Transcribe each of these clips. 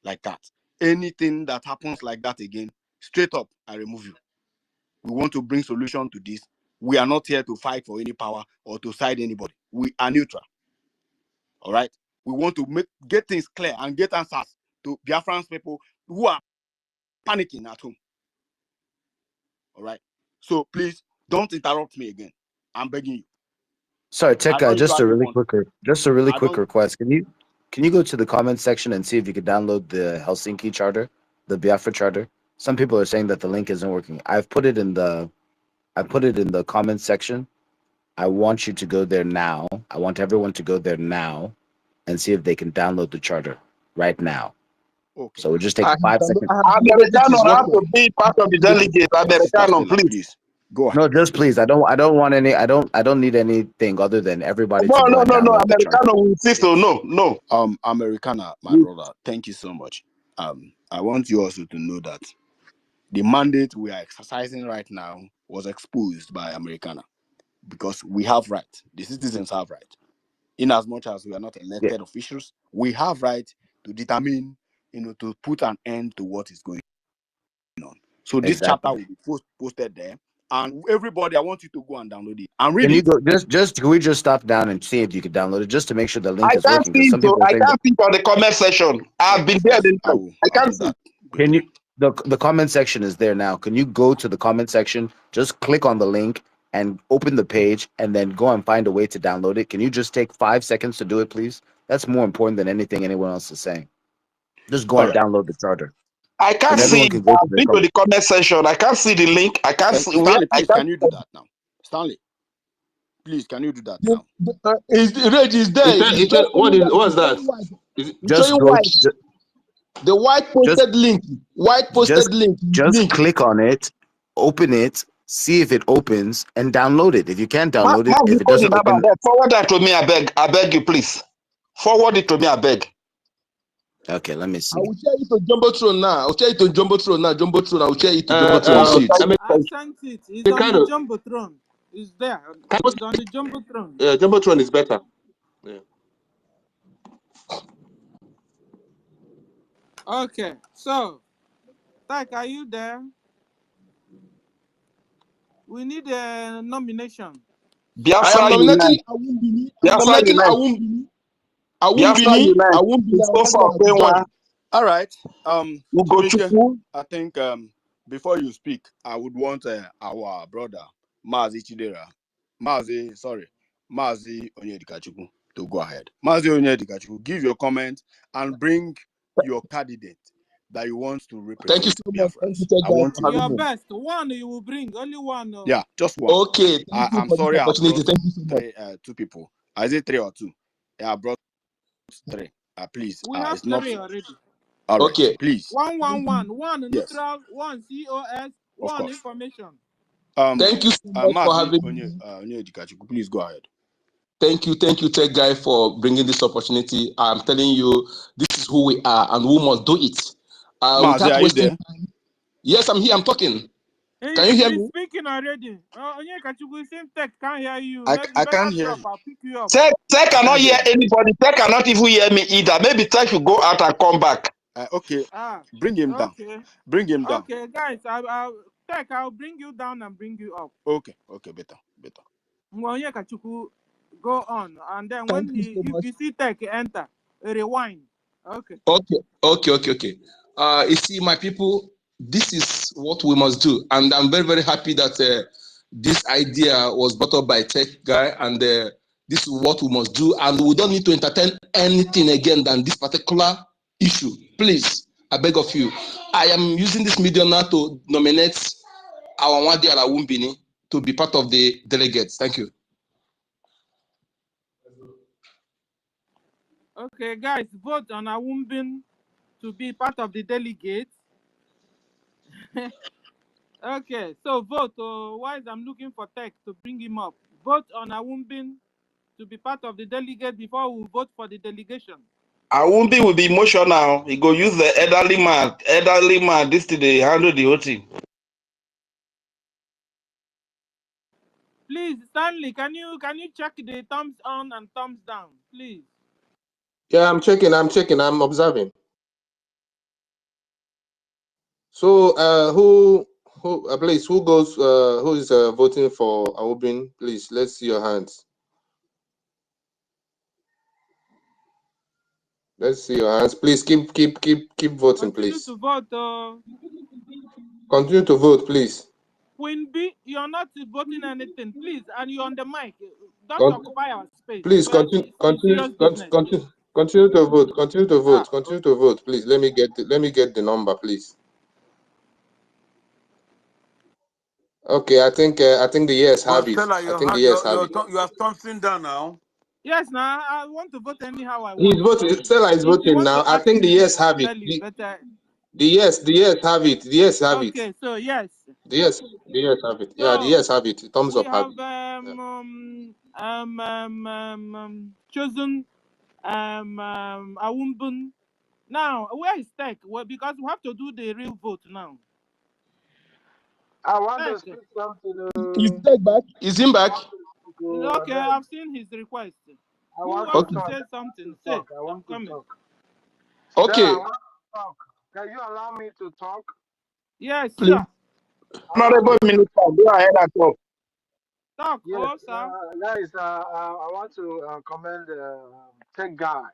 like that. Anything that happens like that again, straight up, I remove you. We want to bring solution to this. We are not here to fight for any power or to side anybody. We are neutral. All right. We want to get things clear and get answers to Biafran people who are panicking at home. All right. So please don't interrupt me again. I'm begging you. Sorry, Tech Guy, just a really quick request. Can you go to the comment section and see if you could download the Helsinki Charter, the Biafra Charter? Some people are saying that the link isn't working. I put it in the comment section. I want you to go there now. I want everyone to go there now and see if they can download the charter right now. Okay. So we'll just take 5 seconds. Americano have to be part of the delegate. Americano, please. Go ahead. No, just please. I don't want any. I don't need anything other than everybody. No. Americano will insist. No. Americana, my brother. Thank you so much. I want you also to know that the mandate we are exercising right now was exposed by Americana, because we have right. The citizens have right. In as much as we are not elected officials, we have right to determine, to put an end to what is going on. So this chapter will be posted there, and everybody, I want you to go and download it and read it. Can we just stop down and see if you can download it, just to make sure the link is working? I can't see on the comment section. I've been there. I can't see. Can you? The comment section is there now. Can you go to the comment section? Just click on the link and open the page, and then go and find a way to download it. Can you just take 5 seconds to do it, please? That's more important than anything anyone else is saying. Just go and download the charter. I can't see. I've been to the comment section. I can't see the link. I can't see. Stanley, please, can you do that now? Stanley, please, can you do that now? Is there. What's that? The white posted link. Just click on it, open it, see if it opens, and download it. If you can't download it, if it doesn't open, forward that to me, I beg. I beg you, please. Forward it to me, I beg. Okay, let me see. I will share it to Jumbotron now. I will share it to Jumbotron. I will share it to Jumbotron. I sent it. It's on the Jumbotron. It's there. It's on the Jumbotron. Yeah, Jumbotron is better. Yeah. Okay, so, Tak, are you there? We need a nomination. Biafra Unite. Biafra Unite. I won't be so far. All right. I think before you speak, I would want our brother Mazi Chidera, Mazi Onyedikachuku to go ahead. Mazi Onyedikachuku, give your comment and bring your candidate that you want to represent. Thank you so much. I want your best. One you will bring, only one. Yeah, just one. Okay. I'm sorry, I brought 2 people. I said 3 or 2. Yeah, I brought 3. Please. We have 3 already. All right, okay. Please. 1 neutral, 1 COS, 1 information. Thank you so much for having me. Please go ahead. Thank you, Tech Guy, for bringing this opportunity. I'm telling you, this is who we are, and we must do it. Mazi, are you there? Yes, I'm here. I'm talking. Can you hear me? Speaking already. Onyekachuku, same Tech can't hear you. I can't hear you. I'll pick you up. Tech cannot hear anybody. Tech cannot even hear me either. Maybe Tech should go out and come back. Okay. Bring him down. Bring him down. Okay, guys. Tech, I'll bring you down and bring you up. Okay. Better. Onyekachuku, go on, and then if you see Tech enter, rewind. Okay. You see, my people, this is what we must do, and I'm very, very happy that this idea was brought up by Tech Guy, and this is what we must do, and we don't need to entertain anything again than this particular issue. Please, I beg of you. I am using this medium now to nominate our Wadi Alawumbini to be part of the delegates. Thank you. Okay, guys, vote on Awumbin to be part of the delegates. Okay, so vote. Why I'm looking for Tech to bring him up. Vote on Awumbin to be part of the delegate before we vote for the delegation. Awumbin will be emotional. He go use the elderly man. This to the handle the whole thing. Please, Stanley, can you check the thumbs on and thumbs down, please? Yeah, I'm checking. I'm observing. So please, who goes? Who is voting for Aubin? Please, let's see your hands. Let's see your hands. Please keep voting, please. Continue to vote. Continue to vote, please. Queen B, you're not voting anything, please, and you're on the mic. Don't occupy our space. Please continue to vote. Continue to vote. Continue to vote, please. Let me get the number, please. Okay, I think the yes have it. Stella, I think the yes have it. You have something down now. Yes, now I want to vote anyhow I want. He's voting. Stella is voting now. I think the yes have it. The yes have it. The yes have it. Okay, so yes. The yes have it. Yeah, the yes have it. Thumbs up. We have chosen Awumbun. Now, where is Tech? Well, because we have to do the real vote now. I want to speak something. Is Tech back? Is him back? Okay, I've seen his request. I want to say something. Say, I'm coming. Okay. I want to talk. Can you allow me to talk? Yes, please. sir. Honorable Minister, go ahead and talk. Talk, yes, sir. Guys, I want to commend Tech Guy.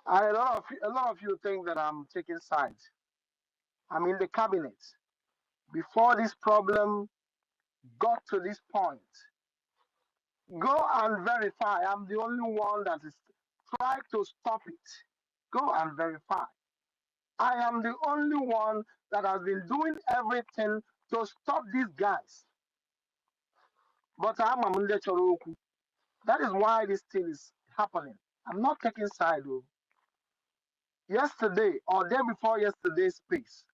A lot of you think that I'm taking sides. I'm in the cabinet. Before this problem got to this point, go and verify. I'm the only one that is trying to stop it. Go and verify. I am the only one that has been doing everything to stop these guys. But I'm a Munde Choroku. That is why this thing is happening. I'm not taking side. Yesterday or day before yesterday's space,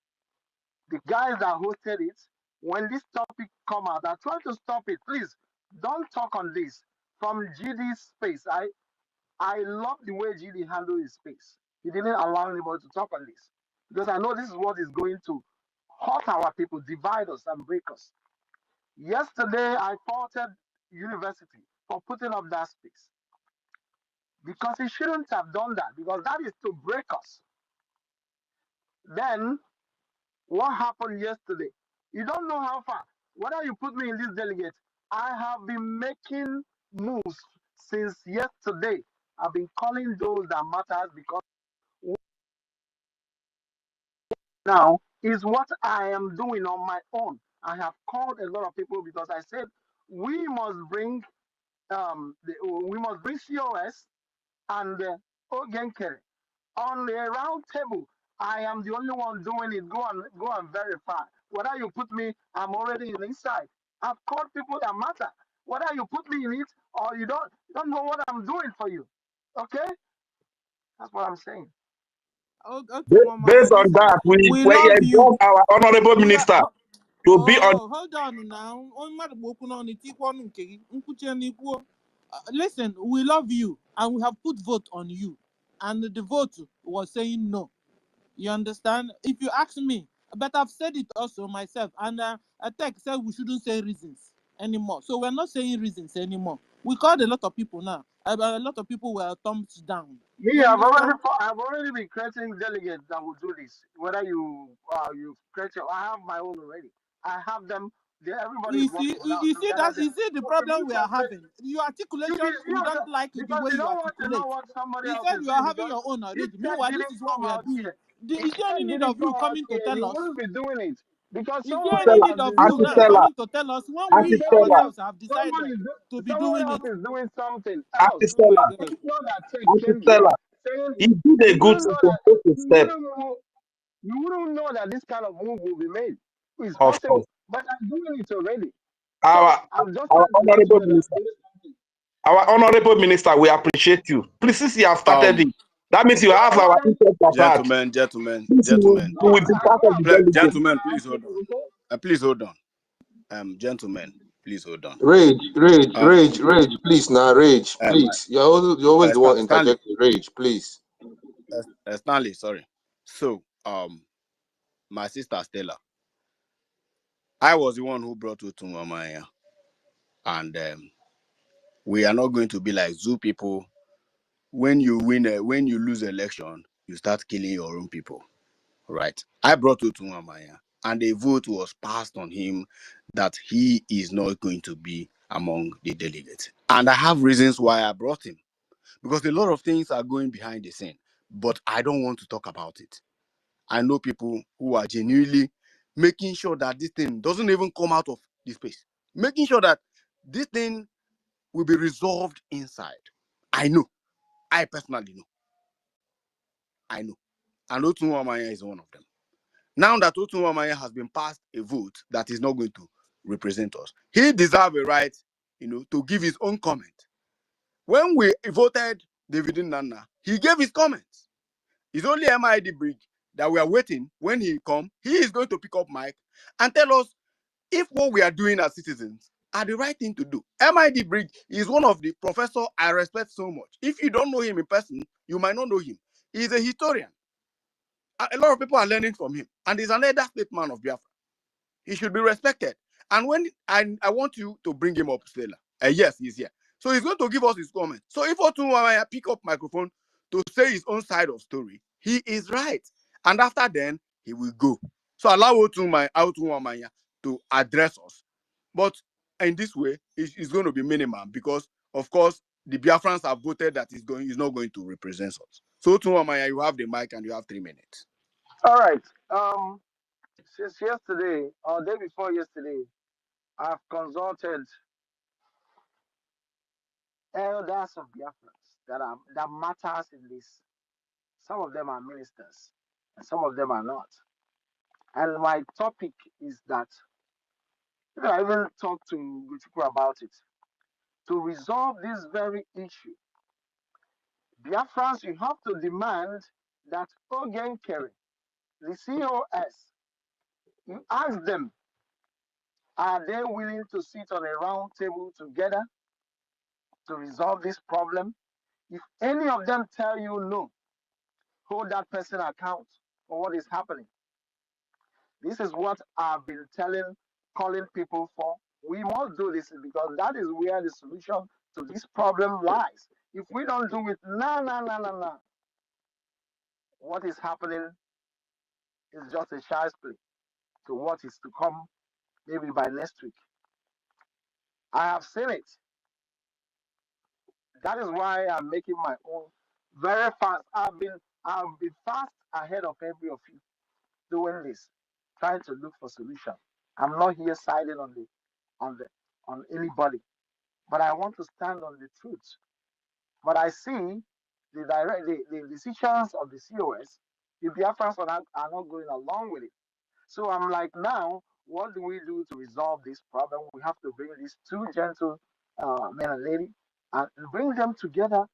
the guys that hosted it, when this topic come out, I try to stop it. Please don't talk on this. From GD's space, I love the way GD handled his space. He didn't allow anybody to talk on this because I know this is what is going to hurt our people, divide us, and break us. Yesterday, I faulted university for putting up that space because he shouldn't have done that because that is to break us. Then, what happened yesterday? You don't know how far. Whether you put me in this delegate, I have been making moves since yesterday. I've been calling those that matters because now is what I am doing on my own. I have called a lot of people because I said we must bring COS and Ogenkere on the round table. I am the only one doing it. Go and verify. Whether you put me, I'm already inside. I've called people that matter. Whether you put me in it or you don't know what I'm doing for you. Okay? That's what I'm saying. Okay, Based on that, we love you. Our honorable minister to be on. Hold on now. Listen, we love you and we have put vote on you. And the vote was saying no. You understand? If you ask me, but I've said it also myself, and Tech said we shouldn't say reasons anymore. So we're not saying reasons anymore. We called a lot of people now. A lot of people were thumbs down. Me, I've already been creating delegates that will do this. Whether you create I have my own already. I have them. Everybody. You see the problem we are having. Your articulation, we don't like it the way you articulate. You said you are having your own already. Meanwhile, this is what we are doing. Is there any need of you coming to tell us? You wouldn't be doing it because is there any need of you now coming to tell us when we ourselves have decided to be doing it? Someone else is doing something else. It's not that he did a good thing to take a step. You wouldn't know that this kind of move will be made. It's Of possible, course. but I'm doing it already. Our honorable minister, we appreciate you. Please, since you have started it, that means you have our interest at heart. Gentlemen. Gentlemen, please hold on. Please hold on. Gentlemen, please hold on. Rage, please now, Rage, please. You're always the one interjecting. Rage, please. Stanley, sorry. So, my sister Stella, I was the one who brought you to Mama, and we are not going to be like zoo people. When you lose election, you start killing your own people. right? I brought Otunwamaya, and a vote was passed on him that he is not going to be among the delegates. And I have reasons why I brought him, because a lot of things are going behind the scene, but I don't want to talk about it. I know people who are genuinely making sure that this thing doesn't even come out of this space, making sure that this thing will be resolved inside. I know. I personally know. I know. And Otunwamaya is one of them. Now that Otunwamaya has been passed a vote that is not going to represent us, he deserves a right, to give his own comment. When we voted David Nana, he gave his comments. It's only MID Bridge that we are waiting. When he comes, he is going to pick up mic and tell us if what we are doing as citizens are the right thing to do. MID Bridge is one of the professors I respect so much. If you don't know him in person, you might not know him. He's a historian. A lot of people are learning from him. And he's an elder statesman of Biafra. He should be respected. And when I want you to bring him up, Stella. Yes, he's here. So he's going to give us his comment. So if Otunwamaya pick up microphone to say his own side of story, he is right. And after then, he will go. So allow Otunwamaya to address us. But in this way, it's going to be minimum because, of course, the Biafrans have voted that he's not going to represent us. So Otunwamaya, you have the mic and you have 3 minutes. All right. Since yesterday or day before yesterday, I've consulted elders of Biafrans that matters in this. Some of them are ministers, and some of them are not. And my topic is that I even talked to people about it. To resolve this very issue, Biafrans, you have to demand that Ogenkere, the COS, you ask them, are they willing to sit on a round table together to resolve this problem? If any of them tell you no, hold that person account for what is happening. This is what I've been calling people for. We must do this because that is where the solution to this problem lies. If we don't do it, what is happening is just a child's play to what is to come maybe by next week. I have seen it. That is why I'm making my own very fast. I've been fast ahead of every of you doing this, trying to look for solution. I'm not here siding on anybody, but I want to stand on the truth. But I see the decisions of the COS, the Biafrans are not going along with it. So I'm like, now, what do we do to resolve this problem? We have to bring these two gentle men and lady and bring them together.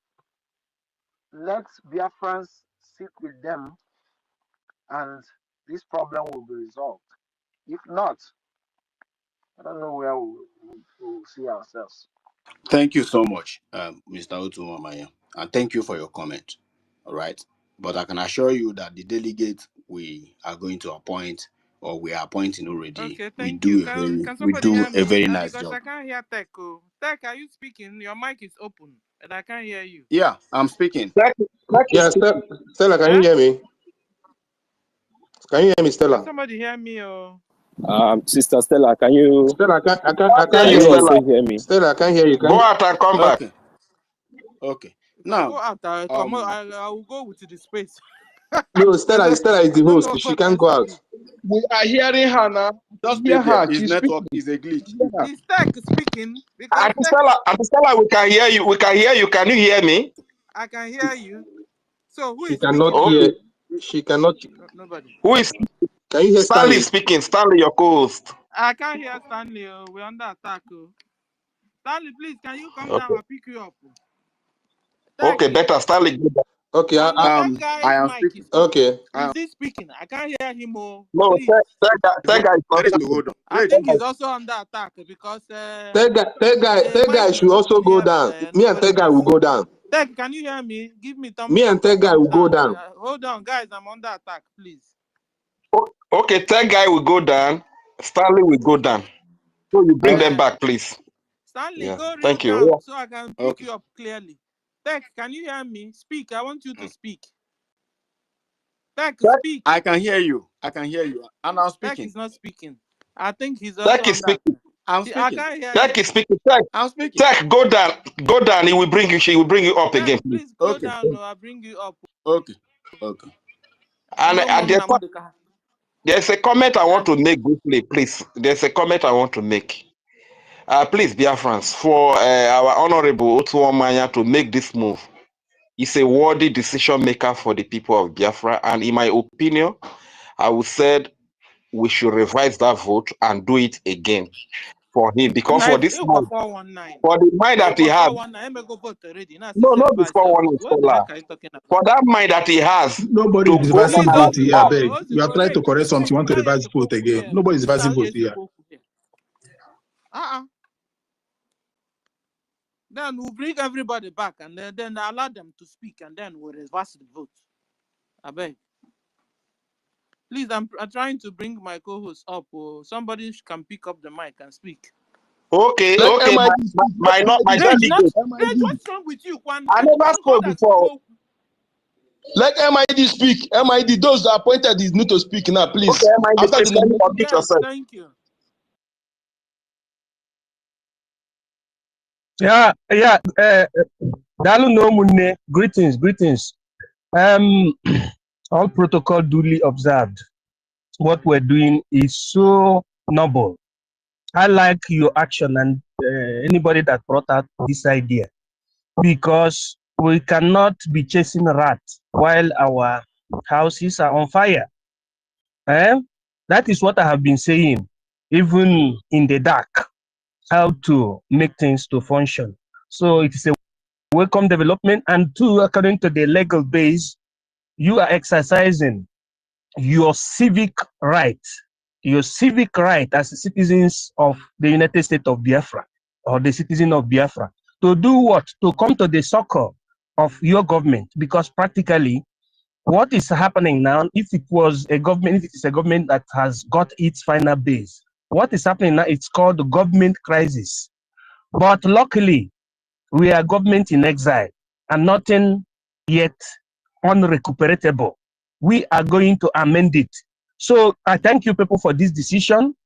Let Biafrans sit with them, and this problem will be resolved. If not, I don't know where we'll see ourselves. Thank you so much, Mr. Otunwamaya, and thank you for your comment. All right. But I can assure you that the delegates we are going to appoint or we are appointing already, Okay, we thank you. do Can somebody hear a me? very nice Because job. I can't hear Tech. Tech, are you speaking? Your mic is open and I can't hear you. Yeah, I'm speaking. Yeah, Stella, can you hear me? Can you hear me, Stella? Can somebody hear me? Sister Stella, can you? Stella, I can't Can hear you, you. Stella? Hear me? Stella, I can't hear you. Go out and come back. Okay. If I Now, go out, I will go with the space. No, Stella is the I don't know host. She what can't else go to out. do. We are hearing her now. just stay Hear there. her. His She's network speaking. is a glitch. Is Tech speaking? Because Auntie Tech, Stella, we can hear you. We can hear you. Can you hear me? I can hear you. So who She is cannot speaking hear. now? Okay. She cannot. Nobody. Who is Can you hear Stanley Stanley? speaking? Stanley, your co-host. I can't hear Stanley. We're under attack. Stanley, please, can you come down? Okay. I'll pick you up. Tech, Okay, better. Stanley, go back. Okay. Stanley, that guy's I am mic speaking. is open. Okay. Is he speaking? I can't hear him. No, Please. that guy is not speaking. Hold on. I think he's also under attack because That mic guy is should also open go here, down. but Me and that guy will go down. Tech, can you hear me? Give me Me thumbs and up or that guy thumbs will go down. down. Hold on, guys. I'm under attack, please. Okay, that guy will go down. Stanley will go down. So you bring them back, please. Stanley, Yeah. go real Thank you. calm Yeah. so I can pick you up clearly. Tech, can you hear me? Speak. I want you to speak. Tech, speak. I can hear you. I can hear you. And I'm Tech speaking. is not speaking. I think he's also Tech is on that. speaking. I'm See, I speaking. can't hear Tech him. is speaking. Tech, I'm speaking. Tech, go down. Go down. He will bring you. She will bring you up Tech, again, please. please go Okay. down or I'll bring you up. Okay. Okay. And No more Namudeka. there's a comment I want Yeah. to make briefly, please. There's a comment I want to make. Please, Biafrans, for our honorable Otuomanya to make this move. He's a worthy decision maker for the people of Biafra. And in my opinion, I would say we should revise that vote and do it again for him. Because for this mind, 419. for the mind that he has, 419. I'm go vote already. Now, no, not advice. before one What the scholar. heck are you talking about? For that mind that he has Nobody to is go reversing Please, vote and here, I up. beg. You are trying to correct something. You want to reverse vote again. Nobody is reversing vote here. Then we'll bring everybody back and then allow them to speak and then we'll reverse the vote. I beg. Please, I'm trying to bring my co-host up. Somebody can pick up the mic and speak. Okay, Let okay. MID My Reg, delegate. what's wrong with you, Kwan? I never spoke before. Let MID speak. MID, those that appointed need to speak now, please. Okay, After please, can you the unmute Yes, yourself? thank you. Yeah. Dalu no munne. Greetings. All protocol duly observed. What we're doing is so noble. I like your action and anybody that brought out this idea, because we cannot be chasing rats while our houses are on fire. That is what I have been saying, even in the dark, how to make things to function. So it is a welcome development. And two, according to the legal base, you are exercising your civic right as citizens of the United States of Biafra, or the citizen of Biafra, to do what? To come to the succor of your government, because practically what is happening now, if it is a government that has got its final base, what is happening now, it's called the government crisis. But luckily, we are government in exile and nothing yet unrecuperatable. We are going to amend it. So I thank you people for this decision.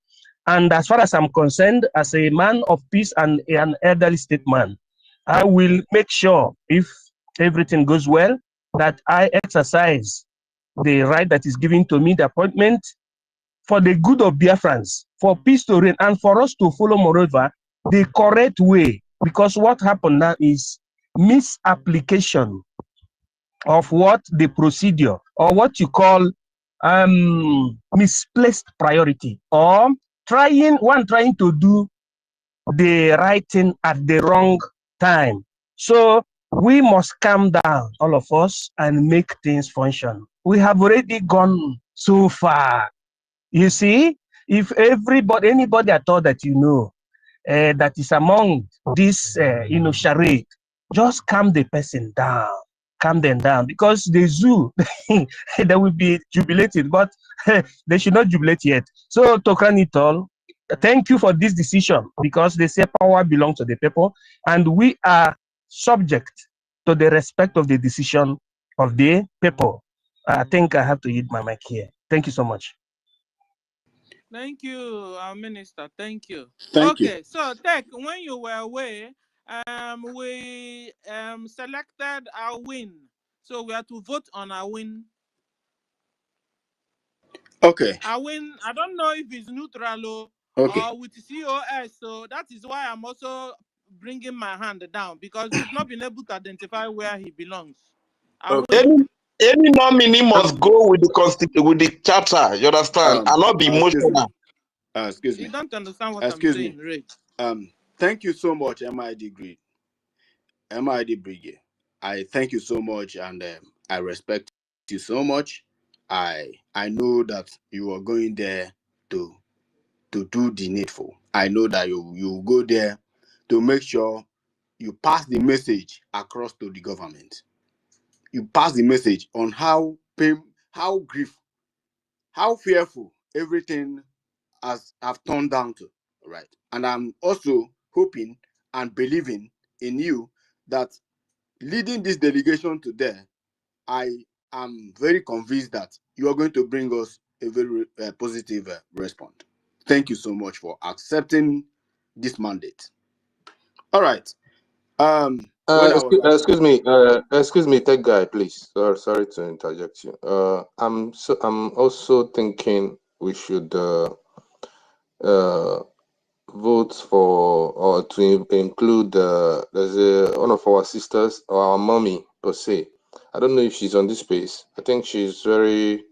And as far as I'm concerned, as a man of peace and an elderly statesman, I will make sure, if everything goes well, that I exercise the right that is given to me, the appointment, for the good of Biafrans, for peace to reign, and for us to follow, moreover, the correct way. Because what happened now is misapplication of what the procedure, or what you call misplaced priority, or trying to do the right thing at the wrong time. So we must calm down, all of us, and make things function. We have already gone so far. You see, if anybody at all that you know that is among this, charade, just calm the person down. Calm them down, because the zoo, they will be jubilated, but they should not jubilate yet. So, to crown it all, thank you for this decision, because they say power belongs to the people, and we are subject to the respect of the decision of the people. I think I have to hit my mic here. Thank you so much. Thank you, our minister. Thank you. Thank you. Okay, so Tech, when you were away, we selected our win. So we have to vote on our win. Okay. Our win, I don't know if it's neutral or with COS, so that is why I'm also bringing my hand down, because we've not been able to identify where he belongs. Any nominee must go with the charter, you understand, and not be emotional. Excuse me. You don't understand what I'm saying, Ray. Thank you so much, MID Brigade. I thank you so much, and I respect you so much. I know that you are going there to do the needful. I know that you go there to make sure you pass the message across to the government. You pass the message on how grief, how fearful everything have turned down to, right? And I'm also hoping and believing in you that leading this delegation to there, I am very convinced that you are going to bring us a very positive response. Thank you so much for accepting this mandate. All right. Excuse me, tech guy, please. Sorry to interject you. I'm also thinking we should vote for or to include there's one of our sisters or our mommy per se. I don't know if she's on this space. I think she's very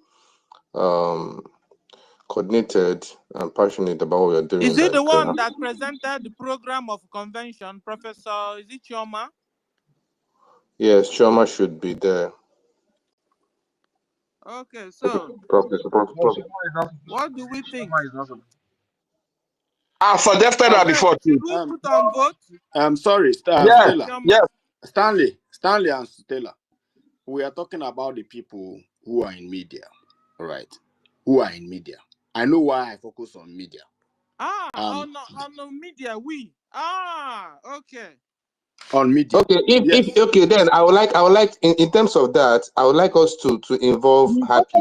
coordinated and passionate about what we're doing. Is it the one that presented the program of convention, Professor? Is it Chioma? Yes, Chioma should be there. Okay, so Professor. what do we think? I suggested that before too. Should we put on vote? I'm sorry, Yes, Stella. yes. Stanley and Stella. We are talking about the people who are in media, right? Who are in media. I know why I focus on media. On the media, okay. On media. Okay, if then I would like in terms of that, I would like us to involve Happy.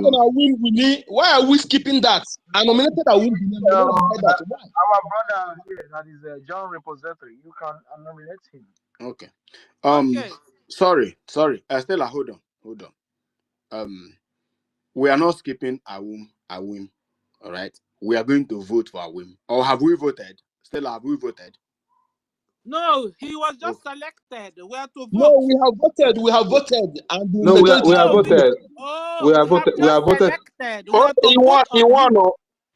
Why are we skipping that? I nominated a win. Our brother here, that is John Repository. You can nominate him. Okay. Okay. Sorry. Stella, hold on. We are not skipping Awum. All right. We are going to vote for Awum. Or have we voted? Stella, have we voted? No, he was just selected. We have to vote. No, we have voted. And no, we have voted. We have voted.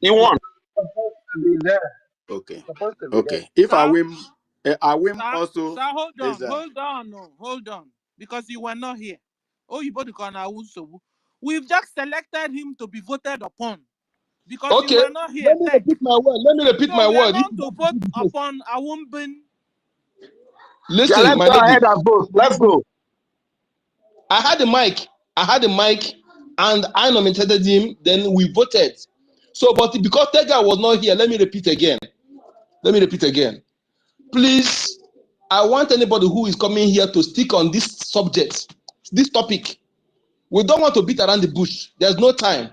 He won. Okay. If Awum also. Sir, hold on. Because you were not here. We've just selected him to be voted upon. Because you were not here. Let me repeat my word. We are going to vote upon Awumbin. Listen, let's go ahead and vote. Let's go. I had the mic, and I nominated him. Then we voted. So, but because Tega was not here, let me repeat again. Please, I want anybody who is coming here to stick on this subject, this topic. We don't want to beat around the bush. There's no time.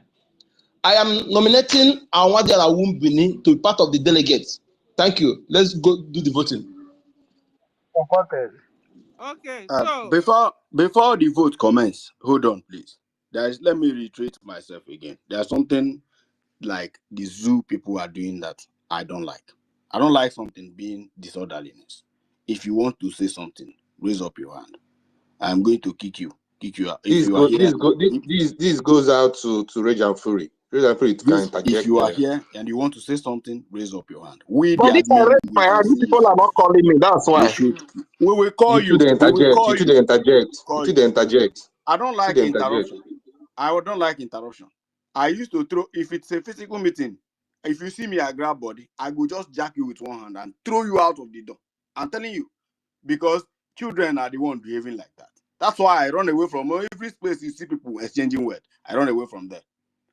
I am nominating Awadi Awumbini to be part of the delegates. Thank you. Let's go do the voting. Okay, so before the vote commence, hold on, please. Let me reiterate myself again. There's something like the zoo people are doing that I don't like. I don't like something being disorderliness. If you want to say something, raise up your hand. I'm going to kick you out. This goes out to Rage and Fury. If you are here and you want to say something, raise up your hand. But if I raise my hand, you people are not calling me. That's why. We will call you. You should interject. I don't like interruption. I don't like interruption. I used to throw, if it's a physical meeting, if you see me, I grab body, I go just jack you with one hand and throw you out of the door. I'm telling you, because children are the one behaving like that. That's why I run away from every space you see people exchanging words. I run away from there.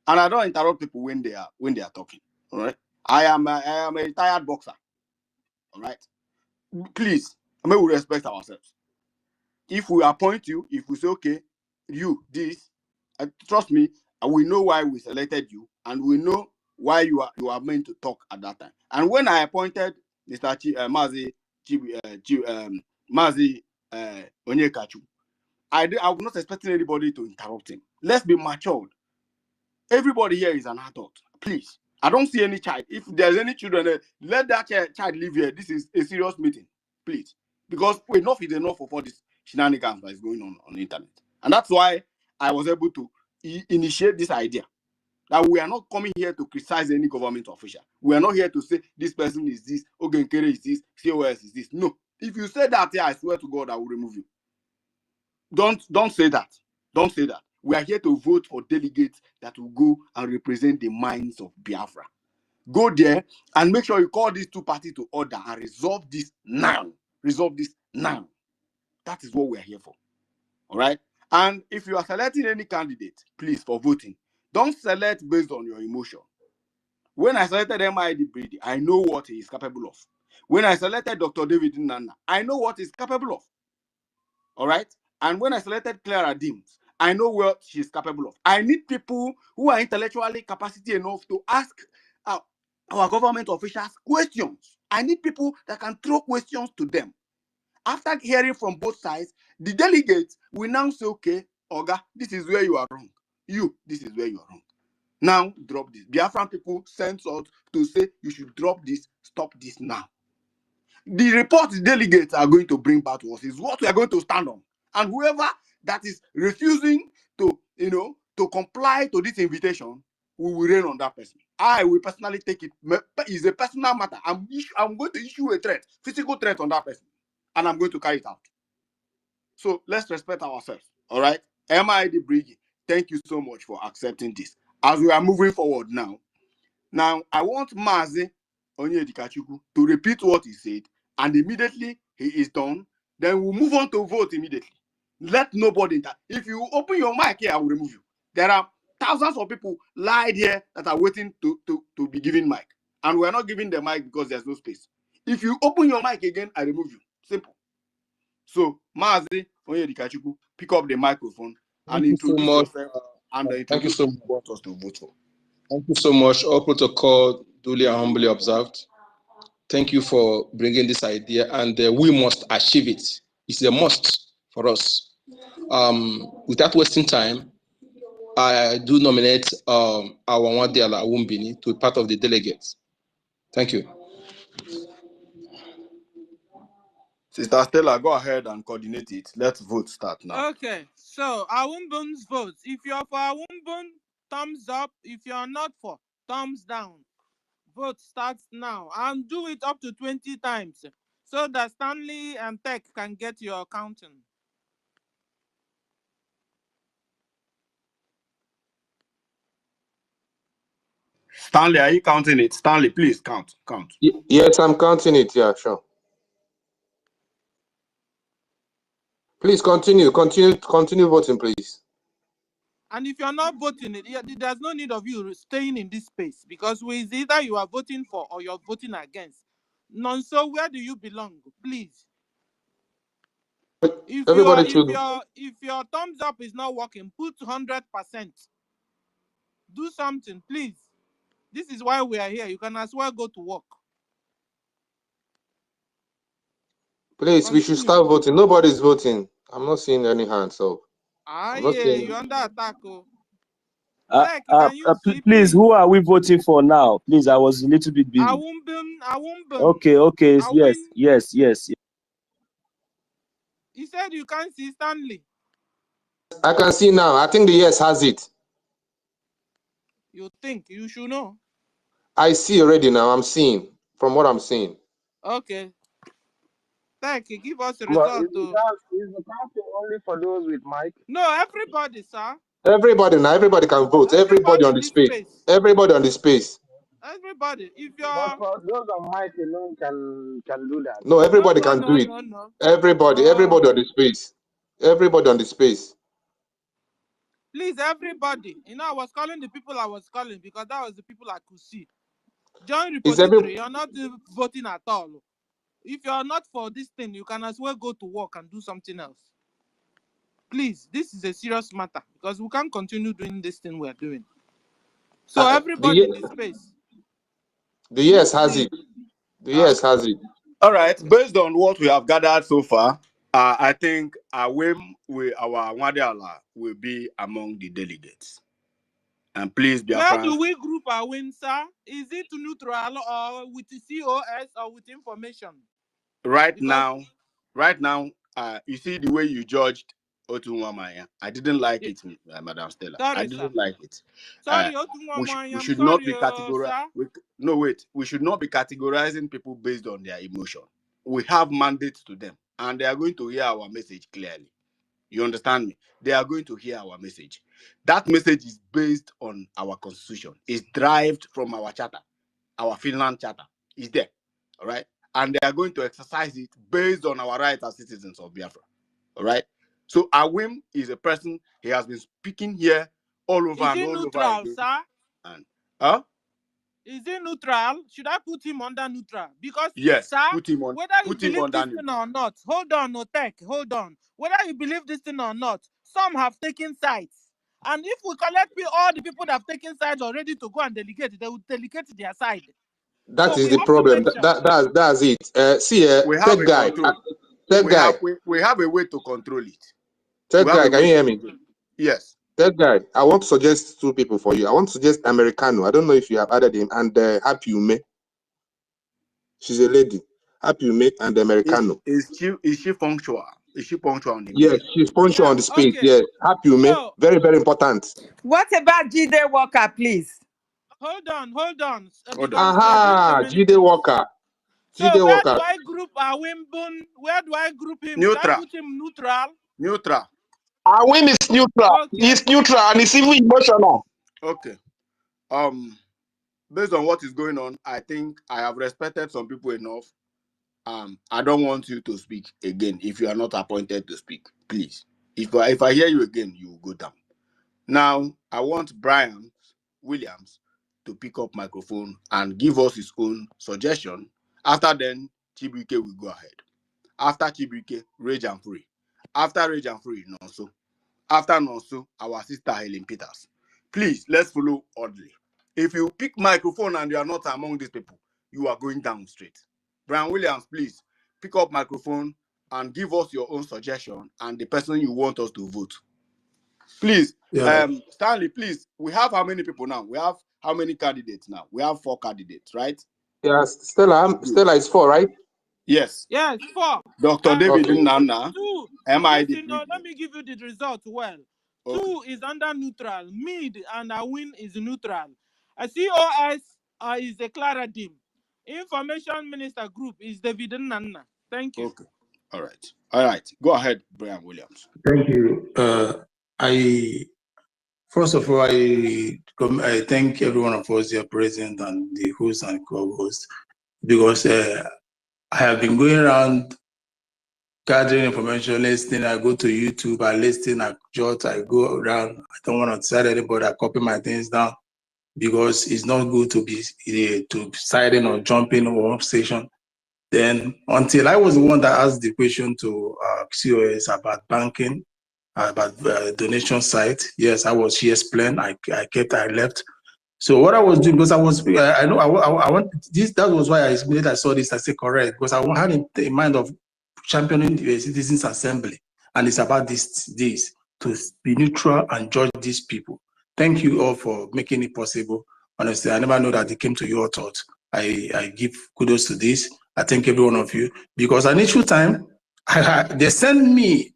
And I don't interrupt people when they are talking. All right. I am a retired boxer. All right. Please, may we respect ourselves. If we appoint you, if we say, okay, you this, trust me, we know why we selected you, and we know why you are meant to talk at that time. And when I appointed Mr. Mazi Onyekachu, I was not expecting anybody to interrupt him. Let's be matured. Everybody here is an adult. Please. I don't see any child. If there's any children, let that child live here. This is a serious meeting. Please. Because enough is enough of all this shenanigans that is going on the internet. And that's why I was able to initiate this idea. That we are not coming here to criticize any government official. We are not here to say this person is this, Ogenkere is this, COS is this. No. If you say that, I swear to God, I will remove you. Don't say that. Don't say that. We are here to vote for delegates that will go and represent the minds of Biafra. Go there and make sure you call these two parties to order and resolve this now. Resolve this now. That is what we are here for. All right? And if you are selecting any candidate, please, for voting, don't select based on your emotion. When I selected MID Brady, I know what he is capable of. When I selected Dr. David Nana, I know what he is capable of. All right? And when I selected Clara Dims, I know what she's capable of. I need people who are intellectually capacity enough to ask our government officials questions. I need people that can throw questions to them. After hearing from both sides, the delegates will now say, okay, Oga, this is where you are wrong. You, this is where you are wrong. Now, drop this. Biafran people sent us to say, you should drop this, stop this now. The report the delegates are going to bring back to us is what we are going to stand on. And whoever that is refusing to, to comply to this invitation, we will rain on that person. I will personally take it. It's a personal matter. I'm going to issue a threat, physical threat on that person. And I'm going to carry it out. So let's respect ourselves. All right. MID Brigi, thank you so much for accepting this. As we are moving forward now, I want Mazi Onyedikachuku to repeat what he said, and immediately he is done, then we'll move on to vote immediately. Let nobody that. If you open your mic here, I will remove you. There are thousands of people lied here that are waiting to be given mic. And we're not giving the mic because there's no space. If you open your mic again, I remove you. Simple. So, Mazi Onyedikachuku, pick up the microphone and introduce yourself and introduce who you want us to vote for. Thank you so much. All protocol duly and humbly observed. Thank you for bringing this idea, and we must achieve it. It's a must for us. Without wasting time, I do nominate our Wadiala Awumbini to be part of the delegates. Thank you. Sister Stella, go ahead and coordinate it. Let's vote start now. Okay, so Awumbun's votes. If you're for Awumbun, thumbs up. If you're not for, thumbs down. Vote starts now. And do it up to 20 times so that Stanley and Tech can get your counting. Stanley, are you counting it? Stanley, please count. Yes, I'm counting it. Yeah, sure. Please continue voting, please. And if you're not voting, there's no need of you staying in this space, because it's either you are voting for or you're voting against. So where do you belong? Please. If your thumbs up is not working, put 100%. Do something, please. This is why we are here. You can as well go to work. Please, we should start voting. Nobody's voting. I'm not seeing any hands up. You're under attack. Please, who are we voting for now? Please, I was a little bit busy. Awumbun. Okay. Yes. He said you can't see Stanley. I can see now. I think the yes has it. You think you should know? I see already now. I'm seeing from what I'm seeing. Okay. Thank you. Give us a result. Is the counting only for those with mic? No, everybody, sir. Everybody now. Everybody can vote. Everybody on the space. Everybody on the space. Everybody. If you're those on mic alone can do that. No, everybody can do it. No. Everybody on the space. Everybody on the space. Please, everybody. I was calling the people I was calling because that was the people I could see. Join repository. You're not voting at all. If you're not for this thing, you can as well go to work and do something else. Please, this is a serious matter because we can't continue doing this thing we're doing. So everybody in this space. The yes has it. The yes has it. All right. Based on what we have gathered so far, I think our Wadiala will be among the delegates. And please, where do we group our win, sir? Is it neutral or with the COS or with information? Right now, you see the way you judged Otunwamaya. I didn't like it, Madam Stella. Sorry, I didn't like it. Sorry, Otunwamaya. We should not be we should not be categorizing people based on their emotion. We have mandates to them, and they are going to hear our message clearly. You understand me? They are going to hear our message. That message is based on our constitution. It's derived from our charter, our Finland charter. It's there, all right? And they are going to exercise it based on our rights as citizens of Biafra, all right? So Awim is a person, he has been speaking here all over and all neutral, over again. Sir? And, is he neutral? Should I put him under neutral? Because, yes, sir, put him on, whether you believe this thing or not, hold on, no tech, hold on. Whether you believe this thing or not, some have taken sides. And if we collect all the people that have taken sides already to go and delegate, they will delegate their side. That So is we the have to problem. make sure. That's it. We have Tech a guy. control. Tech guy. We have a way to control it. Tech guy, can you hear me? Yes. Tech guy, I want to suggest two people for you. I want to suggest Americano. I don't know if you have added him, and Happy Ume. She's a lady. Happy Ume and Americano. Is she punctual? Is she punctual on the Yes, meeting? she's punctual on the space. Okay. Yes. Happy Ume. So, Very, very important. What about Jide Walker, please? Hold on. Aha, Jide Walker. So where do I group Awimbun? Where do I group him? Neutral. Should I put him neutral? Neutral. Awin is neutral. Okay. He's neutral and he's even emotional. Okay. Based on what is going on, I think I have respected some people enough. I don't want you to speak again if you are not appointed to speak. Please. If I hear you again, you will go down. Now, I want Brian Williams to pick up microphone and give us his own suggestion. After then, Chibuike will go ahead. After Chibuike, Rage and Free. After Rage and Free, Nonso. After Nonso, our sister Helen Peters. Please, let's follow orderly. If you pick microphone and you are not among these people, you are going down straight. Brian Williams, please pick up microphone and give us your own suggestion and the person you want us to vote. Please, Stanley, please. We have how many people now? We have how many candidates now? We have 4 candidates, right? Yes, Stella is 4, right? Yes. Yes, 4. Dr. David Nana. 2. MID. Let me give you the result well. Okay. 2 is under neutral. Mid and Awin is neutral. A COS is a Clara Dim. Information Minister Group is David Nana. Thank you. Okay. All right. Go ahead, Brian Williams. Thank you. First of all, I thank every one of us here present and the host and co-host, because I have been going around gathering information, listening. I go to YouTube, I listen, I jot, I go around. I don't want to cite anybody. I copy my things down, because it's not good to be citing or jumping on one station. Then until I was the one that asked the question to COS about banking, about donation site. Yes, she explained. I left. So what I was doing, because I want this. That was why I saw this. I said correct, because I had in mind of championing the Citizens Assembly, and it's about this to be neutral and judge these people. Thank you all for making it possible. Honestly, I never know that it came to your thought. I give kudos to this. I thank every one of you, because an issue time, they send me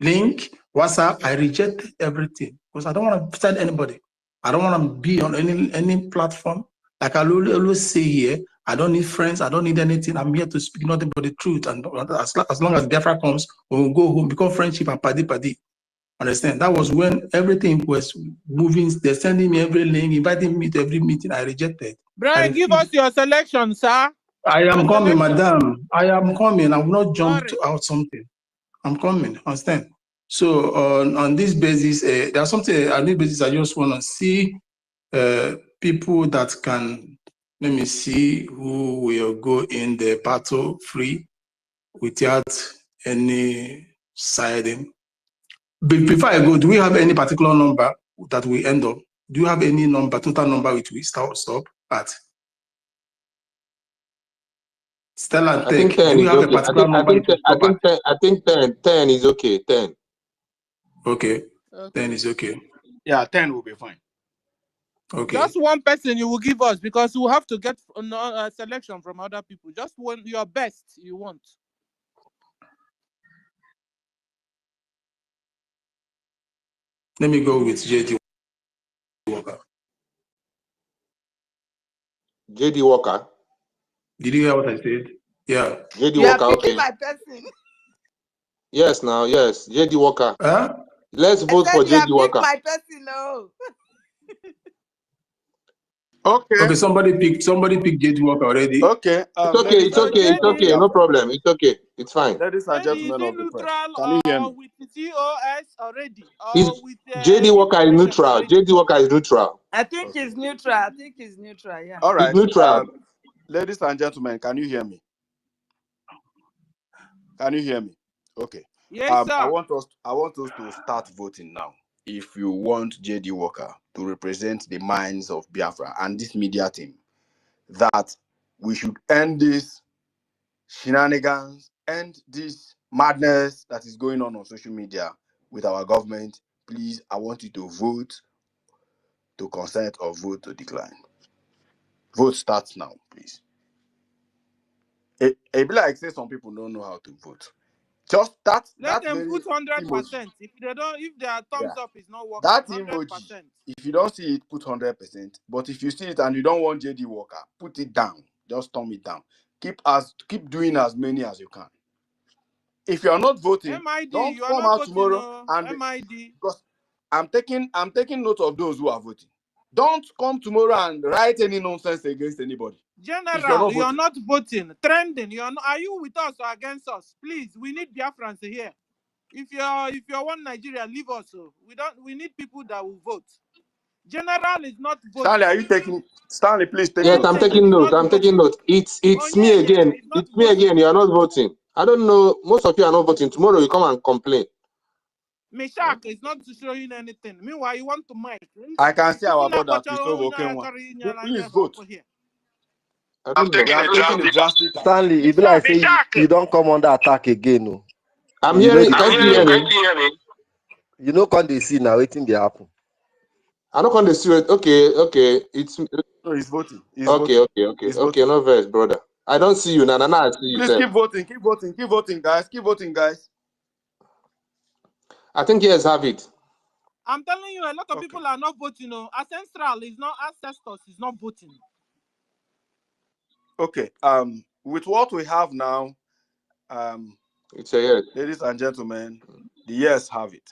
link, WhatsApp, I rejected everything, because I don't want to send anybody. I don't want to be on any platform. Like I always say here, I don't need friends, I don't need anything. I'm here to speak nothing but the truth. And as long as Biafra comes, we will go home, become friendship and paddy. Understand? That was when everything was moving. They're sending me every link, inviting me to every meeting. I rejected. Brian, give us your selection, sir. I am coming, madam. I am coming. I will not jump out something. I'm coming. Understand? So on this basis, there's something on this basis I just want to see people that can. Let me see who will go in the battle free without any siding. Before I go, do we have any particular number that we end up? Do you have any number, total number which we stop at? Stella, I think 10 is okay. I think 10 is okay. 10. Okay. 10 is okay. Yeah, 10 will be fine. Okay. Just one person you will give us, because we have to get a selection from other people. Just one, your best you want. Let me go with JD Walker. JD Walker. Did you hear what I said? Yeah. JD Walker, okay. My person. Yes, now, yes. JD Walker. Huh? Let's vote for JD Walker. My person, no. Okay, somebody picked JD Walker already. Okay. It's okay. No problem. It's okay. It's fine. Ladies and gentlemen of the press, can you hear me? With the COS already? JD Walker is neutral. JD Walker is neutral. I think he's neutral. Yeah. All right. He's neutral. Ladies and gentlemen, can you hear me? Can you hear me? Okay. Yes, I sir. want us to start voting now. If you want JD Walker to represent the minds of Biafra and this media team, that we should end this shenanigans, end this madness that is going on social media with our government, please, I want you to vote to consent or vote to decline. Vote starts now, please. It be like say some people don't know how to vote. Just Let that them very put 100%. emoji. If their thumbs Yeah. up is not working, That 100%. emoji. If you don't see it, put 100%. But if you see it and you don't want JD Walker, put it down. Just thumb it down. Keep doing as many as you can. If you are not voting, MID, don't you are come not out voting, tomorrow no. and MID. because I'm taking note of those who are voting. Don't come tomorrow and write any nonsense against anybody. General, you're not voting. Trending, are you with us or against us? Please, we need Biafrans here. If you're one Nigeria, leave us. We need people that will vote. General is not voting. Stanley, are you taking? Stanley, please take Yes, note. I'm taking note. I'm taking note. It's me again. It's me again. You are not voting. I don't know. Most of you are not voting. Tomorrow you come and complain. Meshach is not showing anything. Meanwhile, you want to mic. I can see our brother Christopher Okenwa. Please vote. I'm taking a drastic. Stanley, it be like say you don't come under attack again. No. I'm hearing. Can you hear me? You know, when they see now, waiting they happen. I don't want to see it. Okay. It's no, he's voting. Okay. No verse, brother. I don't see you now. I see you. Please keep voting, guys. Keep voting, guys. I think yes, have it. I'm telling you, a lot of people are not voting. Ancestral is not ancestors is not voting. Okay. With what we have now, it's a yes. Ladies and gentlemen, the yes have it,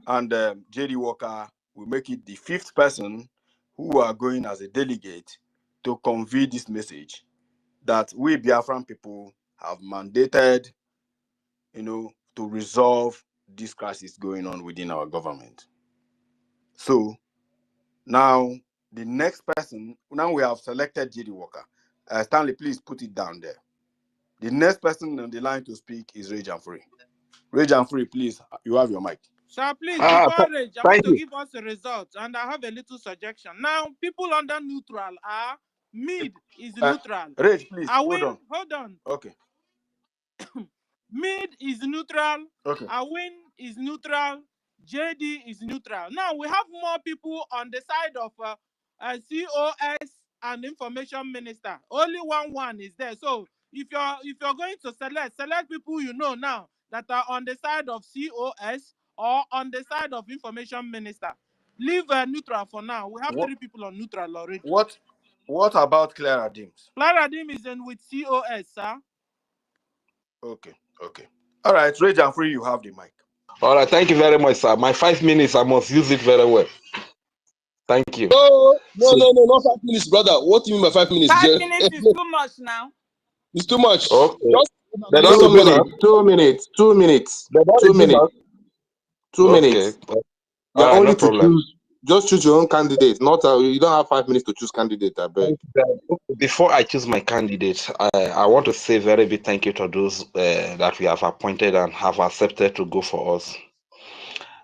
and JD Walker will make it the 5th person who are going as a delegate to convey this message that we Biafran people have mandated, to resolve this crisis going on within our government. So now the next person, now we have selected JD Walker. Stanley, please put it down there. The next person on the line to speak is Rage and Free. Rage and Free, please, you have your mic. Sir, please, before Rage, I want to give us a result, and I have a little suggestion. Now, people under neutral are mid is neutral. Rage, please, hold on. Okay. Mid is neutral. Okay. Awin is neutral. JD is neutral. Now we have more people on the side of COS and Information Minister. Only one is there. So if you're going to select people you know now that are on the side of COS or on the side of Information Minister. Leave neutral for now. We have 3 people on neutral already. What about Clara Dims? Clara Dims is in with COS, sir. Okay. All right, Rage and Free, you have the mic. All right, thank you very much, sir. My 5 minutes, I must use it very well. Thank you. No, not 5 minutes, brother. What do you mean by 5 minutes? 5 minutes is too much now. It's too much. Okay. Just 2 minutes. 2 minutes. 2 minutes. 2 minutes. You're right, only no to problem. just choose your own candidate. Not you don't have 5 minutes to choose candidate. I beg. Before I choose my candidate, I want to say very big thank you to those that we have appointed and have accepted to go for us.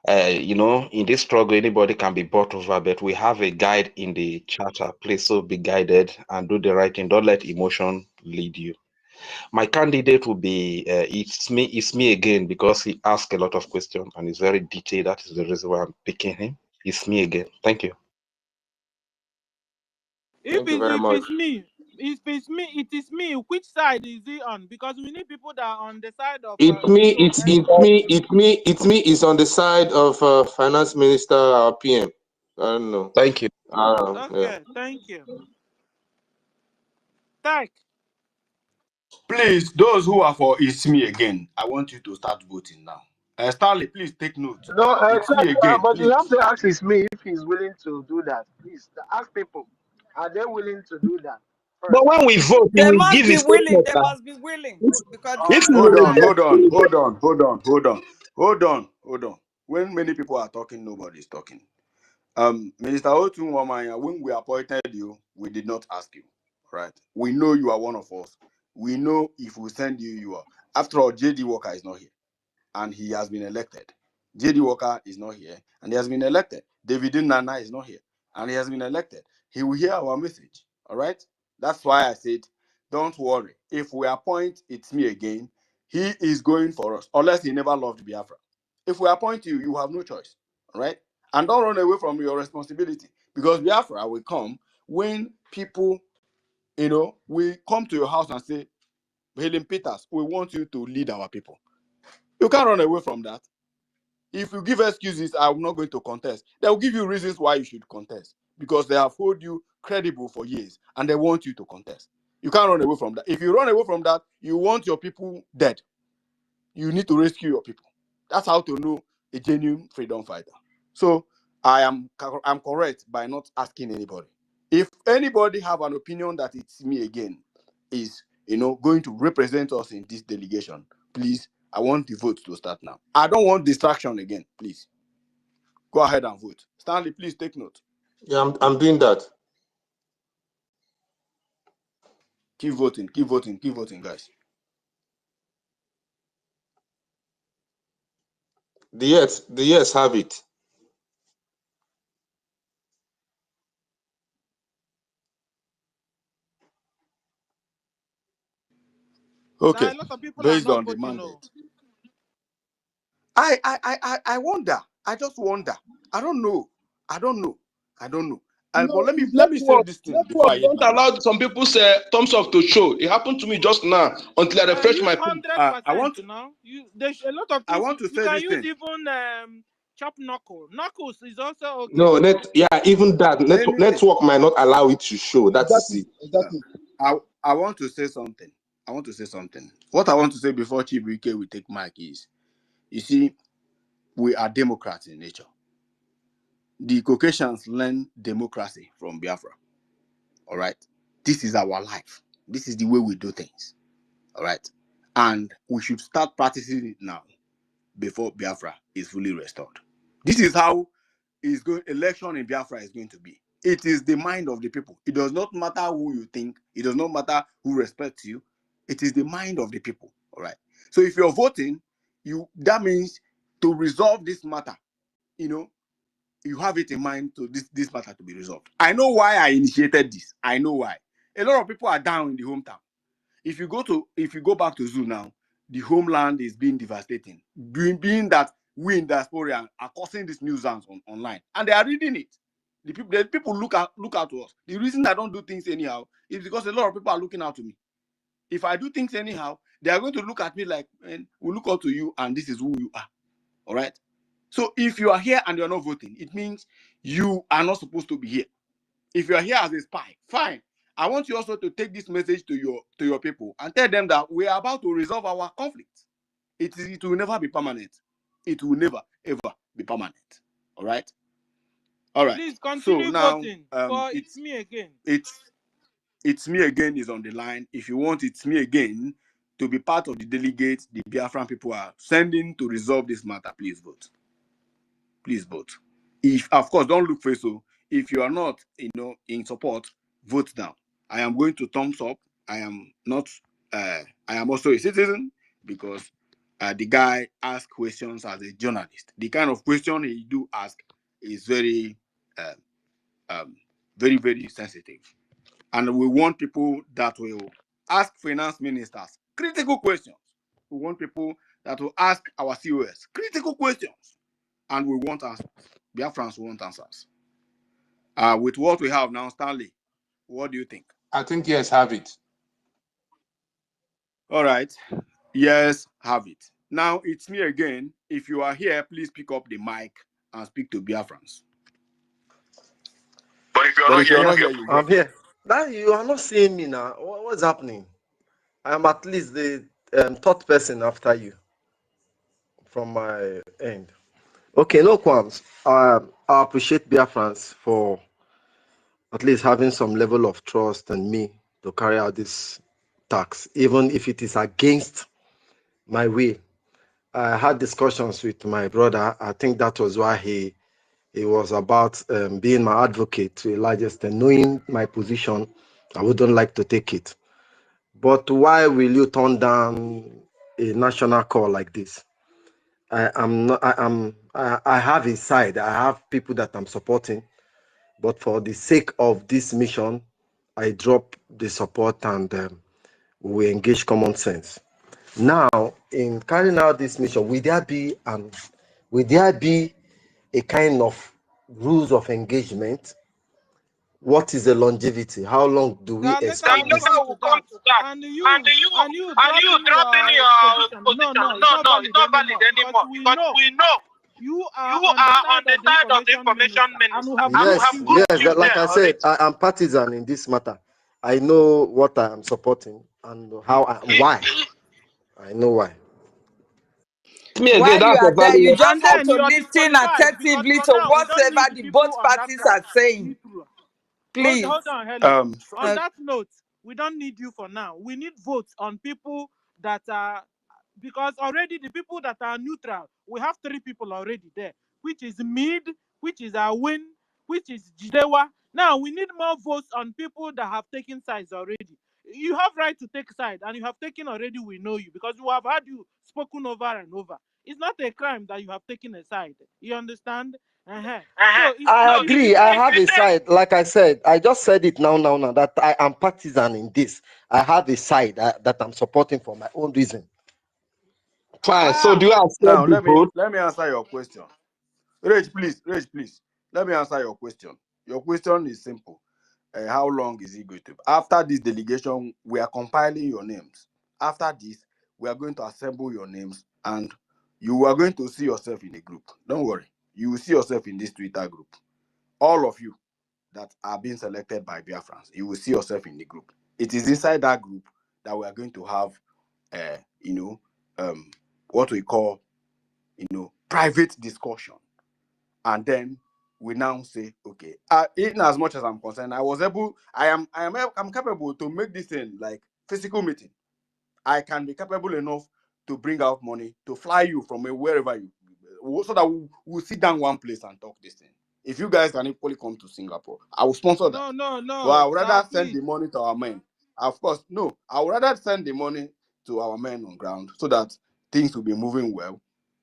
In this struggle, anybody can be bought over, but we have a guide in the charter. Please so be guided and do the right thing. Don't let emotion lead you. My candidate will be it's me again, because he asked a lot of questions and is very detailed. That is the reason why I'm picking him. It's me again. Thank you. Thank you very much. If it is me. Which side is he on? Because we need people that are on the side of. It's me. It's on the side of Finance Minister or PM. I don't know. Thank you. Okay, thank you. Thank. Please, those who are for It's Me Again, I want you to start voting now. Stanley, please take note. No, It's me again. but please. you have to ask me if he's willing to do that. Please ask people, are they willing to do that? First. But when we vote, They must be willing. They must be willing. Because Hold on. When many people are talking, nobody is talking. Minister Otu Wamanya, when we appointed you, we did not ask you. Right? We know you are one of us. We know if we send you, you are. After all, JD Walker is not here. and he has been elected. J.D. Walker is not here, and he has been elected. David Nana is not here, and he has been elected. He will hear our message, all right? That's why I said, don't worry. If we appoint It's Me Again, he is going for us, unless he never loved Biafra. If we appoint you, you have no choice, all right? And don't run away from your responsibility, because Biafra will come when people, we come to your house and say, Helen Peters, we want you to lead our people. You can't run away from that. If you give excuses, I'm not going to contest. They will give you reasons why you should contest, because they have hold you credible for years and they want you to contest. You can't run away from that. If you run away from that, you want your people dead. You need to rescue your people. That's how to know a genuine freedom fighter. So I'm correct by not asking anybody. If anybody have an opinion that It's Me Again is going to represent us in this delegation, please, I want the vote to start now. I don't want distraction again, please. Go ahead and vote. Stanley, please take note. Yeah, I'm doing that. Keep voting, guys. The yes have it. Okay. Now, a lot of people Based are not on the voting. mandate. I wonder. I just wonder. I don't know. And but let me say this thing before I hit don't my allow mouth. some people say thumbs up to show. It happened to me just now until I refresh Use my 100% I want now. There's a lot of things. I want to You say can this use thing. even chop knuckle. Knuckles is also okay. No, even that network might not allow it to show. That's it. Exactly. I want to say something. What I want to say before Chibuike will take mic is, you see, we are Democrats in nature. The Caucasians learn democracy from Biafra. All right. This is our life. This is the way we do things. All right. And we should start practicing it now before Biafra is fully restored. This is how election in Biafra is going to be. It is the mind of the people. It does not matter who you think. It does not matter who respects you. It is the mind of the people. All right. So if you're voting, that means to resolve this matter, you have it in mind to this matter to be resolved. I know why I initiated this. I know why. A lot of people are down in the hometown. If you go back to Zoo now, the homeland is being devastating. Being that we in diaspora are causing these nuisance online, and they are reading it. The people look out to us. The reason I don't do things anyhow is because a lot of people are looking out to me. If I do things anyhow, they are going to look at me like, we look out to you, and this is who you are. All right. So if you are here and you're not voting, it means you are not supposed to be here. If you are here as a spy, fine. I want you also to take this message to your people and tell them that we are about to resolve our conflict. It will never be permanent. It will never ever be permanent. All right. Please continue so now, voting for It's Me Again. It's Me Again is on the line. If you want It's Me Again to be part of the delegates the Biafran people are sending to resolve this matter, please vote. Please vote. If, of course, don't look for so. If you are not, in support, vote down. I am going to thumbs up. I am not. I am also a citizen, because the guy asks questions as a journalist. The kind of question he do ask is very, very, very sensitive, and we want people that will ask finance ministers critical questions. We want people that will ask our COS critical questions, and we want answers. Biafrans want answers. With what we have now, Stanley, what do you think? I think yes, have it. All right. Yes, have it. Now it's me again. If you are here, please pick up the mic and speak to Biafrans. But if you're not here, I'm here. Now you are not seeing me now. What's happening? I am at least the third person after you from my end. Okay, no qualms. I appreciate Biafrans for at least having some level of trust in me to carry out this task, even if it is against my way. I had discussions with my brother. I think that was why he was about being my advocate to a large extent, knowing my position. I wouldn't like to take it. But why will you turn down a national call like this? I have a side. I have people that I'm supporting, but for the sake of this mission, I drop the support and we engage common sense. Now, in carrying out this mission, will there be a kind of rules of engagement? What is the longevity? How long do we Later expect we'll this? come to that. And you dropping your position. No, no, it's not valid anymore because we know you are on the side of the information minister, and we have Yes, proved you there like I already. said, I am partisan in this matter. I know what I am supporting and why. I know why. Me While again, you that's are a there, you valid. just And have then to you are listen disqualified because attentively for to now we don't need whatever the the both people on that parties side. are saying. Neutral. Please. Hold on, Helen. On Uh, that note, we don't need you for now. We need votes on people that are, because already the people that are neutral, we have 3 people already there, which is Mid, which is Awin, which is Jidewa. Now we need more votes on people that have taken sides already. You have right to take side, and you have taken already. We know you because we have had you spoken over and over. It's not a crime that you have taken a side. You understand? So I if you agree. I say have a side. Like I said, I just said it now, that I am partisan in this. I have a side that I'm supporting for my own reason. Fine. So do you accept Now the vote? let me answer your question. Rage, please. Let me answer your question. Your question is simple. How long is it going to be? After this delegation, we are compiling your names. After this, we are going to assemble your names and you are going to see yourself in the group. Don't worry. You will see yourself in this Twitter group. All of you that are being selected by Biafrans, you will see yourself in the group. It is inside that group that we are going to have, what we call, private discussion. And then we now say, okay, in as much as I'm concerned, I'm capable to make this thing like physical meeting. I can be capable enough to bring out money to fly you from wherever you, so that we'll sit down one place and talk this thing. If you guys can equally come to Singapore, I will sponsor that. But I would rather send the money to our men. Of course, no, I would rather send the money to our men on ground so that things will be moving well.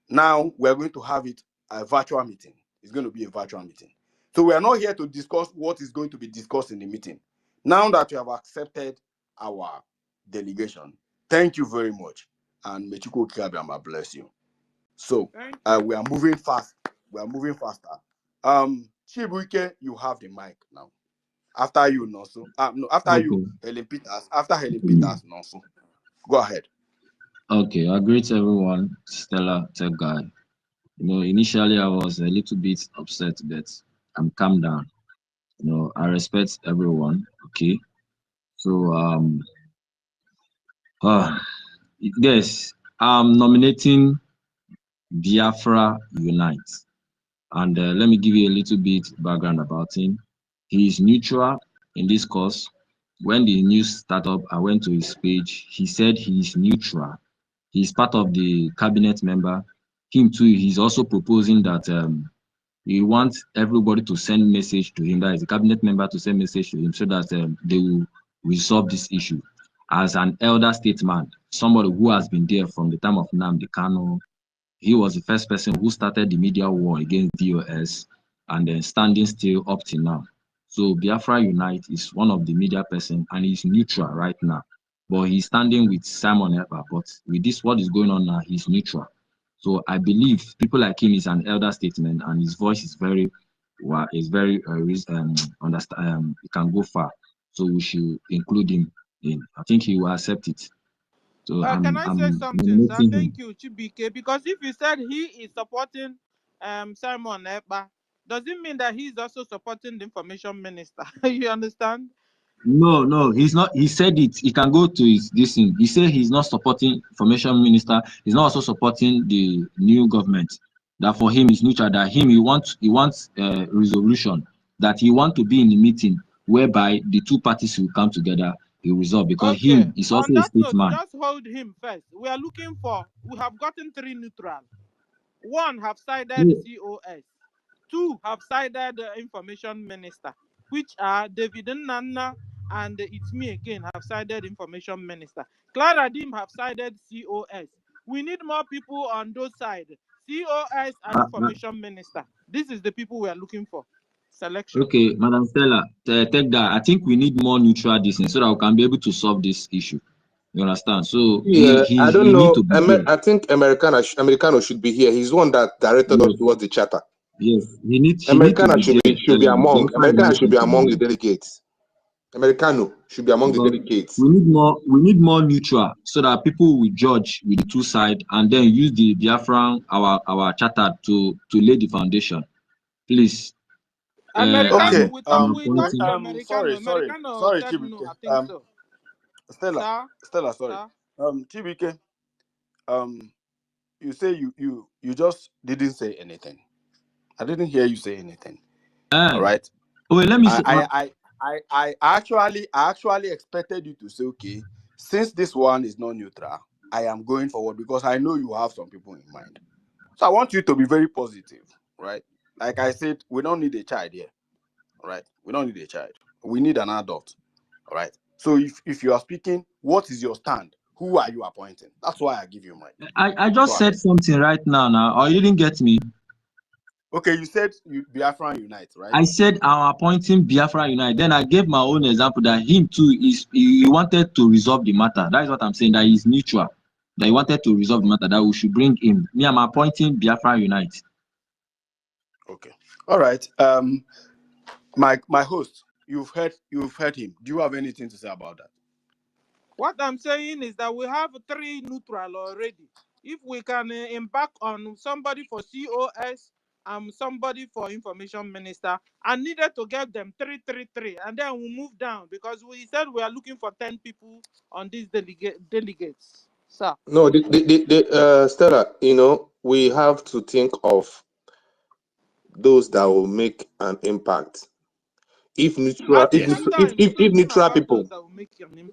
Now we're going to have it a virtual meeting. It's going to be a virtual meeting. So we are not here to discuss what is going to be discussed in the meeting. Now that you have accepted our delegation, thank you very much. And Mechiko Kiabiama bless you. So we are moving fast. We are moving faster. Chibuike, you have the mic now. After you, Nonso. No, after you, Helen Peters. After Helen Peters, Nonso. Go ahead. Okay, I greet everyone, Stella, Tech Guy. Initially I was a little bit upset, but I'm calm down. I respect everyone. Okay, so yes, I'm nominating Biafra Unite, and let me give you a little bit background about him. He is neutral in this cause. When the news started up, I went to his page. He said he is neutral. He's part of the cabinet member. Him too, he's also proposing that he wants everybody to send message to him, that is a cabinet member to send message to him so that they will resolve this issue. As an elder statesman, somebody who has been there from the time of Nnamdi Kanu, he was the first person who started the media war against DOS and then standing still up till now. So Biafra Unite is one of the media person and he's neutral right now. But he's standing with Simon Ekpa. But with this, what is going on now, he's neutral. So I believe people like him is an elder statesman and his voice is very, understand. He can go far. So we should include him in. I think he will accept it. So can I say I'm something, sir? nominating him. Thank you, Chibike. Because if you said he is supporting Simon Ekpa, does it mean that he is also supporting the information minister? You understand? No, he's not. He said it. He can go to his this thing. He said he's not supporting information minister. He's not also supporting the new government. That for him is neutral. That he wants resolution. That he want to be in the meeting whereby the two parties will come together. He resolve because Okay. him is On also a that note, statesman. just hold him first. We have gotten 3 neutral. 1 have sided COS. 2 have sided the information minister, which are David Nnanna and It's Me Again have sided information minister. Clara Dim have sided COS. We need more people on those sides COS and Information Minister. This is the people we are looking for. Selection. Okay, Madam Stella, take that. I think we need more neutral distance so that we can be able to solve this issue. You understand? So Yeah, I don't he need know. to be here. I think Americano should be here. He's the one that directed us towards the charter. Yes, he need to Americano be should there. be among. Americano should be among the delegates. Americano should be among the delegates. We need more neutral so that people will judge with the two sides and then use the Biafran our charter to lay the foundation. Please. Americano, Okay. we talked to Americano. Sorry, Americano said Chibike. no, I think so. Stella, sorry. Sir? Chibike, you say you just didn't say anything. I didn't hear you say anything. All right. Wait, let me say. I actually expected you to say, okay, since this one is not neutral, I am going forward because I know you have some people in mind. So I want you to be very positive, right? Like I said, we don't need a child here, right? We don't need a child. We need an adult, all right? So if you are speaking, what is your stand? Who are you appointing? That's why I give you mine. I just said something right now, or you didn't get me. Okay, you said Biafra Unite, right? I said I'm appointing Biafra Unite. Then I gave my own example that him too he wanted to resolve the matter. That is what I'm saying. That he's neutral. That he wanted to resolve the matter. That we should bring him. Me, I'm appointing Biafra Unite. Okay. All right. My host, you've heard him. Do you have anything to say about that? What I'm saying is that we have 3 neutral already. If we can embark on somebody for COS, somebody for Information Minister, I needed to get them 3, and then we move down because we said we are looking for 10 people on these delegates. Sir. No, Stella, we have to think of those that will make an impact. If neutral people,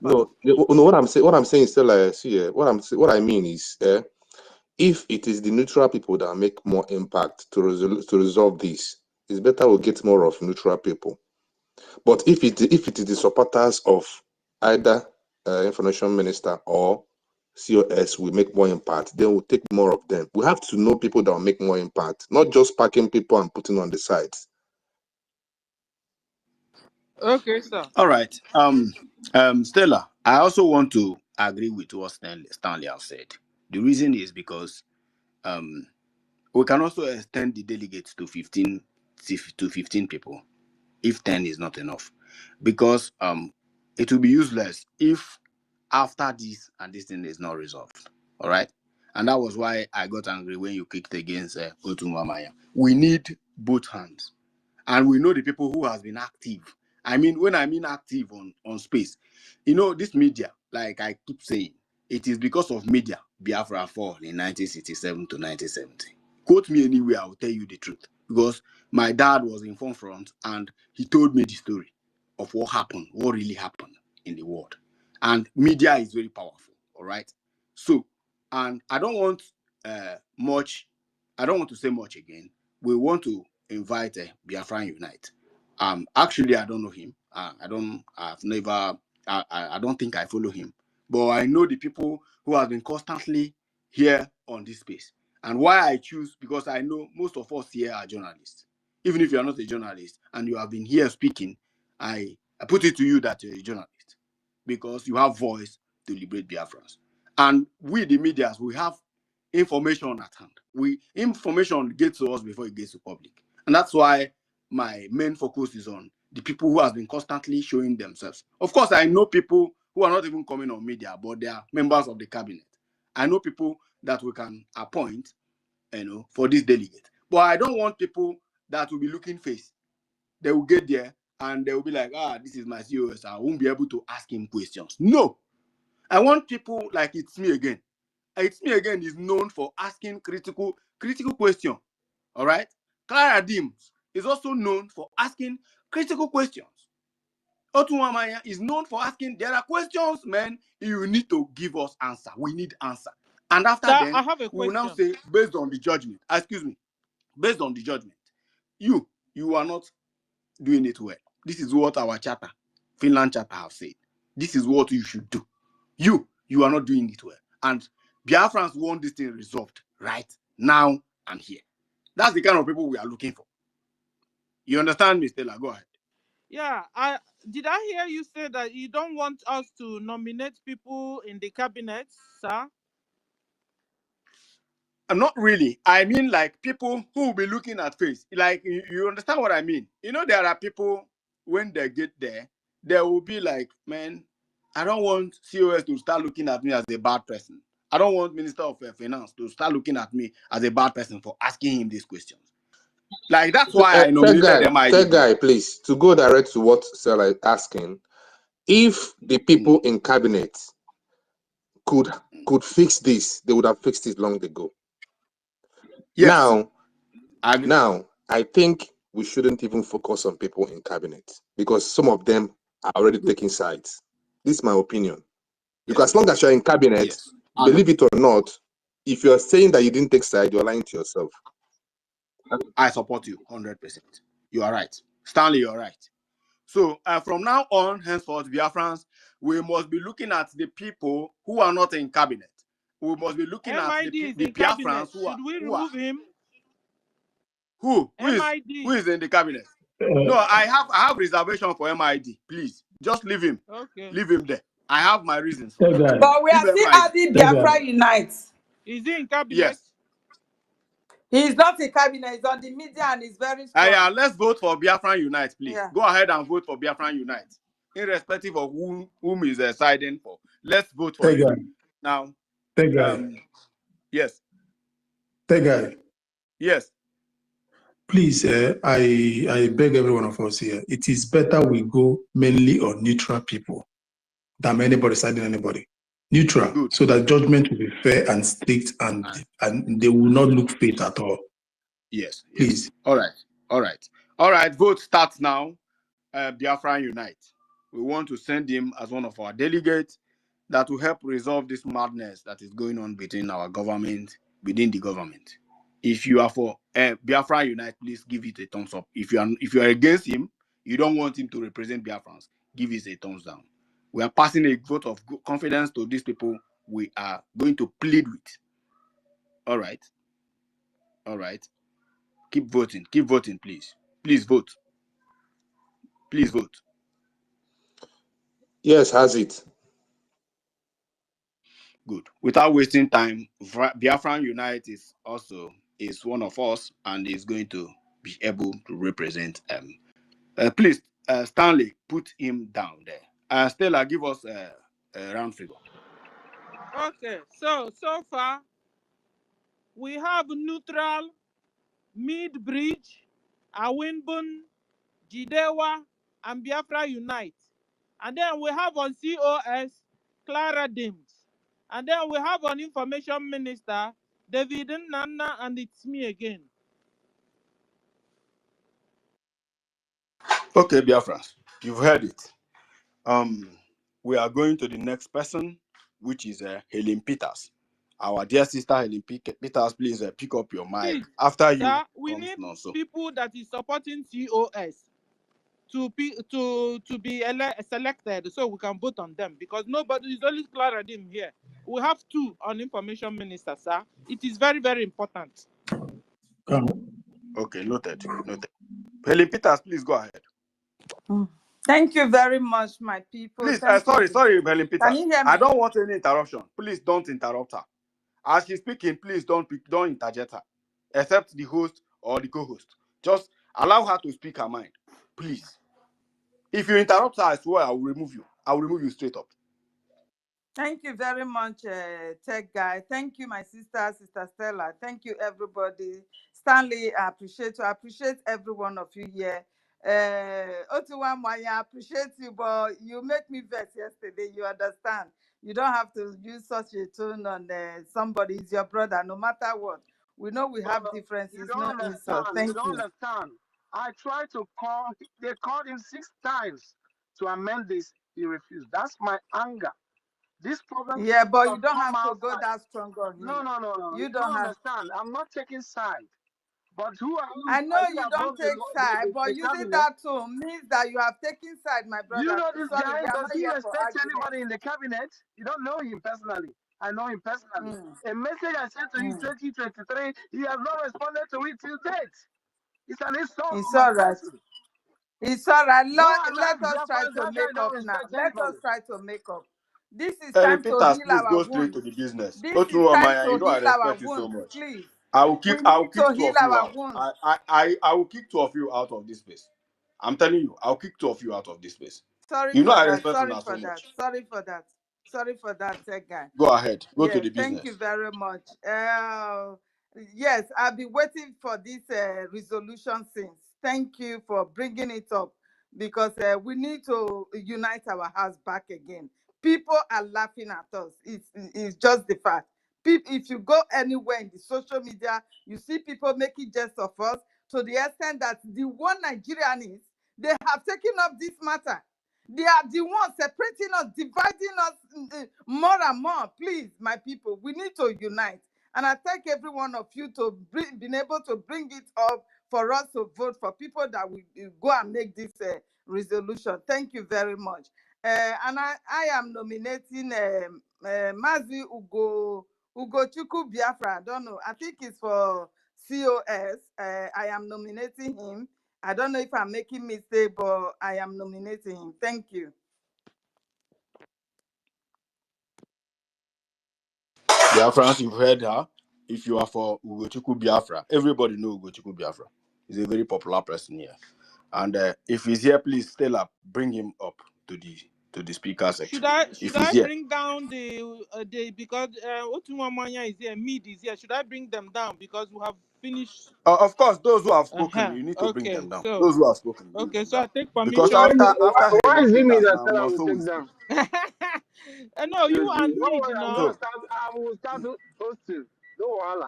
what I'm saying, Stella, what I mean is, if it is the neutral people that make more impact to resolve this, it's better we get more of neutral people. But if it is the supporters of either Information Minister or COS will make more impact, then we'll take more of them. We have to know people that will make more impact, not just packing people and putting on the sides. Okay, sir. All right. Stella, I also want to agree with what Stanley has said. The reason is because we can also extend the delegates to 15 people if 10 is not enough, because it will be useless if after this and this thing is not resolved. All right. And that was why I got angry when you kicked against Otunwamaya. We need both hands. And we know the people who has been active. I mean, when I mean active on space, this media, like I keep saying, it is because of media Biafra fall in 1967 to 1970. Quote me anywhere, I will tell you the truth. Because my dad was in front and he told me the story of what happened, what really happened in the world. And media is very powerful, all right? So, and I don't want to say much again. We want to invite Biafra Unite. Actually, I don't know him. I don't think I follow him. But I know the people who have been constantly here on this space. And why I choose, because I know most of us here are journalists. Even if you are not a journalist and you have been here speaking, I put it to you that you're a journalist because you have voice to liberate Biafrans. And we, the media, we have information at hand. Information gets to us before it gets to public. And that's why my main focus is on the people who have been constantly showing themselves. Of course, I know people who are not even coming on media, but they are members of the cabinet. I know people that we can appoint, for this delegate. But I don't want people that will be looking face. They will get there and they will be like, this is my COS. I won't be able to ask him questions. No. I want people like It's Me Again. It's Me Again is known for asking critical questions. All right? Clara Dims is also known for asking critical questions. Otunwamaya is known for asking, there are questions, man, you need to give us answer. We need answer. And after Sir, then, I have a we will now question. say, based on the judgment, based on the judgment, you are not doing it well. This is what our charter, Finland charter, have said. This is what you should do. You are not doing it well. And Biafrans want this thing resolved right now and here. That's the kind of people we are looking for. You understand me, Stella? Go ahead. Yeah, did I hear you say that you don't want us to nominate people in the cabinet, sir? Not really. I mean, like people who will be looking at face. Like you understand what I mean? You know, there are people when they get there, they will be like, man, I don't want COS to start looking at me as a bad person. I don't want Minister of Finance to start looking at me as a bad person for asking him these questions. Like that's why I nominated MID. Tech guy, please, to go direct to what Sarah is asking. If the people in cabinet could fix this, they would have fixed it long ago. Yes. Now, I think we shouldn't even focus on people in cabinet because some of them are already taking sides. This is my opinion. Because as long as you're in cabinet, believe it or not, if you're saying that you didn't take side, you're lying to yourself. I support you 100%. You are right. Stanley, you're right. So from now on, henceforth, Biafrans, we must be looking at the people who are not in cabinet. We must be looking at the Biafrans who are. Should we remove him? Who is in the cabinet? No, I have reservation for MID. Please, just leave him. Okay. Leave him there. I have my reasons for that. But we are still adding Biafra Unite. Is he in cabinet? Yes. He's not in cabinet. He's on the media and he's very strong. Yeah, let's vote for Biafra Unite, please. Yeah. Go ahead and vote for Biafra Unite, irrespective of whom is siding for. Let's vote for him now. Yes. Tech guy. Yes. Please, I beg every one of us here. It is better we go mainly on neutral people than anybody siding anybody. Neutral, good. So that judgment will be fair and strict, and they will not look fake at all. Yes. Please. Yes. All right. Vote starts now. Biafra Unite. We want to send him as one of our delegates that will help resolve this madness that is going on between our government, within the government. If you are for Biafra Unite, please give it a thumbs up. If you are against him, you don't want him to represent Biafrans, give it a thumbs down. We are passing a vote of confidence to these people we are going to plead with. All right. Keep voting, please. Please vote. Yes, has it. Good. Without wasting time, Biafran Unite is one of us and is going to be able to represent please, Stanley, put him down there. Stella, give us a round figure. Okay, so far we have Neutral, Mid-Bridge, Awinbun, Jidewa, and Biafra Unite. And then we have on COS, Clara Dims. And then we have on Information Minister, David Nana, and it's me again. Okay, Biafrans, you've heard it. We are going to the next person, which is Helen Peters. Our dear sister Helen Peters, please pick up your mic. Please, after you. We need people that is supporting COS to be selected so we can vote on them, because nobody is only Clara Dim here. We have 2 on Information Minister, sir. It is very, very important. Okay, noted. Helen Peters, please go ahead. Thank you very much, my people. Please, sorry, Helen Peters. Can you hear me? I don't want any interruption. Please don't interrupt her. As she's speaking, please don't interject her, except the host or the co-host. Just allow her to speak her mind, please. If you interrupt her, I swear I will remove you. I will remove you straight up. Thank you very much, Tech Guy. Thank you, my Sister Stella. Thank you, everybody. Stanley, I appreciate you. I appreciate every one of you here. Otuwamwa, I appreciate you, but you make me vex yesterday. You understand? You don't have to use such a tone on somebody. Is your brother, no matter what. We know we have differences. You don't understand. You don't understand. I tried to call. They called him 6 times to amend this. He refused. That's my anger. This problem. Yeah, but you don't have to go that strong on him. No. You don't understand. I'm not taking side. But who are you? I know you don't take side, but using that tone means that you have taken side, my brother. You know this guy? Does he respect anybody in the cabinet? You don't know him personally. I know him personally. A message I sent to him 2023, he has not responded to it till date. It's an insult It's to my all right. person. It's all right. Go and Let ask us try Biafrans, to that guy make up don't now. respect Let us anybody. try to make up. This is time to Repeaters, heal please our go straight wounds. to the business. This is time Otunwamaya, to you know I heal our respect you so wounds. much. Please. I will We kick need to two heal of you our out. wounds. I will kick two of you out of this place. I'm telling you, I'll kick two of you out of this place. Sorry You know for I that. respect you Sorry so for that. much. Sorry for that. Sorry for that, guy. Go ahead. Go to Yes, the thank you business. very much. Yes, I've been waiting for this resolution since. Thank you for bringing it up because we need to unite our house back again. People are laughing at us. It's just the fact. If you go anywhere in the social media, you see people making jest of us to the extent that the one Nigerian is, they have taken up this matter. They are the ones separating us, dividing us more and more. Please, my people, we need to unite. And I thank every one of you to being able to bring it up for us to vote for people that will go and make this resolution. Thank you very much. And I am nominating Mazi Ugochukwu Biafra. I don't know. I think it's for COS. I am nominating him. I don't know if I'm making mistake, but I am nominating him. Thank you. Biafrans, you've heard her. If you are for Ugochukwu Biafra, everybody knows Ugochukwu Biafra. He's a very popular person here. And if he's here, please, Stella, bring him up to the speaker section. Should I bring down the because Otunwamanya is here, Mid is here. Should I bring them down because we have finished? Of course, those who have spoken, you need to bring them down. Those who have spoken, okay. So I take permission. Because after why is it me Peters, that now Stella no will so take them? no, you and Don't me, worry, no. I will start hosting. Don't worry.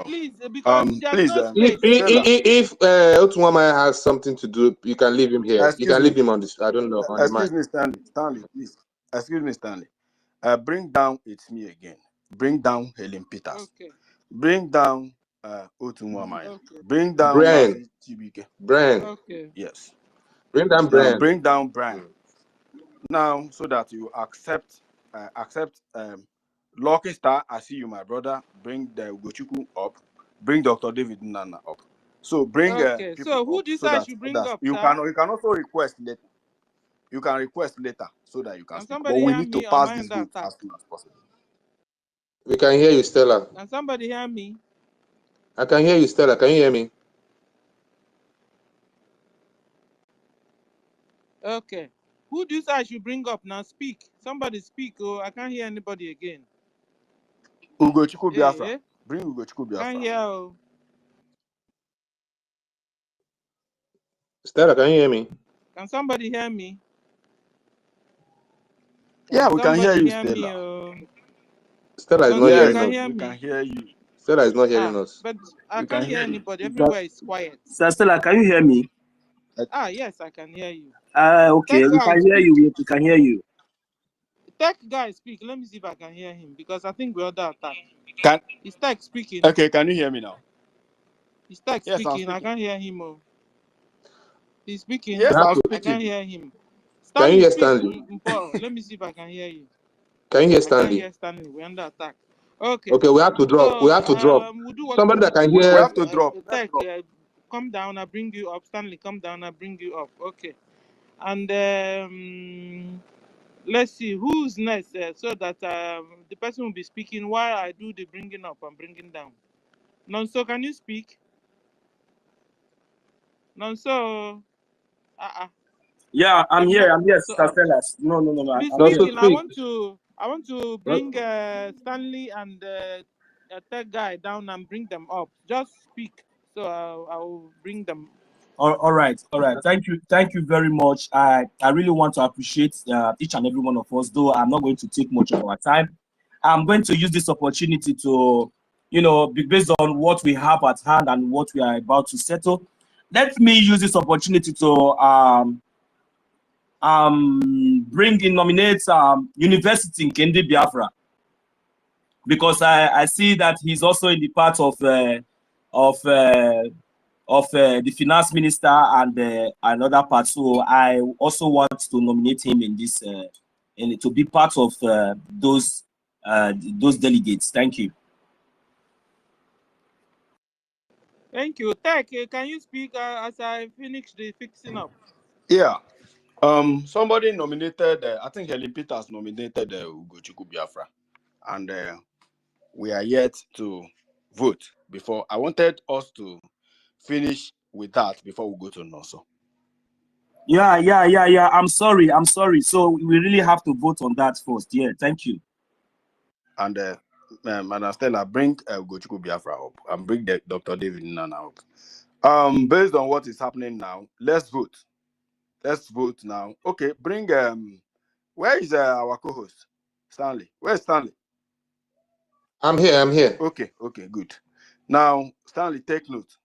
Please, because there's please, no space. If Otunwamaya has something to do, you can leave him here. You can leave him on this. I don't know on the mic. Excuse me, Stanley, please. Excuse me, Stanley. Bring down It's Me Again. Bring down Helen Peters. Okay. Bring down Otunwamaya. Okay. Bring down Brian. Mazi Chibike. Brian. Okay. Yes. Bring down Brian. Bring down Brian. Now, so that you accept Lucky Star. I see you, my brother. Bring the Ugochukwu up. Bring Dr. David Nana up. So bring Okay. people So who up do you so say I that should bring up, you sir? can also request later. You can request later so that you can speak. But somebody we hear need to me, or pass am I this under vote attack? as soon as possible. We can hear you, Stella. Can somebody hear me? I can hear you, Stella. Can you hear me? Okay. Who do you say I should bring up now? Speak. Somebody speak. Oh, I can't hear anybody again. Ugochukwu Biafra. Bring Ugochukwu Biafra. Can't hear. Oh. Stella, can you hear me? Can somebody hear me? Yeah, we can hear you, Stella. me, oh. Stella is not hearing us. Hear we me? can hear you. Stella is not hearing us. But I can't hear anybody. But, Everywhere is quiet. Stella, can you hear me? Yes, I can hear you. Okay, we can hear you. We can hear you. Tech guy speak. Let me see if I can hear him because I think we're under attack. Is Tech speaking? Okay, can you hear me now? Is Tech speaking? I'm speaking. I can't hear him. Oh. He's speaking. Yes, I'm speaking. I can't hear him. Can you hear speak. Stanley? Let me see if I can hear you. Can you hear I Stanley? can't hear Stanley. We're under attack. Okay. Okay, we have to drop. So, we have to drop. We'll do what Somebody that can hear. We have to drop. Tech, come down. I bring you up. Stanley, come down. I bring you up. Okay. And let's see who's next, so that the person will be speaking while I do the bringing up and bringing down. Nonso, can you speak? Nonso. Yeah, I'm here. I'm here, Sister Stella. No. Please I'm speaking. here. I want to bring Stanley and Tech guy down and bring them up. Just speak, so I'll bring them. All right. Thank you very much. I really want to appreciate each and every one of us, though I'm not going to take much of our time. I'm going to use this opportunity to, based on what we have at hand and what we are about to settle. Let me use this opportunity to nominate University in Kendi Biafra, because I see that he's also in the part of the finance minister and another part. So I also want to nominate him in this, to be part of those those delegates. Thank you. Thank you. Tech, can you speak as I finish the fixing up? Yeah. Somebody nominated, I think Helen Peters nominated Ugochukwu Biafra, and we are yet to vote before. I wanted us to finish with that before we go to Noso. Yeah. I'm sorry. So we really have to vote on that first. Yeah, thank you. And Madam Stella, bring Ugochukwu Biafra up and bring Dr. David Nana up. Based on what is happening now, let's vote. Let's vote now. Okay, bring where is our co-host? Stanley. Where's Stanley? I'm here. Okay, good. Now, Stanley, take note.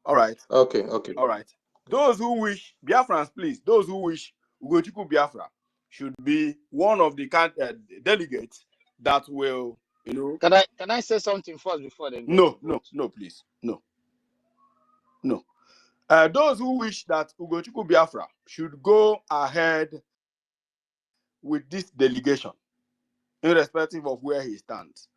All right. Okay. All right. Those who wish, Biafrans, please, those who wish Ugochukwu Biafra should be one of the delegates that will, Can I say something first before they go? No, please. No. Those who wish that Ugochukwu Biafra should go ahead with this delegation, irrespective of where he stands,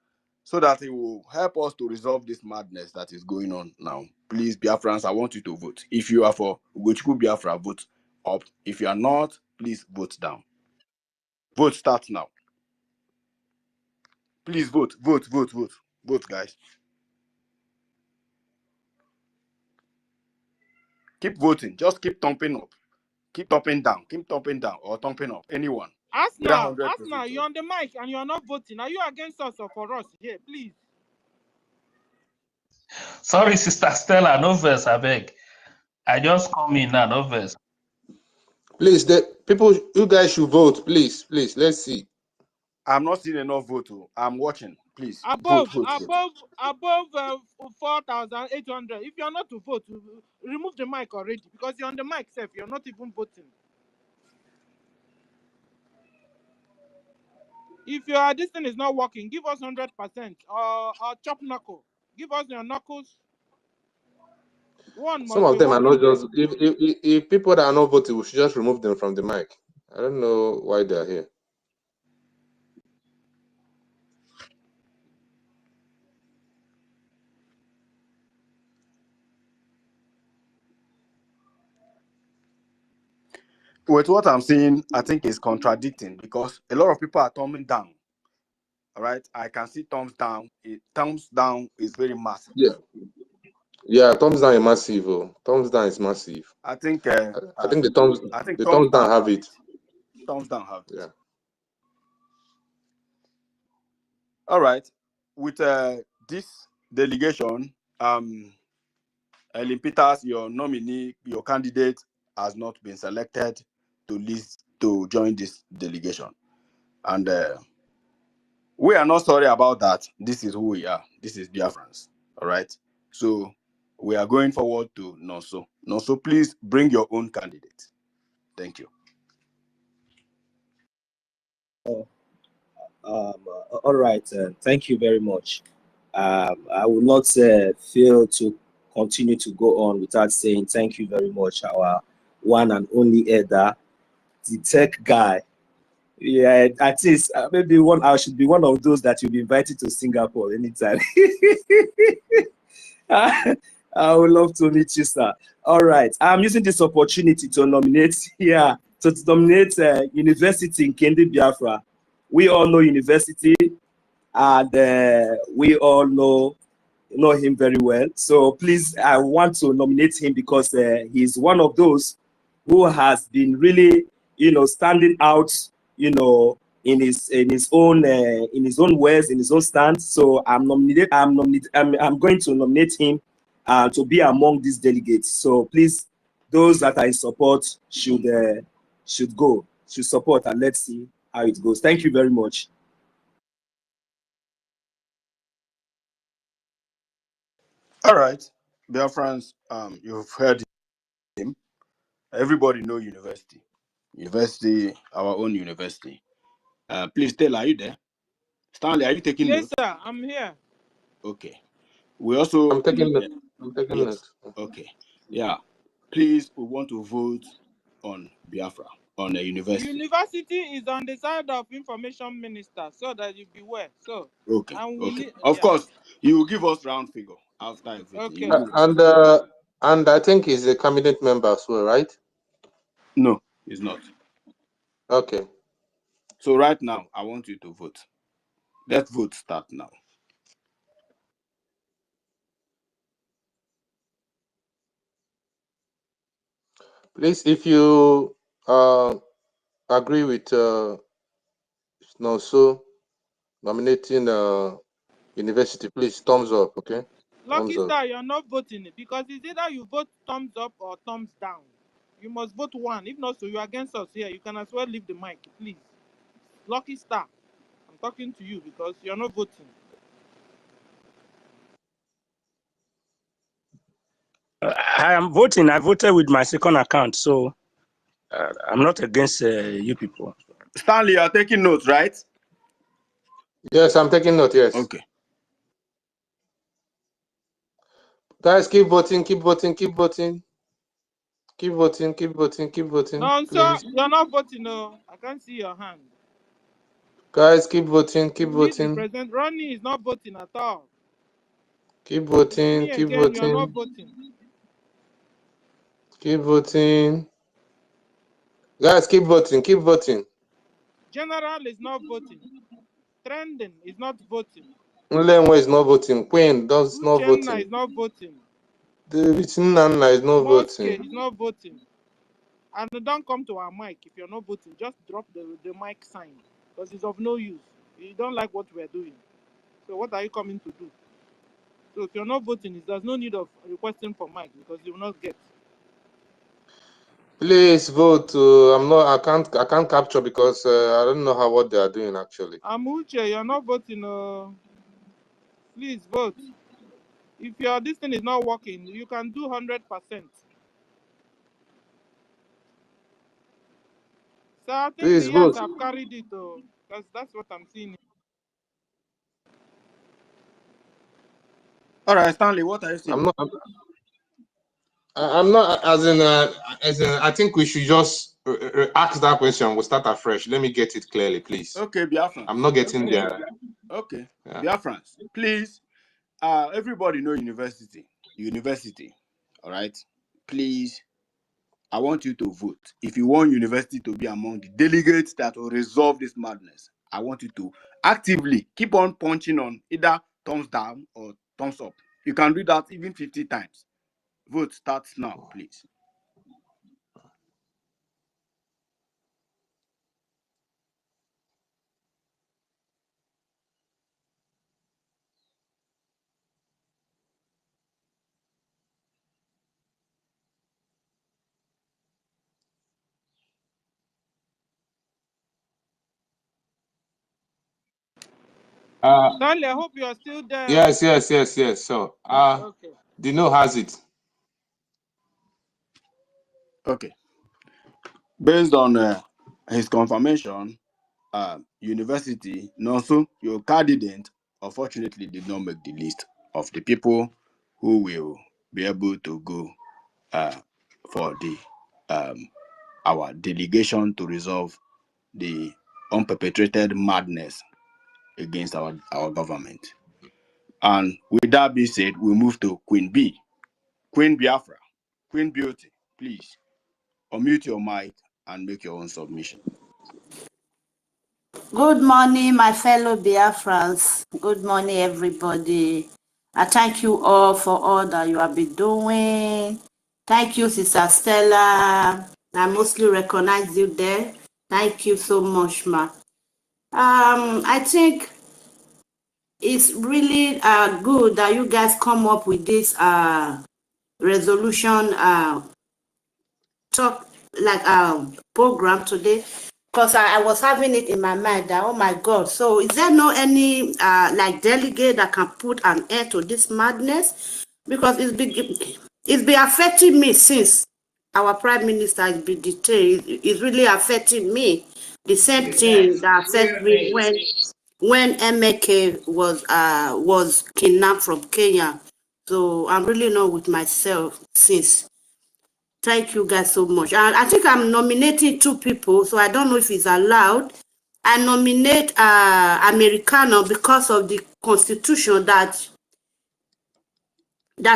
so that he will help us to resolve this madness that is going on now. Please, Biafrans, I want you to vote. If you are for Ugochukwu Biafra, vote up. If you are not, please vote down. Vote starts now. Please vote, guys. Keep voting. Just keep thumping up. Keep thumping down, or thumping up. Anyone. Asna, you're on the mic and you're not voting. Are you against us or for us? Yeah, please. Sorry, Sister Stella, no verse, I beg. I just come in now, no verse. Please, you guys should vote. Please. Let's see. I'm not seeing enough vote. I'm watching. Please. Above vote. 4,800. If you're not to vote, remove the mic already because you're on the mic, Seth. You're not even voting. If this thing is not working, give us 100% or chop knuckle. Give us your knuckles. Some of them are not just. If people that are not voting, we should just remove them from the mic. I don't know why they are here. With what I'm saying, I think it's contradicting because a lot of people are thumbing down. All right, I can see thumbs down. Thumbs down is very massive. Yeah, thumbs down is massive. Thumbs down is massive. I think. I think the thumbs down have it. Thumbs down have it. Yeah. All right. With this delegation, Ellen Peters, your nominee, your candidate has not been selected to join this delegation, and we are not sorry about that. This is who we are. This is Biafrans. All right. So we are going forward to Noso. Noso, please bring your own candidate. Thank you. All right. Thank you very much. I will not fail to continue to go on without saying thank you very much, our one and only elder, the tech guy. Yeah, at least maybe I should be one of those that you'll be invited to Singapore anytime. I would love to meet you, sir. All right, I'm using this opportunity to nominate University in Kendi Biafra. We all know University, and we all know him very well. So please, I want to nominate him because he's one of those who has been really, standing out, in his own ways, in his own stance. So I'm going to nominate him to be among these delegates. So please, those that I support should support, and let's see how it goes. Thank you very much. All right, Biafrans, you've heard him. Everybody know University, our own university. Please, Stella, are you there? Stanley, are you taking notes? Yes, sir, I'm here. Okay. We also. I'm taking notes. Okay. Yeah. Please, we want to vote on Biafra. on a university. University is on the side of information minister, so that you beware. So Okay. and Okay. Of course, you will give us round figure after everything. Okay. And I think he's a cabinet member as well, right? No, it's not. Okay. So right now, I want you to vote. Let vote start now. Please, if you agree with Nonso nominating university, please thumbs up, okay? Lucky Thumbs up. Star, you're not voting because it's either you vote thumbs up or thumbs down. You must vote one. If not, so you're against us here. You can as well leave the mic, please. Lucky Star, I'm talking to you because you're not voting. I am voting. I voted with my second account, so I'm not against you people. Stanley, you are taking notes, right? Yes, I'm taking note, yes. Okay. Guys, keep voting, keep voting, keep voting. Keep voting, keep voting, keep voting. No, please. sir, you're not voting. No, I can't see your hand. Guys, keep voting, keep voting. President Ronnie is not voting at all. Keep voting, Me keep again, voting. you're not voting. Keep voting. Guys, keep voting, keep voting. General is not voting. Trending is not voting. Nlenwe is not voting. Queen does not voting. Uchenna is not voting. David Nnanna is not voting. Is not voting. And don't come to our mic if you're not voting. Just drop the mic sign because it's of no use. You don't like what we're doing. So what are you coming to do? So if you're not voting, there's no need of requesting for mic because you will not get. Please vote. I can't capture because I don't know what they are doing actually. Amuche, you're not voting. Please vote. If this thing is not working, you can do 100%. So I think Please the years vote. have carried it, because that's what I'm seeing. All right, Stanley, what are you saying? I'm not as in I think we should just ask that question. We'll start afresh. Let me get it clearly, please. Okay, Biafra. I'm not getting there. Okay, yeah. Biafrans, please. Everybody know university. All right. Please, I want you to vote. If you want university to be among the delegates that will resolve this madness, I want you to actively keep on punching on either thumbs down or thumbs up. You can do that even 50 times. Vote starts now, please. Stanley, I hope you are still there. Yes. So, okay. Dino has it. Okay. Based on his confirmation, university, Nonso, your candidate, unfortunately did not make the list of the people who will be able to go for the our delegation to resolve the unperpetrated madness against our government. And with that being said, we move to Queen B, Queen Biafra, Queen Beauty. Please unmute your mic and make your own submission. Good morning, my fellow Biafrans. Good morning, everybody. I thank you all for all that you have been doing. Thank you, Sister Stella. I mostly recognize you there. Thank you so much, ma. I think it's really good that you guys come up with this resolution talk like program today, because I was having it in my mind that, oh my God, so is there no any like delegate that can put an end to this madness? Because it's been affecting me since our prime minister has been detained. It's really affecting me. The same thing that affects me when MK was kidnapped from Kenya. So I'm really not with myself since. Thank you guys so much. And I think I'm nominating 2 people, so I don't know if it's allowed. I nominate Americano because of the constitution that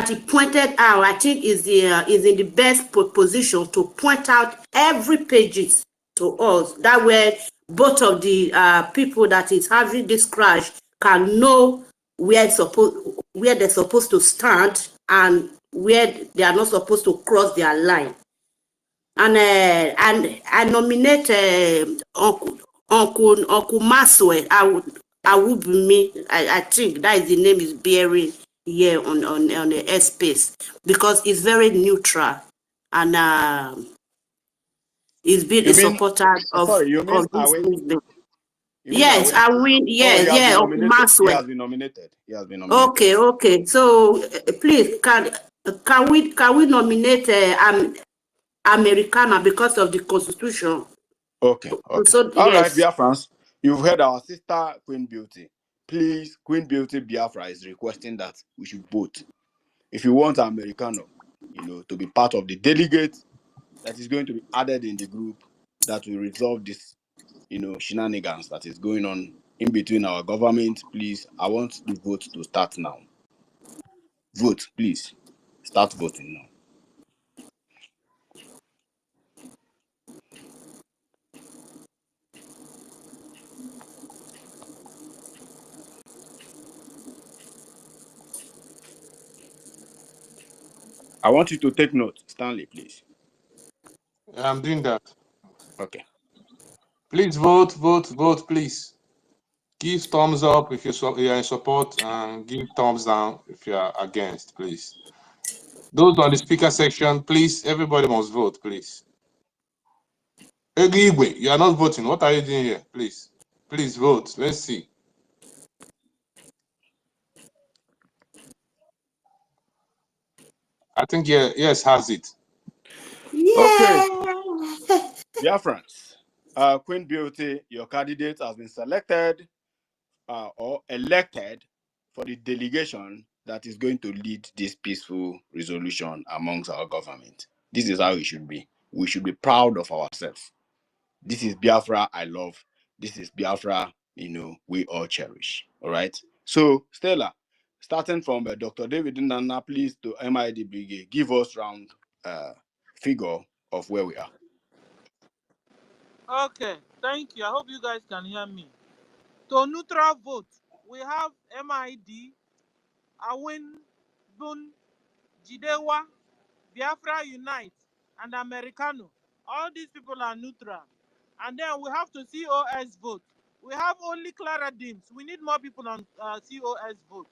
he pointed out. I think is in the best position to point out every pages to us. That way, both of the people that is having this crash can know where they're supposed to stand and where they are not supposed to cross their line. And I nominate Uncle Maswe. I would be me. I think that is the name is bearing here on the airspace because it's very neutral and he's been a supporter of this movement. Yes, I win. Yes, yeah, Uncle Maswe. He has been nominated. Okay. So please, can we nominate Americana because of the constitution? Okay. So, All yes. right, Biafrans, you've heard our sister Queen Beauty. Please, Queen Beauty Biafra is requesting that we should vote. If you want Americano, to be part of the delegate that is going to be added in the group that will resolve this, shenanigans that is going on in between our government, please, I want the vote to start now. Vote, please. Start voting now. I want you to take note. Stanley, please. I'm doing that. Okay. Please vote, please. Give thumbs up if you're in support and give thumbs down if you're against, please. Those on the speaker section, please, everybody must vote, please. EKID-IBIBIO, you are not voting. What are you doing here? Please vote. Let's see. I think yes has it. Okay. Dear friends, Queen Beauty, your candidate has been selected or elected for the delegation that is going to lead this peaceful resolution amongst our government. This is how it should be. We should be proud of ourselves. This is Biafra I love. This is Biafra, we all cherish. All right. So, Stella, starting from Dr. David Nana, please to MIDBG, give us round figure of where we are. Okay, thank you. I hope you guys can hear me. To neutral vote, we have MID, Awin, Bun, Jidewa, Biafra Unite, and Americano. All these people are neutral. And then we have to COS vote. We have only Clara Dims. We need more people on COS vote.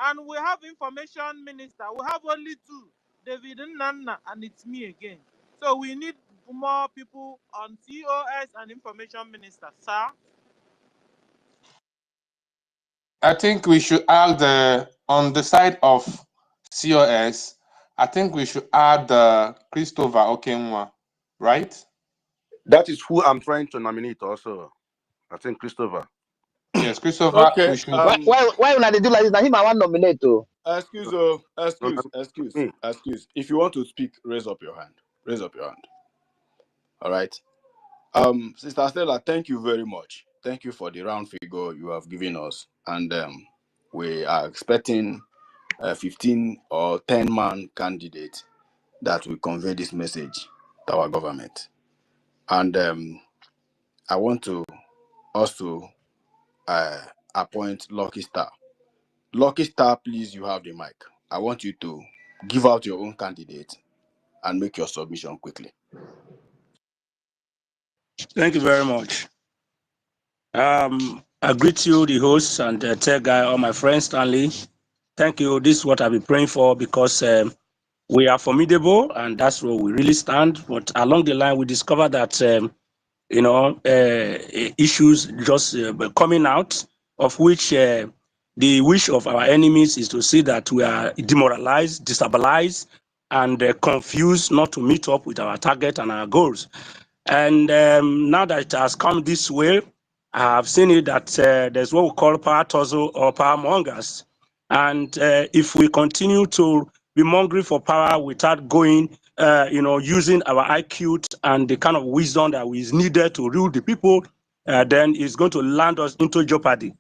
And we have information minister. We have only 2, David Nana, and it's me again. So we need more people on COS and information minister, sir. I think we should add on the side of COS, I think we should add Christopher Okenwa, right? That is who I'm trying to nominate also. I think Christopher. Yes, Christopher. Okay. We should... Why when I do like this? Now him I want nominate to. Excuse. If you want to speak, raise up your hand. All right. Sister Stella, thank you very much. Thank you for the round figure you have given us. And we are expecting a 15 or 10-man candidate that will convey this message to our government. And I want to also appoint Lucky Star. Lucky Star, please, you have the mic. I want you to give out your own candidate and make your submission quickly. Thank you very much. I greet you, the host, and the tech guy, all my friends, Stanley. Thank you. This is what I've been praying for because we are formidable, and that's where we really stand. But along the line, we discovered that issues just coming out, of which the wish of our enemies is to see that we are demoralized, destabilized, and confused not to meet up with our target and our goals. And now that it has come this way, I have seen it that there's what we call power tussle or power mongers. And if we continue to be mongering for power without going using our IQ and the kind of wisdom that is needed to rule the people, then it's going to land us into jeopardy.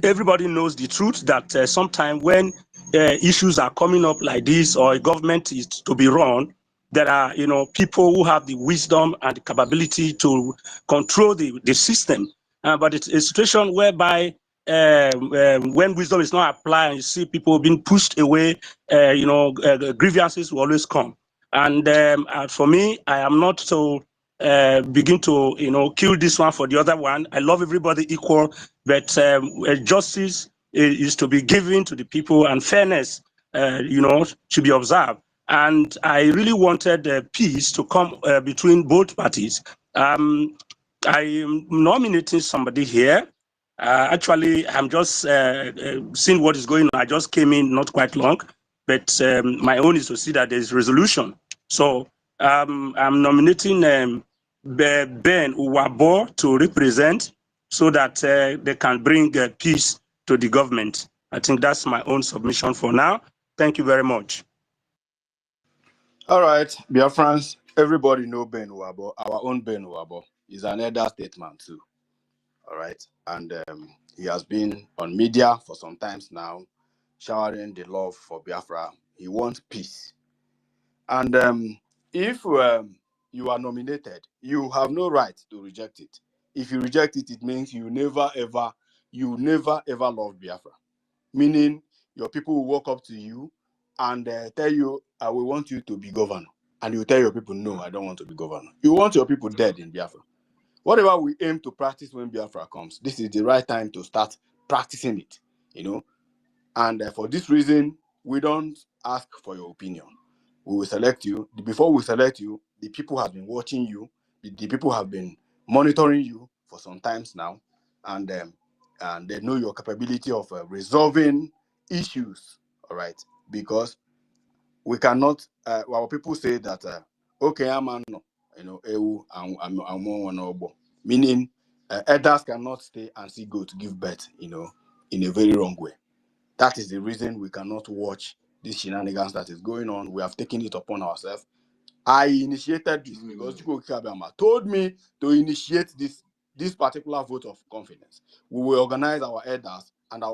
Everybody knows the truth that sometimes when issues are coming up like this, or a government is to be run, there are people who have the wisdom and the capability to control the system. But it's a situation whereby when wisdom is not applied, and you see people being pushed away, grievances will always come. And for me, I am not so begin to kill this one for the other one. I love everybody equal, but justice is to be given to the people, and fairness should be observed. And I really wanted peace to come between both parties. I am nominating somebody here. Actually, I'm just seeing what is going on. I just came in not quite long, but my own is to see that there's resolution. So I'm nominating Ben Uwabo to represent, so that they can bring peace to the government. I think that's my own submission for now. Thank you very much. All right, Biafrans, everybody know Ben Uwabo. Our own Ben Uwabo is an elder statesman too. All right, and he has been on media for some times now, showering the love for Biafra. He wants peace. And if you are nominated, you have no right to reject it. If you reject it, it means you never ever love Biafra. Meaning your people will walk up to you and tell you, I will want you to be governor. And you tell your people, no, I don't want to be governor. You want your people dead in Biafra. Whatever we aim to practice when Biafra comes, this is the right time to start practicing it, And for this reason, we don't ask for your opinion. We will select you. Before we select you, the people have been watching you. The people have been monitoring you for some times now, and they know your capability of resolving issues. All right, because we cannot. Our people say that okay, I'm meaning elders cannot stay and see goat give birth, in a very wrong way. That is the reason we cannot watch these shenanigans that is going on. We have taken it upon ourselves. I initiated this because Chukwu Kabiyama told me to initiate this particular vote of confidence. We will organize our elders and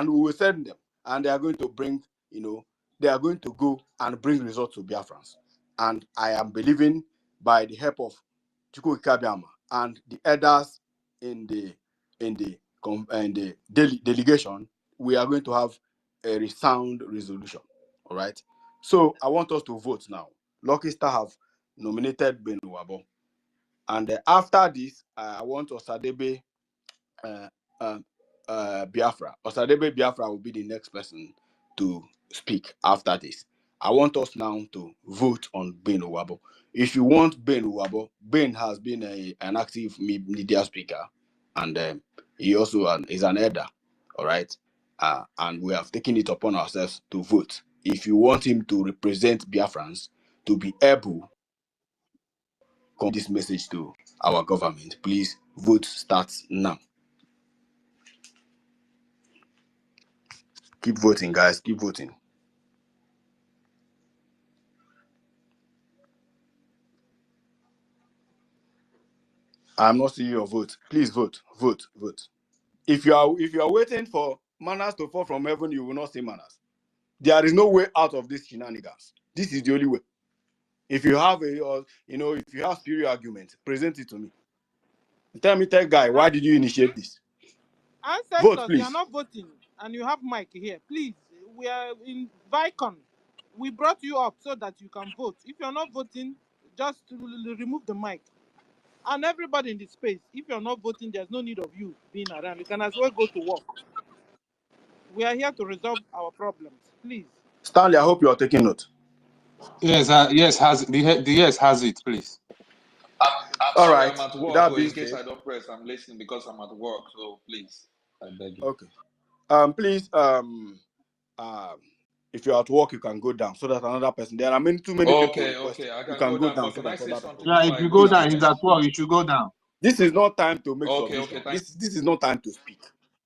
we will send them, and they are going to bring, they are going to go and bring results to Biafrans. And I am believing by the help of Chukwu Kabiyama and the elders in the delegation, we are going to have a resound resolution. All right. So I want us to vote now. Lucky Star have nominated Ben Uwabo. And after this, I want Osadebe Biafra. Osadebe Biafra will be the next person to speak after this. I want us now to vote on Ben Uwabo. If you want Ben Uwabo, Ben has been an active media speaker, and he also is an elder. All right. And we have taken it upon ourselves to vote. If you want him to represent Biafrans, to be able to convey this message to our government, please vote starts now. Keep voting, guys. Keep voting. I'm not seeing your vote. Please vote. Vote. Vote. If you are waiting for manners to fall from heaven, you will not see manners. There is no way out of this shenanigans. This is the only way. If you have if you have superior argument, present it to me. Tell me, guy, why did you initiate this? Ancestors, vote, please. You are not voting, and you have mic here. Please, we are in Vicon. We brought you up so that you can vote. If you're not voting, just remove the mic. And everybody in the space, if you're not voting, there's no need of you being around. You can as well go to work. We are here to resolve our problems. Please. Stanley, I hope you are taking note. Yes, yes, has it, please. All right. I'm at work, That so being in case said, I don't press, I'm listening because I'm at work. So please, I beg you. Okay. Please, if you're at work, you can go down so that another person. There are too many people requesting. Okay, I can you can go down but so can I that say other something? people. Yeah, if you go down, he's at work, you should go down. This is not time to make submission. Okay, This is not time to speak.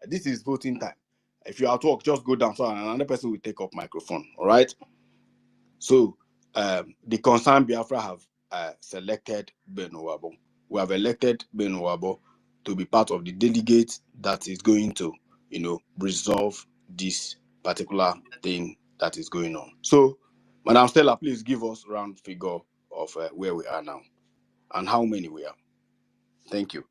This is voting time. If you're at work, just go down so another person will take up microphone. All right. So the concerned Biafra have selected Ben Owabo. We have elected Ben Owabo to be part of the delegate that is going to, resolve this particular thing that is going on. So, Madam Stella, please give us round figure of where we are now and how many we are. Thank you.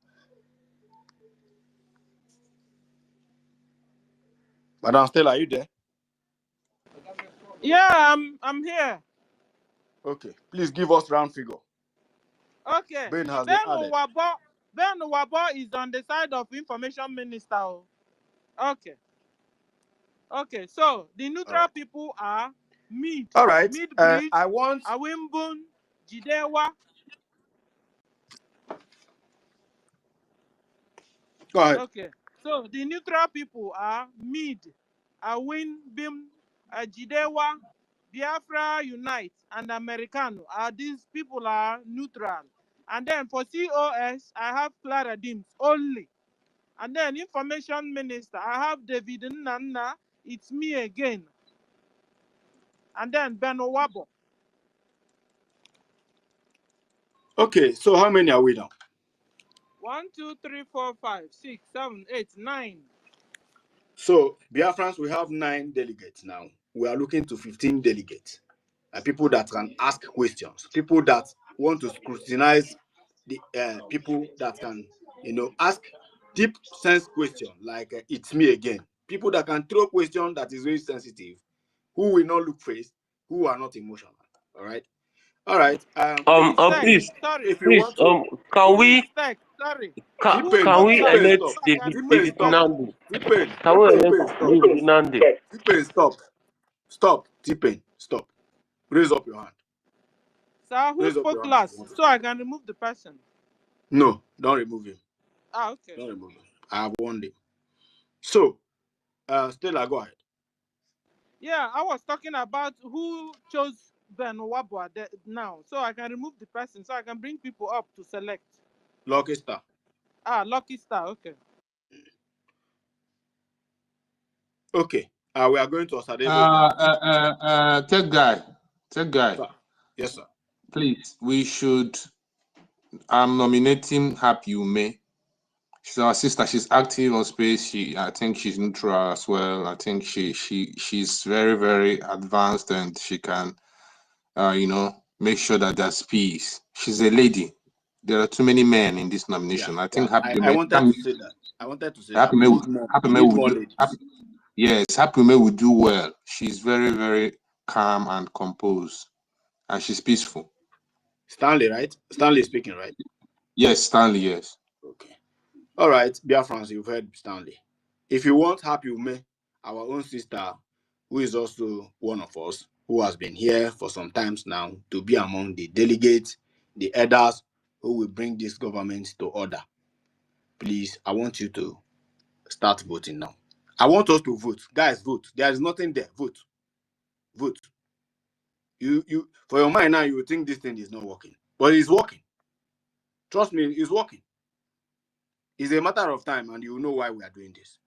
Madam Stella, are you there? Yeah, I'm here. Okay, please give us round figure. Okay. Ben has been added. Ben Wabo is on the side of information minister. Okay. Okay, so the neutral people are Mid. All right. Mid-Bridge, I want... Awimbun, Jidewa. Go ahead. Okay, so the neutral people are Mid, Awimbim, Jidewa, Biafra Unite, and Americano. These people are neutral. And then for COS, I have Clara Dims only. And then information minister, I have David Nnanna. It's me again. And then Ben Owabo. Okay, so how many are we now? 1, 2, 3, 4, 5, 6, 7, 8, 9. So, Biafrans, we have 9 delegates now. We are looking to 15 delegates. People that can ask questions. People that want to scrutinize the people that can, ask deep sense questions like it's me again. People that can throw questions that is very sensitive, who will not look face, who are not emotional. All right. All right. Please, if you want to, can we Sorry. can we elect David Nandi? Can we elect David Nandi? T-Pain, stop. T-Pain, stop. Raise up your hand. Sir, who spoke last? So I can remove the person. No, don't remove him. Okay. Don't remove him. I have warned him. So, Stella, go ahead. Yeah, I was talking about who chose Ben Wabwa now. So I can remove the person. So I can bring people up to select. Lucky Star. Lucky Star. Okay. Okay. We are going to Osadebe. Tech guy. Sir. Yes, sir. Please, we should. I'm nominating Happy Ume. She's our sister. She's active on space. I think she's neutral as well. I think she's very, very advanced, and she can, make sure that there's peace. She's a lady. There are too many men in this nomination. I think Happy Ume. I wanted to say that. Happy Ume would. Yes, Happy Ume would do well. She's very, very calm and composed, and she's peaceful. Stanley, right? Stanley speaking, right? Yes, Stanley, yes. Okay. All right, Biafrans, you've heard Stanley. If you want Happy Ume, our own sister, who is also one of us, who has been here for some times now, to be among the delegates, the elders who will bring this government to order, please, I want you to start voting now. I want us to vote. Guys, vote. There is nothing there. Vote. Vote. You for your mind now, you will think this thing is not working. But it's working. Trust me, it's working. It's a matter of time, and you will know why we are doing this.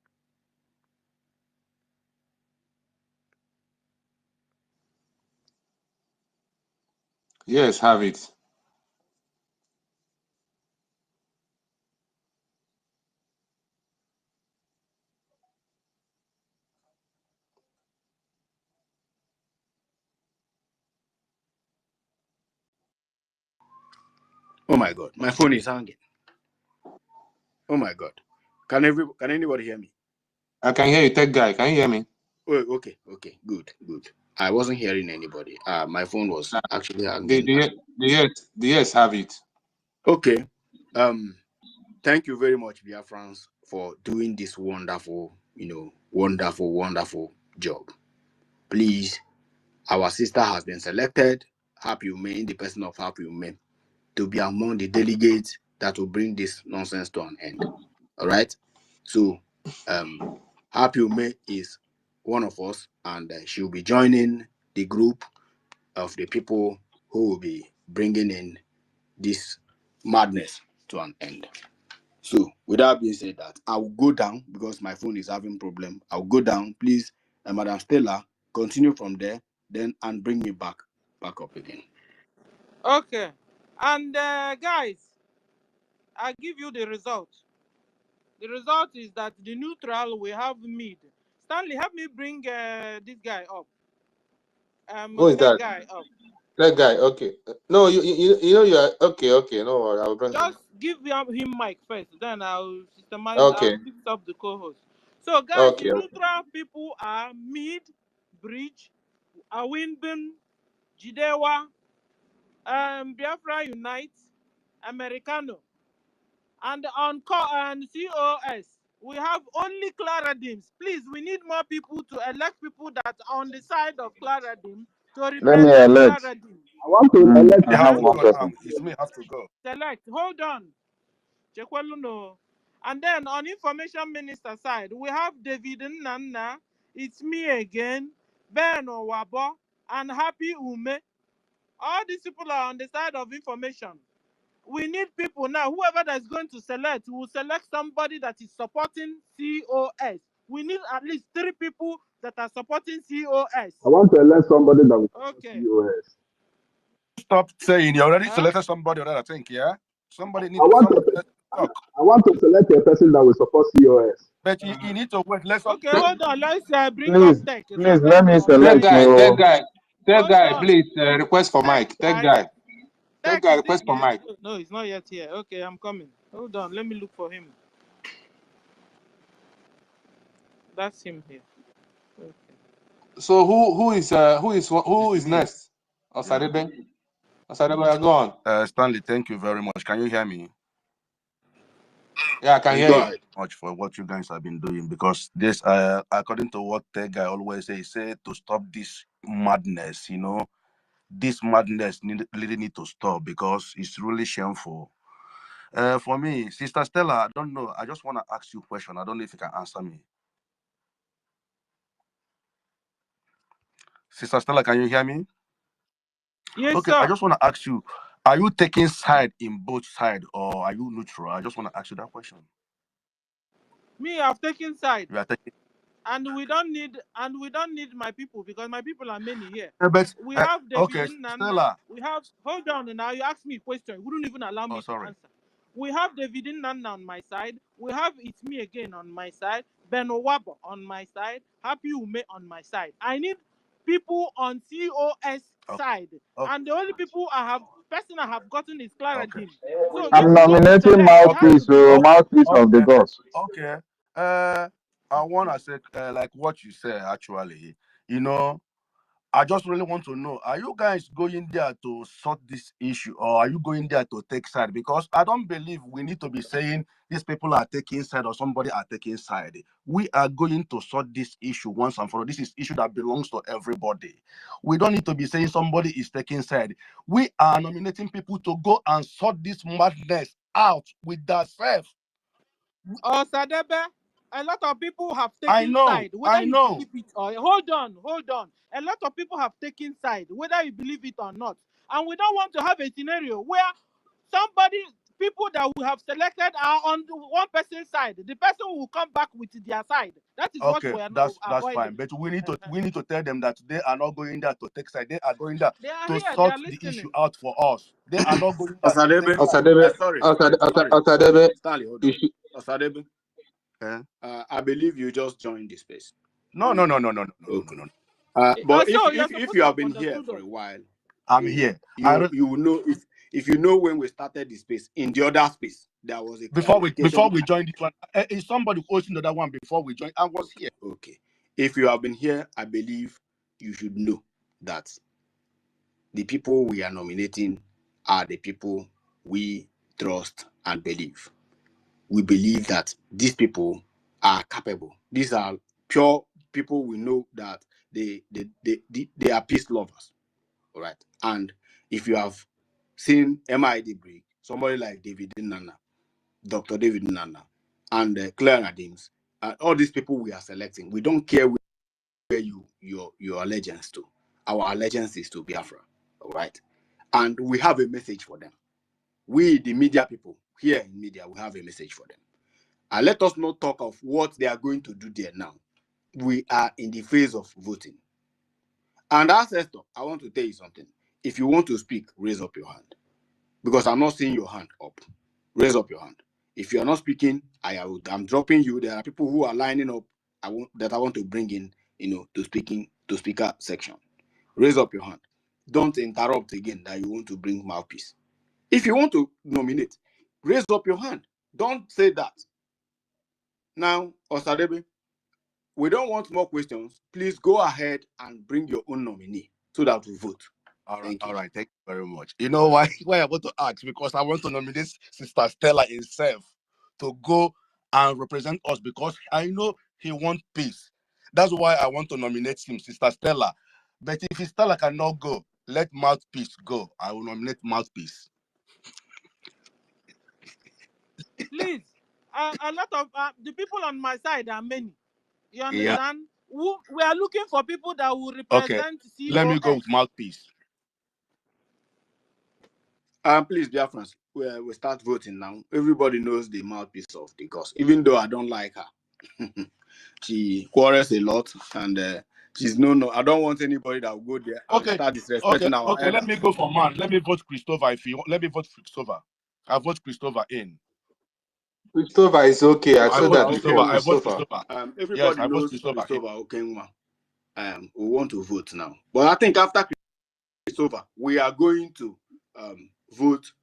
Yes, have it. Oh my God, my phone is hanging. Oh my God, can anybody hear me? I can hear you, tech guy. Can you hear me? Oh, okay, good. I wasn't hearing anybody. My phone was actually hanging. The yes have it. Okay. Thank you very much, Biafrans, for doing this wonderful job. Please, our sister has been selected, Happy Ume, in the person of Happy Ume, to be among the delegates that will bring this nonsense to an end. All right. So, Happy Ume is one of us, and she'll be joining the group of the people who will be bringing in this madness to an end. So, with that being said, that I will go down because my phone is having problem. I'll go down, please, Madam Stella, continue from there, then and bring me back. back up again. Okay. And guys, I give you the result. The result is that the neutral we have mid. Stanley, help me bring this guy up. Who is that? Guy up. That guy. Okay. No, you know you are okay. Okay. No worry. I'll bring him. Just give him mic first, then I'll systemize. Okay. I'll fix up the co-host. So guys, Okay. the neutral people are Mid, Bridge, Awinbin, Jidewa, Biafra Unite, Americano, and on and COS. We have only Clara Dims. Please, we need more people to elect people that are on the side of Clara Dim to Let me represent elect. Clara Dim. I want to elect You have only to one go person. now. It's me have to go. Select. Hold on. Chekwaluno. And then on information minister side, we have David Nana. It's me again. Ben Owabo and Happy Ume. All these people are on the side of information. We need people now. Whoever that's going to select, will select somebody that is supporting COS. We need at least 3 people that are supporting COS. I want to elect somebody that will support Okay. COS. Stop saying you already selected somebody already, I think, yeah? Somebody I needs want somebody to. talk. I want to select a person that will support COS. But you need to wait. Okay, hold on. Let's bring Please, up Tech. please So let me That select. guy. That guy. That hold guy. on. Please request for Tech, mic. That guy. That Tech, guy is request it for here? mic. No, he's not yet here. Okay, I'm coming. Hold on. Let me look for him. That's him here. Okay. So who is next? Osadebe. Osadebe, go on. Stanley, thank you very much. Can you hear me? Yeah, I can hear Go you. ahead. Much for what you guys have been doing, because this according to what the guy always say, he said to stop this madness, you know, this madness really need to stop because it's really shameful. For me, Sister Stella, I don't know. I just want to ask you a question. I don't know if you can answer me. Sister Stella, can you hear me? Yes, Okay, sir. I just want to ask you, are you taking side in both sides or are you neutral? I just want to ask you that question. Me, I've taken side. You are taking. And we don't need my people, because my people are many here. But We have David okay, Nana. Stella. We have, hold on now, you asked me a question. You wouldn't even allow me to answer. We have David Nana on my side. We have It's Me Again on my side. Ben Owabo on my side. Happy Ume on my side. I need people on COS side. And the only people I have gotten is Clara Dim. So I'm nominating mouthpiece, mouthpiece of the gods. Okay. I want to say, like what you said, actually, you know, I just really want to know, are you guys going there to sort this issue or are you going there to take side? Because I don't believe we need to be saying these people are taking side or somebody are taking side. We are going to sort this issue once and for all. This is issue that belongs to everybody. We don't need to be saying somebody is taking side. We are nominating people to go and sort this madness out with themselves. Sadebe, a lot of people have taken side. Whether you believe it or hold on. A lot of people have taken side, whether you believe it or not. And we don't want to have a scenario where people that we have selected are on one person's side. The person will come back with their side. That is what we are that's avoiding. fine. But we need to tell them that they are not going there to take side. They are going there to here, sort the issue out for us. They are not going there to take Osadebe. Stanley, hold on. Osadebe. I believe you just joined this space. No. But if you have been here for a while, I'm here. You will know if you know when we started the space in the other space there was a before we joined this one. Is somebody hosting the other one before we joined? I was here. Okay. If you have been here, I believe you should know that the people we are nominating are the people we trust and believe. We believe that these people are capable. These are pure people. We know that they are peace lovers. All right. And if you have seen MID Brig, somebody like David Nana, Dr. David Nana, and Claire Adams, all these people we are selecting, we don't care where your allegiance to. Our allegiance is to Biafra. All right. And we have a message for them. We, the media people, here in media, we have a message for them. And let us not talk of what they are going to do there now. We are in the phase of voting. And ancestor, I want to tell you something. If you want to speak, raise up your hand. Because I'm not seeing your hand up. Raise up your hand. If you are not speaking, I'm dropping you. There are people who are lining up. I want to bring in, to speaker section. Raise up your hand. Don't interrupt again that you want to bring mouthpiece. If you want to nominate, raise up your hand. Don't say that. Now, Osadebe, we don't want more questions. Please go ahead and bring your own nominee so that we vote. All right, Thank you. Thank you very much. You know why I want to ask? Because I want to nominate Sister Stella himself to go and represent us because I know he wants peace. That's why I want to nominate him, Sister Stella. But if Stella cannot go, let Mouthpiece go. I will nominate Mouthpiece. Please, a lot of the people on my side are many. You understand? Yeah. We are looking for people that will represent COS. Let me go with Mouthpiece. Please, dear friends, we start voting now. Everybody knows the mouthpiece of the goss. Even though I don't like her, she quarrels a lot, and she's no. I don't want anybody that will go there and start disrespecting our elders. Let me go for man. Let me vote Christopher. Let me vote Christopher. I vote Christopher in. Christopher is okay. I saw that before. I vote Christopher. Everybody knows Christopher. Okenwa. We want to vote now, but I think after Christopher, we are going to vote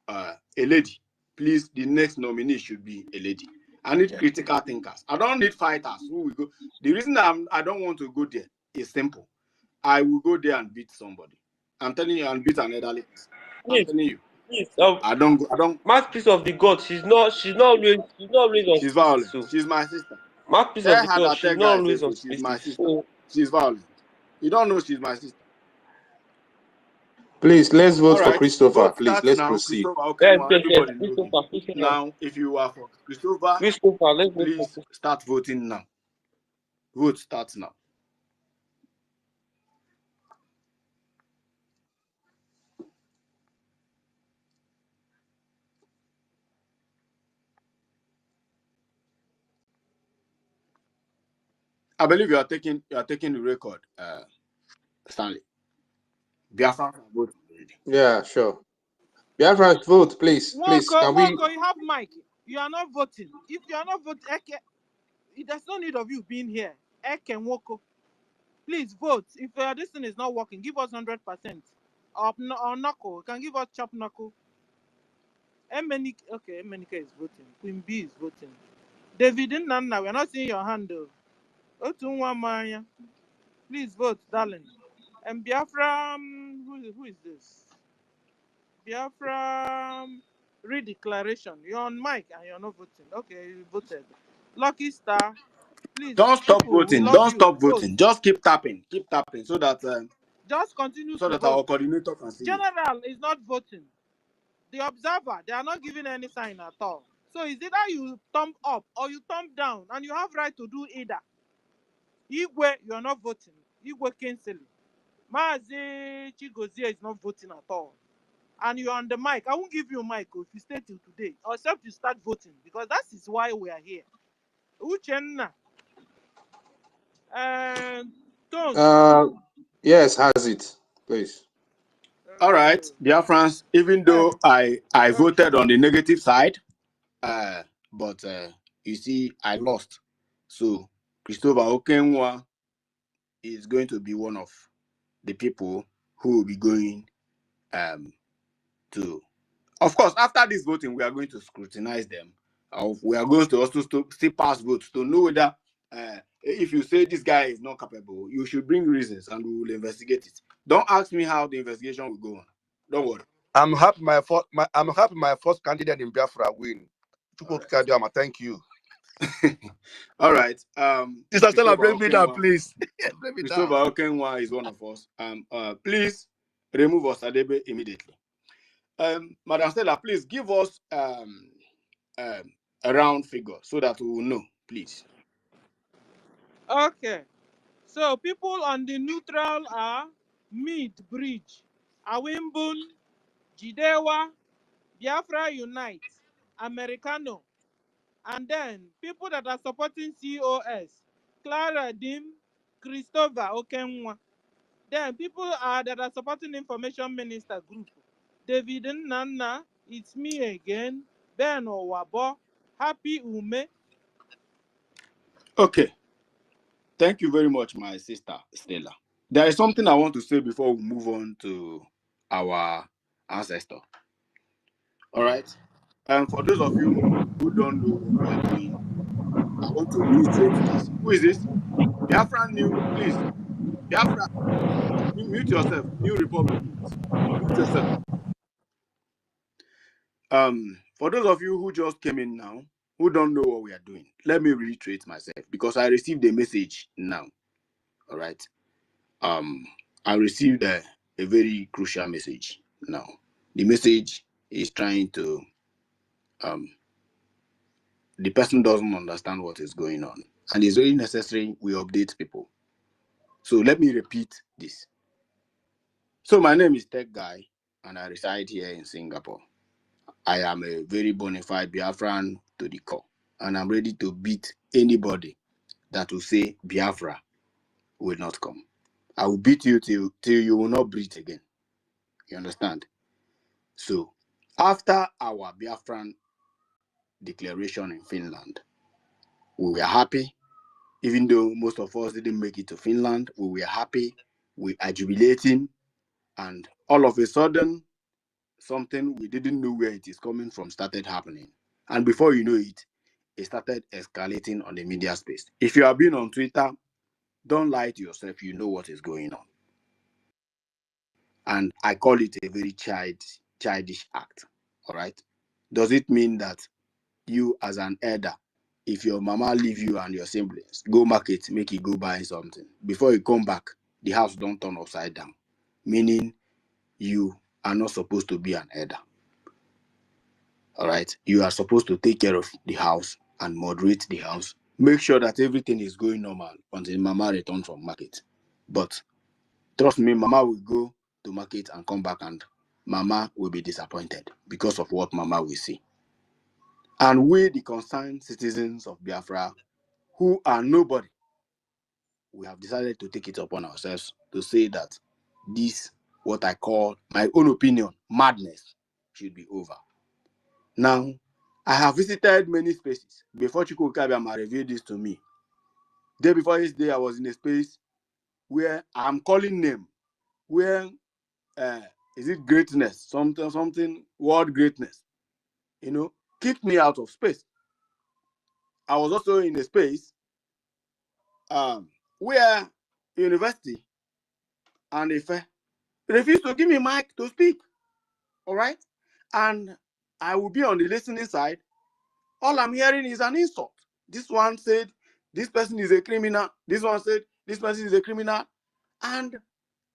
a lady. Please, the next nominee should be a lady. I need critical thinkers. I don't need fighters who will go. The reason I don't want to go there is simple. I will go there and beat somebody. I'm telling you, and beat an elderly person. I'm telling you. Please, I don't. Mouthpiece of the God. She's not always on. She's violent. So. She's my sister. Mouthpiece of the God. She's not always on. She's my sister. So. She's violent. You don't know she's my sister. Please, let's vote for Christopher. Please, let's proceed. Everybody knows. Now, if you are for Christopher, please start voting now. Vote starts now. I believe you are taking the record, Stanley. Biafra vote. Yeah, sure. Biafra vote, please. Please, can we? You have mic. You are not voting. If you are not voting, there's no need of you being here. Eke and Woko. Please vote. If this thing is not working, give us 100%. Or knuckle. Can give us chop knuckle. Emenike is voting. Queen B is voting. David Nana, we're not seeing your hand though. Otunwamaya. Please vote, darling. And Biafra, who is this? Biafra redeclaration. You're on mic and you're not voting. Okay, you voted. Lucky Star, please. Don't stop voting. Don't stop voting. Just keep tapping. Keep tapping so that just continue so that our coordinator can see. General is not voting. The observer, they are not giving any sign at all. So it's either you thumb up or you thumb down, and you have right to do either. Igwe, you are not voting. Igwe canceling. Mazi Chigozie is not voting at all. And you're on the mic. I won't give you a mic if you stay till today, except you start voting, because that is why we are here. Uchenna. Tones. Yes, has it, please. All right, dear friends, even though I voted on the negative side, but you see, I lost. So Christopher Okenwa is going to be one of the people who will be going to. Of course, after this voting, we are going to scrutinize them. We are going to also still pass votes to know whether if you say this guy is not capable, you should bring reasons and we will investigate it. Don't ask me how the investigation will go on. Don't worry. I'm happy my first candidate in Biafra win. Right. Thank you. All right. Sister Stella, bring me down, please. Christopher Okenwa is one of us. Please remove Osadebe immediately. Madam Stella, please give us a round figure so that we will know, please. Okay. So people on the neutral are Mid-Bridge, Awimbun, Jidewa, Biafra Unite, Americano, and then people that are supporting COS, Clara Dim, Christopher Okenwa. Then people that are supporting information minister group. David Nana, it's me again. Ben Owabo, Happy Ume. Okay. Thank you very much, my sister Stella. There is something I want to say before we move on to our ancestor. All right. And for those of you who don't know what we are doing, I want to reiterate this. Who is this? Biafra New, please. Biafra, mute yourself. New Republic, please. Mute yourself. For those of you who just came in now, who don't know what we are doing, let me reiterate myself because I received a message now. All right. I received a very crucial message now. The message is trying to the person doesn't understand what is going on, and it's very necessary we update people. So let me repeat this. So my name is Tech Guy, and I reside here in Singapore. I am a very bona fide Biafran to the core, and I'm ready to beat anybody that will say Biafra will not come. I will beat you till you will not breathe again. You understand? So after our Biafran declaration in Finland, we were happy. Even though most of us didn't make it to Finland, we were happy. We are jubilating. And all of a sudden, something we didn't know where it is coming from started happening. And before you know it, it started escalating on the media space. If you have been on Twitter, don't lie to yourself. You know what is going on. And I call it a very childish act. All right? Does it mean that you as an elder, if your mama leave you and your siblings, go market, make you go buy something. Before you come back, the house don't turn upside down. Meaning you are not supposed to be an elder. All right? You are supposed to take care of the house and moderate the house. Make sure that everything is going normal until mama returns from market. But trust me, mama will go to market and come back and mama will be disappointed because of what mama will see. And we, the concerned citizens of Biafra, who are nobody, we have decided to take it upon ourselves to say that this, what I call my own opinion, madness, should be over. Now, I have visited many spaces. Before Chukwu Kabiama revealed this to me, day before this day, I was in a space where I'm calling name, where is it greatness, something, world greatness, kicked me out of space. I was also in a space where university and IFE refused to give me mic to speak. All right? And I will be on the listening side. All I'm hearing is an insult. This one said, this person is a criminal. This one said, this person is a criminal. And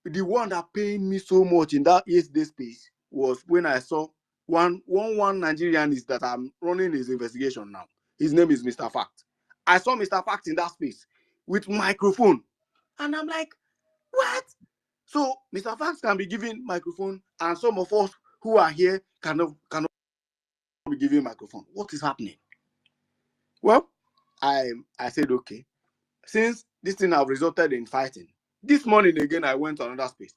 the one that pained me so much in that 8-day space was when I saw one Nigerian is that I'm running his investigation now. His name is Mr. Fact. I saw Mr. Fact in that space with microphone. And I'm like, what? So Mr. Fact can be given microphone, and some of us who are here cannot be given microphone. What is happening? Well, I said, okay, since this thing have resulted in fighting, this morning again I went to another space.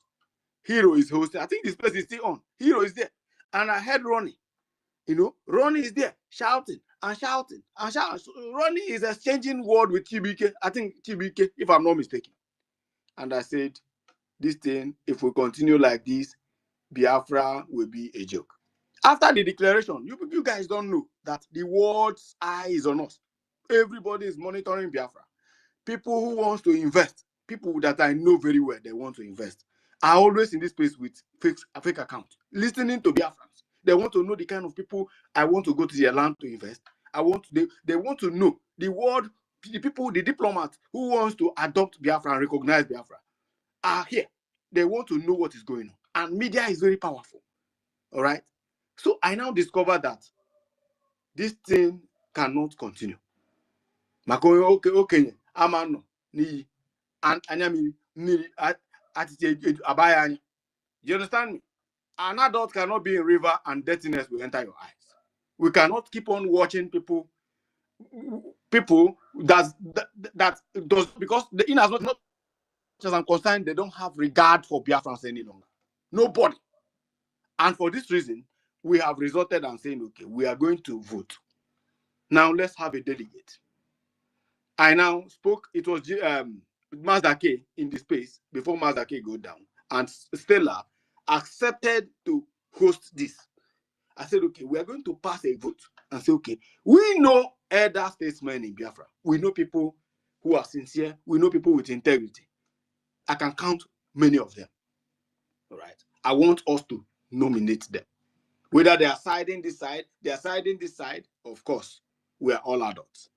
Hero is hosting. I think this place is still on. Hero is there. And I heard Ronnie. Ronnie is there shouting and shouting and shouting. So Ronnie is exchanging word with TBK. I think TBK, if I'm not mistaken. And I said, this thing, if we continue like this, Biafra will be a joke. After the declaration, you guys don't know that the world's eye is on us. Everybody is monitoring Biafra. People who want to invest, people that I know very well, they want to invest, are always in this place with fake accounts, listening to Biafrans. They want to know the kind of people I want to go to their land to invest. They want to know the world, the people, the diplomats who wants to adopt Biafra and recognize Biafra are here. They want to know what is going on. And media is very powerful. All right? So I now discover that this thing cannot continue. Okay, amano ni anyami ni attitude abaya. You understand me? An adult cannot be in river and dirtiness will enter your eyes. We cannot keep on watching people that does, because the in has not as I'm concerned, they don't have regard for Biafrans any longer. Nobody. And for this reason, we have resorted and saying, okay, we are going to vote. Now let's have a delegate. I now spoke, it was Mazda K in the space before Mazda K go down. And Stella accepted to host this. I said, okay, we are going to pass a vote and say, okay, we know elder statesmen in Biafra. We know people who are sincere. We know people with integrity. I can count many of them. All right. I want us to nominate them. Whether they are siding this side, they are siding this side, of course, we are all adults.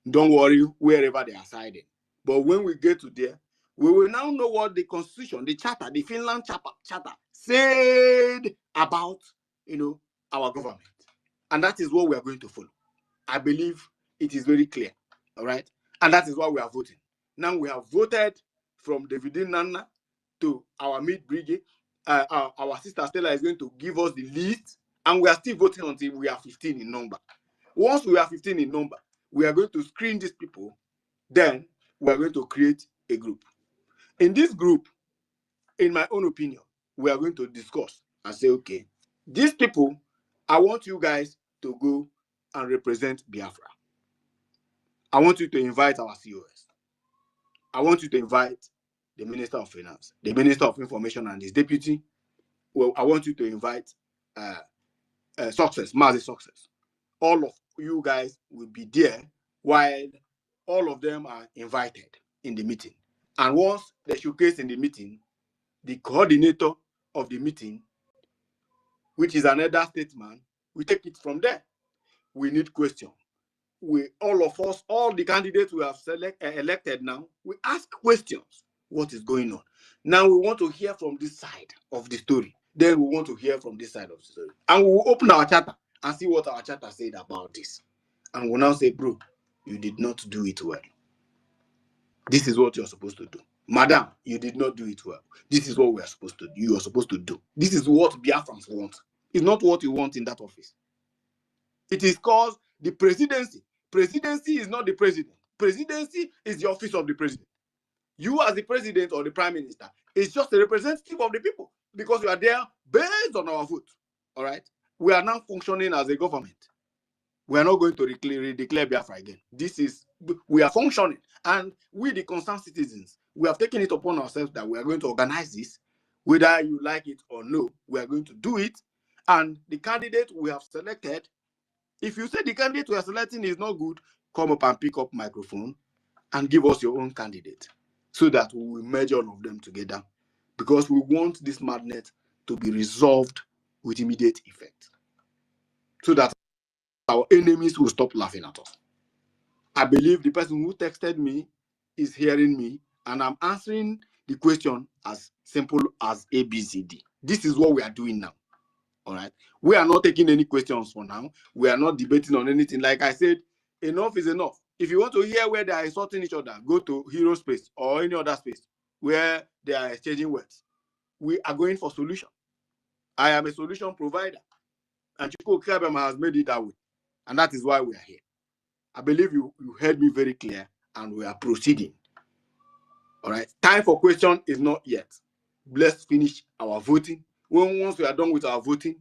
Don't worry wherever they are siding. But when we get to there, we will now know what the constitution, the charter, the Finland charter said about, our government. And that is what we are going to follow. I believe it is very clear. All right. And that is why we are voting. Now we have voted from David Nana to our mid-brigade. Our sister Stella is going to give us the list, and we are still voting until we are 15 in number. Once we are 15 in number, we are going to screen these people. Then we are going to create a group. In this group, in my own opinion, we are going to discuss and say, okay, these people, I want you guys to go and represent Biafra. I want you to invite our COS. I want you to invite the Minister of Finance, the Minister of Information and his deputy. Well, I want you to invite Success, Mazi Success. All of you guys will be there while all of them are invited in the meeting. And once they showcase in the meeting, the coordinator of the meeting, which is another statesman, we take it from there. We need questions. All of us, all the candidates we have elected now, we ask questions. What is going on? Now we want to hear from this side of the story. Then we want to hear from this side of the story. And we will open our charter and see what our charter said about this. And we'll now say, bro, you did not do it well. This is what you're supposed to do. Madam, you did not do it well. This is what we are supposed to do. You are supposed to do. This is what Biafrans want. It's not what you want in that office. It is called the presidency. Presidency is not the president. Presidency is the office of the president. You as the president or the prime minister is just a representative of the people because you are there based on our vote. All right? We are now functioning as a government. We are not going to declare Biafra again. We are functioning. And we, the concerned citizens, we have taken it upon ourselves that we are going to organize this. Whether you like it or no, we are going to do it. And the candidate we have selected, if you say the candidate we are selecting is not good, come up and pick up microphone and give us your own candidate so that we will merge all of them together because we want this madness to be resolved with immediate effect so that our enemies will stop laughing at us. I believe the person who texted me is hearing me and I'm answering the question as simple as ABCD. This is what we are doing now. All right. We are not taking any questions for now. We are not debating on anything. Like I said, enough is enough. If you want to hear where they are insulting each other, go to Hero Space or any other space where they are exchanging words. We are going for solution. I am a solution provider. And Chiko Kabema has made it that way. And that is why we are here. I believe you heard me very clear and we are proceeding. All right. Time for question is not yet. Let's finish our voting. Once we are done with our voting,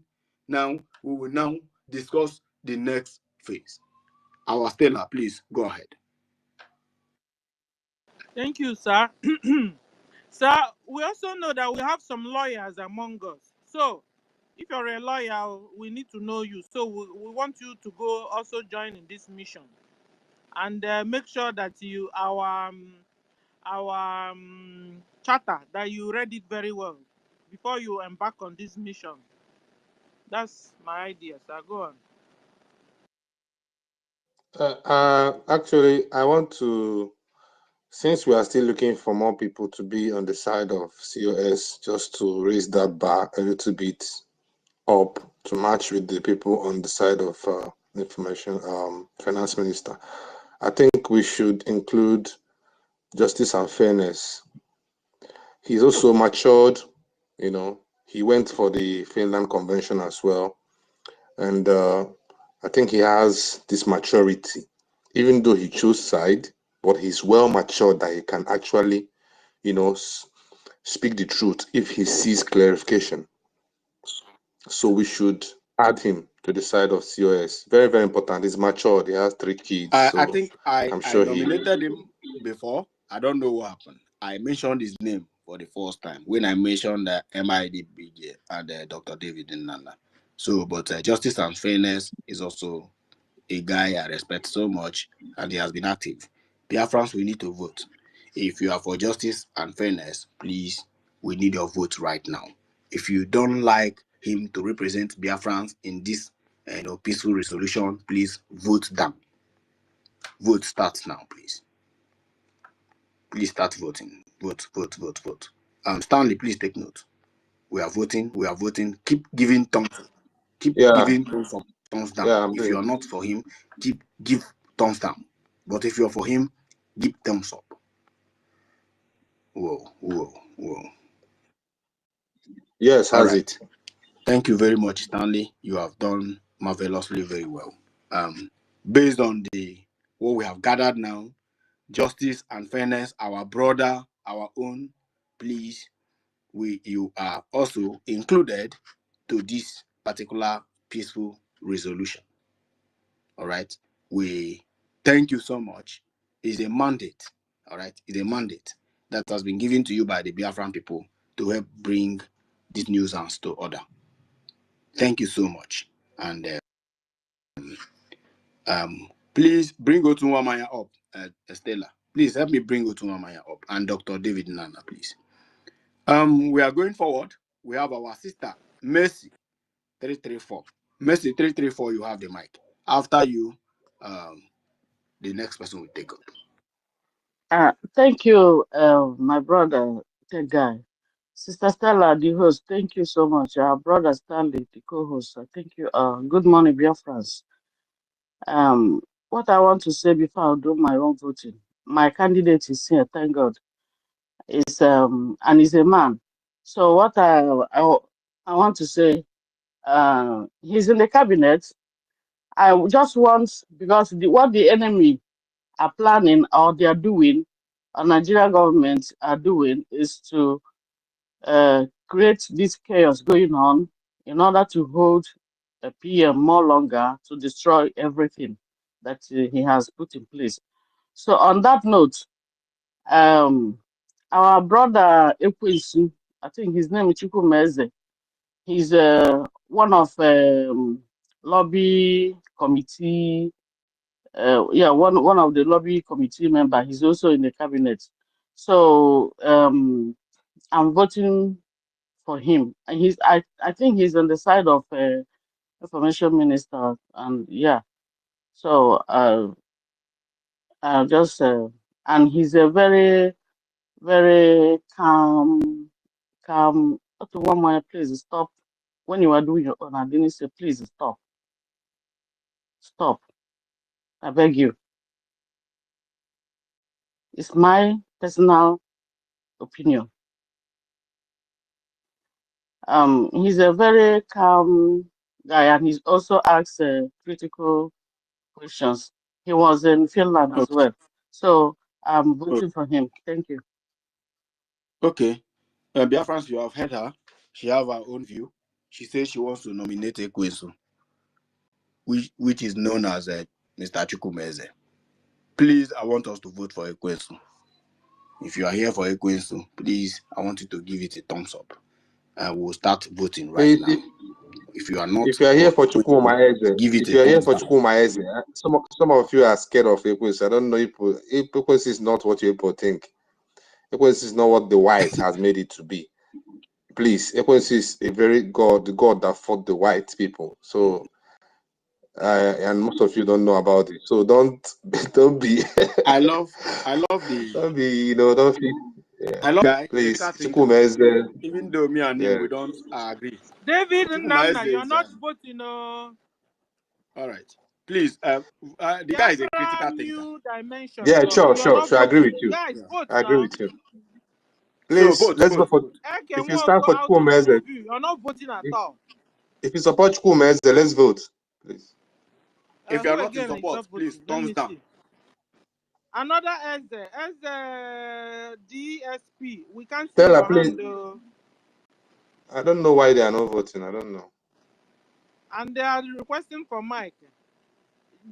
now we will now discuss the next phase. Our Stella, please go ahead. Thank you, sir. Sir, we also know that we have some lawyers among us. So, if you're a lawyer, we need to know you. So, we want you to go also join in this mission and make sure that our charter, that you read it very well before you embark on this mission. That's my idea, sir. Go on. Actually, I want to, since we are still looking for more people to be on the side of COS, just to raise that bar a little bit up to match with the people on the side of information, finance minister. I think we should include justice and fairness. He's also matured, he went for the Finland Convention as well. And I think he has this maturity, even though he chose side, but he's well matured that he can actually, speak the truth if he sees clarification. So we should add him to the side of COS. Very, very important. He's matured. He has 3 kids. I think I'm I sure nominated him before. I don't know what happened. I mentioned his name for the first time when I mentioned MIDBJ and Dr. David Nana. So, but Justice and Fairness is also a guy I respect so much, and he has been active. Biafrans, we need to vote. If you are for justice and fairness, please, we need your vote right now. If you don't like him to represent Biafrans in this peaceful resolution, please vote down. Vote starts now, please. Please start voting. Vote, vote, vote, vote. Stanley, please take note. We are voting. We are voting. Keep giving thumbs up. Keep giving thumbs up, thumbs down. If you're not for him, give thumbs down. But if you're for him, give thumbs up. Whoa, whoa, whoa. Yes, has it. Thank you very much, Stanley. You have done marvelously very well. Based on what we have gathered now, justice and fairness, our brother, our own, please, you are also included to this particular peaceful resolution. All right. We thank you so much. It's a mandate. All right. It's a mandate that has been given to you by the Biafran people to help bring this nuisance to order. Thank you so much. And please bring Otunwamaya up, Stella. Please help me bring Otunwamaya up, and Dr. David Nana, please. We are going forward. We have our sister Mercy 334. Mercy 334. You have the mic. After you, the next person will take up. Thank you, my brother, the guy. Sister Stella, the host, thank you so much. Our brother Stanley, the co-host, thank you. Good morning, Biafrans. What I want to say before I do my own voting, my candidate is here, thank God. Is and he's a man. So what I want to say, he's in the cabinet. I just want, because what the enemy are planning or they are doing, or Nigerian government are doing, is to create this chaos going on in order to hold a PM more longer to destroy everything that he has put in place. So on that note, our brother Ekwensu, I think his name is Chukwumeze, he's one of lobby committee. One of the lobby committee member. He's also in the cabinet. So I'm voting for him, and I think he's on the side of information minister, and yeah. So I'll just and he's a very, very calm. Okay, one more, please stop. When you are doing your own, I didn't say please stop. Stop. I beg you. It's my personal opinion. He's a very calm guy, and he's also asked critical questions. He was in Finland as well. So I'm voting for him. Thank you. Okay. Biafrans, you have heard her. She has her own view. She says she wants to nominate Ekwensu, which is known as Mr. Chukwumeze. Please, I want us to vote for Ekwensu. If you are here for Ekwensu, please, I want you to give it a thumbs up. And we'll start voting right now. If you are not, if you are here for Chukwumeze, give it if you are here for thumbs Chukwumeze, some of you are scared of Ekwensu. I don't know if Ekwensu is not what you people think. Ekwensu is not what the white has made it to be. Please, Ekwensu is the God that fought the white people. So, and most of you don't know about it. So don't be. I love the. Don't be, don't feel. Yeah. I love guy. Please, Chukwumeze. Even though me and him we don't agree. David Nana, you're not voting. All right. Please, the guy is a critical thinker. Dimension. Yeah, sure. I agree with you. Guys, vote I agree now. with you. Please, so let's go for. If you stand for Chukwumeze, you're not voting at all. If you support Chukwumeze, let's vote, please. If you are not in support, please thumbs down. Another as DSP. We can't see Stella, your please. hand. I don't know why they are not voting. I don't know. And they are requesting for Mike.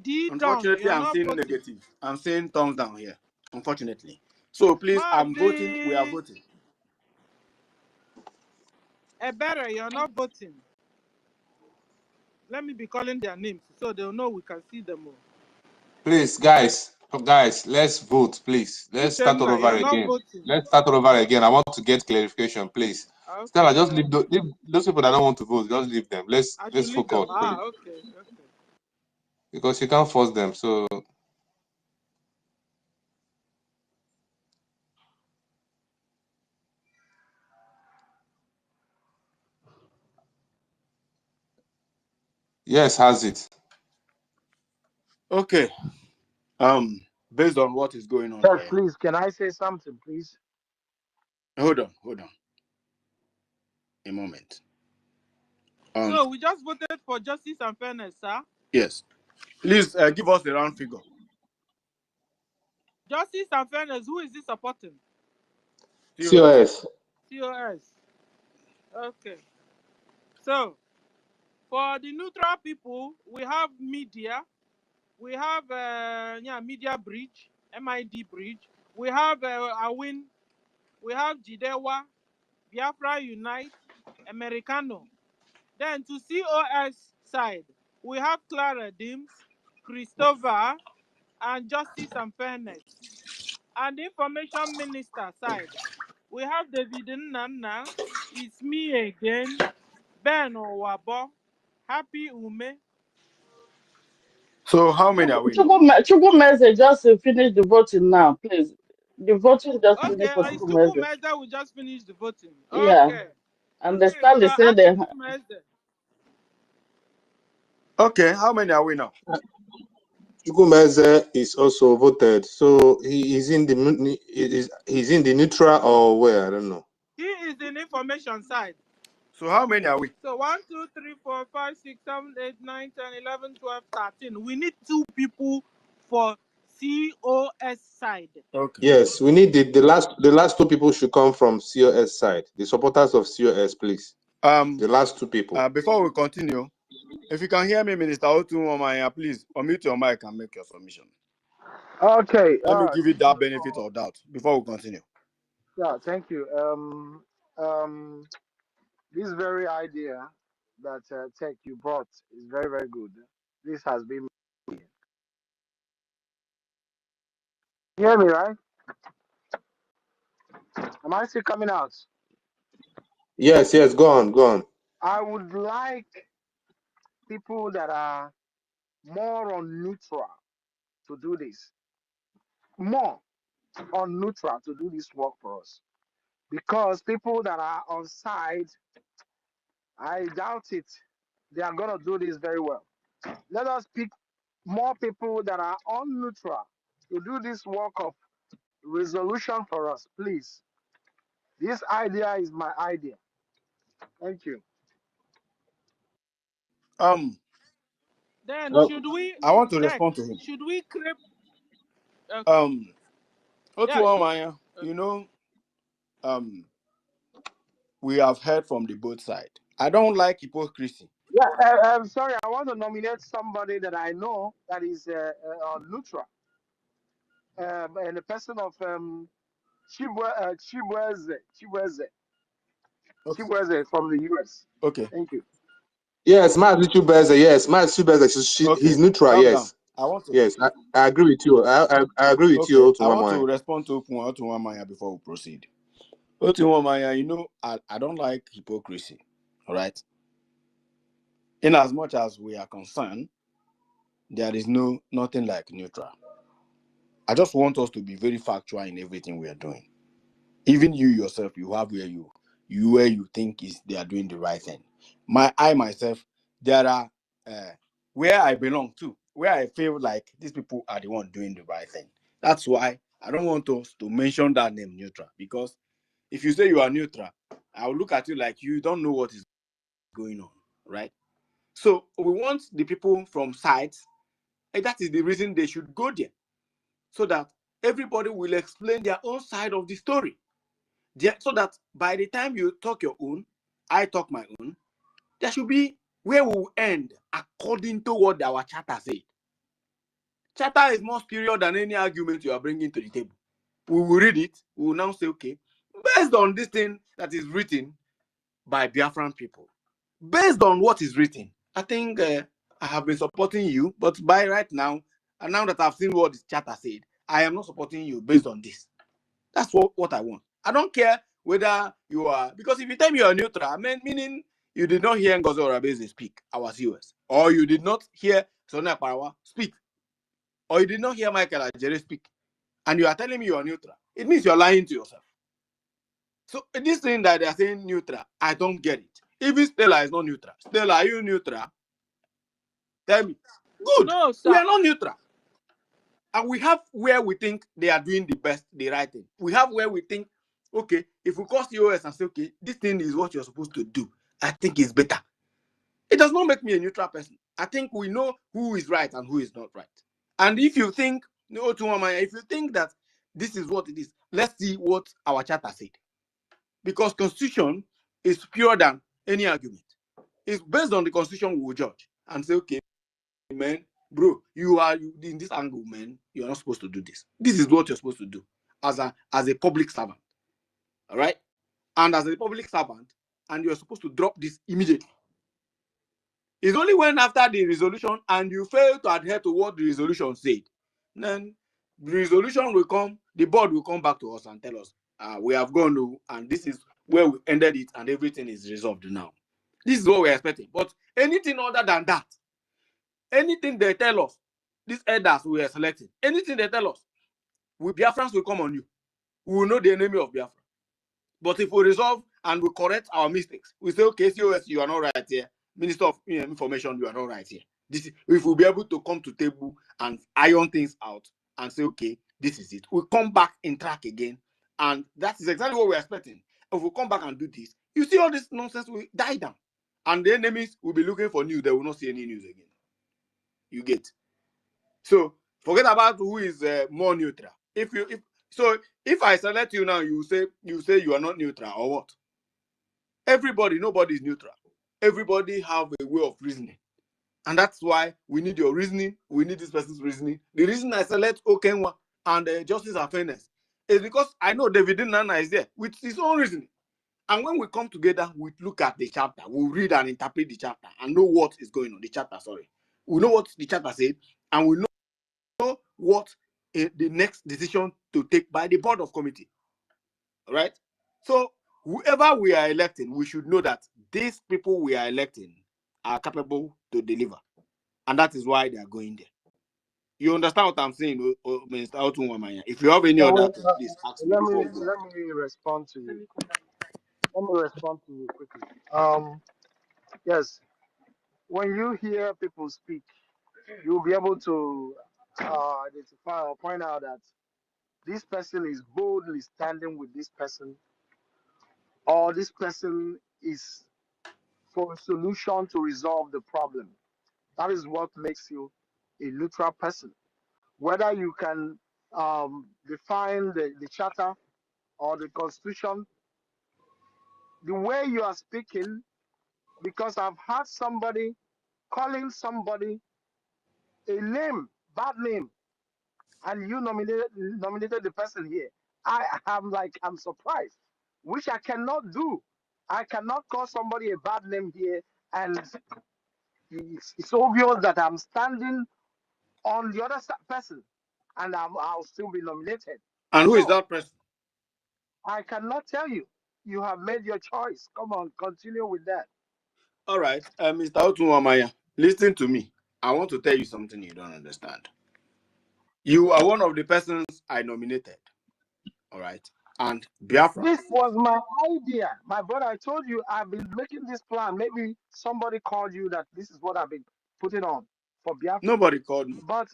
Unfortunately, I'm seeing negative. I'm seeing thumbs down here. Unfortunately. So please, I'm voting. We are voting. Better, you're not voting. Let me be calling their names so they'll know we can see them all. Please, guys, let's vote, please. Let's start all over again. Let's start all over again. I want to get clarification, please. Okay. Stella, just leave those people that don't want to vote. Just leave them. Let's focus. Okay. Because you can't force them. So. Yes, has it. Okay. Based on what is going on Sir, here. please, can I say something, please? Hold on. A moment. So we just voted for justice and fairness, sir. Yes. Please give us the round figure. Justice and fairness, who is this supporting? COS. Okay. So, for the neutral people, we have media. We have media bridge, MID bridge. We have Awin. We have Jidewa, Biafra Unite, Americano. Then to COS side, we have Clara Dims, Christopher, and Justice and Fairness. And the Information Minister side, we have David Nana, It's Me Again, Ben Owabo, Happy Ume. So how many are we now? Chukwumeze, just finish the voting now, please. The voting just finished for Okay, Chukwumeze. we just finished the voting. Yeah. Okay. Understand they said they... Okay, how many are we now? Chukwumeze is also voted, so he's in the neutral or where? I don't know. He is in information side. So how many are we? So 1, 2, 3, 4, 5, 6, 7, 8, 9, 10, 11, 12, 13. We need 2 people for COS side. Okay. Yes, we need the last 2 people should come from COS side. The supporters of COS, please. The last 2 people. Before we continue, if you can hear me, Minister Otunwamaya, please unmute your mic and make your submission. Okay. Let me give you that benefit of doubt before we continue. Yeah, thank you. This very idea that Tech you brought is very, very good. This has been. You hear me, right? Am I still coming out? Yes, go on. I would like people that are more on neutral to do this. More on neutral to do this work for us. Because people that are on side, I doubt it. They are going to do this very well. Let us pick more people that are on neutral to do this work of resolution for us, please. This idea is my idea. Thank you. Then should we? I want to respond to him. Should we create? Otunwamaya, you know, we have heard from the both side. I don't like hypocrisy. Yeah, I'm sorry. I want to nominate somebody that I know that is neutral, and the person of Chibweze from the US. Okay. Thank you. Yes, Chibweze. Yes, Chibweze. He's neutral. Calm yes. Down. I want to. Yes, I agree with you. I agree with you. I want to respond to Otunwamaya before we proceed. Otunwamaya, you know, I don't like hypocrisy. All right. In as much as we are concerned, there is nothing like neutral. I just want us to be very factual in everything we are doing. Even you yourself, you have where you think they are doing the right thing. I myself, there are where I belong to, where I feel like these people are the one doing the right thing. That's why I don't want us to mention that name neutral, because if you say you are neutral, I will look at you like you don't know what is going on, right? So we want the people from sides, and that is the reason they should go there, so that everybody will explain their own side of the story. So that by the time you talk your own, I talk my own, there should be where we will end according to what our charter said. Charter is more superior than any argument you are bringing to the table. We will read it. We will now say, okay, based on this thing that is written by Biafran people, based on what is written, I think I have been supporting you, but by right now, and now that I've seen what the charter said, I am not supporting you based on this. That's what I want. I don't care whether you are, because if you tell me you are neutral, meaning you did not hear Ngozi Orabeze speak, our COS, or you did not hear Sonia Parawa speak, or you did not hear Michael Ajere speak, and you are telling me you are neutral, it means you are lying to yourself. So this thing that they are saying neutral, I don't get it. Even Stella is not neutral. Stella, are you neutral? Tell me. Good. No, sir. We are not neutral. And we have where we think they are doing the best, the right thing. We have where we think, okay, if we call COS and say, okay, this thing is what you're supposed to do, I think it's better. It does not make me a neutral person. I think we know who is right and who is not right. And if you think, if you think that this is what it is, let's see what our charter said. Because Constitution is purer than any argument. It's based on the Constitution we will judge and say, okay, man, bro, you are in this angle, man. You're not supposed to do this. This is what you're supposed to do as a public servant. All right? And as a public servant, and you're supposed to drop this immediately. It's only when after the resolution and you fail to adhere to what the resolution said, then the resolution will come, the board will come back to us and tell us, we have gone to, and this is where we ended it, and everything is resolved now. This is what we're expecting. But anything other than that, anything they tell us, these elders we are selecting, anything they tell us, Biafrans will come on you. We will know the enemy of Biafra. But if we resolve and we correct our mistakes, we say, okay, COS, you are not right here. Minister of Information, you are not right here. This is, if we'll be able to come to table and iron things out and say, okay, this is it. We'll come back in track again. And that is exactly what we're expecting. If we come back and do this, you see all this nonsense will die down. And the enemies will be looking for news. They will not see any news again. You get. So forget about who is more neutral. If I select you now, you say you are not neutral or what? Nobody is neutral. Everybody have a way of reasoning. And that's why we need your reasoning. We need this person's reasoning. The reason I select Okenwa and Justice and Fairness is because I know David Nana is there with his own reasoning. And when we come together, we look at the chapter, we read and interpret the chapter and know what is going on. The chapter, sorry. We know what the chapter said, and we know what the next decision to take by the board of committee. All right? So whoever we are electing, we should know that these people we are electing are capable to deliver. And that is why they are going there. You understand what I'm saying, Mr. Otunwamanya? If you have any other thing, please ask me before we go. Let me respond to you. Let me respond to you quickly. Yes, when you hear people speak, you'll be able to identify or point out that this person is boldly standing with this person, or this person is for a solution to resolve the problem. That is what makes you a neutral person. Whether you can define the charter or the constitution, the way you are speaking, because I've heard somebody calling somebody a name, bad name, and you nominated the person here. I'm surprised, which I cannot do. I cannot call somebody a bad name here, and it's obvious that I'm standing on the other person, and I'll still be nominated. And who is No, that person? I cannot tell you. You have made your choice. Come on, continue with that. All right, Mr. Otunwamanya, listen to me. I want to tell you something you don't understand. You are one of the persons I nominated. All right. And Biafra. This was my idea. My brother, I told you I've been making this plan. Maybe somebody called you that this is what I've been putting on for Biafra. Nobody called me. But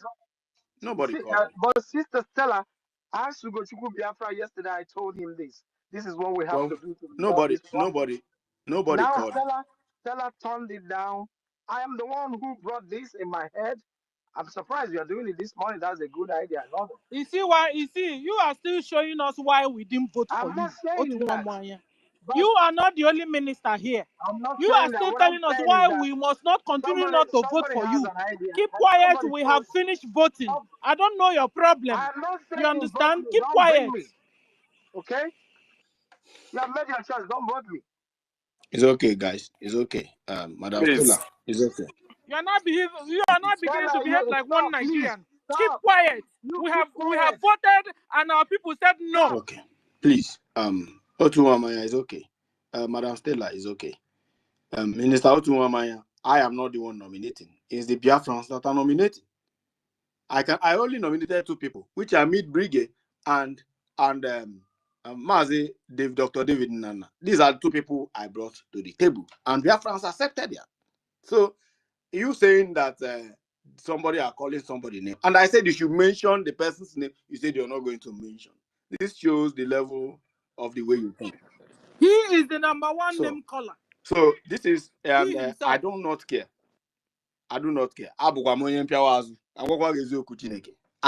Nobody called me. But Sister Stella asked to go to Biafra yesterday. I told him this. This is what we have to do to resolve this problem. Nobody Now called me. Stella turned it down. I am the one who brought this in my head. I'm surprised you're doing it this morning. That's a good idea. Love it. You see why? You see, you are still showing us why we didn't vote for I'm you. not saying that, but You are not the only minister here. I'm not You are saying that. still What I'm telling us saying is why that we must not continue not to vote somebody for has you. an idea. Keep And quiet. somebody We told, have finished voting. I don't know your problem. I'm not You saying vote understand? me. Keep Don't bring quiet. me. Okay? You have made your choice. Don't vote me. It's okay, guys. It's okay. Madam Stella, Please. it's okay. You are not beginning to behave like one Nigerian. Keep quiet. We have voted and our people said no. Okay. Please. Otuwamaya is okay. Madam Stella is okay. Minister Otuwamaya, I am not the one nominating. It's the Biafrans that are nominating. I only nominated 2 people, which are Meet Brigade and Mazi Dr. David Nana. These are 2 people I brought to the table, and Biafrans accepted them. So you saying that somebody are calling somebody's name, and I said you should mention the person's name. You said you're not going to mention. This shows the level of the way you think. He is the #1 name caller. So this is I do not care. I do not care. I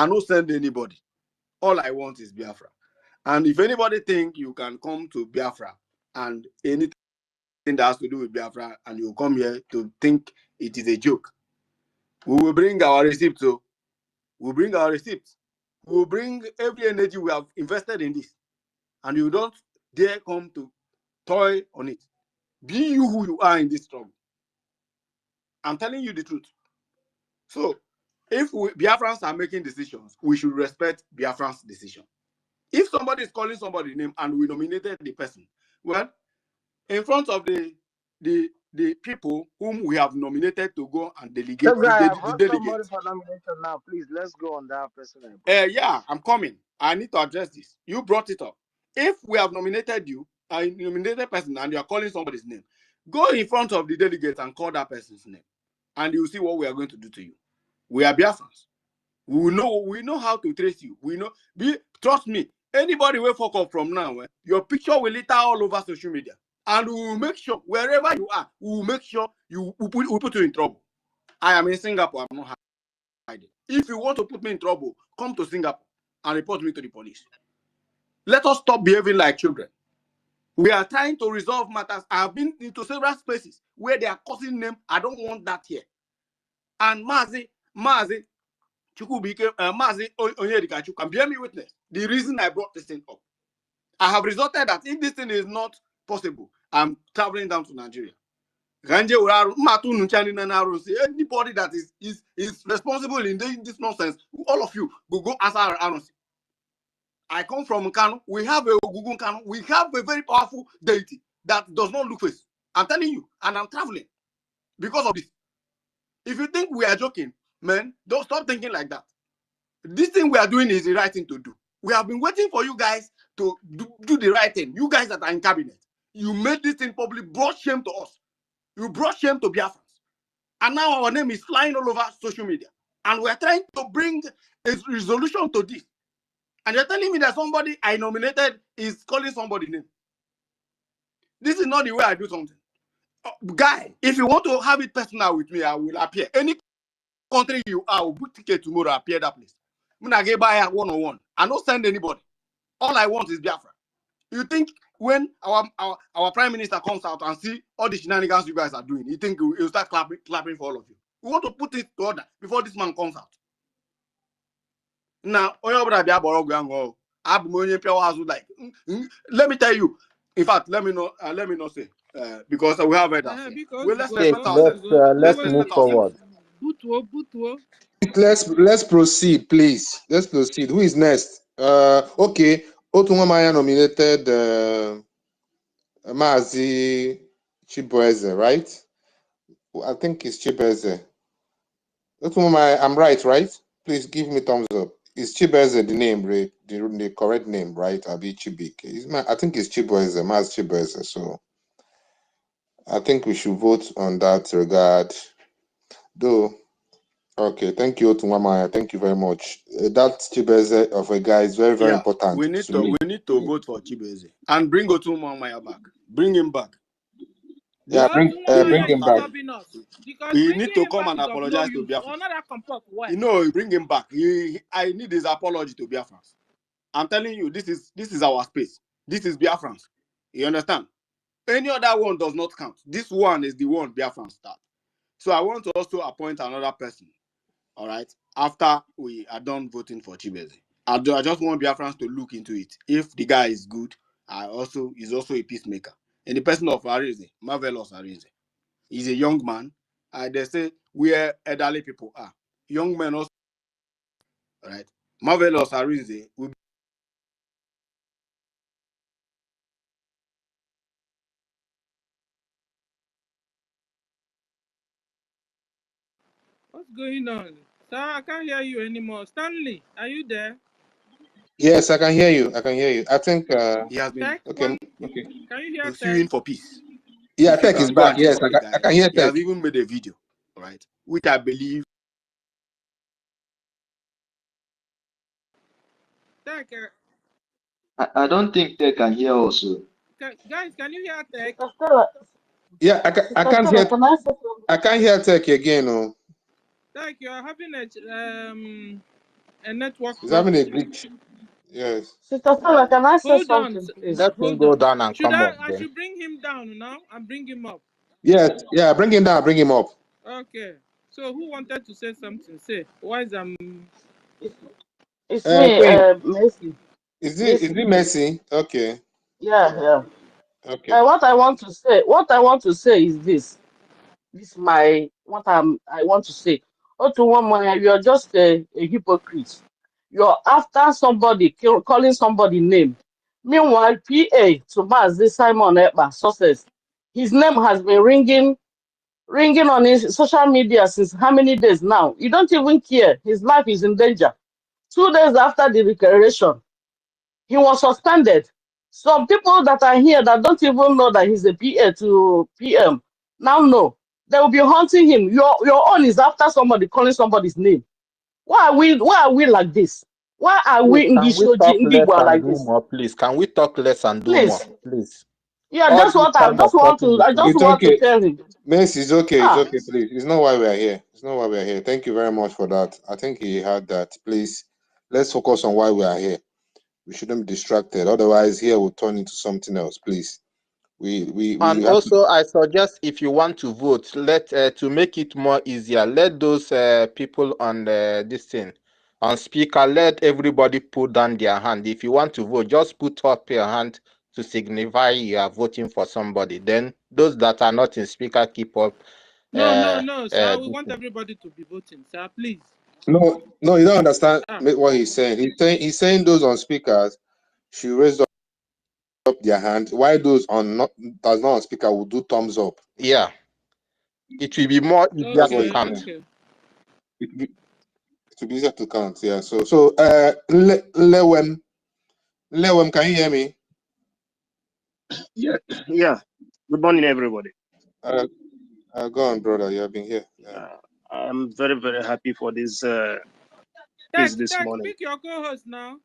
don't send anybody. All I want is Biafra. And if anybody think you can come to Biafra and anything that has to do with Biafra and you come here to think it is a joke, we will bring our receipts. So we'll bring our receipts. We'll bring every energy we have invested in this. And you don't dare come to toy on it. Be you who you are in this struggle. I'm telling you the truth. So if Biafrans are making decisions, we should respect Biafrans' decision. If somebody is calling somebody's name and we nominated the person, well, in front of the people whom we have nominated to go and delegate, So, guy, I've the heard somebody delegates. for nomination now. Please, let's go on that person. Yeah, I'm coming. I need to address this. You brought it up. If we have nominated you, a nominated person, and you are calling somebody's name, go in front of the delegates and call that person's name, and you see what we are going to do to you. We are Biafrans. We know how to trace you. We know. Trust me. Anybody will fuck up from now, your picture will litter all over social media, and we will make sure wherever you are, we will make sure we put you in trouble. I am in Singapore. I'm not hiding. If you want to put me in trouble, come to Singapore and report me to the police. Let us stop behaving like children. We are trying to resolve matters. I have been into several spaces where they are causing name. I don't want that here. And Mazi Chukubike, Mazi Onyedika Chukwu can bear me witness. The reason I brought this thing up, I have resorted that if this thing is not possible, I'm traveling down to Nigeria. Anybody that is responsible in this nonsense, all of you go answer RNC. I come from Kano. We have a Ogugun Kano. We have a very powerful deity that does not look face. I'm telling you, and I'm traveling because of this. If you think we are joking, man, don't stop thinking like that. This thing we are doing is the right thing to do. We have been waiting for you guys to do the right thing. You guys that are in cabinet, you made this thing public, brought shame to us. You brought shame to Biafrans. And now our name is flying all over social media. And we're trying to bring a resolution to this. And you're telling me that somebody I nominated is calling somebody's name. This is not the way I do something. Guy, if you want to have it personal with me, I will appear. Any country you are, I will book ticket tomorrow, appear that place. I'm going to get by at 101. I don't send anybody. All I want is Biafra. You think when our prime minister comes out and see all the shenanigans you guys are doing, you think he'll start clapping for all of you? We want to put it to order before this man comes out. Now, like, let me tell you. In fact, let me not say because we have heard that. Well, let's respect ourselves. Let's move forward. Let's proceed, please. Let's proceed. Who is next? Okay. Otunwamaya nominated Mazi Chibueze, right? I think it's Chibueze. Otunwamaya, I'm right? Please give me thumbs up. Is Chibueze the name, the correct name, right? Abi Chibike. I think it's Chibueze, Mazi Chibueze. So I think we should vote on that regard. Though. Okay, thank you, Otunwamaya. Thank you very much. That Chibeze of a guy is very, very important. We need to vote for Chibeze and bring Otunwamaya back. Bring him back. Because He Womanya is must have disturbing us. Because he need bringing to him come back and is of no apologize to use. Biafra. Or not that comport well. You know, bring him back. I need his apology to Biafra. I'm telling you, this is our space. This is Biafrans. You understand? Any other one does not count. This one is the one Biafrans start. So I want to also appoint another person. All right. After we are done voting for Chibeze, I just want Biafrans to look into it. If the guy is good, he's also a peacemaker. In the person of Arinze, Marvelous Arinze. He's a young man. They say where elderly people are. Young men also, right? Marvelous Arinze will be. What's going on? Sir, I can't hear you anymore. Stanley, are you there? Yes, I can hear you. I can hear you. I think. He has been Okay. Okay. Can you hear pursuing Tech? for peace. Yeah, If you Tech is can go back. and check Yes, up the I guy, can hear he Tech. has even made a video, right? Which I believe. Tech, I don't think they can hear us. guys, can you hear Tech? Sister Stella, Yeah, I Sister can't Stella, hear. can I say something? I can't hear Tech again. Oh, Tech, you are having a network he's having a problem. glitch. Yes. Sister Stella, can I say Hold on, something, please? Let him hold go on. down and come up I then. should bring him down now and bring him up. Yes. Yeah. Bring him down. Bring him up. Okay. So who wanted to say something? Say. Why is It's me, Queen. Messi. Is Messi. it Messi? Okay. Yeah, yeah. Okay. What I want to say is this. This is what I want to say. To one man, you're just a hypocrite. You're after somebody calling somebody name. Meanwhile, PA to Mazi Simon Ekpa success. His name has been ringing on his social media since how many days now? You don't even care. His life is in danger. 2 days after the declaration, he was suspended. Some people that are here that don't even know that he's a PA to PM now know. They will be hunting him. Your own is after somebody calling somebody's name. Why are we like this? Why are Please, we in can this we shoji talk in less and like do this? more, please? Can we talk less and do more, Please. please? Yeah, All that's this what kind of talking is I too just It's much. want to okay. tell him. Messi, it's okay. It's Ah, okay. Please. It's not why we are here. It's not why we are here. Thank you very much for that. I think he had that. Please, let's focus on why we are here. We shouldn't be distracted. Otherwise, here will turn into something else. Please. We And have to. also, I suggest if you want to vote, to make it more easier, let those people on this thing on speaker, let everybody put down their hand. If you want to vote, just put up your hand to signify you are voting for somebody. Then those that are not in speaker, keep up. No, sir. We This want thing. everybody to be voting, sir. Please. No, you don't understand Ah. what he's saying. He's saying those on speakers should raise up their hand. Why those on that's not on speaker will do thumbs up. Yeah, it will be more easier That's what to he's count. saying. Okay. It will be easier to count. Yeah. So Lewem, can you hear me? Yeah, yeah. Good morning, everybody. Go on, brother. You have been here. Yeah. I'm very, very happy for this Tech, this morning. pick your co-host now.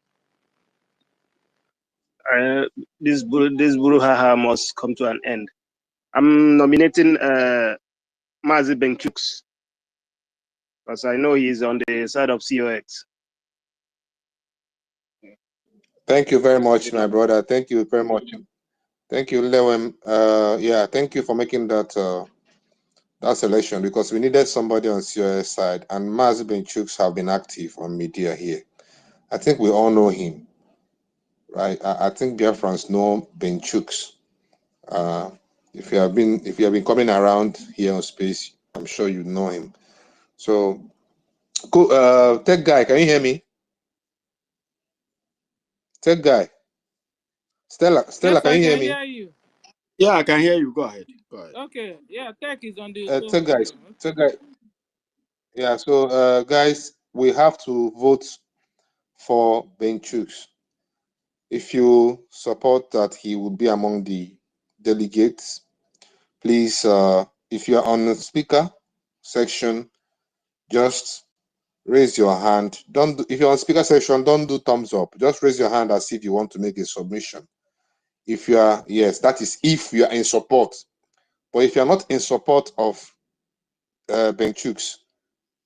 This brouhaha must come to an end. I'm nominating Mazi Benchuks because I know he's on the side of COX. Thank you very much, my brother. Thank you very much. Thank you, Lewem. Yeah, thank you for making that selection because we needed somebody on COS side, and Mazi Benchuks have been active on media here. I think we all know him, right? I think Biafrans know Benchuks. If you have been coming around here on space, I'm sure you know him. So, cool. Tech guy, can you hear me? Tech guy, Stella, Yes, can I you hear can me? hear you. Yeah, I can hear you. Go ahead. Okay. Yeah, Tech is on the Tech co-host guy, now. Okay. Tech guy. Yeah. So, guys, we have to vote for Benchuks. If you support that, he will be among the delegates. Please, if you are on the speaker section, just raise your hand. If you're on speaker section, don't do thumbs up. Just raise your hand as if you want to make a submission. If you are, yes, that is if you are in support But if you're not in support of Benchooks,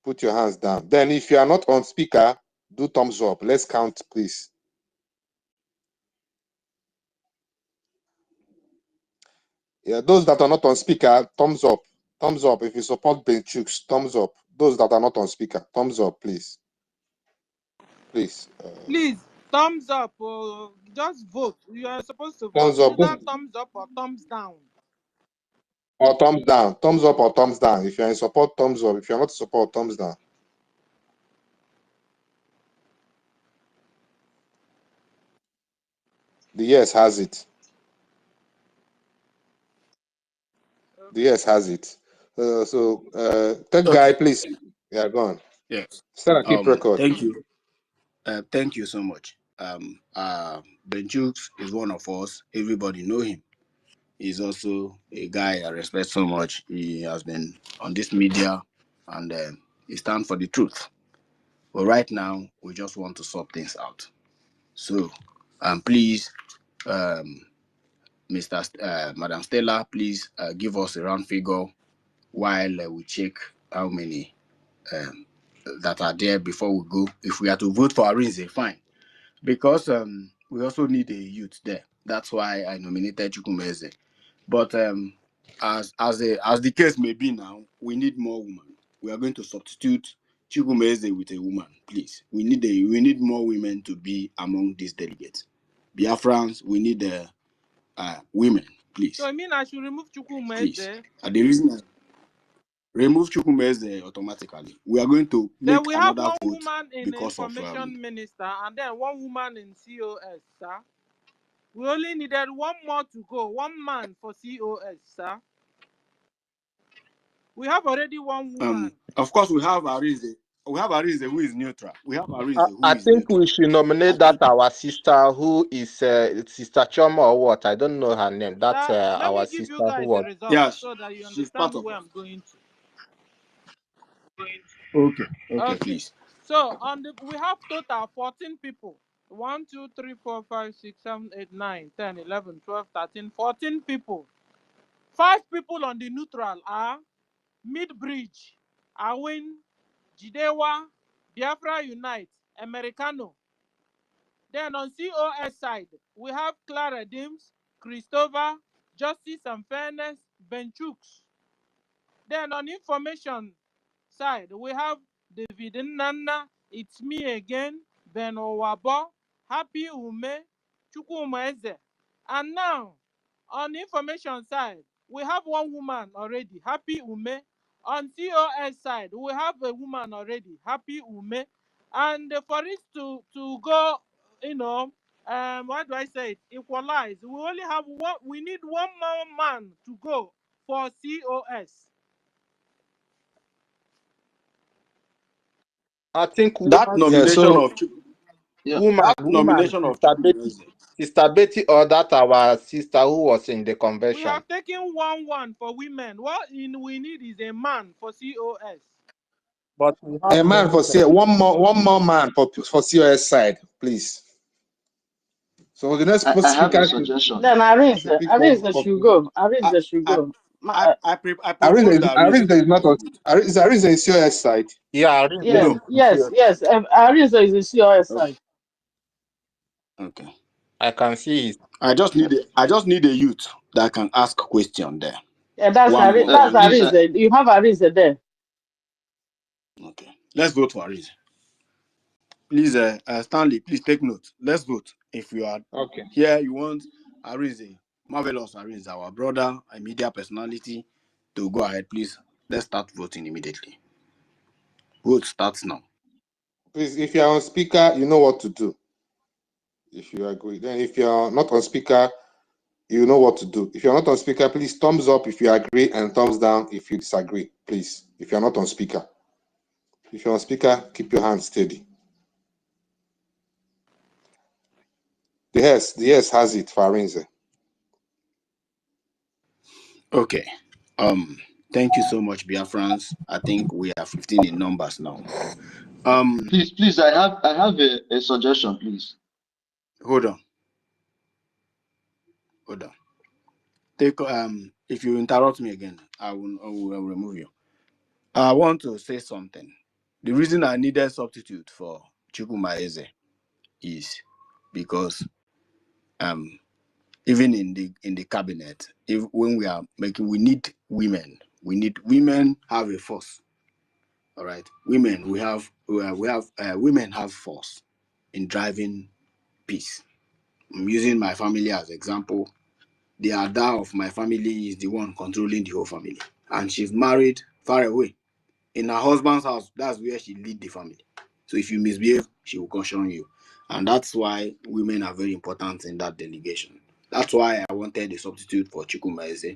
put your hands down. Then if you are not on speaker, do thumbs up. Let's count, please. Yeah, those that are not on speaker, thumbs up. Thumbs up. If you support Benchooks, thumbs up. Those that are not on speaker, thumbs up, please. Please. Please, thumbs up or just vote. You are supposed to vote. Thumbs up. Either thumbs up or thumbs down. Or thumbs down. Thumbs up or thumbs down. If you're in support, thumbs up. If you're not in support, thumbs down. The yes has it. The yes has it. Tech guy, please. Yeah, go on. Yes. Start keep record. Thank you. Thank you so much. Benchooks is one of us. Everybody know him. He's also a guy I respect so much. He has been on this media and he stands for the truth. But right now, we just want to sort things out. So, please, Madam Stella, please give us a round figure while we check how many that are there before we go. If we are to vote for Arinze, fine. Because we also need a youth there. That's why I nominated Chukwumeze. But as the case may be now, we need more women. We are going to substitute Chukwumeze with a woman, please. We need more women to be among these delegates. Biafrans, we need women, please. So I mean I should remove Chukwumeze? Please. The reason remove Chukwumeze automatically. We are going to make then we have another one vote woman in because information of minister and then one woman in COS, sir. We only needed one more to go. One man for COS, sir. We have already one woman. Of course, we have Arinze. We have Arinze who is neutral. We have Arinze who I is think neutral. we should nominate that our sister who is Sister Choma or what? I don't know her name. That's Let our me give sister you guys who was. the results Yeah, so that you she's part understand of where us. I'm going to. Okay, please. So we have total 14 people. 1, 2, 3, 4, 5, 6, 7, 8, 9, 10, 11, 12, 13, 14 people. 5 people on the neutral are Midbridge, Awin, Jidewa, Biafra Unite, Americano. Then on COS side, we have Clara Dims, Christopher, Justice and Fairness, Benchooks. Then on information side, we have David Nana, It's Me Again, Ben Owabo, Happy Ume, Chukwumeze. And now, on information side, we have one woman already, Happy Ume. On COS side, we have a woman already, Happy Ume. And for it to go, what do I say? Equalize. We only have one. We need one more man to go for COS. I think That woman. Yeah, nomination so of woman, Sister Betty, or that our sister who was in the We convention. have taken one for women. What we need is a man for COS. But we have A man for COS. One more man for COS side, please. So the next I have a suggestion. Then Arinze should go. Arinze should go. I propose that Arinze is not on. Arinze is COS side. Yeah, Yes, no. yes. Arinze is the COS side. Okay. I can see it. I just need a youth that can ask question there. Yeah, that's Arinze. You have Arinze there. Okay. Let's vote for Arinze. Please, Stanley, please take note. Let's vote. If you are here, you want Arinze, marvelous Arinze, our brother, a media personality, to go ahead, please. Let's start voting immediately. Vote starts now. Please, if you are on speaker, you know what to do. If you agree. Then if you are not on speaker, you know what to do. If you're not on speaker, please thumbs up if you agree and thumbs down if you disagree, please. If you're not on speaker. If you're on speaker, keep your hands steady. The yes has it for Arinze. Okay. Thank you so much, Biafrans. I think we are 15 in numbers now. Please, I have a suggestion, please. Hold on. Take if you interrupt me again, I will remove you. I want to say something. The reason I needed substitute for Chukuma Eze is because even in the cabinet, when we are making, we need women. We need women have a force. All right, women women have force in driving peace. I'm using my family as example. The Ada of my family is the one controlling the whole family, and she's married far away. In her husband's house, that's where she lead the family. So if you misbehave, she will caution you. And that's why women are very important in that delegation. That's why I wanted a substitute for Chukuma Eze.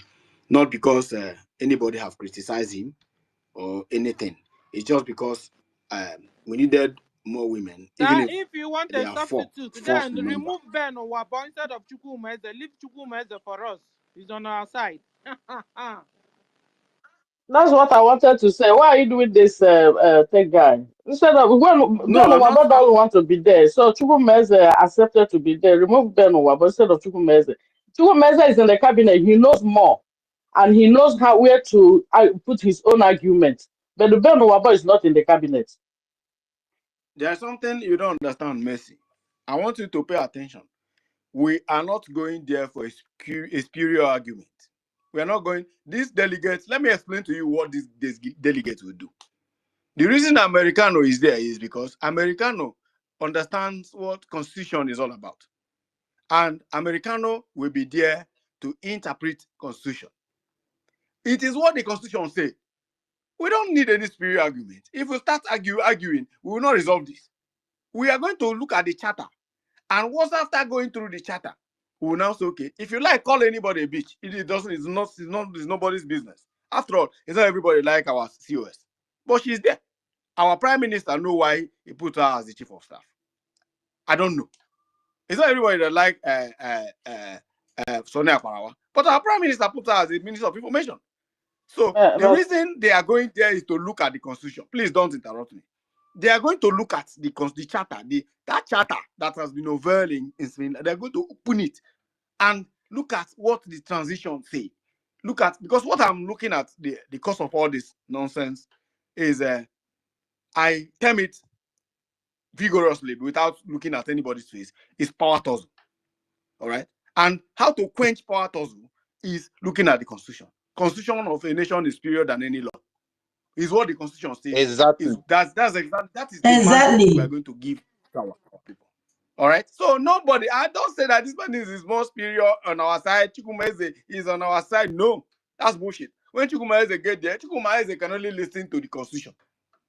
Not because anybody have criticized him or anything. It's just because we needed more women, even Sir, if if you want they a are substitute, fourth then in number. remove Ben Owabo instead of Chukwumeze. Leave Chukwumeze for us. He's on our side. That's what I wanted to say. Why are you doing this, tech guy? Instead of when Ben No, I'm not. Wabo don't want to be there, so Chukwumeze accepted to be there. Remove Ben Wabo instead of Chukwumeze. Chukwumeze is in the cabinet. He knows more, and he knows where to put his own argument. But the Ben Wabo is not in the cabinet. There's something you don't understand, Mercy. I want you to pay attention. We are not going there for a spurious argument. We are not going. These delegates, let me explain to you what these delegates will do. The reason Americano is there is because Americano understands what Constitution is all about. And Americano will be there to interpret Constitution. It is what the Constitution says. We don't need any spurious argument. If we start arguing, we will not resolve this. We are going to look at the charter. And once after going through the charter, we will now say, okay, if you like, call anybody a bitch. It's nobody's business. After all, it's not everybody like our COS. But she's there. Our prime minister know why he put her as the chief of staff. I don't know. It's not everybody that like Sonia Parawa. But our prime minister put her as the minister of information. So the reason they are going there is to look at the constitution. Please don't interrupt me. They are going to look at the charter, that charter that has been unveiling in Spain. They're going to open it and look at what the transition say. Look at, because what I'm looking at, the cause of all this nonsense is I term it vigorously without looking at anybody's face, is power tussle. All right. And how to quench power tussle is looking at the constitution. Constitution of a nation is superior than any law. Is what the constitution says. Exactly. That is the mandate we are going to give to our people. All right. So nobody, I don't say that this man is more superior on our side. Chukwumeze is on our side. No, that's bullshit. When Chukwumeze get there, Chukwumeze can only listen to the constitution.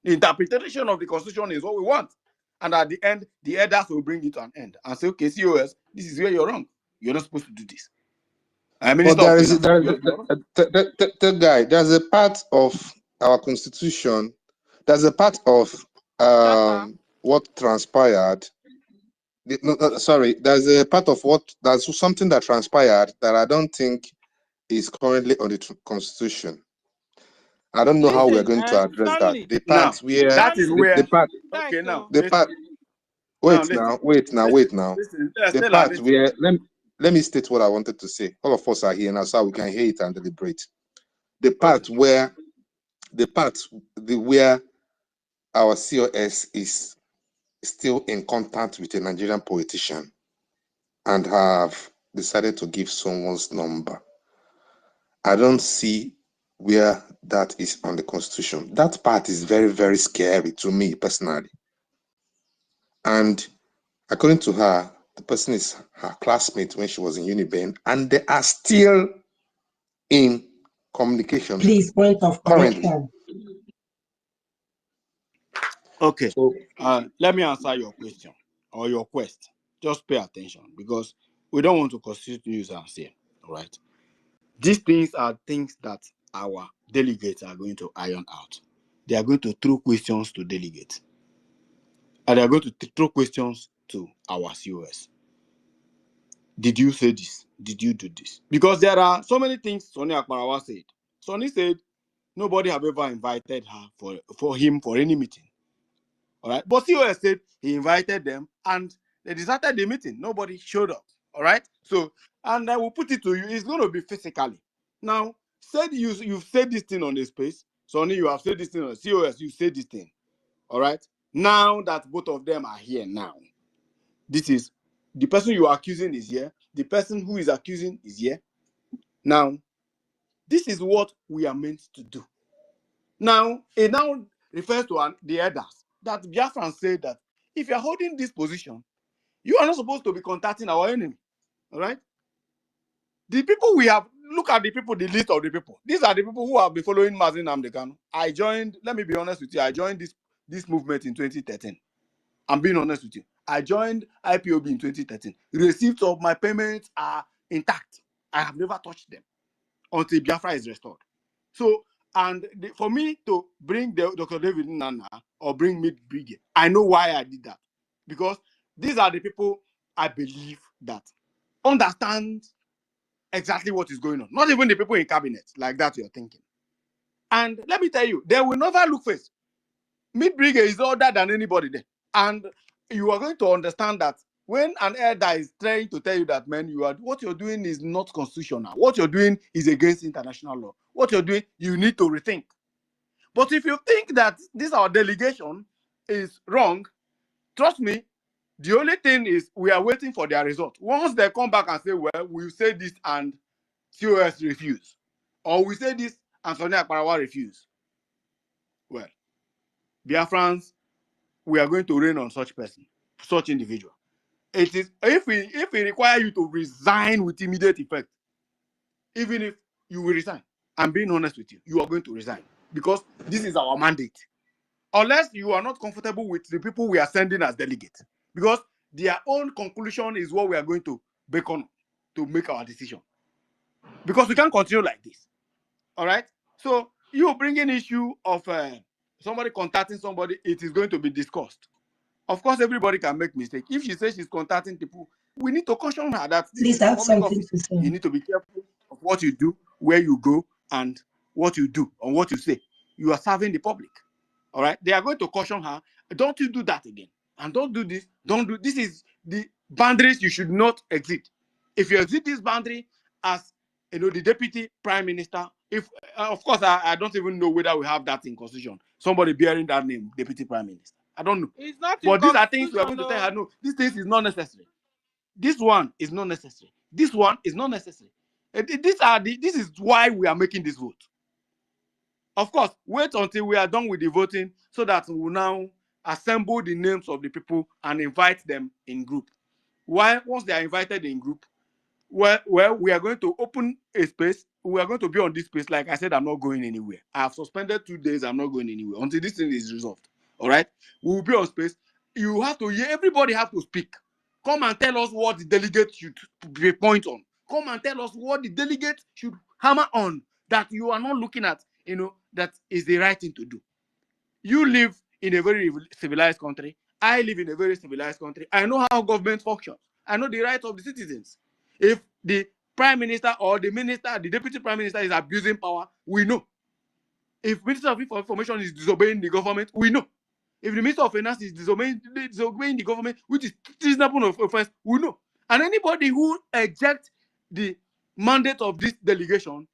The interpretation of the constitution is what we want. And at the end, the elders will bring it to an end and say, okay, COS, this is where you're wrong. You're not supposed to do this. But there is the guy. There's a part of our constitution. There's a part of what transpired. Sorry, there's a part of there's something that transpired that I don't think is currently on the constitution. I don't know how we're going to address that. The part where that is where the part. Okay, now the part. Wait now. The part where let me state what I wanted to say. All of us are here now, so we can hear it and deliberate. The part where our COS is still in contact with a Nigerian politician and have decided to give someone's number. I don't see where that is on the constitution. That part is very, very scary to me personally. And according to her, the person is her classmate when she was in Uniben, and they are still in communication. Please, point of currently. Okay. So, let me answer your question or your quest. Just pay attention because we don't want to constitute nuisance here. All right. These things are things that our delegates are going to iron out. They are going to throw questions to delegates. And they are going to throw questions to our COS. Did you say this? Did you do this? Because there are so many things Sonny Akbarawa said. Sonny said nobody have ever invited her for him for any meeting. All right. But COS said he invited them and they deserted the meeting. Nobody showed up. All right. So, and I will put it to you, it's going to be physically. Now, said you've said this thing on the space. Sonny, you have said this thing on the COS, you said this thing. All right. Now that both of them are here now, this is the person you are accusing is here. The person who is accusing is here. Now, this is what we are meant to do. Now, it now refers to the elders that Biafran said that if you're holding this position, you are not supposed to be contacting our enemy. All right. The people we have, look at the people, the list of the people. These are the people who have been following Mazin Amdekan. I joined, let me be honest with you, I joined this movement in 2013. I'm being honest with you. I joined IPOB in 2013. Receipts of my payments are intact. I have never touched them until Biafra is restored. So, and for me to bring Dr. David Nana or bring Mid Brigade, I know why I did that. Because these are the people I believe that understand exactly what is going on. Not even the people in cabinet like that you're thinking. And let me tell you, they will never look face. Mid Brigade is older than anybody there. And you are going to understand that when an elder is trying to tell you that, man, what you're doing is not constitutional. What you're doing is against international law. What you're doing, you need to rethink. But if you think that this our delegation is wrong, trust me, the only thing is we are waiting for their result. Once they come back and say, well, we'll say this and COS refuse, or we say this and Sonia Akparawa refuse, well, Biafrans, we are going to rain on such person, such individual. It is if we require you to resign with immediate effect, even if you will resign, I'm being honest with you, you are going to resign because this is our mandate. Unless you are not comfortable with the people we are sending as delegates, because their own conclusion is what we are going to bake on to make our decision. Because we can't continue like this. All right. So you bring an issue of somebody contacting somebody, it is going to be discussed. Of course, everybody can make mistakes. If she says she's contacting people, we need to caution her that this is a public office. You need to be careful of what you do, where you go, and what you do, and what you say. You are serving the public. All right. They are going to caution her. Don't you do that again. And don't do this. Don't do this. Is the boundaries you should not exit. If you exit this boundary as the deputy prime minister, if of course I don't even know whether we have that in constitution. Somebody bearing that name, deputy prime minister. I don't know. It's not but these are things we are going to tell her. No, this thing is not necessary. This one is not necessary. This one is not necessary. This is why we are making this vote. Of course, wait until we are done with the voting so that we will now assemble the names of the people and invite them in group. Once they are invited in group, well, we are going to open a space. We are going to be on this space. Like I said, I'm not going anywhere. I have suspended 2 days. I'm not going anywhere until this thing is resolved. All right? We will be on space. You have to hear, everybody has to speak. Come and tell us what the delegate should be point on. Come and tell us what the delegate should hammer on that you are not looking at, that is the right thing to do. You live in a very civilized country. I live in a very civilized country. I know how government functions. I know the rights of the citizens. If the prime minister or the minister, the deputy prime minister is abusing power, we know. If Minister of Information is disobeying the government, we know. If the Minister of Finance is disobeying the government, which is treasonable offense, we know. And anybody who ejects the mandate of this delegation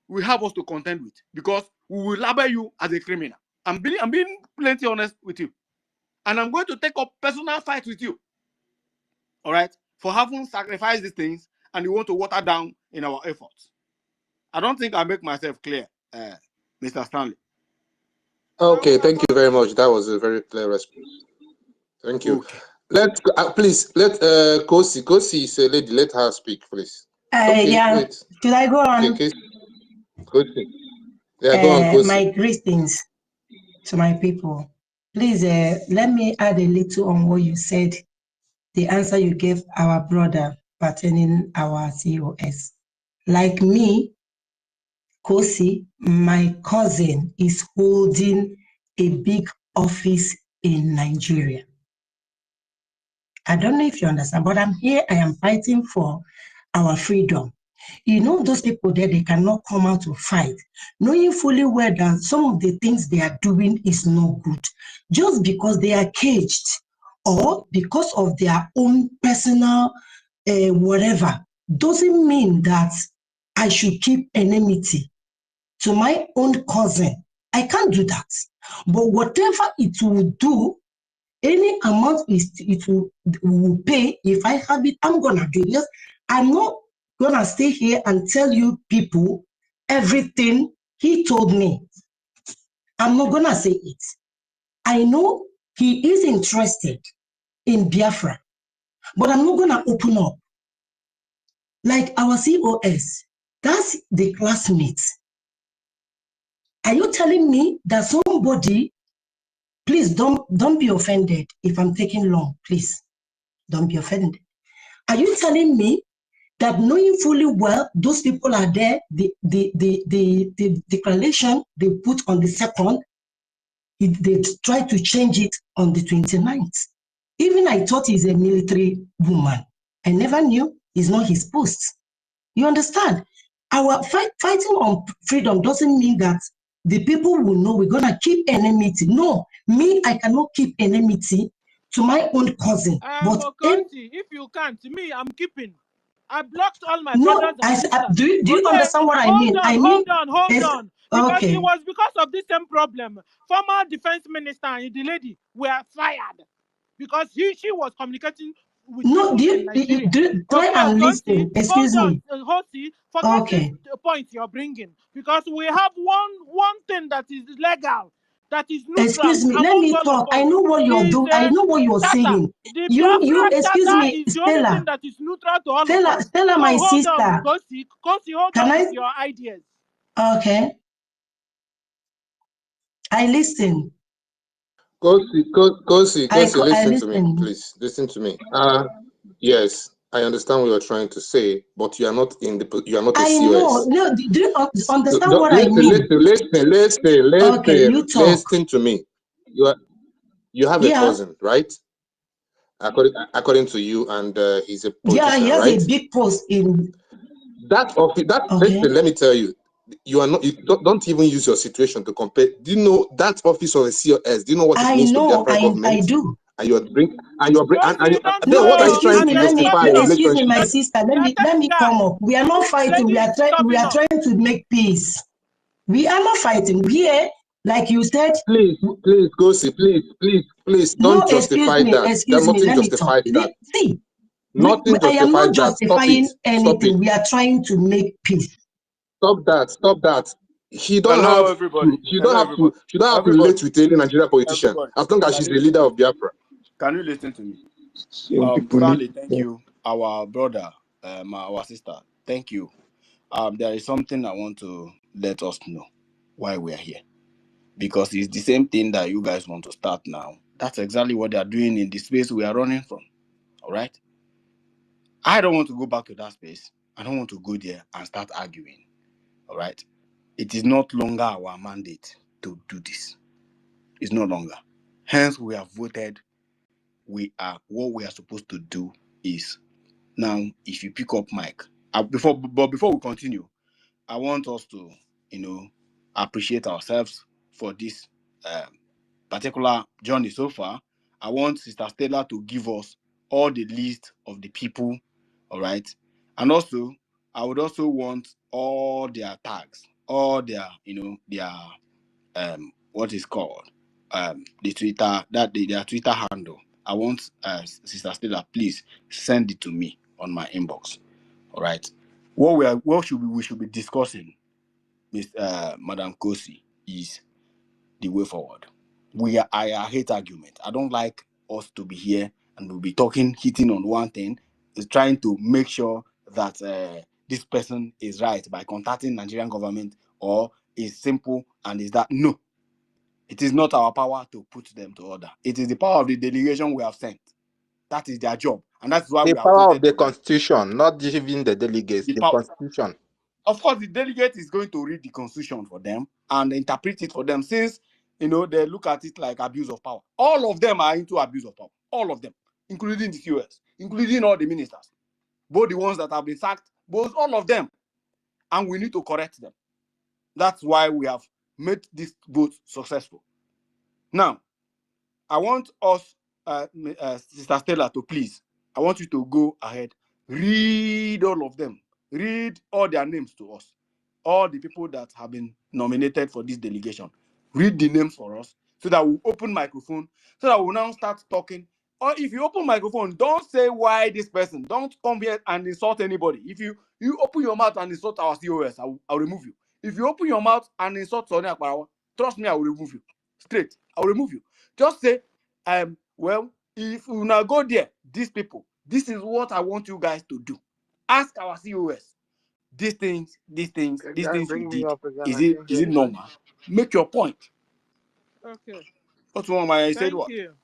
will have us to contend with, because we will label you as a criminal. I'm being plenty honest with you. And I'm going to take up personal fight with you. All right? For having sacrificed these things and you want to water down in our efforts. I don't think I make myself clear, Mr. Stanley. Okay, thank you very much. That was a very clear response. Thank you. Okay. Please let Kosi. Kosi is a lady. Let her speak, please. Okay, yeah. Wait. Should I go on? Okay, Kosi. Yeah, go on, Kosi. My greetings to my people. Please let me add a little on what you said. The answer you gave our brother pertaining our COS. Like me, Kosi, my cousin is holding a big office in Nigeria. I don't know if you understand, but I'm here, I am fighting for our freedom. Those people there, they cannot come out to fight, knowing fully well that some of the things they are doing is not good. Just because they are caged or because of their own personal whatever, doesn't mean that I should keep enmity to my own cousin. I can't do that. But whatever it will do, any amount it will pay, if I have it, I'm gonna do it. Yes, I'm not gonna stay here and tell you people everything he told me. I'm not gonna say it. I know he is interested in Biafra, but I'm not gonna open up. Like our COS, that's the classmates. Are you telling me that somebody, please don't be offended if I'm taking long, please, don't be offended. Are you telling me that knowing fully well those people are there, the declaration they put on the 2nd, they try to change it on the 29th? Even I thought he's a military woman. I never knew it's not his post. You understand? Our fighting on freedom doesn't mean that the people will know we're going to keep enmity. No, me, I cannot keep enmity to my own cousin. But if you can't, me, I'm keeping. I blocked all my no, brothers and sisters. do you understand what I mean? Hold on. Because okay. it was because of this same problem. Former defense minister and the lady were fired because she was communicating with people in Nigeria. Try and listen. Excuse me. Hosi, forget this point you're bringing, because we have one thing that is legal, that is neutral. Excuse me, let me talk. I know what you're doing. I know what you're saying. The excuse me, is the Stella. only thing that is neutral to all of us. Stella, so my hold sister. On, Kosi, hold on with your ideas. Okay. I listen. Kosi, listen to me, please. Listen to me. Yes, I understand what you're trying to say, but you are not in the. You are not a COS. Know. No, do you understand what I mean? Listen. Listen to me. You have a cousin, right? According to you, and he's a politician, he has right? a big post in that office. Listen, let me tell you. You are not. You don't even use your situation to compare. Do you know that office of a COS? Do you know what it means to Biafra government? I do. And then what are you trying to justify? Excuse me, my sister. Let me come up. We are not fighting. We are trying to make peace. We are not fighting. Here, like you said. Please, Kosi, please, don't justify that. Excuse me. Let me talk. See, I am not justifying anything. We are trying to make peace. Stop that. She don't have to relate with any Nigerian politician as long as she's the leader of Biafra. Can you listen to me? Stanley, thank you. Our brother, our sister, thank you. There is something I want to let us know why we are here, because it's the same thing that you guys want to start now. That's exactly what they are doing in the space we are running from. All right. I don't want to go back to that space. I don't want to go there and start arguing. All right. It is not longer our mandate to do this. It's no longer. Hence, we have voted. What we are supposed to do is now. If you pick up mic, before we continue, I want us to, appreciate ourselves for this particular journey so far. I want Sister Stella to give us all the list of the people, all right? And also, I would also want all their tags, all their, what is called, the Twitter, their Twitter handle. I want Sister Stella, please send it to me on my inbox, all right? What we should be discussing, Madam Kosi, is the way forward. I hate argument. I don't like us to be here and we'll be hitting on one thing, is trying to make sure that this person is right by contacting Nigerian government, or is simple and is that. No, it is not our power to put them to order. It is the power of the delegation we have sent. That is their job, and that's why the we are power of the constitution, not even the delegates. The constitution. Of course, the delegate is going to read the constitution for them and interpret it for them, since they look at it like abuse of power. All of them are into abuse of power. All of them, including the QS, including all the ministers, both the ones that have been sacked, both all of them. And we need to correct them. That's why we have made this vote successful. Now, I want us, Sister Stella, to please, I want you to go ahead, read all of them. read all their names to us. All the people that have been nominated for this delegation. Read the names for us so that we'll open microphone, so that we'll now start talking. Or if you open microphone, don't say why this person. Don't come here and insult anybody. If you open your mouth and insult our COS, I'll remove you. If you open your mouth and insult Sonia Akbarawa, trust me, I will remove you. Straight, I will remove you. Just say, well, if we now go there, these people, this is what I want you guys to do. Ask our COS. These things you Bring me did. up again. Is I it didn't hear the normal? question. Make your point. Okay. What's wrong? I said Thank what? you.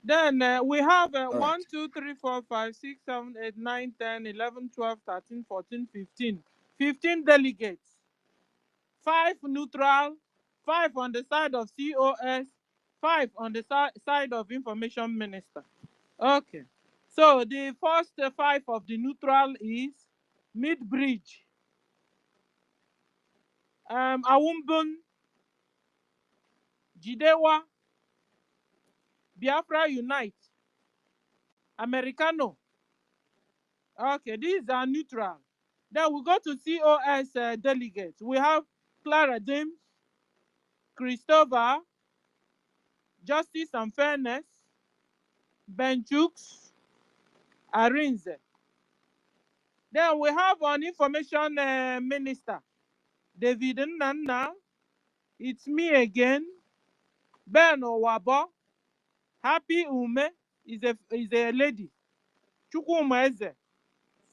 Then we have All 1, right. 2, 3, 4, 5, 6, 7, 8, 9, 10, 11, 12, 13, 14, 15. 15 delegates. 5 neutral, 5 on the side of COS, 5 on the side of Information Minister. Okay. So the first 5 of the neutral is Mid-Bridge, Awumbun, Jidewa, Biafra Unite, Americano. Okay, these are neutral. Then we go to COS delegates. We have Clara Dims, Christopher, Justice and Fairness, Benchooks, Arinze. Then we have an Information Minister, David Nana. It's me again, Ben Owabo, Happy Ume is a lady, Chukwuma Eze,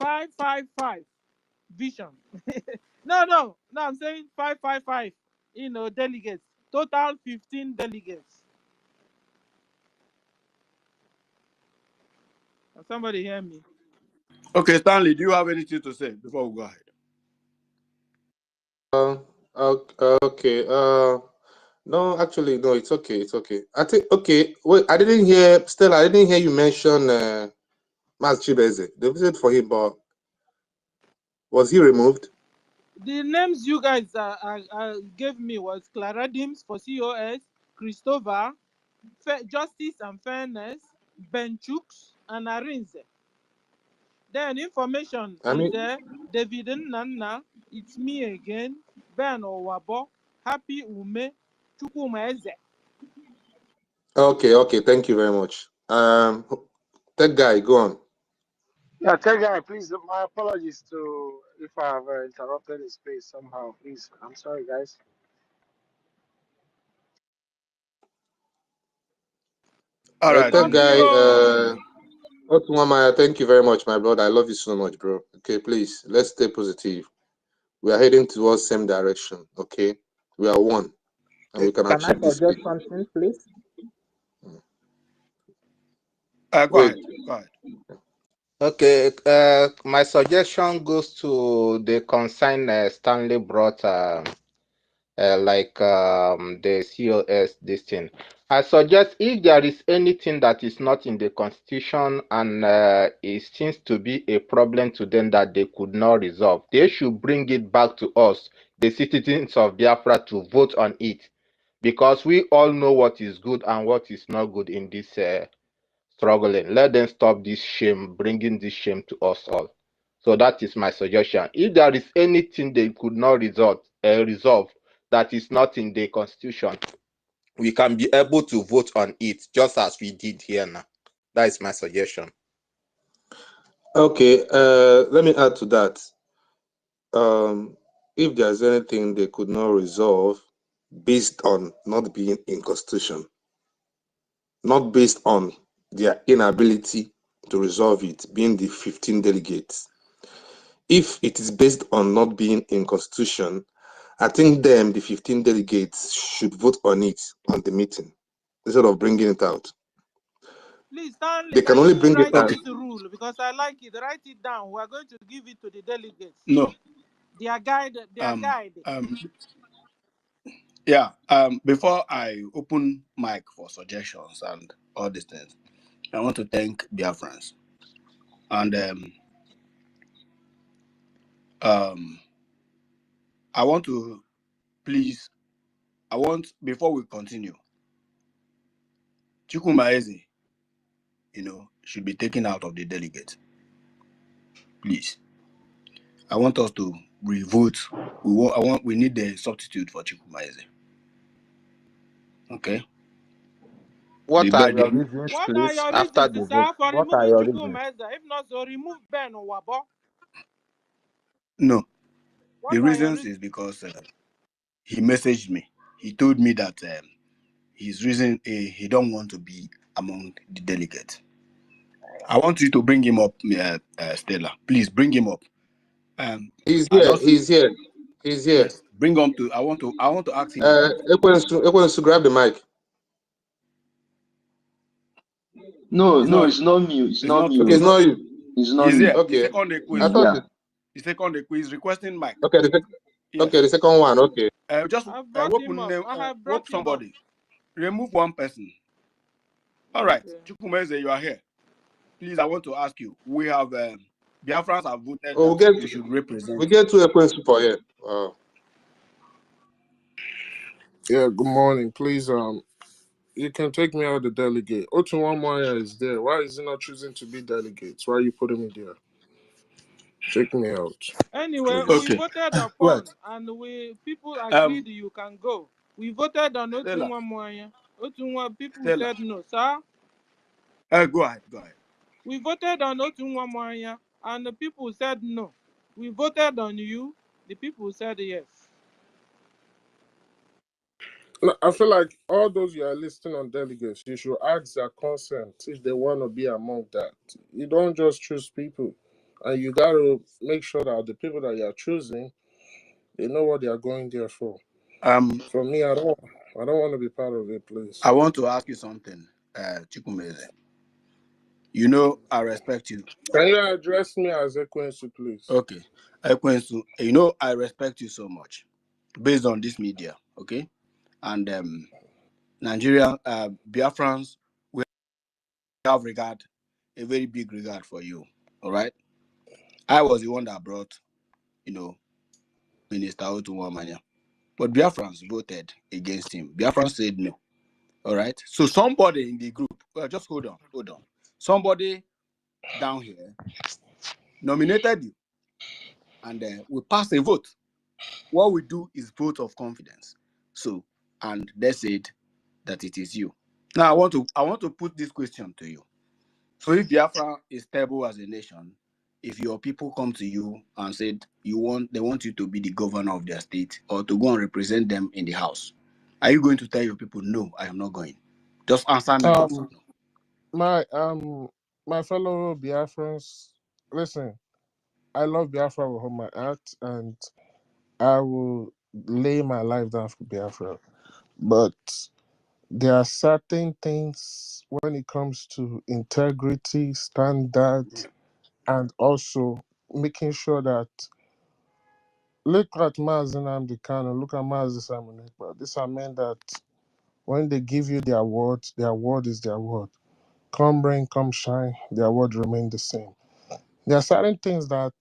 555 Vision. No, I'm saying 555, delegates. Total 15 delegates. Can somebody hear me? Okay, Stanley, do you have anything to say before we go ahead? Okay. No, actually, no. It's okay. It's okay. I think. Okay. Wait. I didn't hear. Stella, I didn't hear you mention Mas Chibeze. They visited for him, but was he removed? The names you guys gave me was Clara Dims for COS, Christopher, Justice and Fairness, Benchooks, and Arinze. Then Information I is mean, David Nana, It's Me Again, Ben Owabo, Happy Ume, Chukwuma Eze. okay. Thank you very much. That guy, go on. Yeah, tell guy, please. My apologies to if I have interrupted his space somehow. Please, I'm sorry, guys. All right. That guy, Family. Otumamaya, thank you very much, my brother. I love you so much, bro. Okay, please, let's stay positive. We are heading towards same direction. Okay, we are one, and we can Can I achieve this suggest big. something, please? Go Wait. ahead. Go ahead. Okay, my suggestion goes to the concern Stanley brought, the COS this thing. I suggest if there is anything that is not in the constitution and it seems to be a problem to them that they could not resolve, they should bring it back to us, the citizens of Biafra, to vote on it, because we all know what is good and what is not good in this struggling. Let them stop this shame, bringing this shame to us all. So that is my suggestion. If there is anything they could not resolve that is not in the constitution, we can be able to vote on it just as we did here now. That is my suggestion. Okay, let me add to that. If there's anything they could not resolve based on not being in constitution, not based on their inability to resolve it, being the 15 delegates. If it is based on not being in constitution, I think them, the 15 delegates, should vote on it on the meeting instead of bringing it out. Please, Stanley, They can only bring it write out. this rule? Because I like it. Write it down. We're going to give it to the delegates. No. Their guide. Yeah. Before I open mic for suggestions and all these things, I want to thank Biafrans. And I want to before we continue, Chukwuma Eze, should be taken out of the delegate. Please. I want us to revote. We need the substitute for Chukwuemeze. Okay. What are your reasons, What are please, your after reasons, the sir, vote? for What are removing your reasons? Chukwuemeze? If not, so remove Ben Wabo. No. What The are your reasons reasons? is because he messaged me. He told me that his reason he don't want to be among the delegates. I want you to bring him up, Stella. Please bring him up. He's I here. just He's here. He's here. yes, bring him to. I want to ask him. Ekwensu, grab the mic. No, It's no, not it's him. not me. It's It's not not me. him. Okay, it's not you. It's not He's me. here. The Okay. second the quiz. I thought Yeah. it, The second the quiz requesting mic. okay, Yes. okay, the second one, okay. Just I've brought him open up. name. I have Hope brought him up. somebody. Remove one person. All right, Okay. Chukwuemeze, you are here. Please, I want to ask you. We have Biafrans have voted Oh, that you should we represent. get to Ekwensu for here. Yeah, good morning. Please, you can take me out the delegate. Otunwamaya is there. Why is he not choosing to be delegates? Why are you putting me there? Take me out, Anyway, please. we Okay. voted Right. upon, and people agreed you can go. We voted on Stella. Otunwa Moya. Otunwa people Stella. said no, sir. Go ahead. Go ahead. We voted on Otunwa Moya, and the people said no. We voted on you. The people said yes. No, I feel like all those you are listing on delegates, you should ask their consent if they want to be among that. You don't just choose people, and you got to make sure that the people that you are choosing, they know what they are going there for. For me, I don't want to be part of it, please. I want to ask you something, Chukwuemeze. You know, I respect you. Can you address me as Ekwensu, please? Okay. Ekwensu, you know, I respect you so much based on this media, okay? And Nigeria, Biafrans, we have a very big regard for you, all right? I was the one that brought, Minister Otunwamanya. But Biafrans voted against him. Biafrans said no, all right? So somebody in the group, well, just hold on. Somebody down here nominated you, and we passed a vote. What we do is vote of confidence. So, and they said that it is you. Now, I want to put this question to you. So, if Biafra is stable as a nation, if your people come to you and said they want you to be the governor of their state or to go and represent them in the house, are you going to tell your people, no, I am not going? Just answer me yes or no. My fellow Biafrans, listen, I love Biafra with all my heart, and I will lay my life down for Biafra. But there are certain things when it comes to integrity, standard, and also making sure that look at Mazen Amdekano, look at Mazen Simon Ekpa. These are men that when they give you their word is their word. Come rain, come shine, their word remain the same. There are certain things that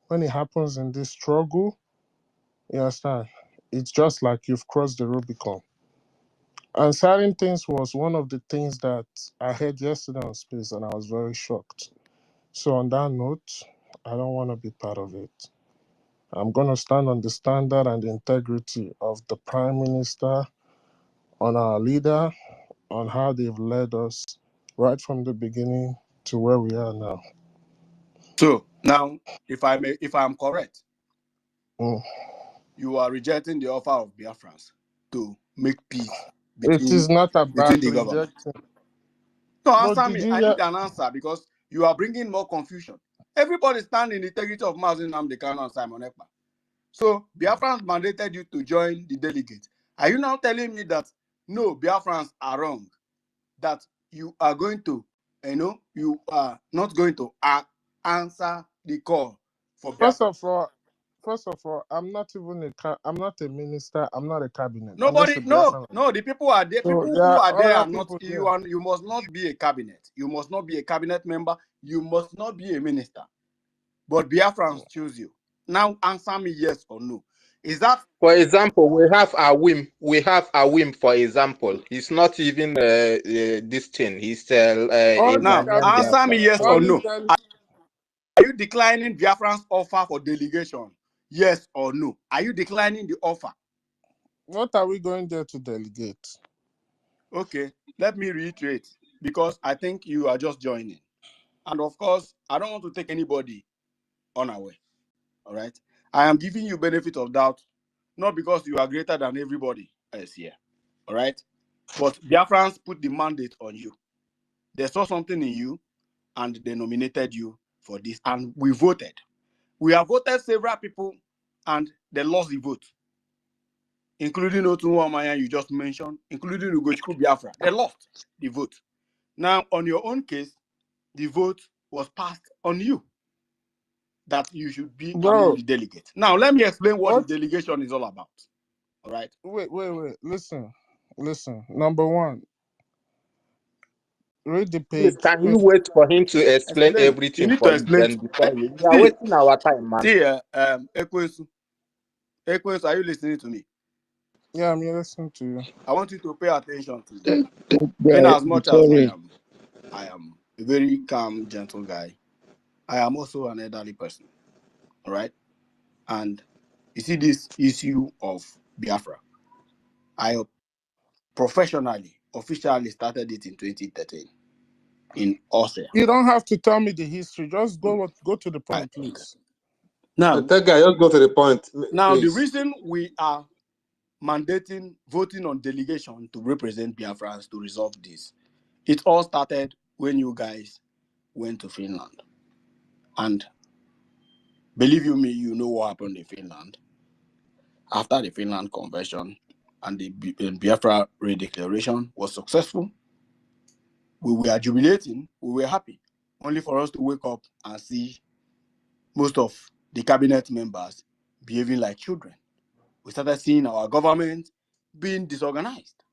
when it happens in this struggle, you understand, it's just like you've crossed the Rubicon. And certain things was one of the things that I heard yesterday on Space, and I was very shocked. So on that note, I don't want to be part of it. I'm going to stand on the standard and the integrity of the Prime Minister, on our leader, on how they've led us right from the beginning to where we are now. So now, if I'm correct, you are rejecting the offer of Biafrans to make peace It is not between about the government. rejecting. No, But answer did me. you I hear? need an answer because you are bringing more confusion. Everybody stand in the integrity of Mazen Amdekano and Simon Ekpa. So Biafrans mandated you to join the delegate. Are you now telling me that no, Biafrans are wrong? That you are going to, you are not going to answer the call for Biafrans? First of all, I'm not a minister. I'm not a cabinet. I'm just Nobody, a Biafran. no, the people are there. So People there who are are there other are not people you. there. You must not be a cabinet. You must not be a cabinet member. You must not be a minister. But Biafrans choose you. Now answer me yes or no. Is that? For example, we have Awim. We have Awim, for example. He's not even this thing. He's a Now Nigerian answer me Biafra. yes or So, no. you declining Biafran's offer for delegation? Yes or no? Are you declining the offer? What are we going there to delegate? Okay, let me reiterate, because I think you are just joining. And of course, I don't want to take anybody unaware. All right? I am giving you benefit of doubt, not because you are greater than everybody else here. All right? But Biafrans put the mandate on you. They saw something in you and they nominated you for this. And we voted. We have voted several people and they lost the vote, including Otunwamaya you just mentioned, including Ugochukwu Biafra. They lost the vote. Now, on your own case, the vote was passed on you that you should be among the delegates. Now, let me explain what the delegation is all about. All right? Wait. Listen. Number one, read the Please, page. can you wait for him to explain everything You need for to you? explain. Then before you are wasting our time, man. See, Ekwensu, are you listening to me? Yeah, I'm listening to you. I want you to pay attention to me. In as much as I am a very calm, gentle guy, I am also an elderly person. All right? And you see this issue of Biafra, I professionally, officially started it in 2013 in Austria. You don't have to tell me the history. Just go to the point, please. Now, that guy, just go to the point. Now, please. the reason we are mandating voting on delegation to represent Biafrans to resolve this, it all started when you guys went to Finland. And believe you me, you know what happened in Finland. After the Finland Convention and the Biafra Redeclaration was successful, we were jubilating, we were happy, only for us to wake up and see most of the cabinet members behaving like children. We started seeing our government being disorganized.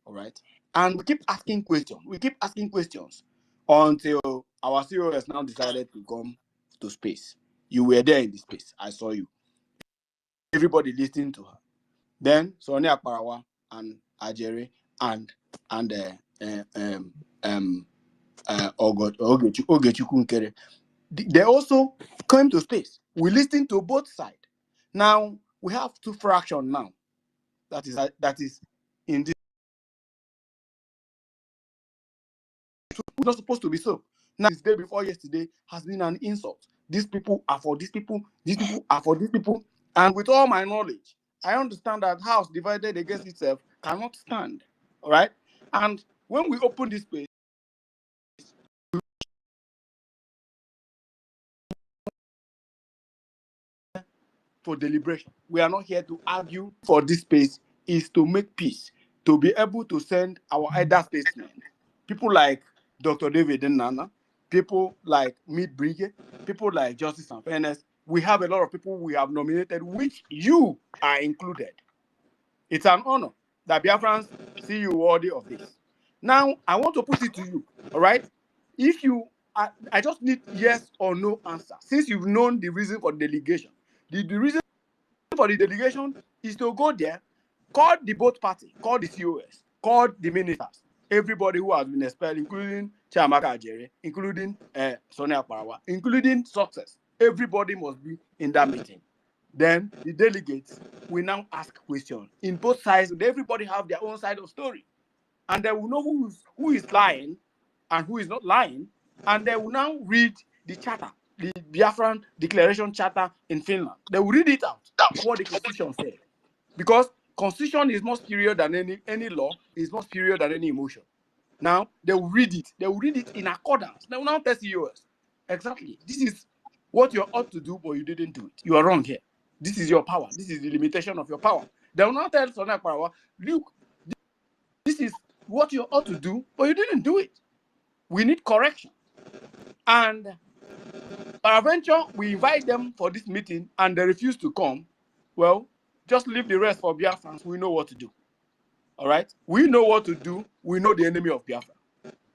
All right. And we keep asking questions. Until our COS now decided to come to space. You were there in the space. I saw you. Everybody listening to her. Then Sonia Akparawa and Ajere and Ogechukwu Nkere, they also came to space. We listened to both sides. Now we have two fractions now. That is in this. It's not supposed to be so. Now, this day before yesterday has been an insult. These people are for these people, these people are for these people. And with all my knowledge, I understand that house divided against itself cannot stand. All right? And when we open this space, for deliberation, we are not here to argue. For this space is to make peace, to be able to send our elder statesmen, people like Dr. David Nana, people like Mead Brigade, people like Justice and Fairness. We have a lot of people we have nominated, which you are included. It's an honor that Biafrans see you worthy of this. Now, I want to put it to you, all right? If you, I just need yes or no answer. Since you've known the reason for delegation, the reason for the delegation is to go there, call the both party, call the COS, call the ministers, everybody who has been expelled, including Chiamaka Ajere, including Sonia Akparawa, including Success. Everybody must be in that meeting. Then the delegates will now ask questions. In both sides, everybody have their own side of story. And they will know who is lying and who is not lying. And they will now read the charter, the Biafran Declaration Charter in Finland. They will read it out, what the Constitution said. Because Constitution is more superior than any law, is more superior than any emotion. Now, they will read it. They will read it in accordance. They will now test yours. Exactly. This is what you ought to do, but you didn't do it. You are wrong here. This is your power. This is the limitation of your power. They will not tell Sonia Akparawa, look, this is what you ought to do, but you didn't do it. We need correction. And peradventure, we invite them for this meeting and they refuse to come. Well, just leave the rest for Biafrans. We know what to do. All right? We know what to do. We know the enemy of Biafra.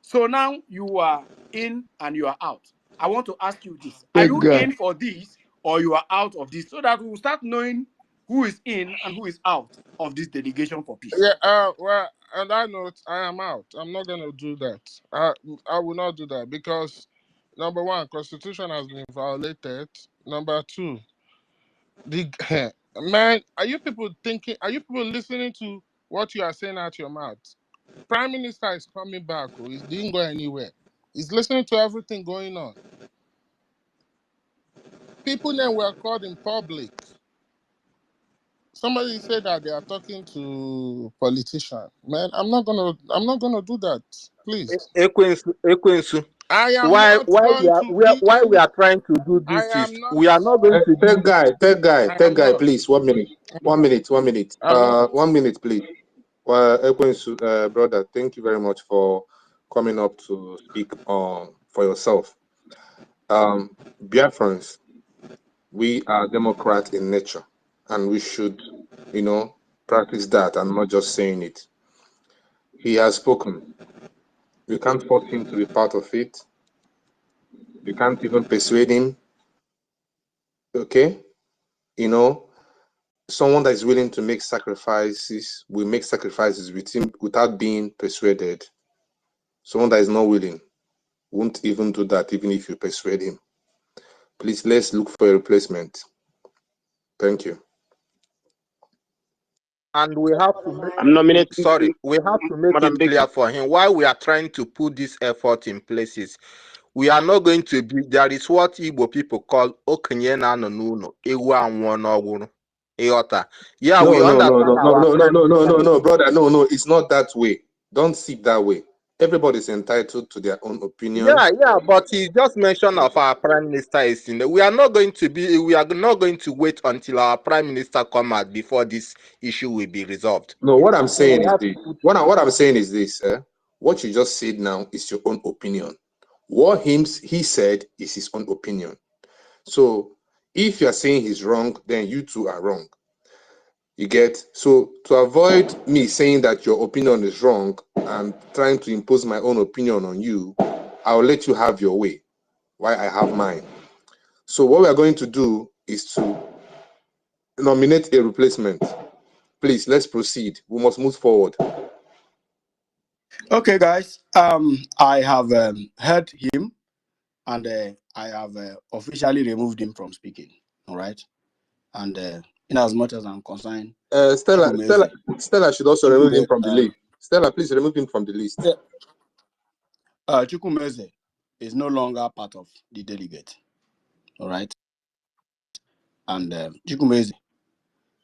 So now you are in and you are out. I want to ask you this. Are you in for this or you are out of this? So that we will start knowing who is in and who is out of this delegation for peace. Yeah, well, on that note, I am out. I'm not going to do that. I will not do that because Number one, Constitution has been violated. Number two, the man, are you people thinking? Are you people listening to what you are saying out your mouth? Prime Minister is coming back. Oh, he didn't go anywhere. He's listening to everything going on. People then were called in public. Somebody said that they are talking to politicians. Man, I'm not gonna do that. Please. Ekwensu. I am Why not going to be why we any. are trying to do I this is am not. we are not going to Third be guy, third guy, I third am guy, not. please. 1 minute. I'm 1 not. minute. 1 minute. I'm not. 1 minute, please. Well, Ekwensu, brother, thank you very much for coming up to speak for yourself. Biafrans, we are Democrats in nature, and we should, practice that and not just saying it. He has spoken. You can't force him to be part of it. You can't even persuade him. Okay? Someone that is willing to make sacrifices will make sacrifices with him without being persuaded. Someone that is not willing won't even do that, even if you persuade him. Please, let's look for a replacement. Thank you. and we have to make I'm nominating we have to make Madam it clear Becky. for him why we are trying to put this effort in places. We are not going to be, there is what Igbo people call okenye na no nuno, ewu anwo no wuru. Yeah, we understand our prime minister. No, brother, no, it's not that way. Don't see it that way. Everybody's entitled to their own opinion. Yeah, but he just mentioned of our prime minister is in the, we are not going to wait until our prime minister come out before this issue will be resolved. No, what I'm So saying we is have this. to put, What I'm saying is this. What you just said now is your own opinion. What he said is his own opinion. So if you're saying he's wrong, then you two are wrong. You get? So to avoid me saying that your opinion is wrong and trying to impose my own opinion on you, I'll let you have your way while I have mine. So what we are going to do is to nominate a replacement. Please, let's proceed. We must move forward. Okay, guys. I have heard him, and I have officially removed him from speaking. All right. And in as much as I'm concerned, Stella should also remove him from the list. Stella, please remove him from the list. Chukwumeze is no longer part of the delegate. All right. And Chukwumeze,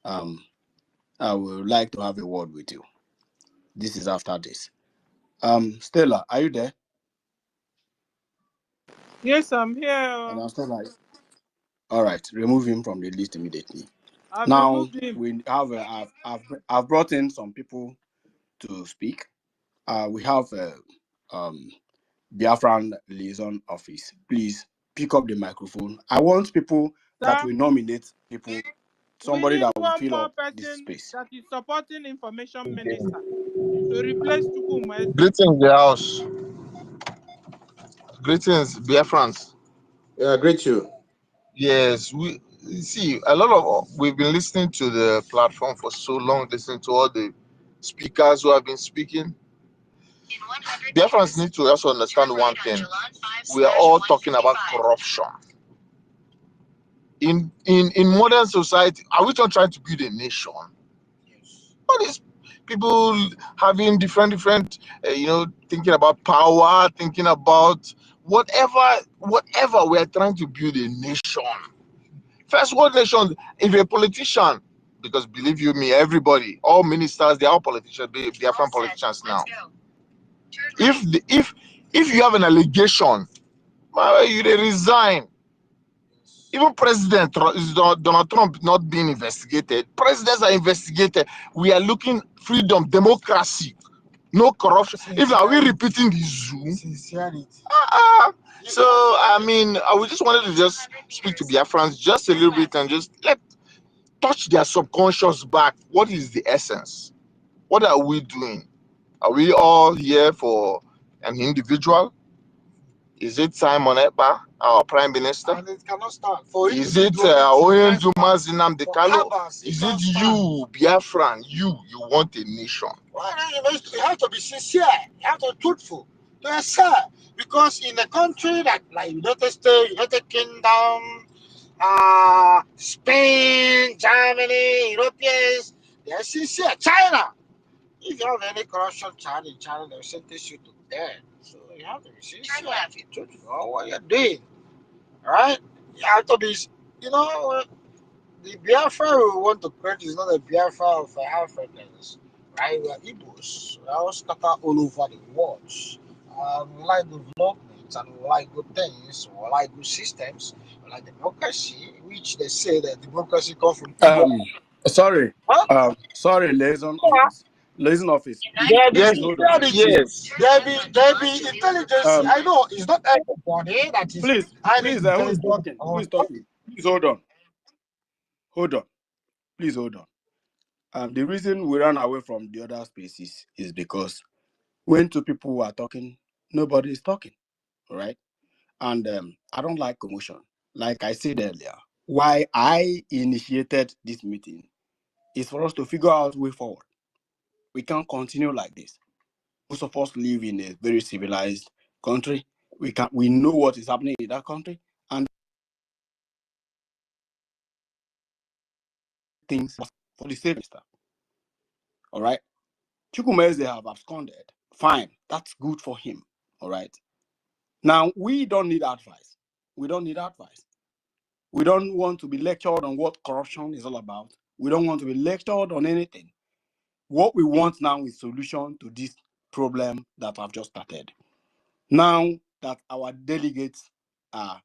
I would like to have a word with you. This is after this. Stella, are you there? Yes, I'm here. Stella. All right, remove him from the list immediately. I've Now removed him. we have I've brought in some people to speak. We have Biafran liaison office. Please pick up the microphone. I want people that will nominate people. Somebody that will fill up this space. That is supporting information minister to replace Chukwumeze. greetings, the house. Greetings, Biafrans. Yeah, great you. Yes, we see we've been listening to the platform for so long, listening to all the speakers who have been speaking. Biafrans need to also understand one thing. We are all talking about corruption. In modern society, are we not trying to build a nation? All these people having different thinking about power, thinking about whatever we are trying to build a nation. First world nation, if a politician, because believe you me, everybody, all ministers, they are all politicians, they are from politicians now. If you have an allegation, you they resign. Even President Donald Trump not being investigated. Presidents are investigated. We are looking freedom, democracy, no corruption. If are we repeating the Zoom? Sincerity. So I mean, I just wanted to just speak to Biafrans just a little bit and just touch their subconscious back. What is the essence? What are we doing? Are we all here for an individual? Is it Simon Ekpa, our Prime Minister? And it cannot stand. Is it Oyendu Mazinam Dekalo? Is it you, Biafran? You want a nation? Well, you have to be sincere. You have to be truthful. Yes, sir. Because in a country like United States, United Kingdom, Spain, Germany, Europeans, they are sincere. China, if you have any corruption charge in China, they'll sentence you to death. So you have to be sincere. You know what you're doing, right? You have to be, you know, the Biafra we want to create is not a Biafra of Africans, right? We are Igbos. We are all scattered all over the world. We like development and we like good things. We like good systems. We like democracy, which they say that democracy comes from Igbo. Sorry. Huh? Sorry, liaison office. Liaison office. There be Please hold on. strategies. There be intelligence. I know it's not everybody that is Please, highly please, who is intelligent. talking? Who is talking? Please hold on. Hold on. Please hold on. The reason we ran away from the other spaces is because when two people are talking, nobody is talking, right? And I don't like commotion. Like I said earlier, why I initiated this meeting is for us to figure out way forward. We can't continue like this. Most of us live in a very civilized country. We know what is happening in that country, and things for the same stuff. All right. Chukwumeze have absconded. Fine, that's good for him. All right. Now we don't need advice. We don't need advice. We don't want to be lectured on what corruption is all about. We don't want to be lectured on anything. What we want now is solution to this problem that I've just started. Now that our delegates are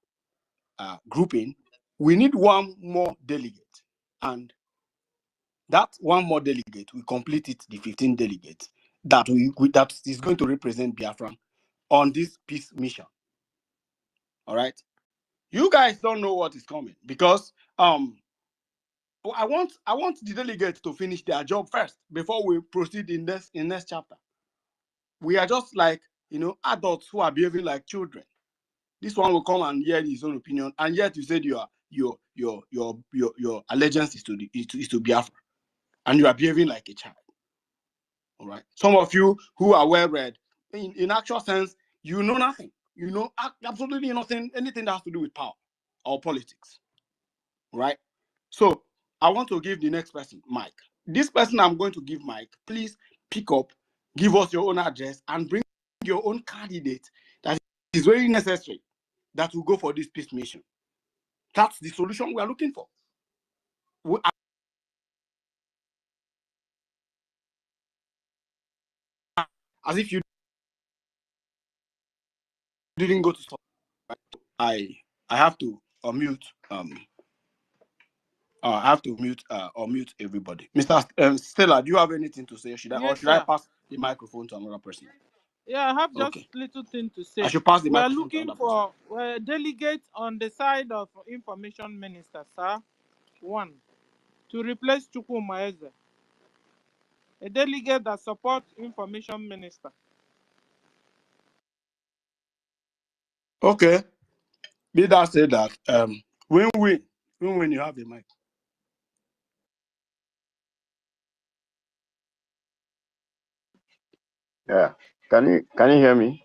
grouping, we need one more delegate. And that one more delegate, we complete it, the 15 delegates, that is going to represent Biafra on this peace mission. All right. You guys don't know what is coming because I want the delegates to finish their job first before we proceed in next chapter. We are just like adults who are behaving like children. This one will come and hear his own opinion, and yet you said your allegiance is to Biafra, and you are behaving like a child. All right. Some of you who are well read, in actual sense, you know nothing. You know absolutely nothing, anything that has to do with power or politics. Right? So I want to give the next person, Mike. This person I'm going to give Mike, please pick up, give us your own address, and bring your own candidate that is very necessary that will go for this peace mission. That's the solution we are looking for. As if you didn't go to school. I have to unmute. I have to mute or mute everybody. Mr. Stella, do you have anything to say? Should I pass the microphone to another person? Yeah, I have just little thing to say. I should pass the We are microphone looking to for delegates on the side of information minister, sir. One, to replace Chukwumaeze. A delegate that supports information minister. Okay. Did I say that? When you have the mic. Yeah. Can you hear me?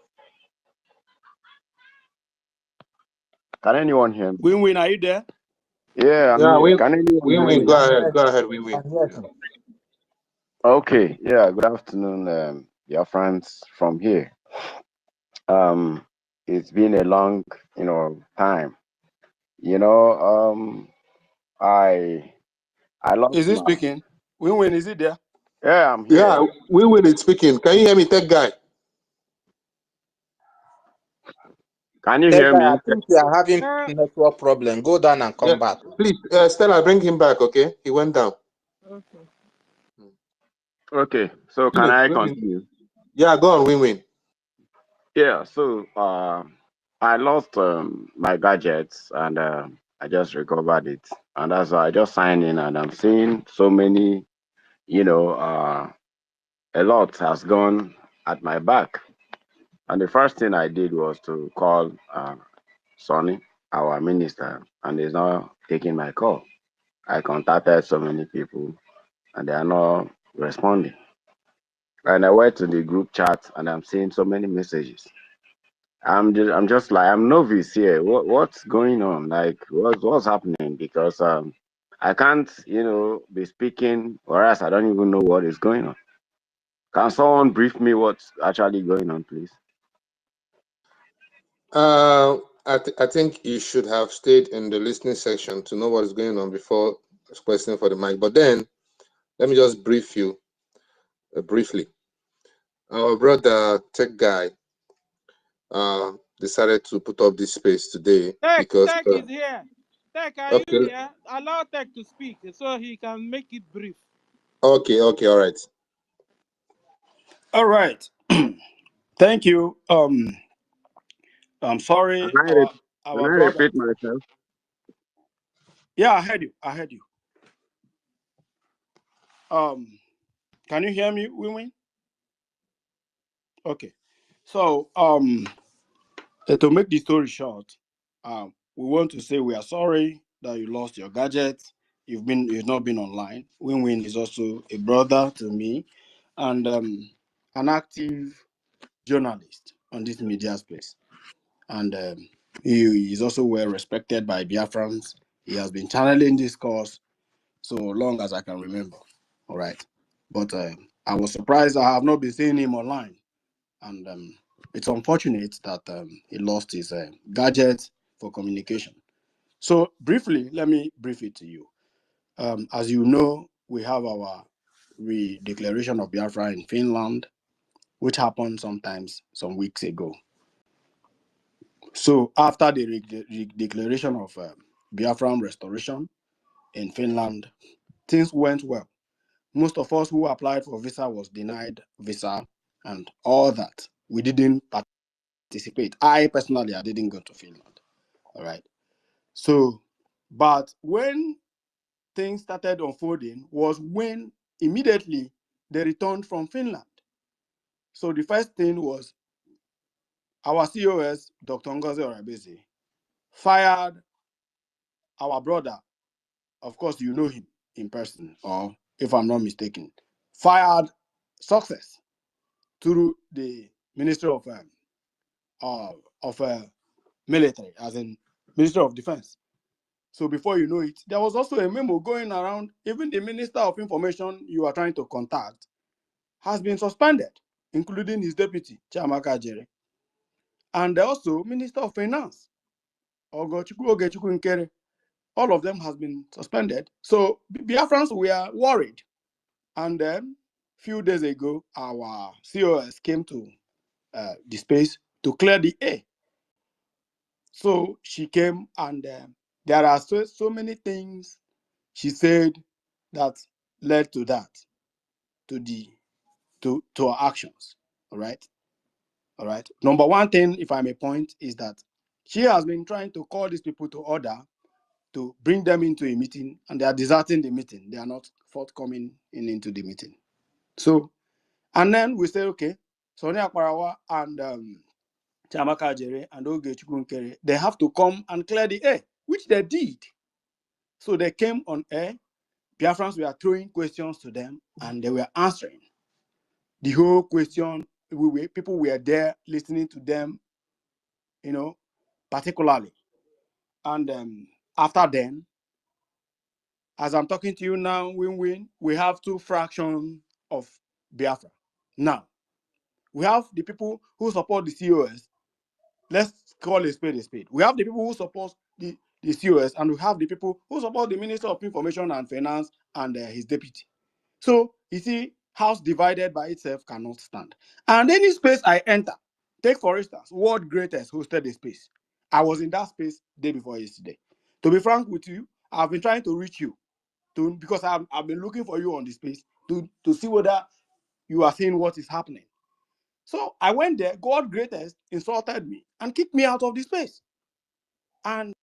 Can anyone hear me? Win, are you there? Yeah, I'm here. Can anyone hear me? Go ahead, Win. Okay. Yeah. Good afternoon, your friends from here. It's been a long, time. I lost. Is he speaking? Win, is he there? Yeah, I'm here. Yeah, Win is speaking. Can you hear me, tech guy? Can you hear me? I think you are having network problem. Go down and come back. Please, Stella, bring him back, okay? He went down. Okay. So can I continue? Yeah, go on, Win. Yeah. So I lost my gadgets and I just recovered it, and that's why I just signed in, and I'm seeing so many, a lot has gone at my back. And the first thing I did was to call Sonny, our minister, and he's not taking my call. I contacted so many people, and they are not responding. And I went to the group chat, and I'm seeing so many messages. I'm just like I'm novice here. What's going on? Like what's happening? Because I can't, be speaking, or else I don't even know what is going on. Can someone brief me what's actually going on, please? I think you should have stayed in the listening section to know what is going on before requesting for the mic. But then, let me just brief you briefly. Our brother Tech Guy decided to put up this space today because Tech is here. Tech, are you okay, here? Allow Tech to speak so he can make it brief. okay, all right. All right. Thank you. I'm sorry, Can I our brother. repeat myself? Yeah, I heard you. I heard you. Can you hear me, Win? Okay. So, to make the story short, we want to say we are sorry that you lost your gadget. You've not been online. Win is also a brother to me, and an active journalist on this media space. And he is also well respected by Biafrans. He has been channeling this cause so long as I can remember. All right. But I was surprised I have not been seeing him online. And it's unfortunate that he lost his gadget for communication. So briefly, let me brief it to you. As you know, we have our re-declaration of Biafra in Finland, which happened some weeks ago. So after the declaration of Biafran restoration in Finland, things went well. Most of us who applied for visa was denied visa and all that. We didn't participate. I didn't go to Finland. All right. So, but when things started unfolding was when immediately they returned from Finland. So the first thing was our COS, Dr. Ngozi Orabezi, fired our brother. Of course, you know him in person, or if I'm not mistaken, fired Success through the Ministry of Military, as in Ministry of Defense. So before you know it, there was also a memo going around. Even the Minister of Information you are trying to contact has been suspended, including his deputy, Chiamaka Jere, and also Minister of Finance, Ogechukwu Nkere. All of them has been suspended. So Biafrans were worried. And then a few days ago, our COS came to the space to clear the air. So she came, and there are so many things she said that led to that, to our actions. All right. Number one thing, if I may point, is that she has been trying to call these people to order to bring them into a meeting, and they are deserting the meeting. They are not forthcoming into the meeting. So, and then we say, okay, Sonia Akparawa and Chiamaka Jere and Ogechukwu Nkere, they have to come and clear the air, which they did. So they came on air. Biafrans were throwing questions to them, and they were answering. The whole question, people were there listening to them, particularly. And after then, as I'm talking to you now, we have two fractions of Biafra. Now, we have the people who support the COS. Let's call a spade a spade. We have the people who support the COS, and we have the people who support the Minister of Information and Finance and his deputy. So, you see, house divided by itself cannot stand. And any space I enter, take for instance, World Greatest hosted a space. I was in that space day before yesterday. To be frank with you, I've been trying to reach you because I've been looking for you on the space to see whether you are seeing what is happening. So I went there, God Greatest insulted me and kicked me out of the space. And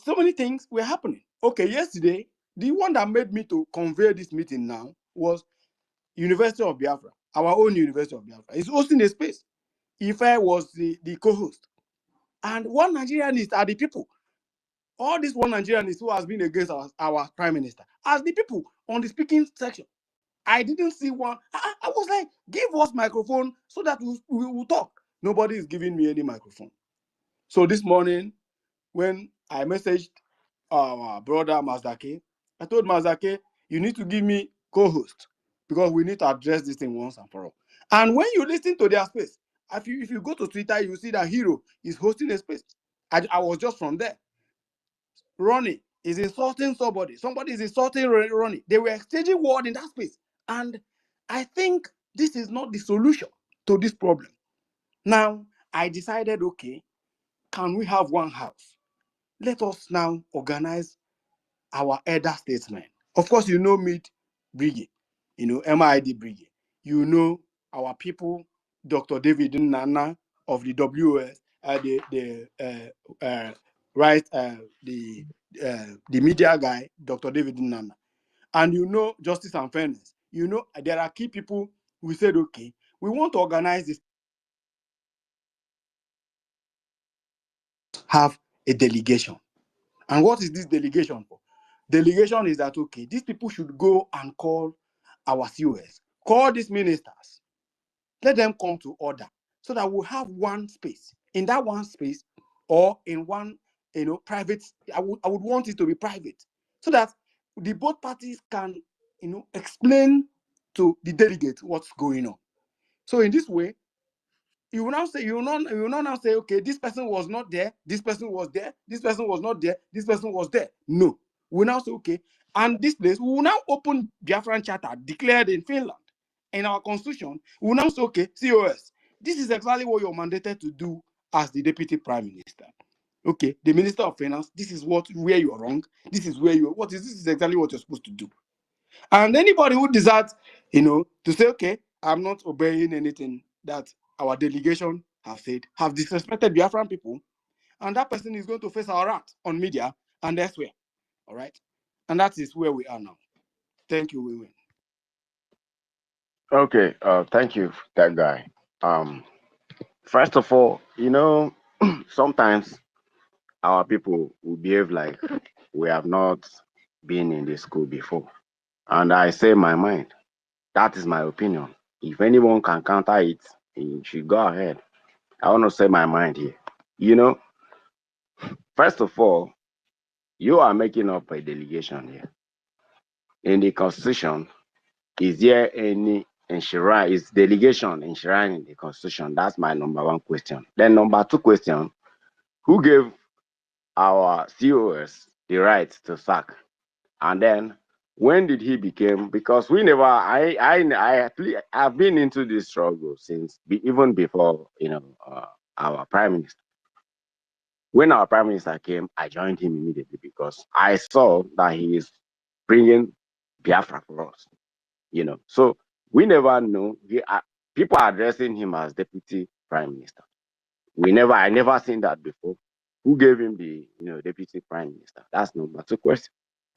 so many things were happening. Okay, yesterday, the one that made me to convey this meeting now was University of Biafra, our own University of Biafra. It's hosting a space. Ife was the co-host. And one Nigerianist are the people. All this one Nigerianist who has been against our prime minister as the people on the speaking section. I didn't see one. I was like, give us microphone so that we will talk. Nobody is giving me any microphone. So this morning, when I messaged our brother Mazdake, I told Mazdake, you need to give me co-host because we need to address this thing once and for all. And when you listen to their space, if you go to Twitter, you see that Hero is hosting a space. I was just from there. Ronnie is insulting somebody. Somebody is insulting Ronnie. They were exchanging word in that space. And I think this is not the solution to this problem. Now, I decided, okay, can we have one house? Let us now organize our elder statesmen. Of course, you know Mid Brigade, you know MID Brigade. You know our people, Dr. David Nana of the WOS, the media guy, Dr. David Nana. And you know Justice and Fairness. You know there are key people who said, okay, we want to organize this, have a delegation. And what is this delegation for? Delegation is that, okay, these people should go and call our COS, call these ministers, let them come to order so that we'll have one space. In that one space or in one, private, I would want it to be private so that the both parties can, explain to the delegates what's going on. So in this way, you will not now say, okay, this person was not there, this person was there, this person was not there, this person was there. No. We will now say, okay, and this place, we will now open Biafran Charter declared in Finland. In our constitution, we will now say, okay, COS, this is exactly what you're mandated to do as the deputy prime minister. Okay, the minister of finance, this is where you're wrong. This is where this is exactly what you're supposed to do. And anybody who decides, to say, okay, I'm not obeying anything that our delegation have said, have disrespected Biafran people, and that person is going to face our wrath on media and elsewhere. All right? And that is where we are now. Thank you, Wiwin. Okay, thank you, that guy. First of all, sometimes our people will behave like we have not been in the school before. And I say my mind. That is my opinion. If anyone can counter it, you should go ahead. I want to say my mind here. First of all, you are making up a delegation here. In the constitution, is there any enshrine, is delegation enshrined in the constitution? That's my number one question. Then number two question, who gave our COS the right to sack? And then when did he become, because we never, I've been into this struggle since even before, our prime minister. When our prime minister came, I joined him immediately because I saw that he is bringing Biafra for us, So we never know. People are addressing him as deputy prime minister. I never seen that before. Who gave him the, deputy prime minister? That's number two question.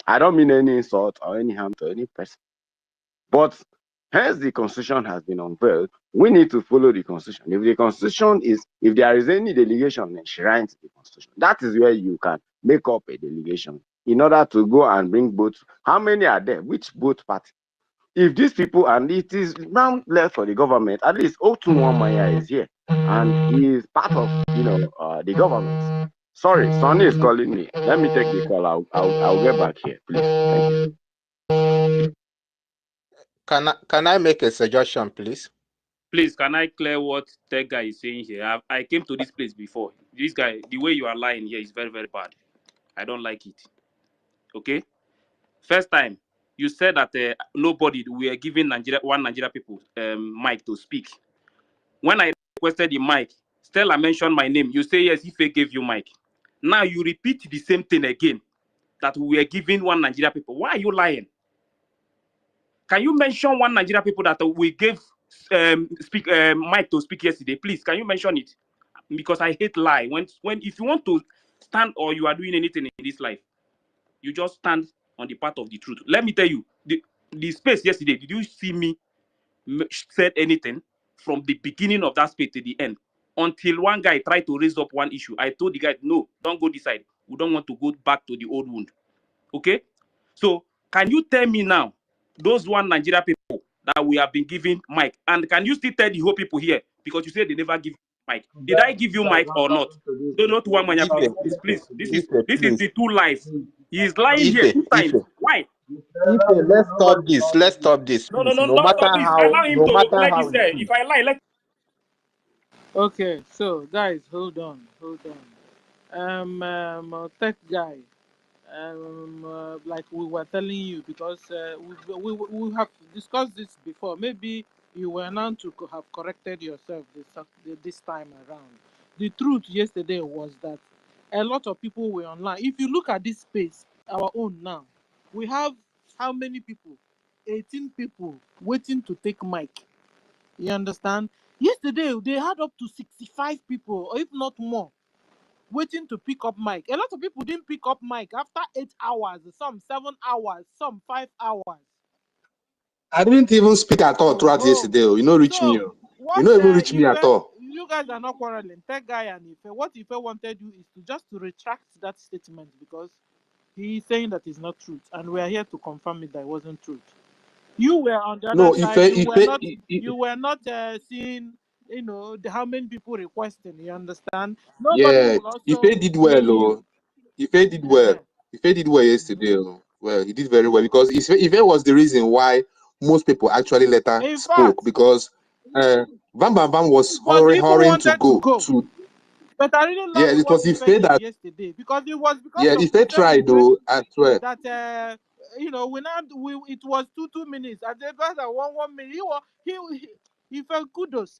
I don't mean any insult or any harm to any person. But hence the constitution has been unveiled. We need to follow the constitution. If there is any delegation enshrined to the constitution, that is where you can make up a delegation in order to go and bring both. How many are there? Which both party? If these people, and it is now left for the government, at least Otunwa Maya is here and he is part of the government. Sorry, Sonny is calling me. Let me take the call. I'll get back here, please. Thank you. Can I make a suggestion, please? Please, can I clear what that guy is saying here? I came to this place before. This guy, the way you are lying here is very, very bad. I don't like it. Okay? First time, you said that nobody, we are giving one Nigeria people mic to speak. When I requested the mic, Stella mentioned my name. You say, yes, Ife gave you mic. Now you repeat the same thing again, that we are giving one Nigeria people. Why are you lying? Can you mention one Nigeria people that we gave mic to speak yesterday? Please, can you mention it? Because I hate lie. When if you want to stand or you are doing anything in this life, you just stand on the path of the truth. Let me tell you, the space yesterday, did you see me said anything from the beginning of that space to the end? Until one guy tried to raise up one issue. I told the guy, no, don't go this side. We don't want to go back to the old wound. Okay? So, can you tell me now, those one Nigeria people that we have been giving mic, and can you still tell the whole people here, because you said they never give mic. Did I give you mic or not? Do not one man, please, Ife, please, please. Ife, This is please. the two lives. He is lying here Ife, two times. Ife. Why? Ife, let's stop this. Let's stop this, No, no, please. no, No not matter stop this. how, Allow him no to matter let how this it say. is. If I lie, let. Okay, so guys, hold on. Tech guy. Like we were telling you, because we have discussed this before. Maybe you were not to have corrected yourself this time around. The truth yesterday was that a lot of people were online. If you look at this space, our own now, we have how many people? 18 people waiting to take mic. You understand? Yesterday they had up to 65 people, or if not more, waiting to pick up mic. A lot of people didn't pick up mic after 8 hours, some 7 hours, some 5 hours. I didn't even speak at all throughout Oh, yesterday. You know, reach me. so You what know, even reach me Ife, at all. you guys are not quarreling. Tech guy and Ife, what Ife wanted you is to just to retract that statement, because he's saying that it's not truth, and we are here to confirm it that it wasn't truth. You were on the other No, side. if You were not seeing, how many people requesting. You understand? Nobody yeah, will Ife also did well, blame oh. you. Ife did well. Uh-huh. Ife did well yesterday. Oh. Well, he did very well because Ife was the reason why most people actually later In spoke, fact, because Van Bam Bam was was even hurrying to wanted to go go. to. But I really Yeah, loved it what was Ife Ife did that. yesterday, because it was because Yeah, of the Ife same tried Ife though. I swear. that it was 2 minutes. At the best at 1 minute, he felt kudos.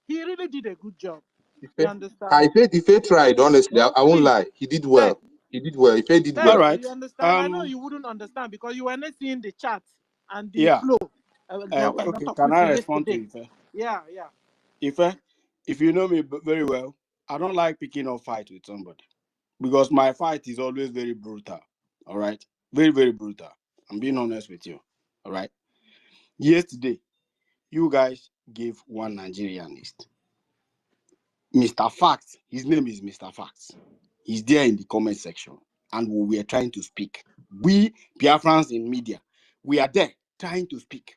He really did a good job. You Ife, understand? Ife tried. Honestly, I won't Please, lie. He did Tech, well. He did well. Ife did Tech, All well. right. you understand? I know you wouldn't understand because you were not seeing the chat and the Yeah. flow. There were a lot Okay. of Can I people respond to yesterday. Ife? Yeah. Ife, if you know me very well, I don't like picking up fight with somebody because my fight is always very brutal. All right. Very, very brutal. I'm being honest with you. All right. Yesterday, you guys gave one Nigerianist, Mr. Facts. His name is Mr. Facts. He's there in the comment section, and we were trying to speak. We Biafrans in media, we are there trying to speak.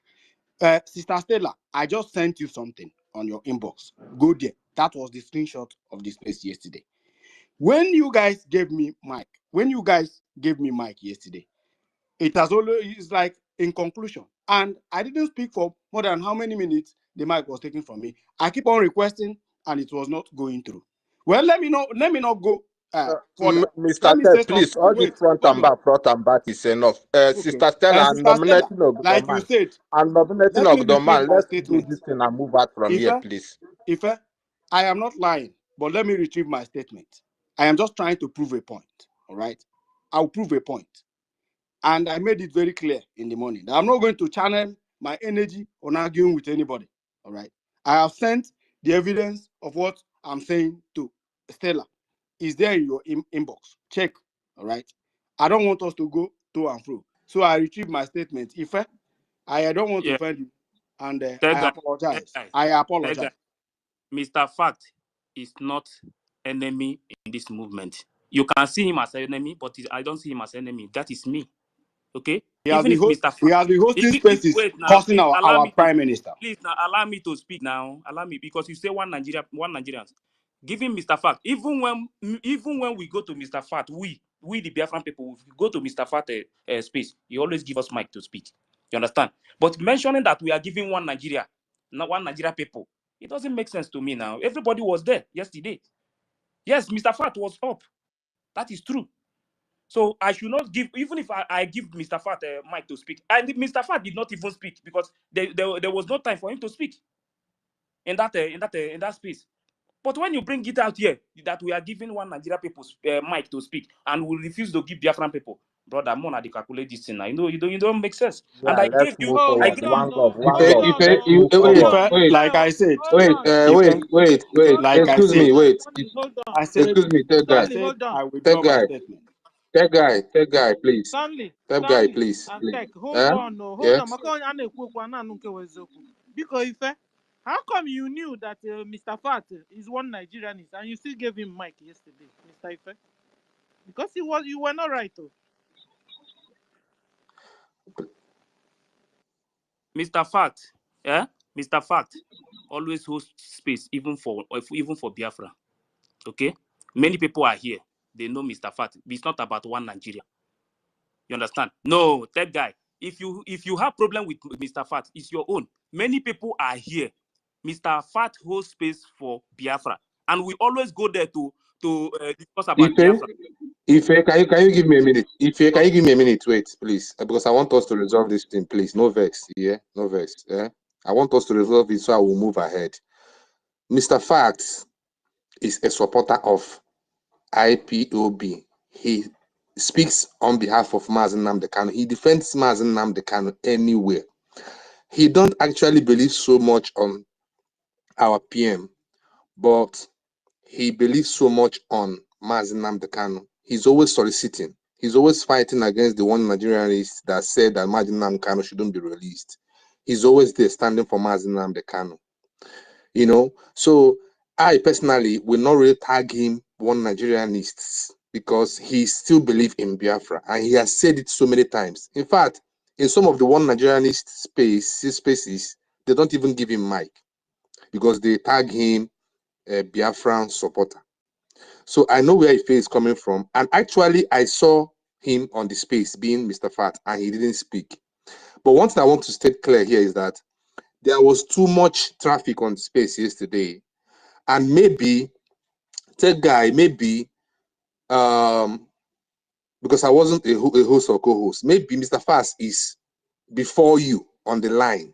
Sister Stella, I just sent you something on your inbox. Go there. That was the screenshot of this place yesterday. When you guys gave me mic yesterday, it has always, it's like in conclusion. And I didn't speak for more than how many minutes the mic was taken from me. I keep on requesting and it was not going through. Well, let me not go further. Mr. Let me say Ted, please, something. all the Wait, hold on. front and back is enough. Okay. Sister Stella, I'm Sister Stella, nominating like you Ogdoman. said, I'm nominating let me retrieve Ogdoman. my Let's do statement. this thing and move out from here, please. If I am not lying, but let me retrieve my statement. I am just trying to prove a point. All right. I'll prove a point. And I made it very clear in the morning that I'm not going to channel my energy on arguing with anybody. All right. I have sent the evidence of what I'm saying to Stella. Is there in your inbox? Check. All right. I don't want us to go to and fro. So I retrieve my statement. If I don't want to Yeah. offend you, and Tech I guy. apologize. Tech guy. I Tech apologize. guy. Mr. Fact is not enemy in this movement. You can see him as enemy, but I don't see him as enemy. That is me. Okay? He has Even been if Mr. he Fact, has been hosting spaces wait now, cursing please allow our me to prime minister. please now allow me to speak now. Allow me, because you say one Nigerians. Giving Mr. Fact, even when we go to Mr. Fact, we the Biafran people, if we go to Mr. Fact space, he always give us mic to speak. You understand? But mentioning that we are giving one Nigeria, not one Nigeria people, it doesn't make sense to me now. Everybody was there yesterday. Yes, Mr. Fact was up. That is true. So I should not give, even if I give Mr. Fat mic to speak. And Mr. Fat did not even speak because there was no time for him to speak in that space. But when you bring it out here that we are giving one Nigeria people mic to speak and we refuse to give Biafran people, brother, more they calculate this thing now. You don't make sense. And Yeah, let's move Oh, forward. hold on, oh, One hold God. on, Let's oh, move hold forward. on, Wait, Like I said, hold on, hold like I excuse said, me, wait. hold on. I said, Excuse me, I Stanley, said hold on. I Tech withdraw my guy, statement. please. Tech guy, Stanley, please, and please. Tech, hold on, no, hold on. Yes. Maka onye a na-ekwu okwu, a na-anụ nke wee eziokwu. Biko Ife, how come you knew that Mr. Fat is one Nigerianist and you still gave him mic yesterday, Mr. Ife? Because you were not right, though. Mr. Fact, yeah, Mr. Fact always hosts space, even for Biafra. Okay, many people are here. They know Mr. Fact. It's not about one Nigeria. You understand? No, that guy. If you have problem with Mr. Fat, it's your own. Many people are here. Mr. Fat holds space for Biafra, and we always go there to discuss about Biafra. Ife, can you give me a minute? Ife, can you give me a minute? Wait, please, because I want us to resolve this thing, please. No vex, yeah, no vex. Yeah, I want us to resolve it so I will move ahead. Mr. Facts is a supporter of IPOB. He speaks on behalf of Mazen Nnamdi Kanu. He defends Mazen Nnamdi Kanu anywhere. He don't actually believe so much on our PM, but he believes so much on Mazen Nnamdi Kanu. He's always soliciting. He's always fighting against the one Nigerianist that said that Mazen Nnamdi Kanu shouldn't be released. He's always there standing for Mazen Nnamdi Kanu. You know, so I personally will not really tag him one Nigerianists because he still believes in Biafra and he has said it so many times. In fact, in some of the one Nigerianist spaces, they don't even give him mic because they tag him a Biafran supporter. So I know where Ife is coming from. And actually, I saw him on the space being Mr. Fat and he didn't speak. But one thing I want to state clear here is that there was too much traffic on space yesterday. And maybe, tech guy, maybe, because I wasn't a host or co-host, maybe Mr. Fast is before you on the line.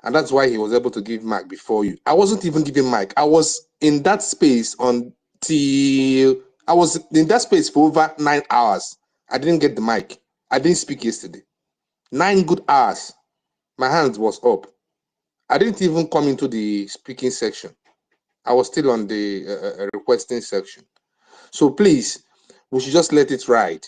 And that's why he was able to give mic before you. I wasn't even giving mic. I was in that space until I was in that space for over 9 hours. I didn't get the mic. I didn't speak yesterday. 9 good hours. My hand was up. I didn't even come into the speaking section. I was still on the requesting section. So please, we should just let it ride.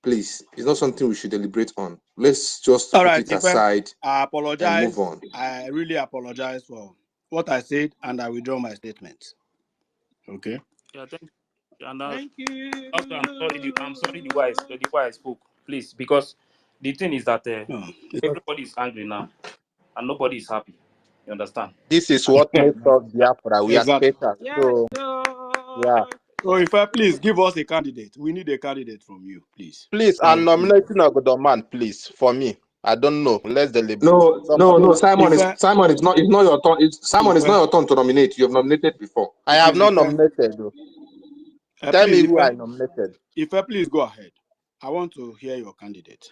Please, it's not something we should deliberate on. Let's just All put right, it aside I and move apologize. on. I really apologize for what I said, and I withdraw my statement. Okay. Yeah, thank you. And Thank you. also, I'm sorry the way I spoke, please, because the thing is that No, it's okay. everybody is angry now, and nobody is happy. You understand? This is what makes us Biafra. We are Exactly. spectators. Yes, So yeah. So if I please give us a candidate, we need a candidate from you, please. Please, I'm nominating Ogodoman, please, for me. I don't know. Let's deliberate. No, Simon is not your turn. Simon is Ife. not your turn to nominate. You have nominated before. I have Please, not Ife. nominated though. Tell me Please, who I Ife. nominated. Ife, please go ahead. I want to hear your candidate.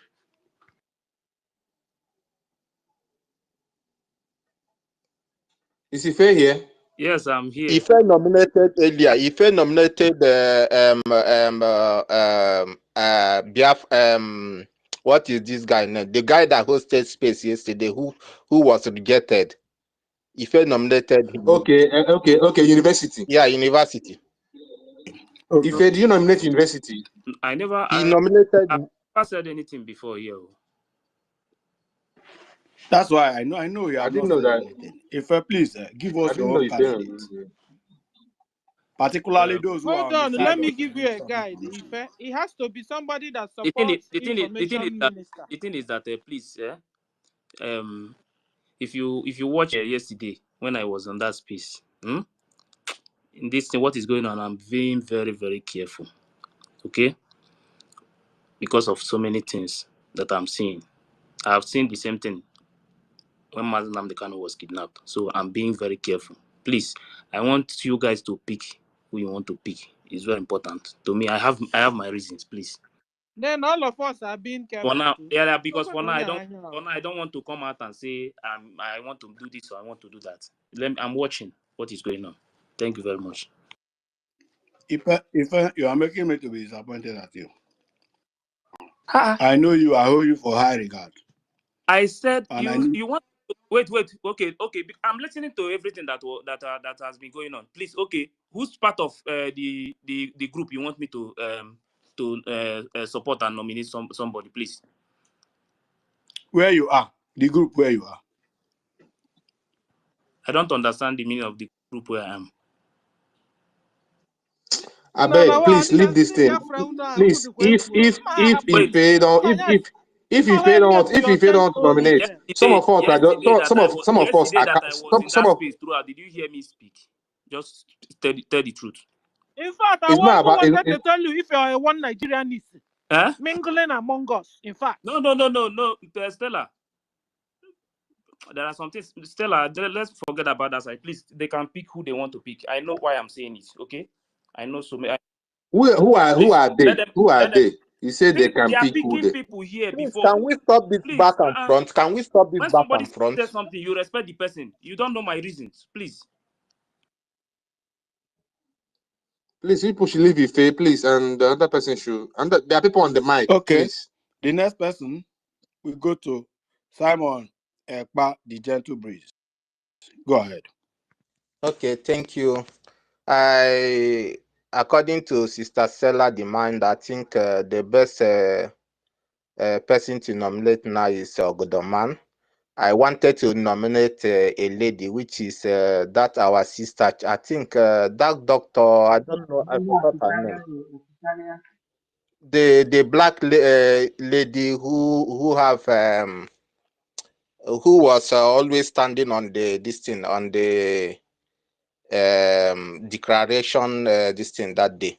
Is Ife here? Yes, I'm here. Ife nominated earlier. Ife nominated what is this guy name? The guy that hosted space yesterday who was rejected. Ife nominated him. Okay. University. Yeah, university. Ife, do you nominate university? I never. He nominated. I never said anything before here. That's why I know you I have didn't not know said that. anything. Ife, please give I us didn't your know own Ife. candidate. Particularly those who are hold on the on. side Let of me give you a guide. Ife. It has to be somebody that The thing is, supports information minister. please, if you watch yesterday when I was on that space, in this thing, what is going on, I'm being very, very careful, okay, because of so many things that I'm seeing. I've seen the same thing when Mazen Nnamdi Kanu was kidnapped, so I'm being very careful. Please, I want you guys to pick who you want to pick. It's very important to me. I have my reasons, please. Then all of us are being For careful now, too. yeah, because for now I Nobody don't want to come out and say I want to do this or I want to do that. I'm watching what is going on. Thank you very much. Ife, you are making me to be disappointed at you. I know you. I hold you for high regard. I said And you want wait. Okay. I'm listening to everything that has been going on. Please, okay. Who's part of the group you want me to support and nominate somebody, please? where you are, the group where you are. I don't understand the meaning of the group where I am. I beg, please leave this thing. Please, if Wait, If you Let don't me want, for if your you don't sense want to only. nominate, some of us are just Yesterday that I was some of us yesterday are that I was in some that of space throughout. Did you hear me speak? Just tell the truth. In fact, I it's not about wanted to tell you if you are a one Nigerianist mingling among us. In fact, no, Stella. There are some things, Stella. Let's forget about that side, please. They can pick who they want to pick. I know why I'm saying it. Okay, I know so many. who are they? Who are Let them. they? You say they can They are pick who picking they. people here Please, before. can we stop this Please, back and front? Can we stop this when back somebody and front? says something, you respect the person. You don't know my reasons, please. Please, people should leave you fair, please, and the other person should. And there are people on the mic, Okay. please. The next person we go to Simon Ekpa, the Gentle Breeze. Go ahead. Okay, thank you. According to Sister Stella Demand, I think the best person to nominate now is Ogodoman. I wanted to nominate a lady, which is that our sister. I think that doctor. I don't know. I forgot her name. The black lady who have who was always standing on the this thing on the declaration this thing that day.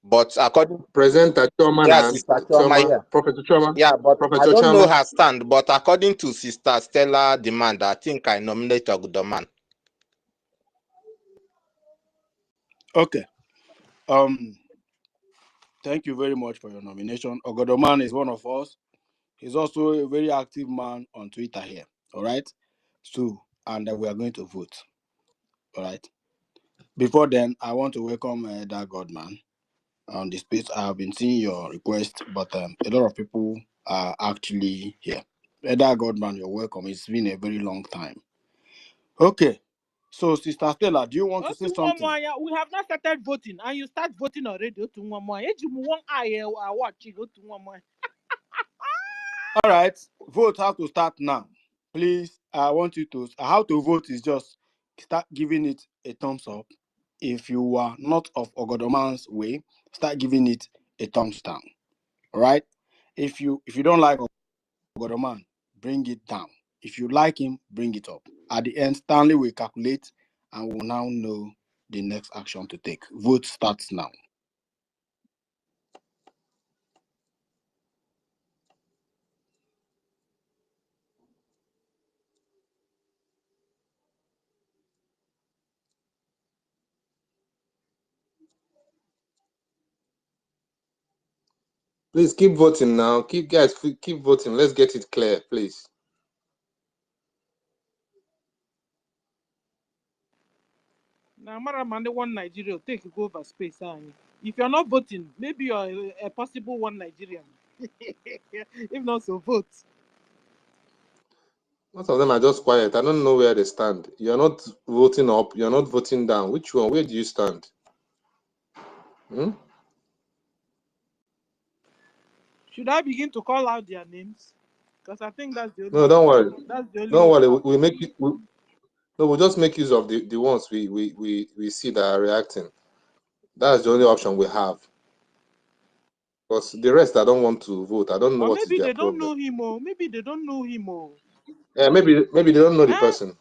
But according Presenter Choma, Sister Choma, yeah. Professor Choma, Yeah, but Professor I don't know Choma. her stand. But according to Sister Stella Demand, I think I nominate Ogodoman. Okay. Thank you very much for your nomination. Ogodoman is one of us. He's also a very active man on Twitter here. All right. So, and we are going to vote. All right. Before then, I want to welcome that Godman on the space. I have been seeing your request, but a lot of people are actually here. That Godman, you're welcome. It's been a very long time. Okay. So, Sister Stella, do you want to say something? We have not started voting, and you start voting already. All right. Vote have to start now. Please, I want you to. How to vote is just start giving it a thumbs up. If you are not of Ogodoman's way, start giving it a thumbs down. All right. If you don't like Ogodoman, bring it down. If you like him, bring it up. At the end, Stanley will calculate and will now know the next action to take. Vote starts now. Please keep voting now. Keep voting. Let's get it clear, please. Now, Maramande one Nigeria take over space. If you're not voting, maybe you're a possible one Nigerian. If not, so vote. Most of them are just quiet. I don't know where they stand. You're not voting up. You're not voting down. Which one? Where do you stand? Should I begin to call out their names? Because I think that's the only. No, don't worry. That's the only. Don't worry. We make it. We'll just make use of the ones we see that are reacting. That's the only option we have. Because the rest, I don't want to vote. I don't know what is Maybe their they don't problem. know him. Maybe they don't know him. Yeah, maybe they don't know the person.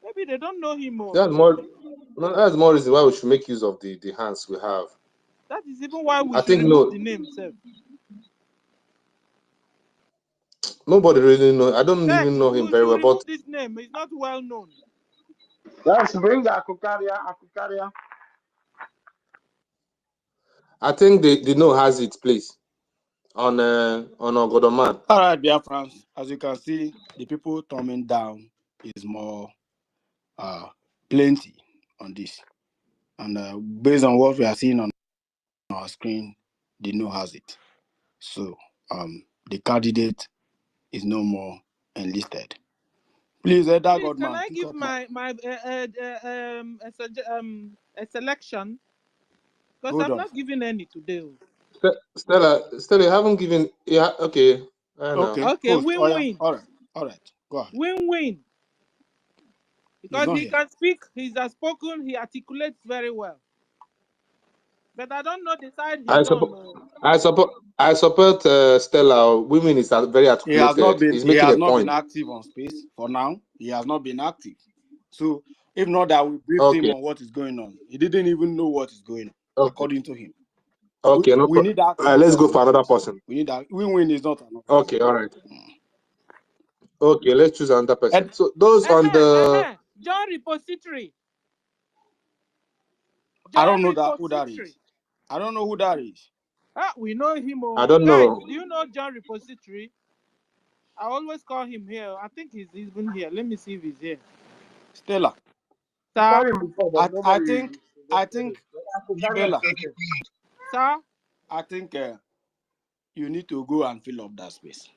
Maybe they don't know him. That's more reason why we should make use of the hands we have. That is even why we I should think remove the name itself. Nobody really know. I don't even know him We very should well. remove But this name. It's not well known. Let's bring Akukaria. I think the no has it, please. On Ogodoman. All right, Biafrans. As you can see, the people thumbing down is more plenty on this. And based on what we are seeing on our screen, the no has it. So the candidate is no more enlisted. Please, Godman. Can I give a selection? Because I'm not giving any today. Stella, you haven't given. Yeah, okay. I know. Okay, win-win. All right. Go ahead. Win-win. Because he can speak, he's outspoken, he articulates very well. But I don't know the side he's on. I support Stella. Women is very articulated. He's He making has a not been point. active on space for now. He has not been active. So if not that we briefed him Okay. on what is going on, he didn't even know what is going on, Okay. according to him. Okay. We need active Let's go person, for another please. person. We need that. Win is not enough. Okay. All right. Okay. Let's choose another person. So those on the. John Repository. I don't know who that is. I don't know who that is. We know him. I don't Guys, know. do you know John Repository? I always call him here. I think he's even here. Let me see if he's here. Stella. I've heard him before, but I nobody. think Stella. Sir? I think you need to go and fill up that space.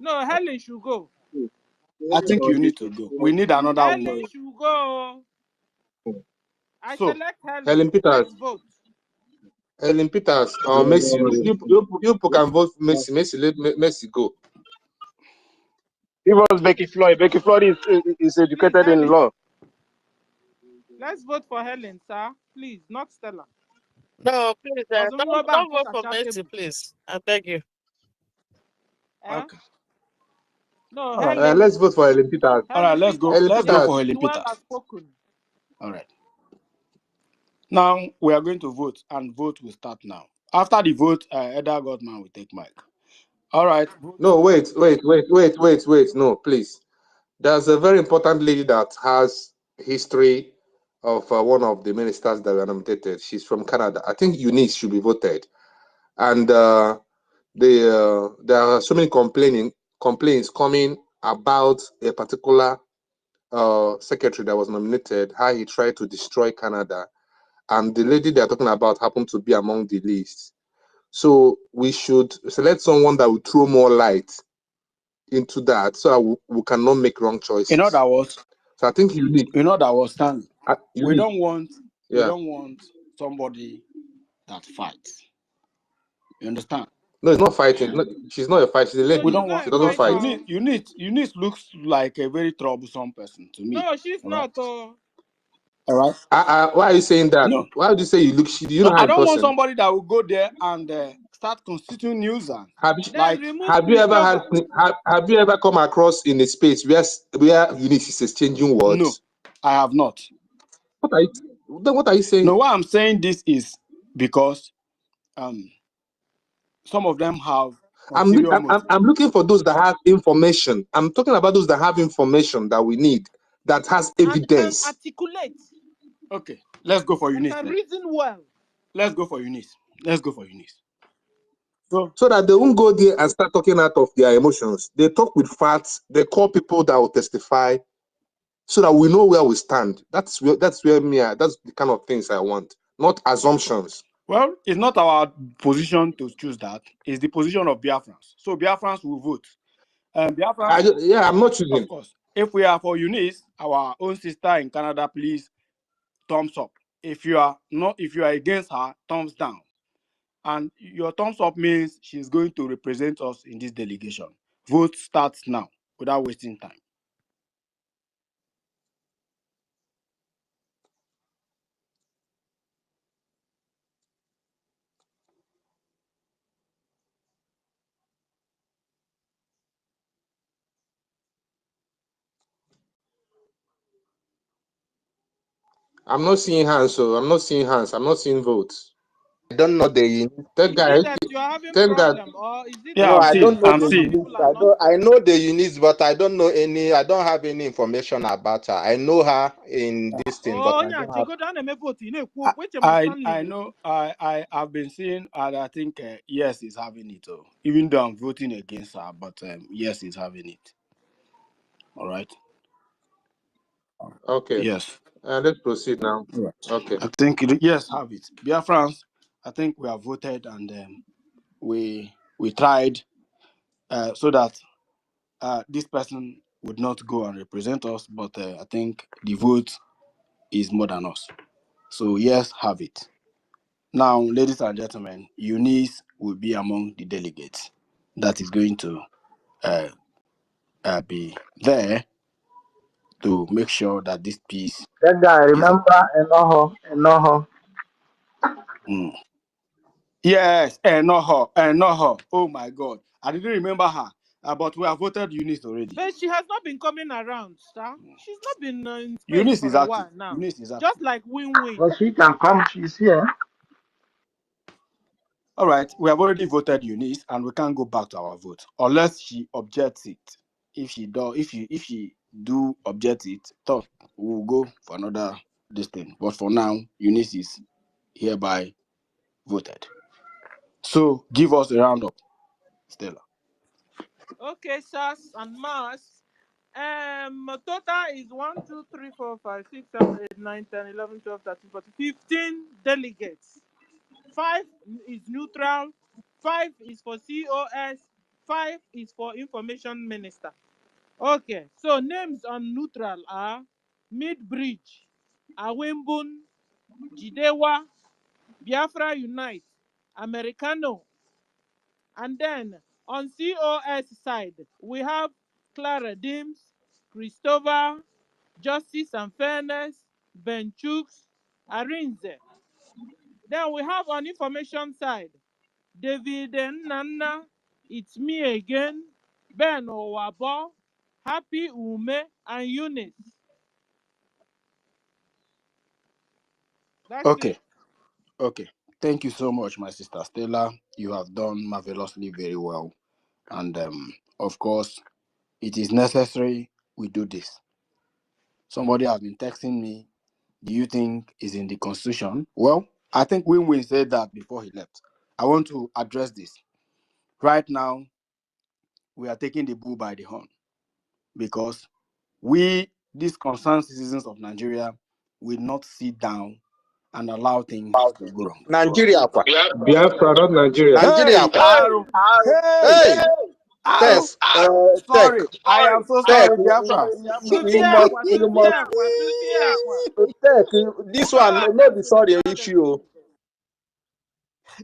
No, Helen should go. I think you need to go. We need another Helen woman. should go. I select Helen. Helen Peters. Let's vote. Helen Peters or Messi. You can vote Messi. Messi go. It was Becky Floyd. Becky Floyd is educated in law. Let's vote for Helen, sir. Please, not Stella. No, please, don't vote for Messi, please. I beg you. Okay. No, Helen. Let's vote for Helen Peters. All right, let's go. Let's go for Helen Peters. All right. Now we are going to vote, and vote will start now. After the vote, Eda Godman will take mic. All right. No, wait. No, please. There's a very important lady that has history of one of the ministers that were nominated. She's from Canada. I think Eunice should be voted. And there are so many complaints coming about a particular secretary that was nominated, how he tried to destroy Canada. And the lady they're talking about happened to be among the list. So we should select someone that will throw more light into that so that we cannot make wrong choices. In other words, so I think you need. In other words, Stanley, we need. don't want somebody that fights. You understand? No, it's not fighting. No, she's not a fight. She's a lady. We don't want. She doesn't fight. Eunice looks like a very troublesome person to me. No, she's not. All right. Why are you saying that? No. Why would you say you look? You know how I don't want person. somebody that will go there and start constituting nuisance. Have you ever come across in a space where Eunice is exchanging words? No, I have not. What are you saying? No, why I'm saying this is because some of them have. I'm looking for those that have information. I'm talking about those that have information that we need, that has evidence. And articulate. Okay, let's go for Eunice. Can reason well. Let's go for Eunice. So that they won't go there and start talking out of their emotions. They talk with facts. They call people that will testify, so that we know where we stand. That's the kind of things I want, not assumptions. Well, it's not our position to choose that. It's the position of Biafrans. So Biafrans will vote. Biafrans, I'm not choosing. Of course. If we are for Eunice, our own sister in Canada, please thumbs up. If you are against her, thumbs down. And your thumbs up means she's going to represent us in this delegation. Vote starts now without wasting time. I'm not seeing hands, so I'm not seeing hands. I'm not seeing votes. I don't know the that guy. That you're having problem, or is it? No, I don't know the Eunice. I know the Eunice, but I don't know any. I don't have any information about her. I know her in this thing, but I don't have. I know. I have been seeing, and I think yes is having it. Even though I'm voting against her, but yes is having it. All right. Okay. Yes. Let's proceed now. Right. Okay. I think yes have it. Biafrans, I think we have voted and we tried so that this person would not go and represent us, but I think the vote is more than us. So yes, have it. Now, ladies and gentlemen, Eunice will be among the delegates that is going to be there to make sure that this peace. That guy, remember, Enoho. Yes, and not her, and not her. Oh my God, I didn't remember her. But we have voted Eunice already. But she has not been coming around, sir. She's not been in space Eunice for is a active. while now. Eunice is active. Just like Win-Win. But she can come. She's here. All right, we have already voted Eunice, and we can't go back to our vote unless she objects it. If she do object it, so we'll go for another this thing. But for now, Eunice is hereby voted. So give us a round up, Stella. Okay, Sas and Mars. Total is 1, 2, 3, 4, 5, 6, 7, 8, 9, 10, 11, 12, 13, 14, 15 delegates. 5 is neutral, 5 is for COS, 5 is for information minister. Okay, so names on neutral are Midbridge, Awimbun, Jidewa, Biafra Unite, Americano. And then on COS side, we have Clara Dims, Christopher, Justice and Fairness, Ben Chooks, Arinze. Then we have on information side, David Nana, It's Me Again, Ben Owabo, Happy Ume, and Eunice. That's Okay. it. Okay. Thank you so much, my sister Stella. You have done marvelously very well. And of course, it is necessary we do this. Somebody has been texting me. Do you think is in the Constitution? Well, I think Win-Win said that before he left. I want to address this. Right now, we are taking the bull by the horn because we, these concerned citizens of Nigeria, will not sit down and allow things to go wrong. Nigeria, kwa. Biafra, not Nigeria. Nigeria, Hey, kwa. Aaron. Hey, Hey, Aaron. Tess, Sorry. I am so Tech, sorry, Biafra. you must, Tech, this one, no be sorry issue.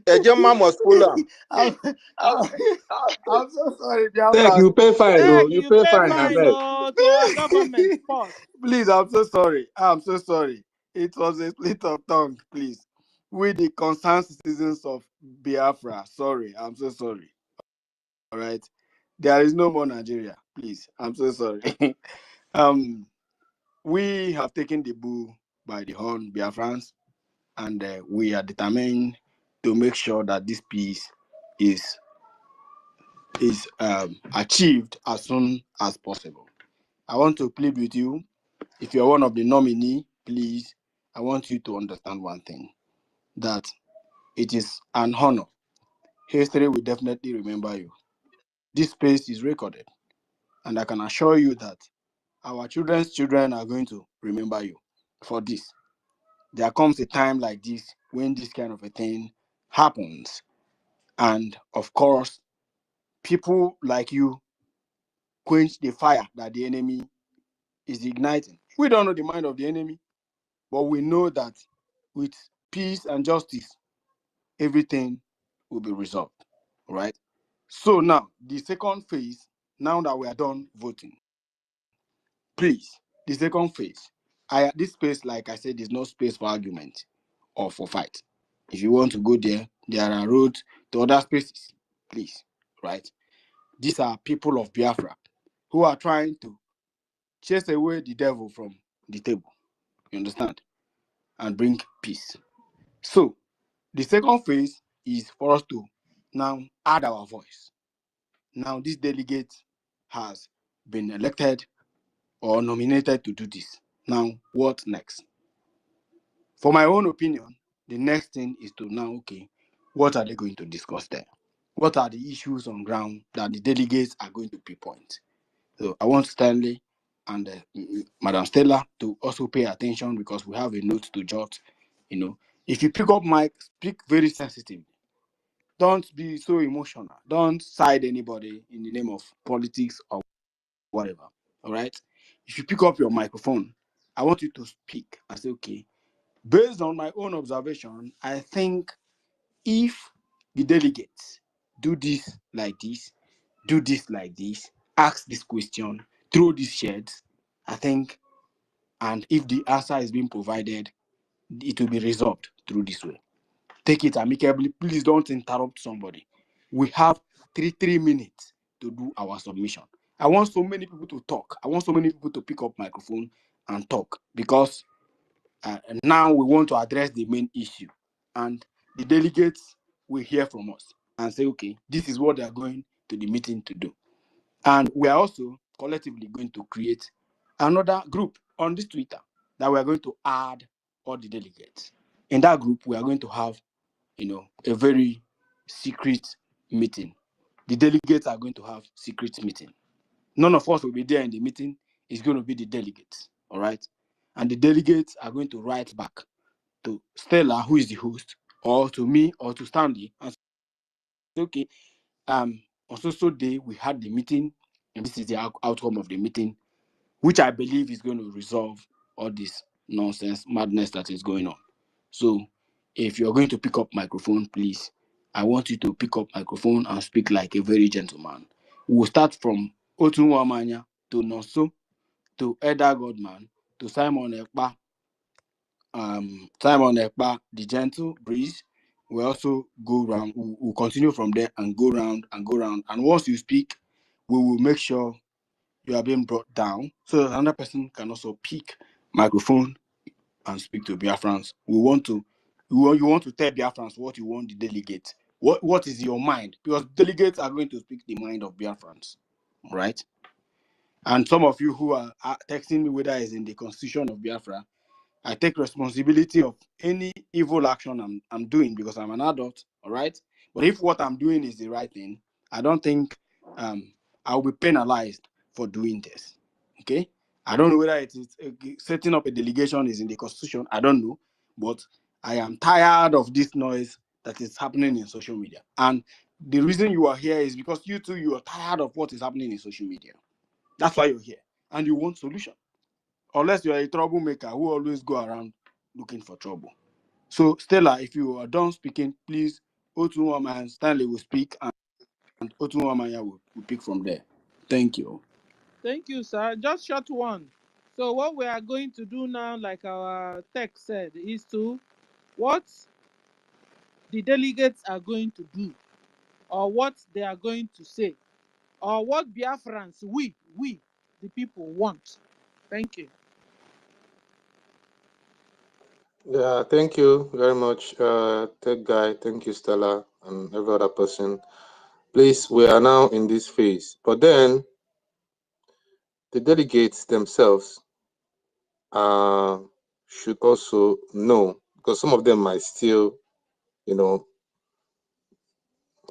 A German must follow him. I'm so sorry, Tech, Biafra. you pay fine, oh. You You pay pay fine, I fine beg. to our government. Pause. Please, I'm so sorry. I'm so sorry. It was a split of tongue, please. We, the concerned citizens of Biafra, sorry. I'm so sorry. All right. There is no more Nigeria. Please. I'm so sorry. We have taken the bull by the horn, Biafrans, and we are determined to make sure that this peace is achieved as soon as possible. I want to plead with you. If you're one of the nominee, please, I want you to understand one thing, that it is an honor. History will definitely remember you. This space is recorded, and I can assure you that our children's children are going to remember you for this. There comes a time like this when this kind of a thing happens, and of course, people like you quench the fire that the enemy is igniting. We don't know the mind of the enemy, but we know that with peace and justice, everything will be resolved. Right? So now, the second phase, now that we are done voting, please, the second phase, this space, like I said, is no space for argument or for fight. If you want to go there, there are roads to other spaces, please. Right? These are people of Biafra who are trying to chase away the devil from the table. You understand? And bring peace. So, the second phase is for us to now add our voice. Now, this delegate has been elected or nominated to do this. Now, what next? For my own opinion, the next thing is to now, okay, what are they going to discuss there? What are the issues on ground that the delegates are going to pinpoint? So I want Stanley and Madam Stella to also pay attention because we have a note to jot. If you pick up mic, speak very sensitively. Don't be so emotional. Don't side anybody in the name of politics or whatever. All right. If you pick up your microphone, I want you to speak and say, okay, based on my own observation, I think if the delegates do this like this, do this like this, ask this question, throw these sheds, I think, and if the answer is being provided, it will be resolved through this way. take it amicably. Please don't interrupt somebody. We have three minutes to do our submission. I want so many people to talk. I want so many people to pick up microphone and talk, because now we want to address the main issue, and the delegates will hear from us and say, okay, this is what they are going to the meeting to do. And we are also collectively going to create another group on this Twitter that we are going to add all the delegates. In that group, we are going to have, a very secret meeting. The delegates are going to have secret meeting. None of us will be there in the meeting. It's going to be the delegates, all right? And the delegates are going to write back to Stella, who is the host, or to me, or to Stanley, and say, okay, on so day we had the meeting, and this is the outcome of the meeting, which I believe is going to resolve all this nonsense, madness that is going on. So, if you're going to pick up microphone, please, I want you to pick up microphone and speak like a very gentleman. We'll start from Otunwamanya to Nonso to Eda Godman to Simon Ekpa. Simon Ekpa, the gentle breeze. We also go round. We'll continue from there and go round and go round. And once you speak, we will make sure you are being brought down so that another person can also pick microphone and speak to Biafrans. You want to tell Biafrans what you want the delegates. What is your mind? Because delegates are going to speak the mind of Biafrans, right? And some of you who are texting me whether it's in the constitution of Biafra, I take responsibility of any evil action I'm doing because I'm an adult, all right? But if what I'm doing is the right thing, I don't think I'll be penalized for doing this, okay? I don't know whether it is setting up a delegation is in the constitution. I don't know, but I am tired of this noise that is happening in social media. And the reason you are here is because you are tired of what is happening in social media. That's why you're here, and you want solution. Unless you're a troublemaker who always go around looking for trouble. So, Stella, if you are done speaking, please, Otunwama and Stanley will speak, and Otunwamanya will pick from there. Thank you. Thank you, sir. Just short one. So what we are going to do now, like our text said, is to what the delegates are going to do, or what they are going to say, or what Biafrans, we, the people want. Thank you. Yeah, thank you very much, Tech Guy. Thank you, Stella, and every other person. Please, we are now in this phase. But then the delegates themselves should also know, because some of them might still,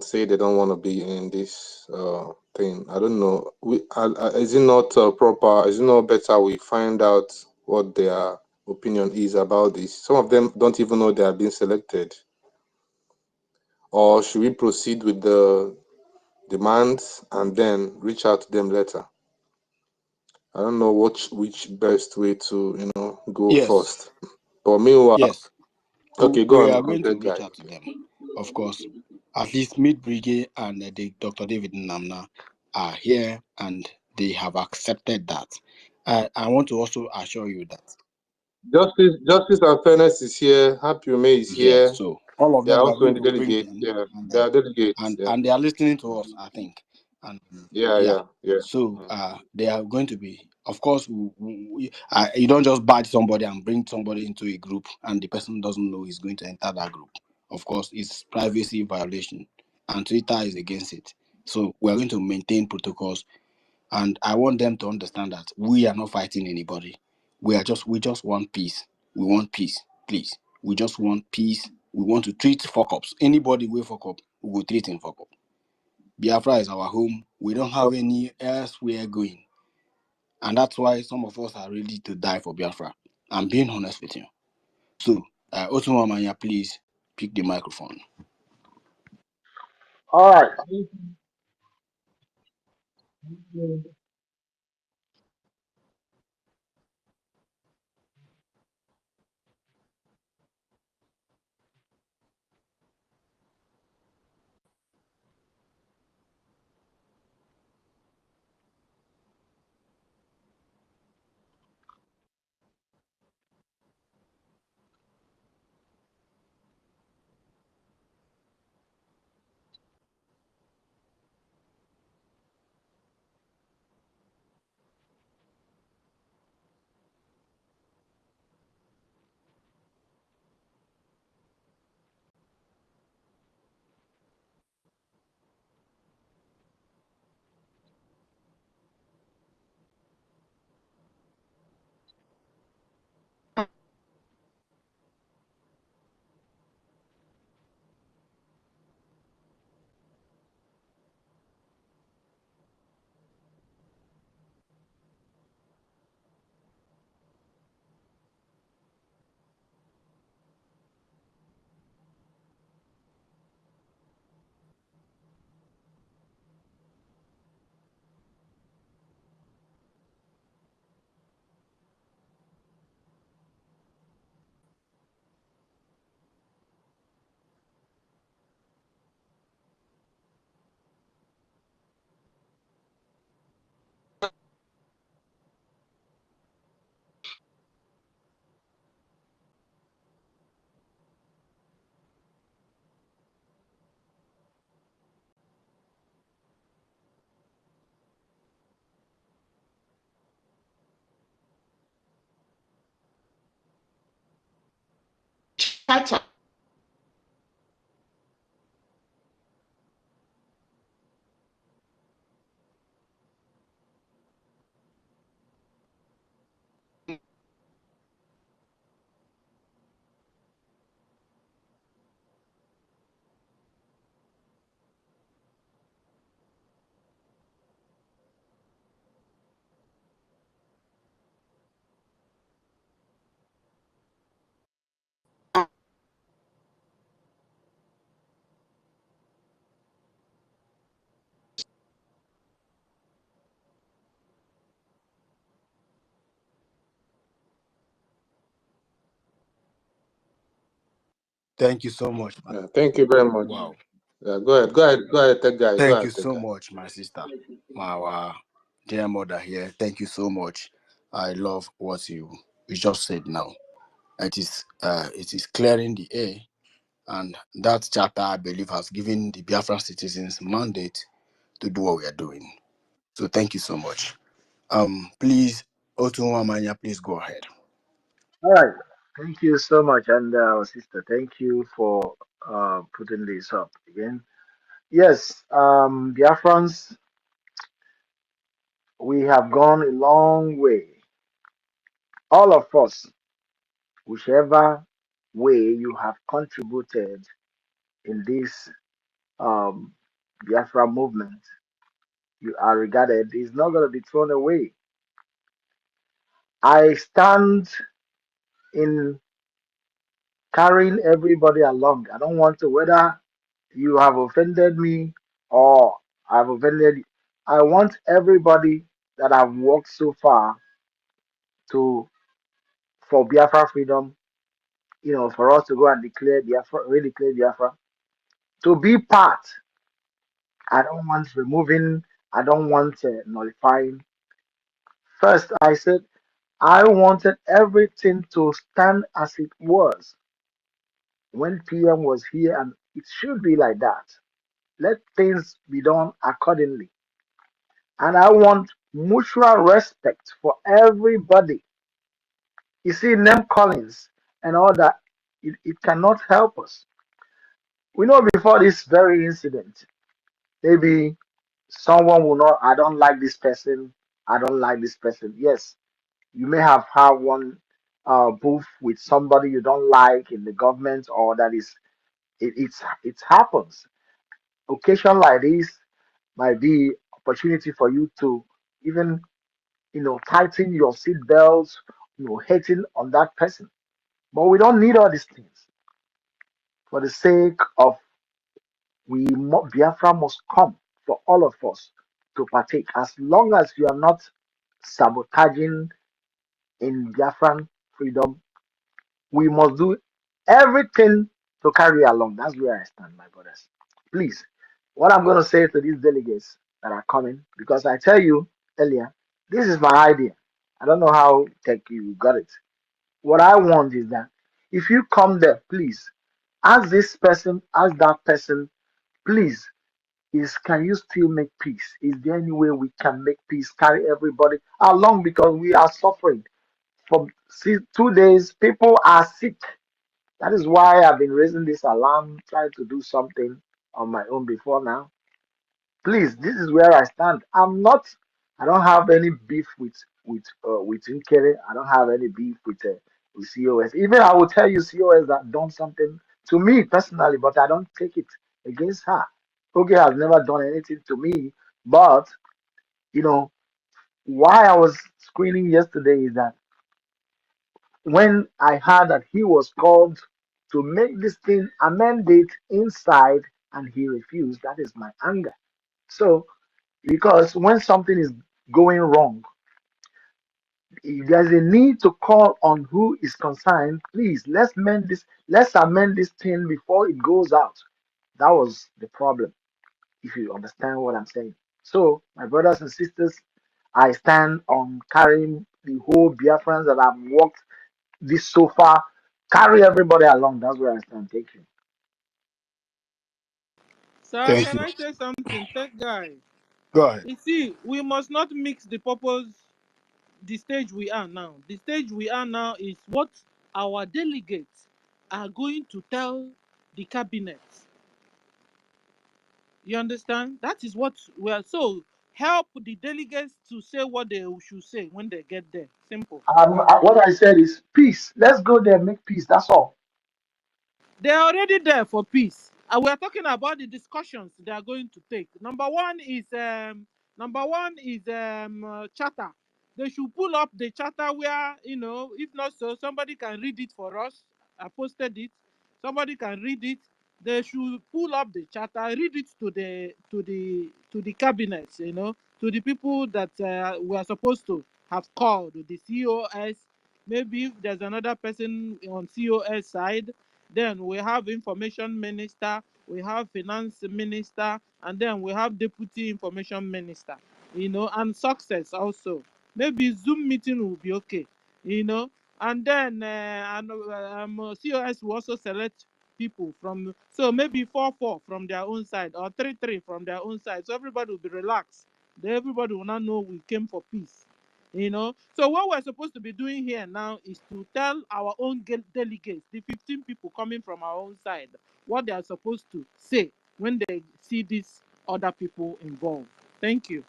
say they don't want to be in this thing. I don't know. Is it not proper? Is it not better we find out what their opinion is about this? Some of them don't even know they are being selected. Or should we proceed with the demands and then reach out to them later? I don't know which best way to go first. But meanwhile, Yes. okay, go We on. are going to reach out to them, of course. At least Mid Brigade and Dr. David Namna are here, and they have accepted that. I want to also assure you that Justice and Fairness is here. Happy May is here. yes, so all of They are them we are also in going the to bring delegates. them, Yeah, they are delegates. and they are listening to us, I think. And Yeah. So they are going to be, of course, you don't just badge somebody and bring somebody into a group and the person doesn't know he's going to enter that group. Of course, it's privacy violation, and Twitter is against it. So we are going to maintain protocols, and I want them to understand that we are not fighting anybody. We just want peace. We want peace, please. We just want peace. We want to treat fuck ups. Anybody we fuck up, we will treat him fuck up. Biafra is our home. We don't have any else we are going. And that's why some of us are ready to die for Biafra. I'm being honest with you. So, Otumamanya, please pick the microphone. All right. catch am. Thank you so much. Yeah, thank you very much. Wow. Go ahead, tech guy. Go Thank you ahead, tech so guy. much, my sister. My dear mother here. Thank you so much. I love what you just said now. It is clearing the air, and that charter I believe has given the Biafran citizens mandate to do what we are doing. So thank you so much. Please, Otunwamanya, please go ahead. All right. Thank you so much, and sister, thank you for putting this up again. Yes, Biafrans, we have gone a long way. All of us, whichever way you have contributed in this um, Biafra movement, you are regarded is not going to be thrown away. I stand in carrying everybody along. I don't want to, whether you have offended me or I've offended you. I want everybody that I've worked so far to for Biafra freedom, for us to go and declare Biafra, really declare Biafra, to be part. I don't want removing, I don't want nullifying. First, I said I wanted everything to stand as it was when PM was here, and it should be like that. Let things be done accordingly. And I want mutual respect for everybody. You see, name callings and all that, it cannot help us. We know before this very incident, maybe someone will not, I don't like this person, I don't like this person. Yes, you may have had one booth with somebody you don't like in the government, or that is, it happens. Occasion like this might be opportunity for you to even tighten your seat belts, hating on that person. But we don't need all these things for the sake of Biafra must come for all of us to partake. As long as you are not sabotaging in Biafran freedom, we must do everything to carry along. That's where I stand, my brothers. Please, what I'm going to say to these delegates that are coming, because I tell you earlier, this is my idea. I don't know how tech you got it. What I want is that if you come there, please ask this person, ask that person, please, is can you still make peace? Is there any way we can make peace, carry everybody along, because we are suffering. For 2 days, people are sick. That is why I've been raising this alarm, trying to do something on my own before now. Please, this is where I stand. I don't have any beef with Nkere. I don't have any beef with COS. Even I will tell you COS that done something to me personally, but I don't take it against her. Oge has never done anything to me, but you know why I was screening yesterday is that when I heard that he was called to make this thing a mandate inside and he refused, that is my anger. So, because when something is going wrong, if there's a need to call on who is concerned, please let's amend this thing before it goes out. That was the problem, if you understand what I'm saying. So, my brothers and sisters, I stand on carrying the whole Biafrans that I've walked this so far, carry everybody along. That's where I stand. Thank you. Sir, Thank can you. I say something? Tech guy. Go ahead. You see, we must not mix the purpose, the stage we are now. The stage we are now is what our delegates are going to tell the cabinet. You understand? That is what we are. So help the delegates to say what they should say when they get there. Simple. What I said is peace. Let's go there, make peace. That's all. They're already there for peace. And we're talking about the discussions they are going to take. Number one is charter. They should pull up the charter where, if not so, somebody can read it for us. I posted it. Somebody can read it. They should pull up the charter, read it to the cabinets, to the people that we are supposed to have called, the COS. Maybe if there's another person on COS side, then we have information minister, we have finance minister, and then we have deputy information minister, and success also. Maybe Zoom meeting will be okay, and then COS will also select people from, so maybe 4-4 from their own side or 3-3 from their own side. So everybody will be relaxed. Then everybody will not know we came for peace. So what we're supposed to be doing here now is to tell our own delegates, the 15 people coming from our own side, what they are supposed to say when they see these other people involved. Thank you.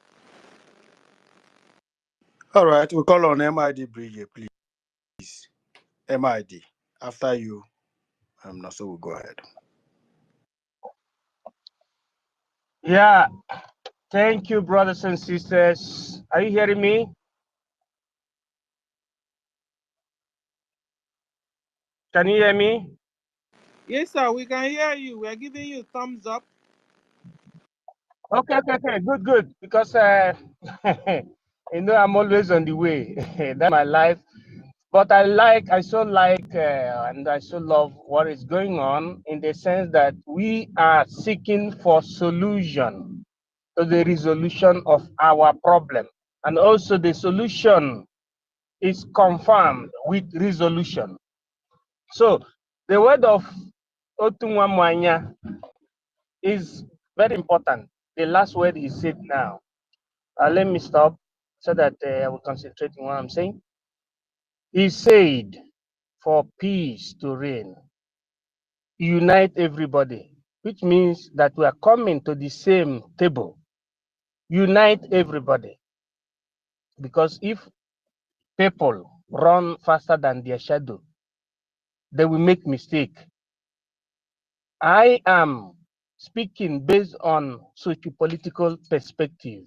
All right, we call on MID Bridge, please. MID. After you, so we'll go ahead. Yeah, thank you, brothers and sisters. Are you hearing me? Can you hear me? Yes, sir, we can hear you. We are giving you thumbs up. Okay, good. Because I'm always on the way. That's my life. But I so like, and I so love what is going on in the sense that we are seeking for solution to the resolution of our problem. And also the solution is confirmed with resolution. So the word of Otunwamwanya is very important. The last word he said now. Let me stop so that I will concentrate on what I'm saying. He said, for peace to reign, unite everybody, which means that we are coming to the same table. Unite everybody. Because if people run faster than their shadow, they will make mistake. I am speaking based on socio-political perspective.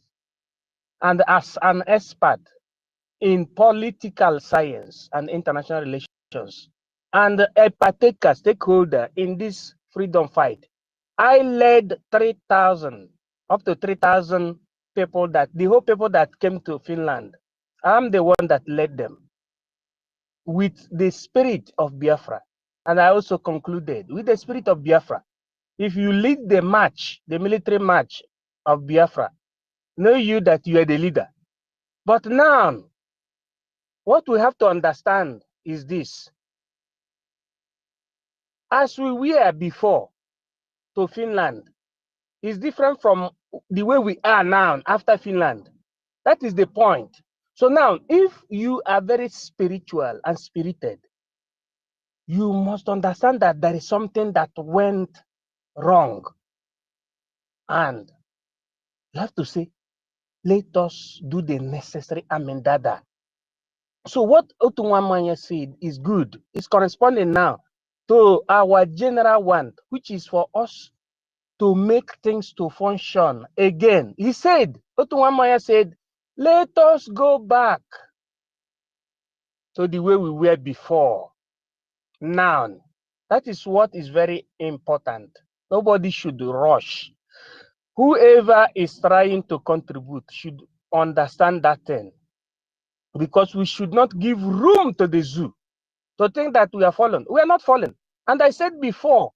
And as an expert in political science and international relations, and a partaker, stakeholder in this freedom fight, I led 3,000, up to 3,000 people, the whole people that came to Finland. I'm the one that led them with the spirit of Biafra. And I also concluded with the spirit of Biafra. If you lead the march, the military march of Biafra, know you that you are the leader. But now, what we have to understand is this. As we were before to Finland, is different from the way we are now after Finland. That is the point. So now, if you are very spiritual and spirited, you must understand that there is something that went wrong. And you have to say, let us do the necessary amendada. So what Otunwamanya said is good. It's corresponding now to our general want, which is for us to make things to function again. He said, Otunwamanya said, let us go back to the way we were before. Now, that is what is very important. Nobody should rush. Whoever is trying to contribute should understand that thing. Because we should not give room to the zoo to think that we are fallen. We are not fallen. And I said before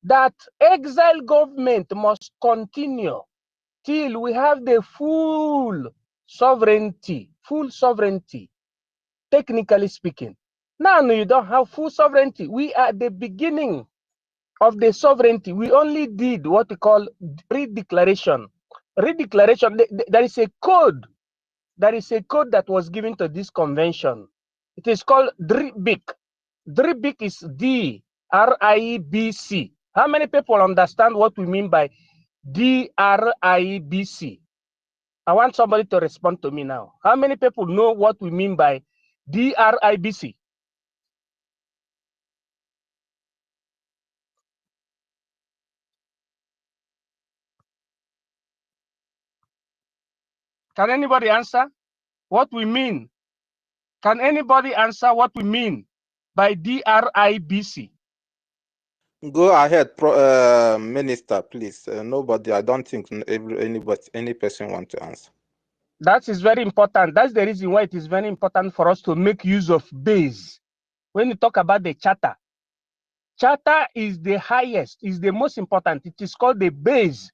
that exile government must continue till we have the full sovereignty, technically speaking. Now you don't have full sovereignty. We are at the beginning of the sovereignty. We only did what we call redeclaration. Redeclaration, there is a code. There is a code that was given to this convention. It is called DRIBIC. DRIBIC is D DRIBC. How many people understand what we mean by DRIBC? I want somebody to respond to me now. How many people know what we mean by DRIBC? Can anybody answer what we mean? Can anybody answer what we mean by DRIBC? Go ahead, Minister, please. Nobody, I don't think any person wants to answer. That is very important. That's the reason why it is very important for us to make use of base. When you talk about the charter is the highest, is the most important. It is called the base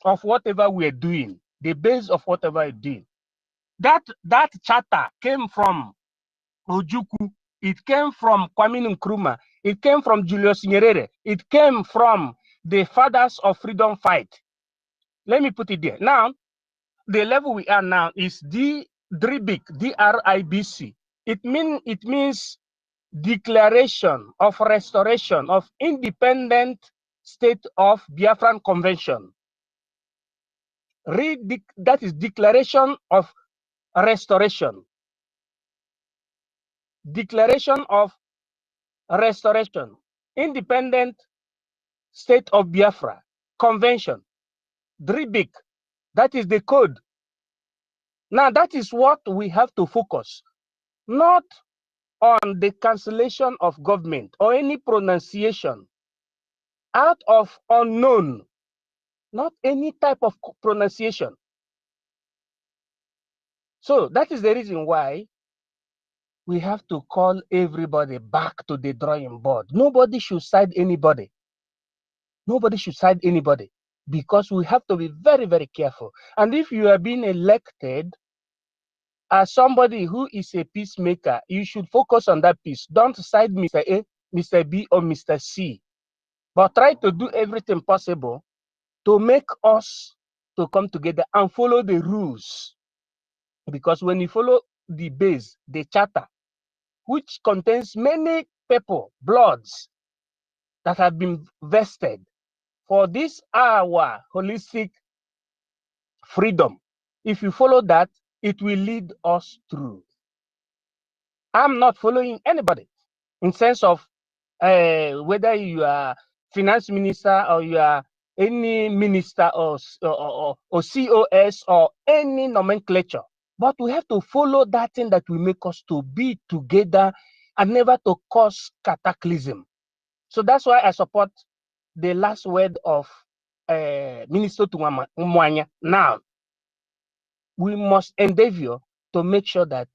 of whatever we are doing, the base of whatever we're doing. That charter came from Ojukwu, it came from Kwame Nkrumah, it came from Julius Nyerere, it came from the fathers of freedom fight. Let me put it there. Now, the level we are now is DRIBC. It means Declaration of Restoration of Independent State of Biafran Convention. That is Declaration of Restoration. Declaration of Restoration, Independent State of Biafra Convention, DRIBIC. That is the code. Now that is what we have to focus, not on the cancellation of government or any pronunciation out of unknown, not any type of pronunciation. So that is the reason why we have to call everybody back to the drawing board. Nobody should side anybody. Nobody should side anybody, because we have to be very, very careful. And if you are being elected as somebody who is a peacemaker, you should focus on that peace. Don't side Mr. A, Mr. B, or Mr. C, but try to do everything possible to make us to come together and follow the rules. Because when you follow the base, the charter, which contains many people, bloods that have been vested for this our holistic freedom, if you follow that, it will lead us through. I'm not following anybody in sense of whether you are finance minister or you are any minister or COS or any nomenclature. But we have to follow that thing that will make us to be together and never to cause cataclysm. So that's why I support the last word of Minister Mwanya. Now, we must endeavor to make sure that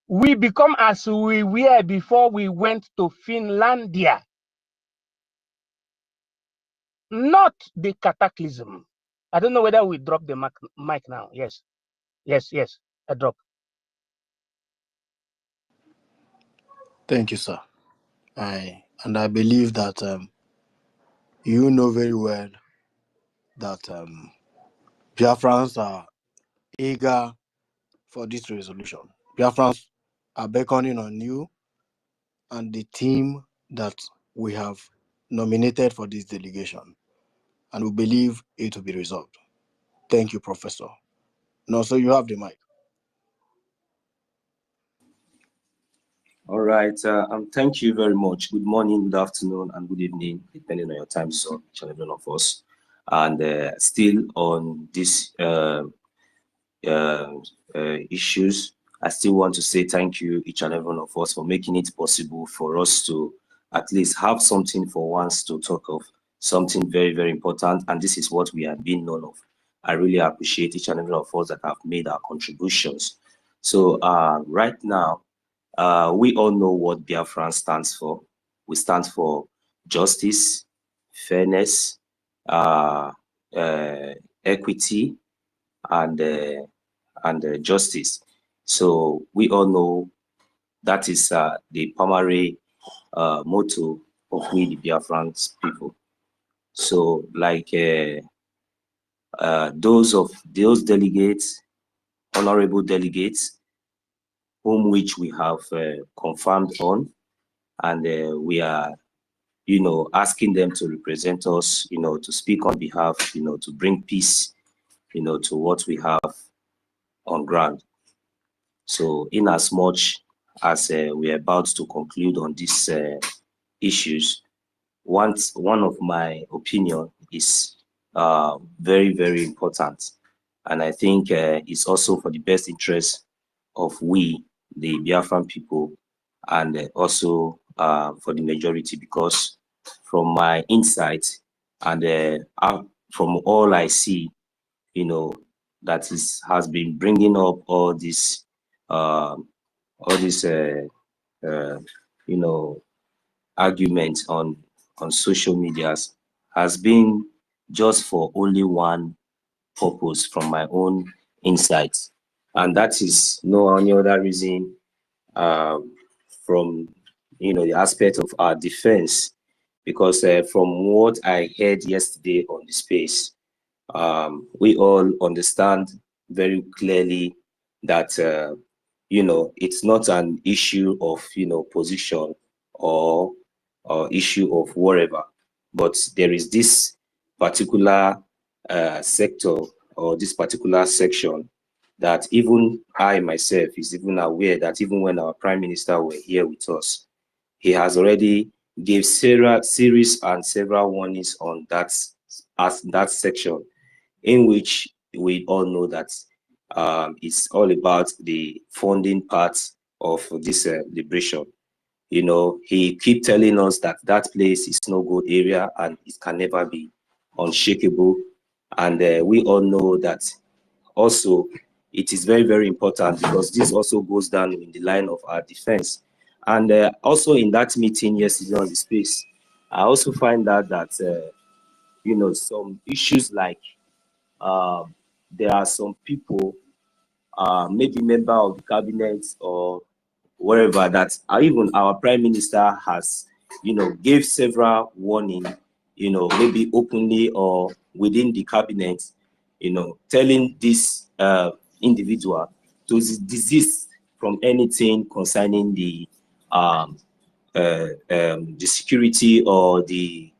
we become as we were before we went to Finlandia. Not the cataclysm. I don't know whether we drop the mic now. Yes, I drop. Thank you, sir. I believe that you know very well that Biafrans are eager for this resolution. Biafrans are beckoning on you and the team that we have nominated for this delegation, and we believe it will be resolved. Thank you, Professor. No, so you have the mic. All right, thank you very much. Good morning, good afternoon, and good evening, depending on your time zone, each and every one of us. And still on these issues, I still want to say thank you, each and every one of us, for making it possible for us to at least have something for once to talk of, something very, very important. And this is what we have been known of. I really appreciate each and every one of us that have made our contributions. So right now, we all know what Biafra stands for. We stand for justice, fairness, equity, and justice. So we all know that is the primary motto of we, the Biafran people. So like those delegates, honorable delegates, whom which we have confirmed on, and we are, asking them to represent us, to speak on behalf, to bring peace, to what we have on ground. So in as much as we're about to conclude on these issues, one of my opinion is very, very important. And I think it's also for the best interest of we, the Biafran people, and also for the majority, because from my insight and from all I see, that has been bringing up all this, arguments on social medias has been just for only one purpose from my own insights, and that is no any other reason from the aspect of our defense, because from what I heard yesterday on the space, we all understand very clearly that it's not an issue of position or issue of whatever, but there is this particular sector or this particular section that even I myself is even aware that even when our Prime Minister were here with us, he has already gave series and several warnings on that section, in which we all know that it's all about the funding part of this liberation. He keep telling us that that place is no good area and it can never be unshakable. And we all know that also it is very, very important, because this also goes down in the line of our defense. And also in that meeting yesterday on the space, I also find out that, some issues like there are some people, maybe member of the cabinet or wherever, that even our Prime Minister has, gave several warning, maybe openly or within the cabinet, telling this individual to desist from anything concerning the security or the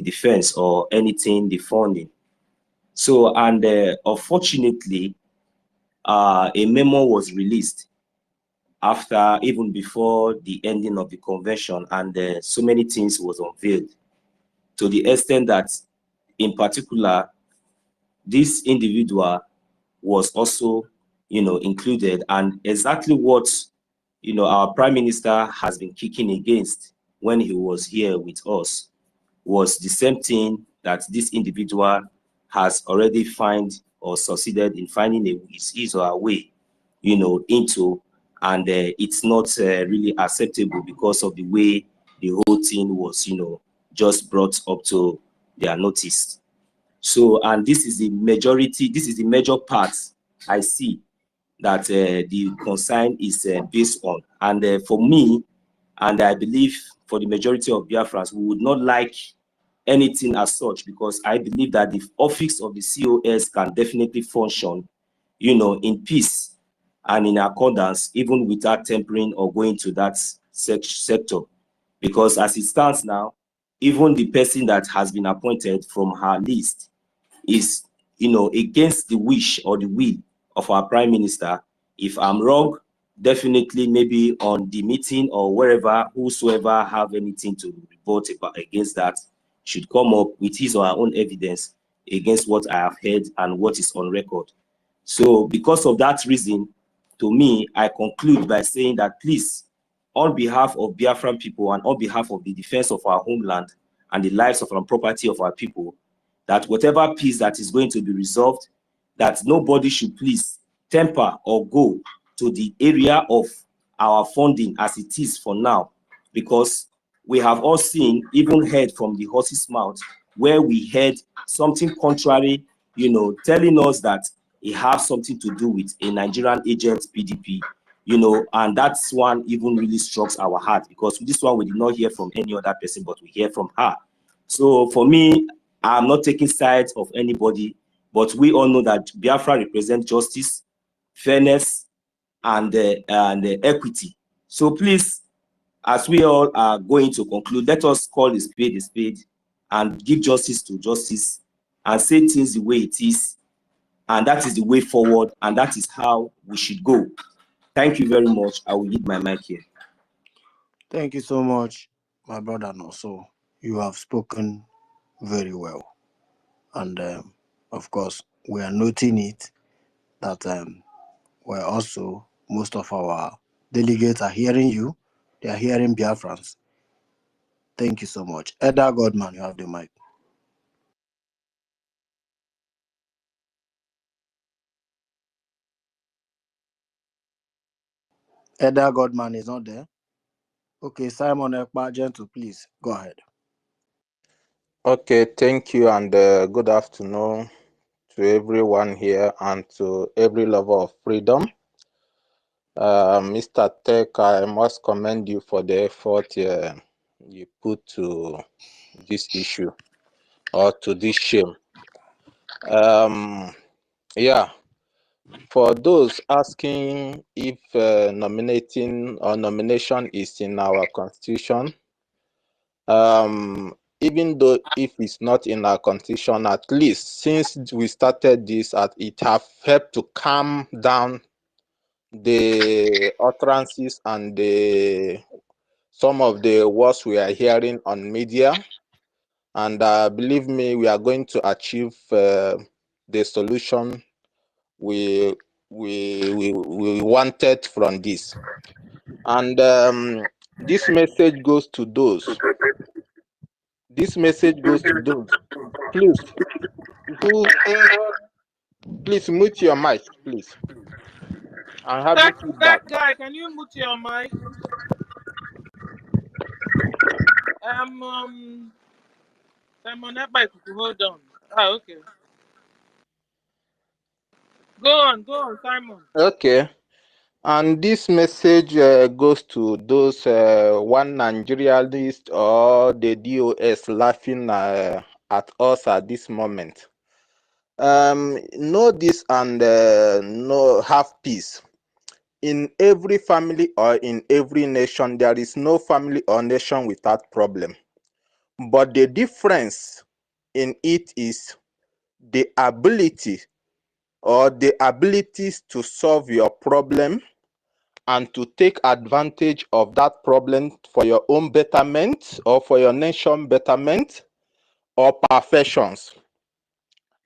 defense or anything, the funding. So, and unfortunately, a memo was released after, even before the ending of the convention, and so many things was unveiled, to the extent that, in particular, this individual was also, included, and exactly what, our Prime Minister has been kicking against when he was here with us was the same thing that this individual has already found or succeeded in finding his or her way, into, and it's not really acceptable because of the way the whole thing was, just brought up to their notice. So, and this is the major part I see that the concern is based on. And for me, and I believe for the majority of Biafrans, we would not like anything as such, because I believe that the office of the COS can definitely function, in peace and in accordance, even without tempering or going to that sector. Because as it stands now, even the person that has been appointed from her list is, against the wish or the will of our Prime Minister. If I'm wrong, definitely maybe on the meeting or wherever, whosoever have anything to report about against that should come up with his or her own evidence against what I have heard and what is on record. So because of that reason, to me, I conclude by saying that, please, on behalf of Biafran people and on behalf of the defense of our homeland and the lives of and property of our people, that whatever peace that is going to be resolved, that nobody should please temper or go to the area of our funding as it is for now, because we have all seen, even heard from the horse's mouth, where we heard something contrary, telling us that it has something to do with a Nigerian agent PDP, and that's one even really strokes our heart, because this one we did not hear from any other person, but we hear from her. So for me, I'm not taking sides of anybody, but we all know that Biafra represents justice, fairness, and equity. So please, as we all are going to conclude, let us call a spade and give justice to justice and say things the way it is. And that is the way forward, and that is how we should go. Thank you very much. I will leave my mic here. Thank you so much, my brother. Also, you have spoken very well. And of course, we are noting it that we're also, most of our delegates are hearing you. They are hearing Biafrans. Thank you so much. Edda Godman, you have the mic. Edda Godman is not there. Okay, Simon Ekpa, gentle, please go ahead. Okay, thank you, and good afternoon to everyone here and to every lover of freedom. Mr. Tech, I must commend you for the effort you put to this issue or to this shame. Yeah, for those asking if nominating or nomination is in our constitution, even though if it's not in our constitution, at least since we started this, it have helped to calm down the utterances and some of the words we are hearing on media. And believe me, we are going to achieve the solution we wanted from this. And this message goes to those. This message goes to those. Please, please mute your mic, please. I'm having feedback. Tech guy, can you mute your mic? Simon Ekpa, hold on. Okay. Go on, Simon. Okay. And this message goes to those one Nigerianist or the DOS laughing at us at this moment. Know this and have peace. In every family or in every nation, there is no family or nation without problem. But the difference in it is the ability or the abilities to solve your problem and to take advantage of that problem for your own betterment or for your nation betterment or perfections.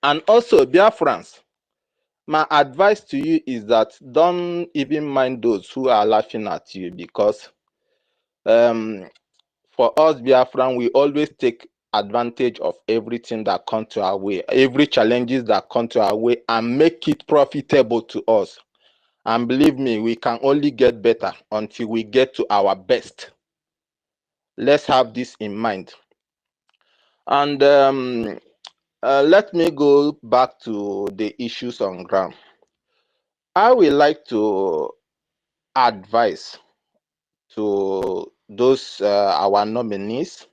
And also, Biafrans, my advice to you is that don't even mind those who are laughing at you, because for us Biafran, we always take advantage of everything that comes to our way, every challenges that come to our way, and make it profitable to us. And believe me, we can only get better until we get to our best. Let's have this in mind. And let me go back to the issues on ground. I would like to advise to those our nominees.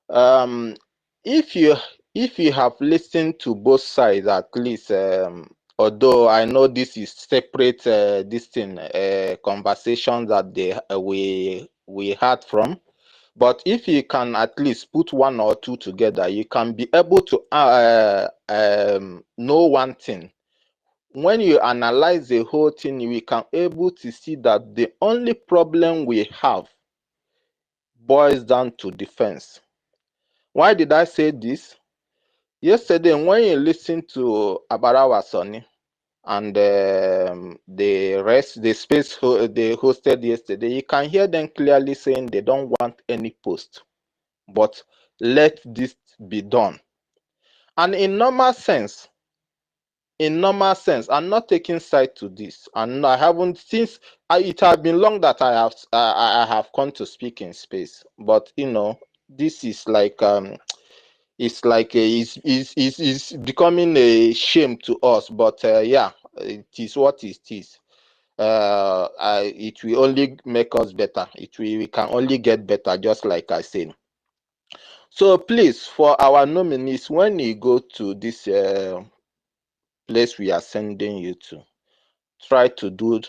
If you have listened to both sides, at least, although I know this is separate conversations that we had from, but if you can at least put one or two together, you can be able to know one thing. When you analyze the whole thing, we can able to see that the only problem we have boils down to defense. Why did I say this? Yesterday, when you listen to Abarawa Sonny and the rest, the space they hosted yesterday, you can hear them clearly saying they don't want any post, but let this be done. And in normal sense, I'm not taking side to this, and I haven't since it has been long that I have come to speak in space. But you know, this is like it's like it's becoming a shame to us. But yeah, it is what it is. It will only make us better. We can only get better, just like I said. So please, for our nominees, when you go to this place we are sending you to, try to do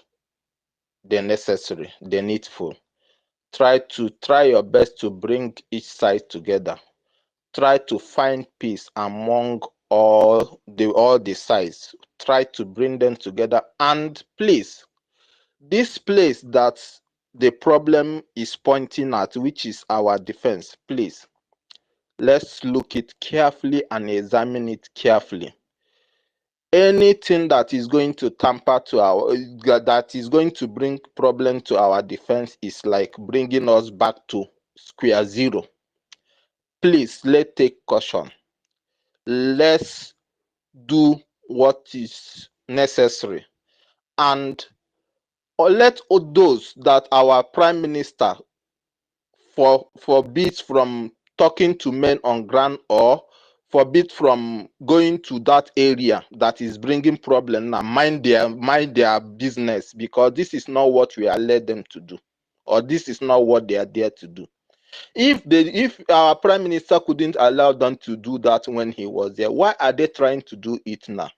the necessary, the needful. try your best to bring each side together. Try to find peace among all the sides. Try to bring them together. And please, this place that the problem is pointing at, which is our defense, please, let's look it carefully and examine it carefully. Anything that is going to tamper to that is going to bring problem to our defense is like bringing us back to square zero. Please, let's take caution. Let's do what is necessary, and let those that our prime minister forbid from talking to men on ground, or forbid from going to that area that is bringing problem now, mind their business, because this is not what we are led them to do, or this is not what they are there to do. If our prime minister couldn't allow them to do that when he was there, why are they trying to do it now?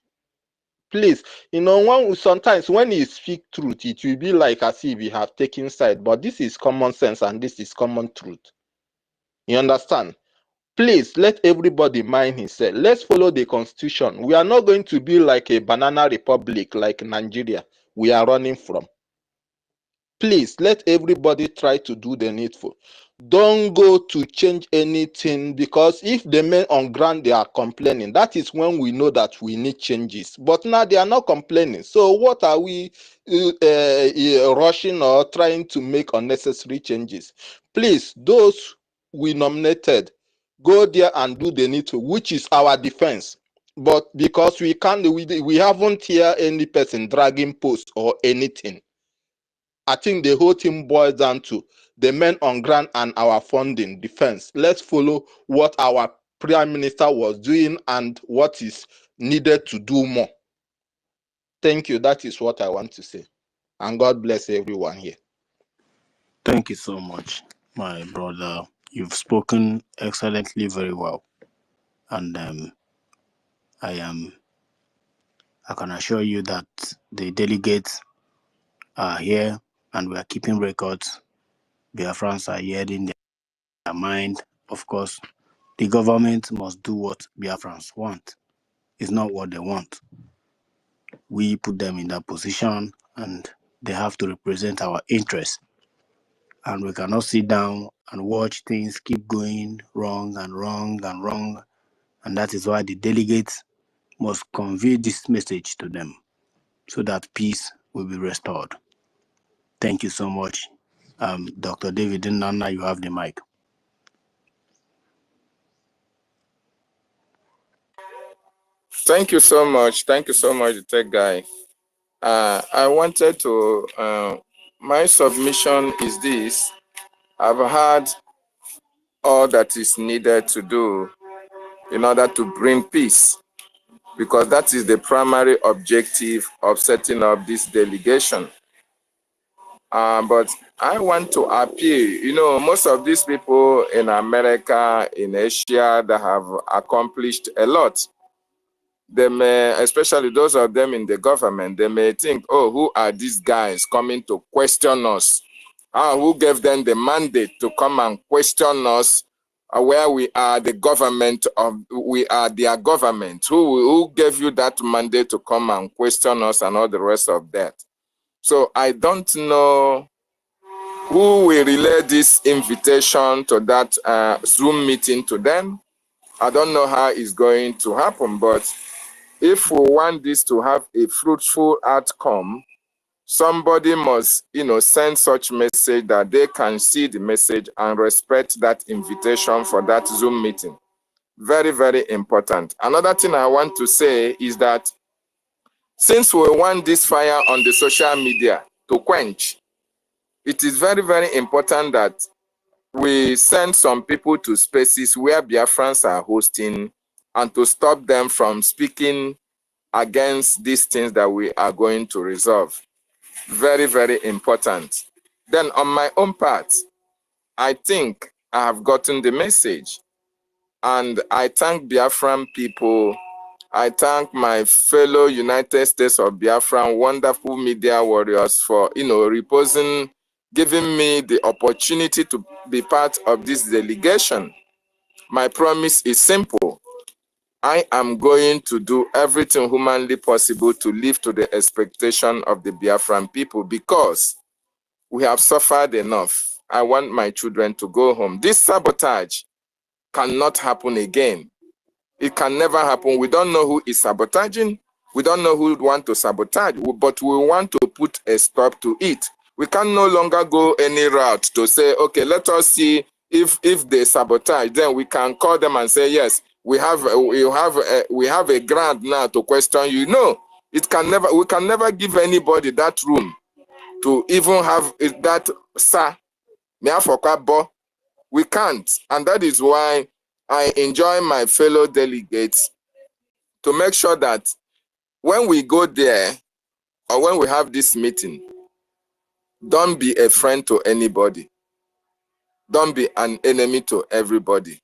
Please, sometimes when you speak truth, it will be like as if we have taken side, but this is common sense and this is common truth. You understand? Please, let everybody mind himself. Let's follow the constitution. We are not going to be like a banana republic like Nigeria we are running from. Please, let everybody try to do the needful. Don't go to change anything, because if the men on ground, they are complaining, that is when we know that we need changes. But now they are not complaining. So what are we rushing or trying to make unnecessary changes? Please, those we nominated, go there and do the needful, which is our defense. But because we haven't heard any person dragging posts or anything. I think the whole thing boils down to the men on ground and our funding defense. Let's follow what our prime minister was doing and what is needed to do more. Thank you. That is what I want to say. And God bless everyone here. Thank you so much, my brother. You've spoken excellently, very well. And I can assure you that the delegates are here and we are keeping records. Biafrans are hearing their mind. Of course, the government must do what Biafrans want. It's not what they want. We put them in that position and they have to represent our interests. And we cannot sit down and watch things keep going wrong and wrong and wrong. And that is why the delegates must convey this message to them so that peace will be restored. Thank you so much. Dr. David Nana, you have the mic. Thank you so much. Thank you so much, the tech guy. I wanted to, my submission is this. I've had all that is needed to do in order to bring peace, because that is the primary objective of setting up this delegation. But I want to appeal, most of these people in America, in Asia, that have accomplished a lot, they may, especially those of them in the government, they may think, oh, who are these guys coming to question us? Who gave them the mandate to come and question us where we are the government of, we are their government? Who gave you that mandate to come and question us and all the rest of that? So I don't know who will relay this invitation to that Zoom meeting to them. I don't know how it's going to happen, but if we want this to have a fruitful outcome, somebody must, send such message that they can see the message and respect that invitation for that Zoom meeting. Very, very important. Another thing I want to say is that since we want this fire on the social media to quench, it is very, very important that we send some people to spaces where Biafrans are hosting and to stop them from speaking against these things that we are going to resolve. Very, very important. Then on my own part, I think I have gotten the message. And I thank Biafran people. I thank my fellow United States of Biafran wonderful media warriors for, reposing giving me the opportunity to be part of this delegation. My promise is simple. I am going to do everything humanly possible to live to the expectation of the Biafran people, because we have suffered enough. I want my children to go home. This sabotage cannot happen again. It can never happen. We don't know who is sabotaging. We don't know who would want to sabotage, but we want to put a stop to it. We can no longer go any route to say, okay, let us see if they sabotage. Then we can call them and say, yes, we have a ground now to question you. No, we can never give anybody that room to even have that we can't. And that is why I enjoy my fellow delegates to make sure that when we go there or when we have this meeting, don't be a friend to anybody. Don't be an enemy to everybody.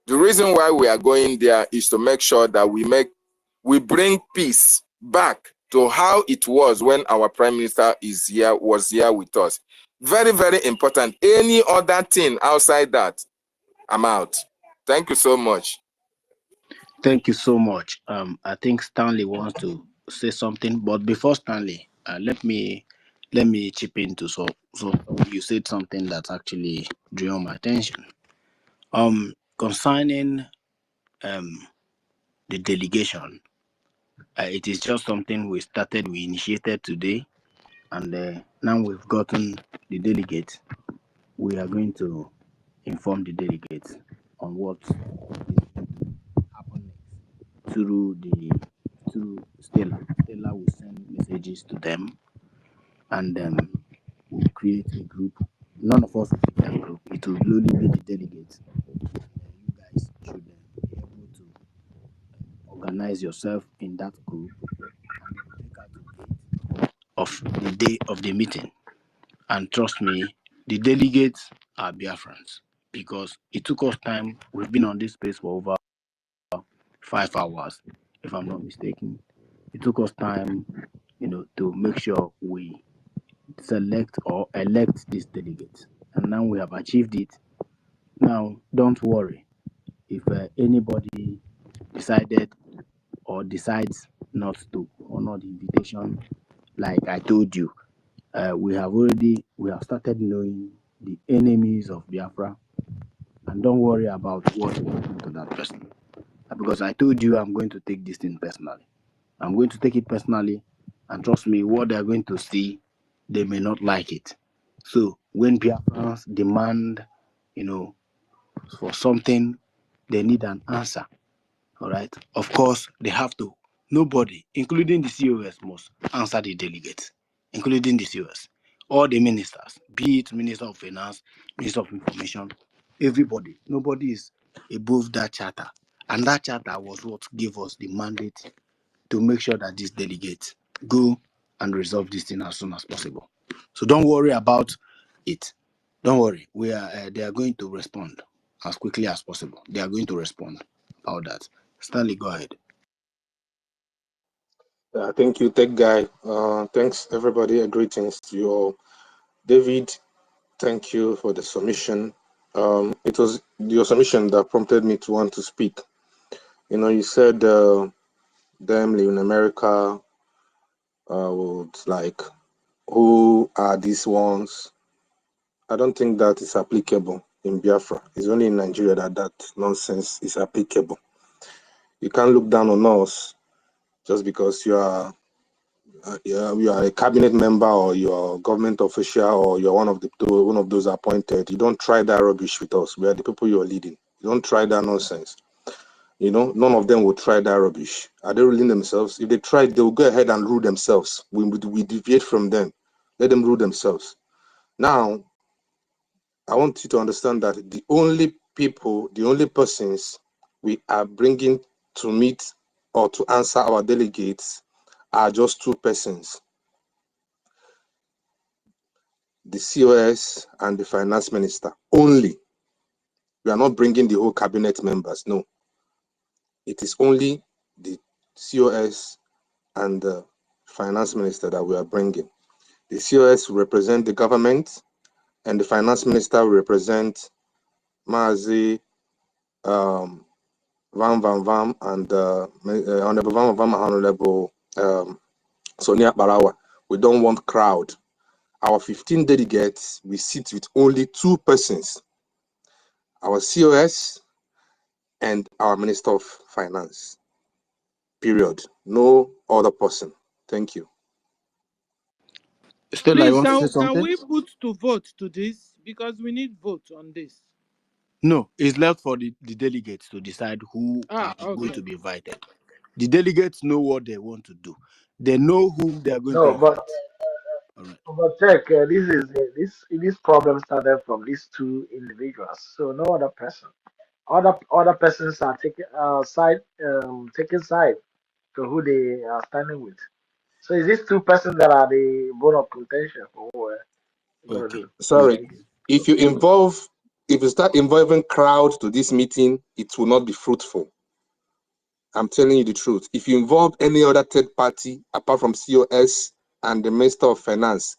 The reason why we are going there is to make sure that we bring peace back to how it was when our Prime Minister was here with us. Very, very important. Any other thing outside that, I'm out. Thank you so much. Thank you so much. I think Stanley wants to say something, but before Stanley, let me chip into so you said something that actually drew my attention. Concerning the delegation, it is just something we initiated today, and now we've gotten the delegates. We are going to inform the delegates on what is happening through Stella. Stella will send messages to them, and we'll create a group. None of us will be that group. It will only be the delegates. You guys should be able to organize yourself in that group and take out a date of the day of the meeting. And trust me, the delegates are Biafrans, because it took us time. We've been on this space for over 5 hours, if I'm not mistaken. It took us time, to make sure we select or elect these delegates. And now we have achieved it. Now, don't worry. If anybody decided or decides not to honor the invitation, like I told you, we have started knowing the enemies of Biafra, and don't worry about what will happen to that person, because I told you I'm going to take this thing personally. I'm going to take it personally, and trust me, what they're going to see, they may not like it. So when Biafrans demand, for something, they need an answer. All right. Of course, they have to. Nobody, including the COS, must answer the delegates, including the COS, all the ministers, be it Minister of Finance, Minister of Information, everybody. Nobody is above that charter. And that charter was what gave us the mandate to make sure that these delegates go and resolve this thing as soon as possible. So don't worry about it. Don't worry. They are going to respond as quickly as possible. They are going to respond about that. Stanley, go ahead. Thank you, Tech Guy. Thanks, everybody. Greetings to you all. David, thank you for the submission. It was your submission that prompted me to want to speak. You said them in America would like, who are these ones? I don't think that is applicable in Biafra. It's only in Nigeria that nonsense is applicable. You can't look down on us just because you are a cabinet member or you're a government official or you're one of those appointed. You don't try that rubbish with us. We are the people you're leading. You don't try that nonsense. None of them will try that rubbish. Are they ruling themselves? If they try, they will go ahead and rule themselves. We deviate from them. Let them rule themselves. Now, I want you to understand that the only persons we are bringing to meet or to answer our delegates are just two persons, the COS and the finance minister only. We are not bringing the whole cabinet members, no. It is only the COS and the finance minister that we are bringing. The COS represent the government and the finance minister will represent Mazi Van and Honorable Van and Honorable Sonia Barawa. We don't want crowd. Our 15 delegates, we sit with only 2 persons, our COS and our Minister of Finance. Period. No other person. Thank you. Stella, you Please, want to say can something? we put to vote to this? Because we need vote on this. No, it's left for the delegates to decide who are going to Okay. be invited. The delegates know what they want to do. They know whom they are going to No, invite. but All right. Tech, this problem started from these 2 individuals. So no other person. Other persons are taking taking side to who they are standing with. So is these 2 persons that are the bone of contention for what we're gonna Okay. do? Sorry. Thank you. If you start involving crowd to this meeting, it will not be fruitful. I'm telling you the truth. If you involve any other third party apart from COS and the Minister of Finance,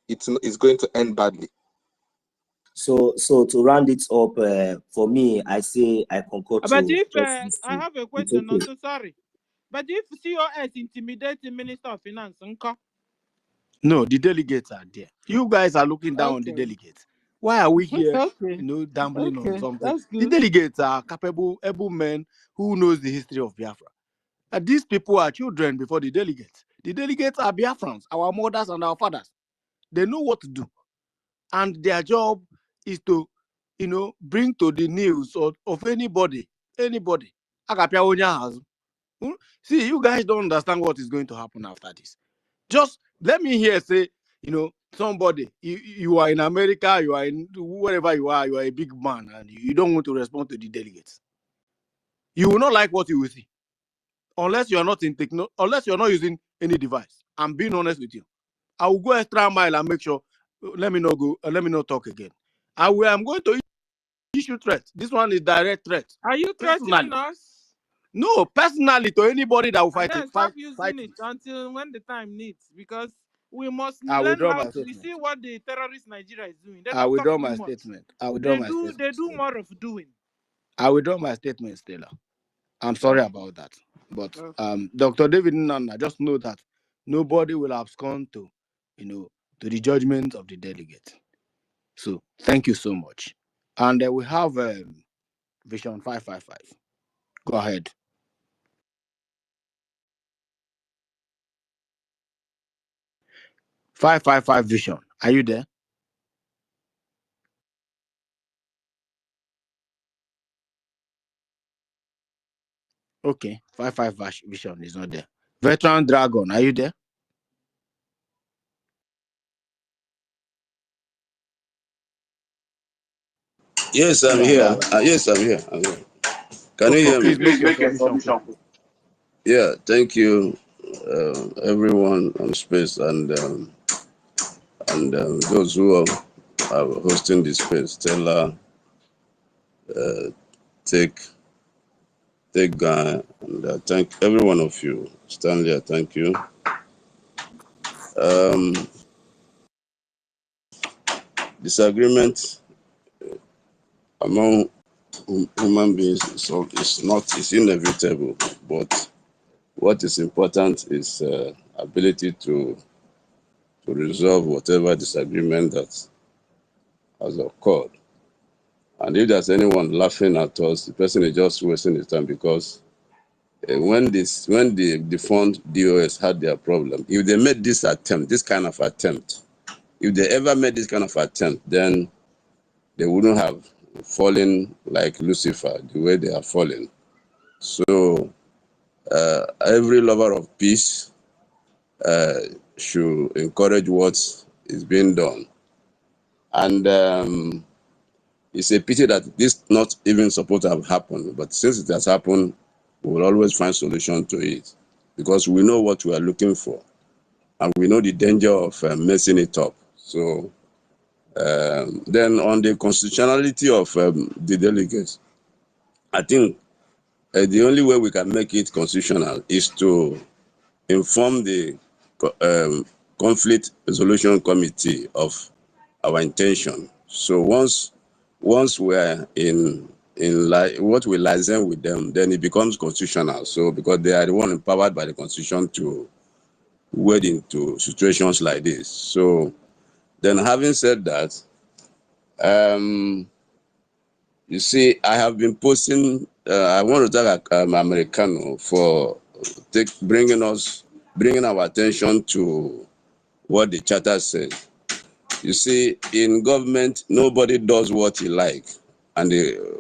it's going to end badly. So to round it up, for me, I say I concur But to if just these I 2. have a It's question, okay. also sorry. But if COS intimidates the Minister of Finance, No, the delegates are there. You guys are looking down on the okay. delegates. Why are we here, Okay. gambling on Okay. something? That's The good. delegates are capable, able men who knows the history of Biafra. And these people are children before the delegates. The delegates are Biafrans, our mothers and our fathers. They know what to do. And their job is to, bring to the news of anybody. Agapia Onya has. See, you guys don't understand what is going to happen after this. Just let me hear say, somebody, you are in America, you are in wherever you are a big man, and you don't want to respond to the delegates. You will not like what you will see. Unless you are not unless you're not using any device. I'm being honest with you. I will go extra mile and make sure, let me not talk again. I'm going to issue threat. This one is direct threat. Are you threatening Personally. us? No, personally to anybody that will And fight then it. stop Fight using it it. until when the time needs, because we must I learn withdraw how my to. We see statement. what the terrorist Nigeria is doing. They I don't talk withdraw too my much. statement. I withdraw my statement. They do more of doing. I withdraw my statement, Stella. I'm sorry about that. But Dr. David Nana, just know that nobody will abscond to the judgment of the delegate. So thank you so much. And we have Vision 555. Go ahead. $555 Vision. Are you there? Okay. 555 Vision is not there. Veteran Dragon, are you there? Yes, I'm here. Yes, I'm here. Can you Okay, hear me? please make Please your make your submission, submission. please. Yeah, thank you, everyone on space and those who are hosting this space. Stella, Take Guy, and thank every one of you. Stanley, thank you. Disagreement among human beings is inevitable, but what is important is ability to resolve whatever disagreement that has occurred. And if there's anyone laughing at us, the person is just wasting his time, because when the defunct DOS had their problem, if they made this kind of attempt, if they ever made this kind of attempt, then they wouldn't have fallen like Lucifer, the way they are falling. So every lover of peace should encourage what is being done. And it's a pity that this not even supposed to have happened, but since it has happened, we will always find solution to it, because we know what we are looking for, and we know the danger of messing it up. So then on the constitutionality of the delegates, I think the only way we can make it constitutional is to inform the conflict resolution committee of our intention. So once we're in like what we license with them, then it becomes constitutional. So because they are the one empowered by the constitution to wade into situations like this. So then, having said that, you see, I have been posting. I want to thank Americano for bringing our attention to what the charter says. You see, in government, nobody does what he like, and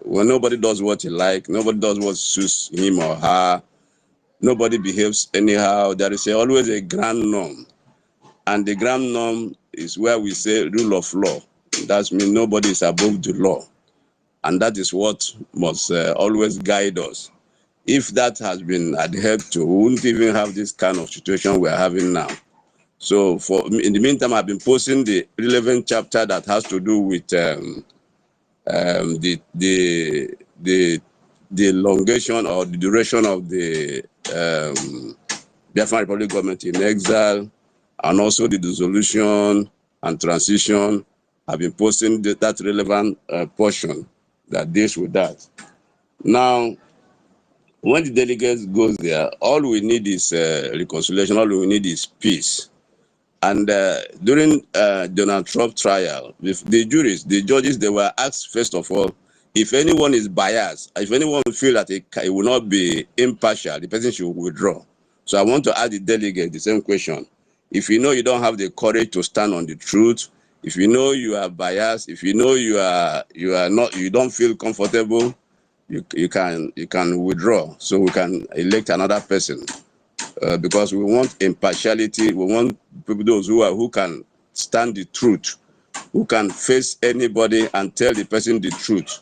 when nobody does what he like, nobody does what suits him or her. Nobody behaves anyhow. There is always a grand norm, and the grand norm is where we say rule of law. That means nobody is above the law. And that is what must always guide us. If that has been adhered to, we wouldn't even have this kind of situation we're having now. So in the meantime, I've been posting the relevant chapter that has to do with the elongation or the duration of the Biafran Republic government in exile, and also the dissolution and transition. I've been posting that relevant portion that deals with that. Now, when the delegates goes there, all we need is reconciliation. All we need is peace. And during Donald Trump trial, the juries, the judges, they were asked first of all, if anyone is biased, if anyone feel that it will not be impartial, the person should withdraw. So I want to ask the delegate the same question. If you know you don't have the courage to stand on the truth, if you know you are biased, if you know you don't feel comfortable, you can withdraw, so we can elect another person. Because we want impartiality. We want people, those who can stand the truth, who can face anybody and tell the person the truth.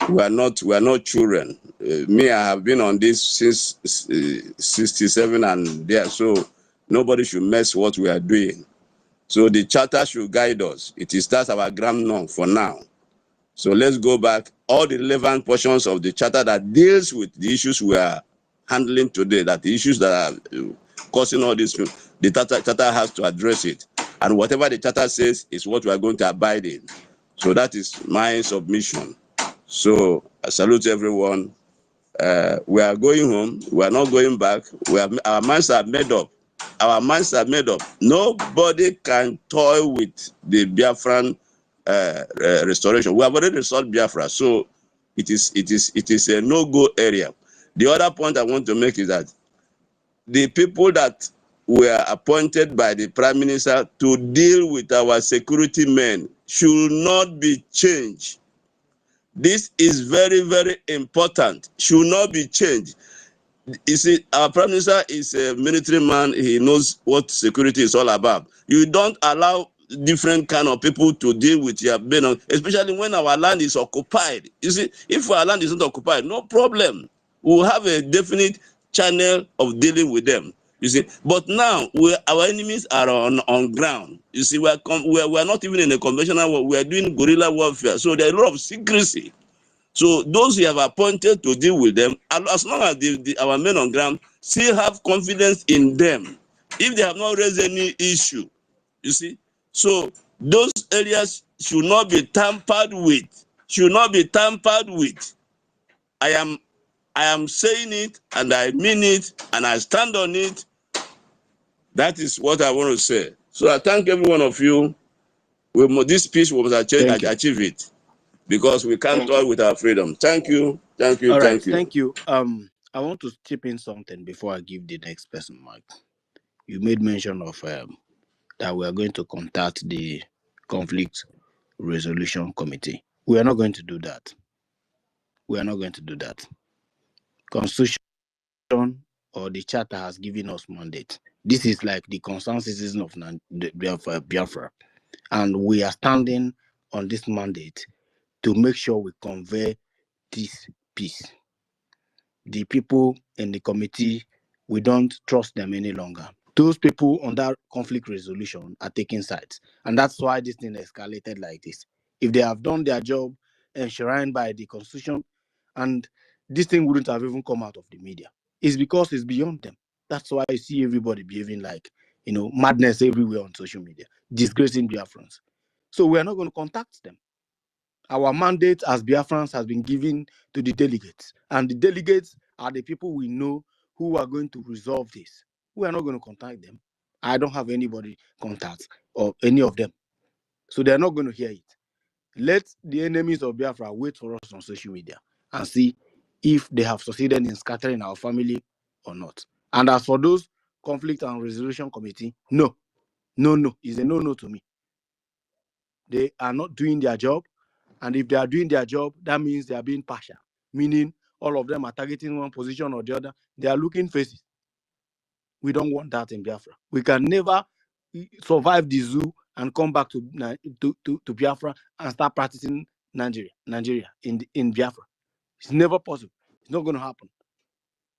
We are not children. Me, I have been on this since 67 and there, so nobody should mess what we are doing. So the charter should guide us. That's our grand norm for now. So let's go back. All the relevant portions of the charter that deals with the issues we are handling today, that the issues that are causing all this, the charter has to address it. And whatever the charter says is what we are going to abide in. So that is my submission. So I salute everyone. We are going home. We are not going back. Our minds are made up. Our minds are made up. Nobody can toy with the Biafran restoration. We have already restored Biafra, so it is a no-go area. The other point I want to make is that the people that were appointed by the Prime Minister to deal with our security men should not be changed. This is very, very important. Should not be changed. You see, our Prime Minister is a military man. He knows what security is all about. You don't allow different kind of people to deal with your men, especially when our land is occupied. You see, if our land is not occupied, no problem. We'll have a definite channel of dealing with them. You see, but now our enemies are on ground. You see, we're not even in a conventional war. We are doing guerrilla warfare. So there's a lot of secrecy. So those we have appointed to deal with them, as long as our men on ground still have confidence in them, if they have not raised any issue, you see. So those areas should not be tampered with. Should not be tampered with. I am saying it, and I mean it, and I stand on it. That is what I want to say. So I thank every one of you. This peace was achieve it, because we can't toy with our freedom. Thank you, thank you, All right, thank you. thank you. I want to chip in something before I give the next person mic. You made mention of that we are going to contact the conflict resolution committee. We are not going to do that. We are not going to do that. Constitution or the charter has given us mandate. This is like the concerned citizen of Biafra, and we are standing on this mandate to make sure we convey this peace. The people in the committee, we don't trust them any longer. Those people on that conflict resolution are taking sides, and that's why this thing escalated like this. If they have done their job enshrined by the constitution, and this thing wouldn't have even come out of the media. It's because it's beyond them. That's why I see everybody behaving like, madness everywhere on social media, disgracing Biafrans. So we are not going to contact them. Our mandate as Biafrans has been given to the delegates, and the delegates are the people we know who are going to resolve this. We are not going to contact them. I don't have anybody contact or any of them, so they are not going to hear it. Let the enemies of Biafra wait for us on social media and see if they have succeeded in scattering our family or not. And as for those conflict and resolution committee, no, it's a no to me. They are not doing their job, and if they are doing their job, that means they are being partial, meaning all of them are targeting one position or the other. They are looking faces. We don't want that in Biafra. We can never survive the zoo and come back to Biafra and start practicing Nigeria in Biafra. It's never possible. It's not going to happen.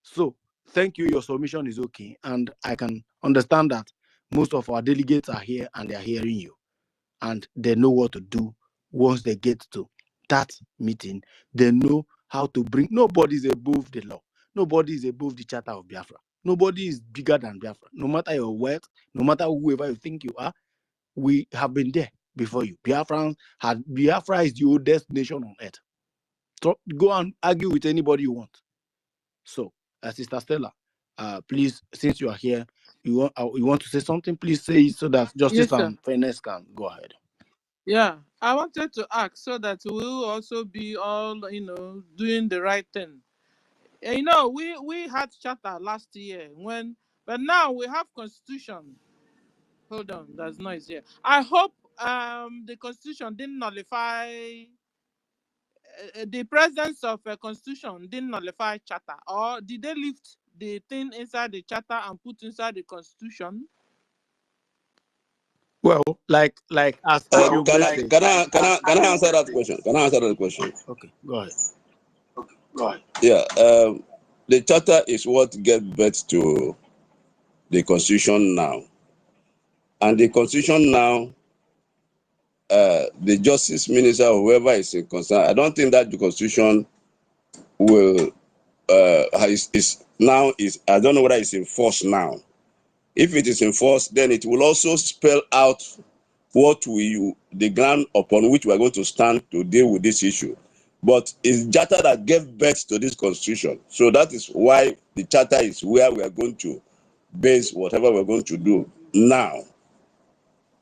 So thank you. Your submission is okay, and I can understand that most of our delegates are here and they are hearing you, and they know what to do once they get to that meeting. They know how to bring. Nobody is above the law. Nobody is above the Charter of Biafra. Nobody is bigger than Biafra. No matter your wealth, no matter whoever you think you are, we have been there before you. Biafra is the oldest nation on earth. So go and argue with anybody you want. So, Sister Stella, please, since you are here, you want to say something, please say it so that justice Yes, sir. and fairness can go ahead. Yeah, I wanted to ask so that we'll also be all, doing the right thing. We had charter last year but now we have constitution. Hold on, there's noise here. I hope the constitution didn't nullify the presence of a constitution didn't nullify charter, or did they lift the thing inside the charter and put inside the constitution? Well, like as you Can said. I answer that question? Can I answer that question? Okay, go ahead. Yeah. The charter is what gave birth to the constitution now, and the constitution now, the justice minister or whoever is concerned, I don't think that the constitution will I don't know whether it's enforced now. If it is enforced, then it will also spell out the ground upon which we are going to stand to deal with this issue. But it's charter that gave birth to this constitution. So that is why the charter is where we are going to base whatever we're going to do now.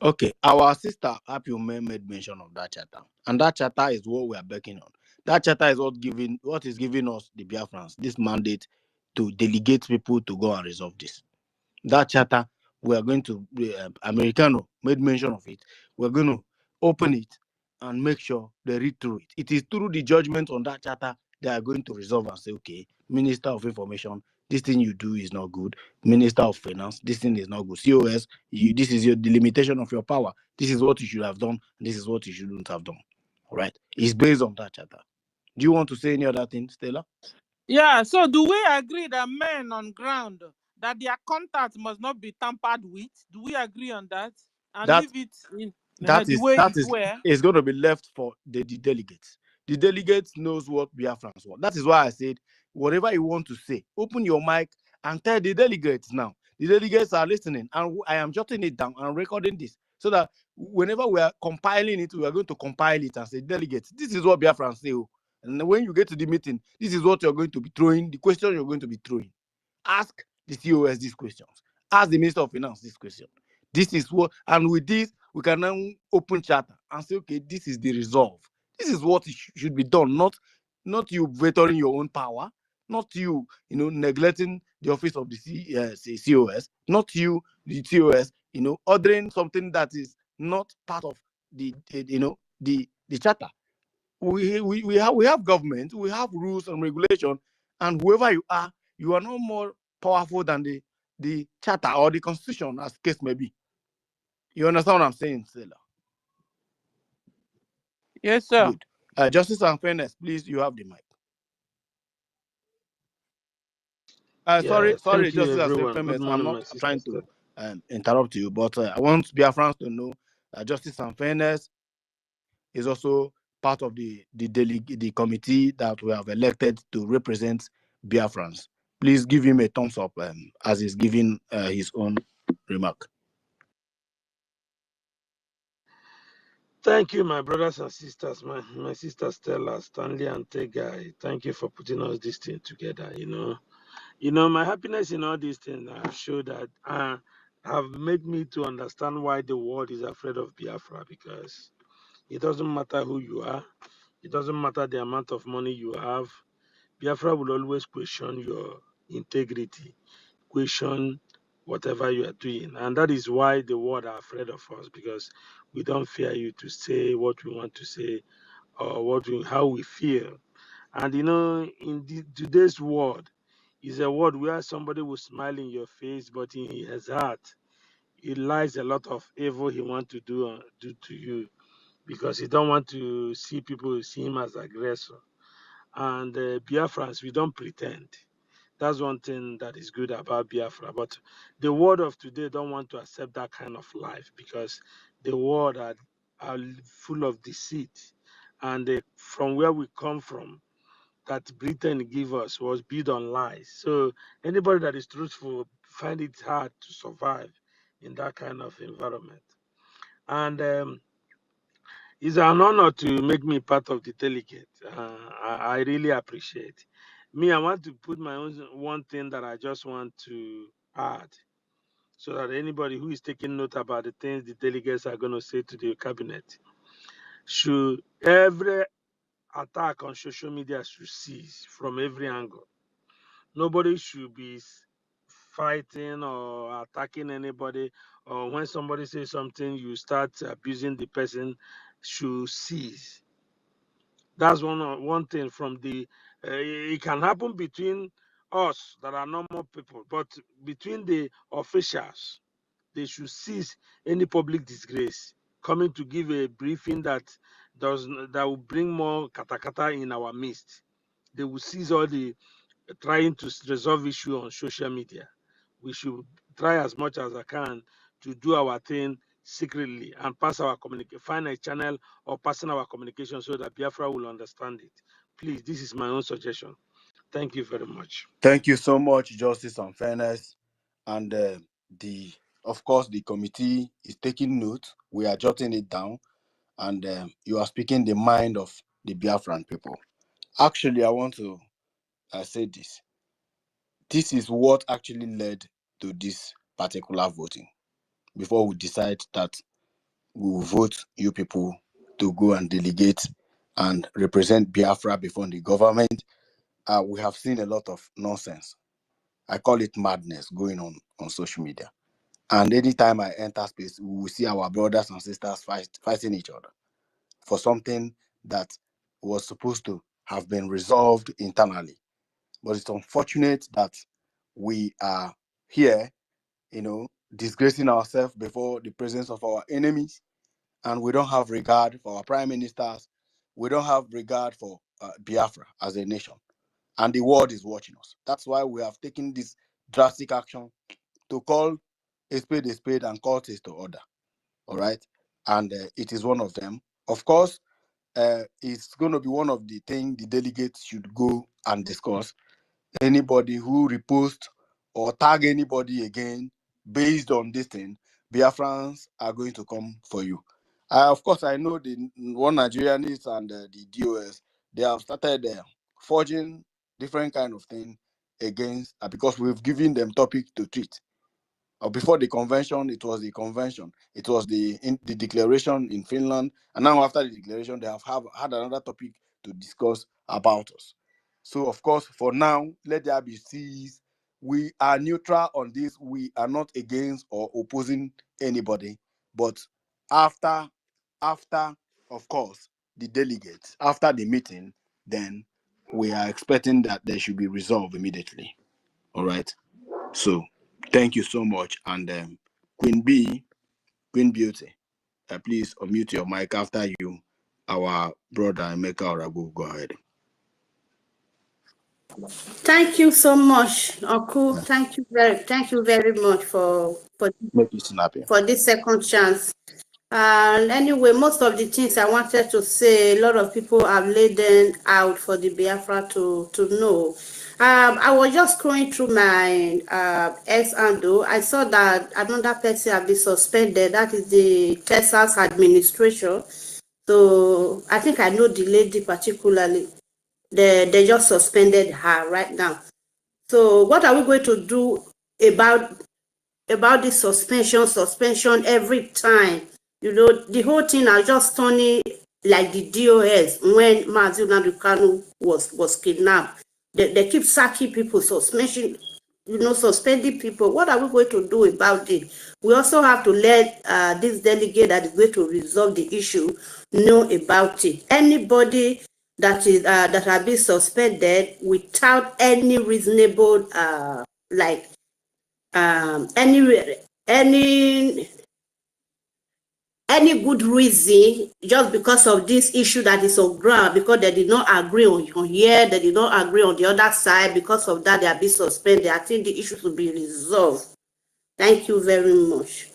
Okay, our sister Happy made mention of that charter, and that charter is what we are backing on. That charter is what is giving us, the Biafrans, this mandate to delegate people to go and resolve this. That charter, we are going to, Americano made mention of it. We're going to open it and make sure they read through it. It is through the judgment on that charter they are going to resolve and say, okay, Minister of Information, this thing you do is not good. Minister of Finance, this thing is not good. COS, this is the limitation of your power. This is what you should have done. This is what you shouldn't have done. All right. It's based on that charter. Do you want to say any other thing, Stella? Yeah, so do we agree that men on ground, that their contact must not be tampered with? Do we agree on that? And That leave it in that the is way that it is were? is going to be left for the delegates. The delegates knows what Biafrans want. That is why I said, whatever you want to say, open your mic and tell the delegates now. The delegates are listening, and I am jotting it down and recording this so that whenever we are compiling it, we are going to compile it and say, delegates, this is what Biafrans say. And when you get to the meeting, this is what you're going to be throwing, the question you're going to be throwing. Ask the COS these questions. Ask the Minister of Finance this question. This is what, and with this, we can now open charter and say, okay, this is the resolve. This is what should be done, not you vetoing your own power, not you, neglecting the office of the COS, not you, the COS, ordering something that is not part of the charter. We have government, we have rules and regulation, and whoever you are no more powerful than the charter or the constitution, as case may be. You understand what I'm saying, Stella? Yes, sir. Good. Justice and fairness, please, you have the mic. Sorry, Thank you, Justice and everyone. Good fairness. I'm morning, not my sister trying Stella. to interrupt you, but I want Biafrans to know justice and fairness is also part of the committee that we have elected to represent Biafrans. Please give him a thumbs up as he's giving his own remark. Thank you, my brothers and sisters, my sister Stella, Stanley, and Tegai. Thank you for putting us this thing together. My happiness in all these things show that have made me to understand why the world is afraid of Biafra, because it doesn't matter who you are, it doesn't matter the amount of money you have. Biafra will always question your integrity, question whatever you are doing. And that is why the world are afraid of us, because we don't fear you to say what we want to say or how we feel. And in today's world, is a world where somebody will smile in your face, but in his heart, it lies a lot of evil he want to do to you, because he don't want to see people see him as aggressor. And Biafrans, we don't pretend. That's one thing that is good about Biafra. But the world of today don't want to accept that kind of life, because the world are full of deceit. And from where we come from, that Britain give us was built on lies. So anybody that is truthful find it hard to survive in that kind of environment. And it's an honor to make me part of the delegate. I really appreciate. Me, I want to put my own one thing that I just want to add, so that anybody who is taking note about the things the delegates are going to say to the cabinet, should every attack on social media should cease from every angle. Nobody should be fighting or attacking anybody, or when somebody says something, you start abusing the person, should cease. That's one thing from the. It can happen between us that are normal people, but between the officials, they should cease any public disgrace. Coming to give a briefing that will bring more katakata in our midst. They will cease all the trying to resolve issue on social media. We should try as much as I can to do our thing secretly and pass our communication, find a channel or passing our communication so that Biafra will understand it. Please, this is my own suggestion. Thank you very much. Thank you so much, Justice and Fairness. And of course, the committee is taking note. We are jotting it down, and you are speaking the mind of the Biafran people. Actually, I want to say this. This is what actually led to this particular voting. Before we decide that we will vote you people to go and delegate and represent Biafra before the government, we have seen a lot of nonsense. I call it madness going on social media. And anytime I enter space, we will see our brothers and sisters fighting each other for something that was supposed to have been resolved internally. But it's unfortunate that we are here, disgracing ourselves before the presence of our enemies, and we don't have regard for our prime ministers. We don't have regard for Biafra as a nation, and the world is watching us. That's why we have taken this drastic action to call a spade and call things to order. All right, and it is one of them. Of course, it's going to be one of the things the delegates should go and discuss. Anybody who repost or tag anybody again based on this thing, Biafrans are going to come for you. Of course, I know the one Nigerians and the DOS, they have started forging different kind of thing against, because we've given them topic to treat. Before the convention, it was the convention. It was the declaration in Finland. And now after the declaration, they have had another topic to discuss about us. So, of course, for now, let there be cease. We are neutral on this. We are not against or opposing anybody. But after, of course, the delegates, after the meeting, then we are expecting that they should be resolved immediately. All right. So, thank you so much. And Queen Beauty, please unmute your mic after you. Our brother Emeka Oragu, go ahead. Thank you so much, Oku. Thank you very much for this second chance. Anyway, most of the things I wanted to say, a lot of people have laid them out for the Biafra to know. I was just scrolling through my X handle. I saw that another person had been suspended. That is the Texas administration. So I think I know the lady particularly. They just suspended her right now. So what are we going to do about this suspension every time? You know, the whole thing are just turning like the DOS when Mazi Nnamdi Kanu was kidnapped. They keep sacking people, suspending people. What are we going to do about it? We also have to let this delegate that is going to resolve the issue know about it. Anybody that have been suspended without any reasonable like any good reason, just because of this issue that is on ground, because they did not agree on here, they did not agree on the other side, because of that they are being suspended. I think the issue should be resolved. Thank you very much.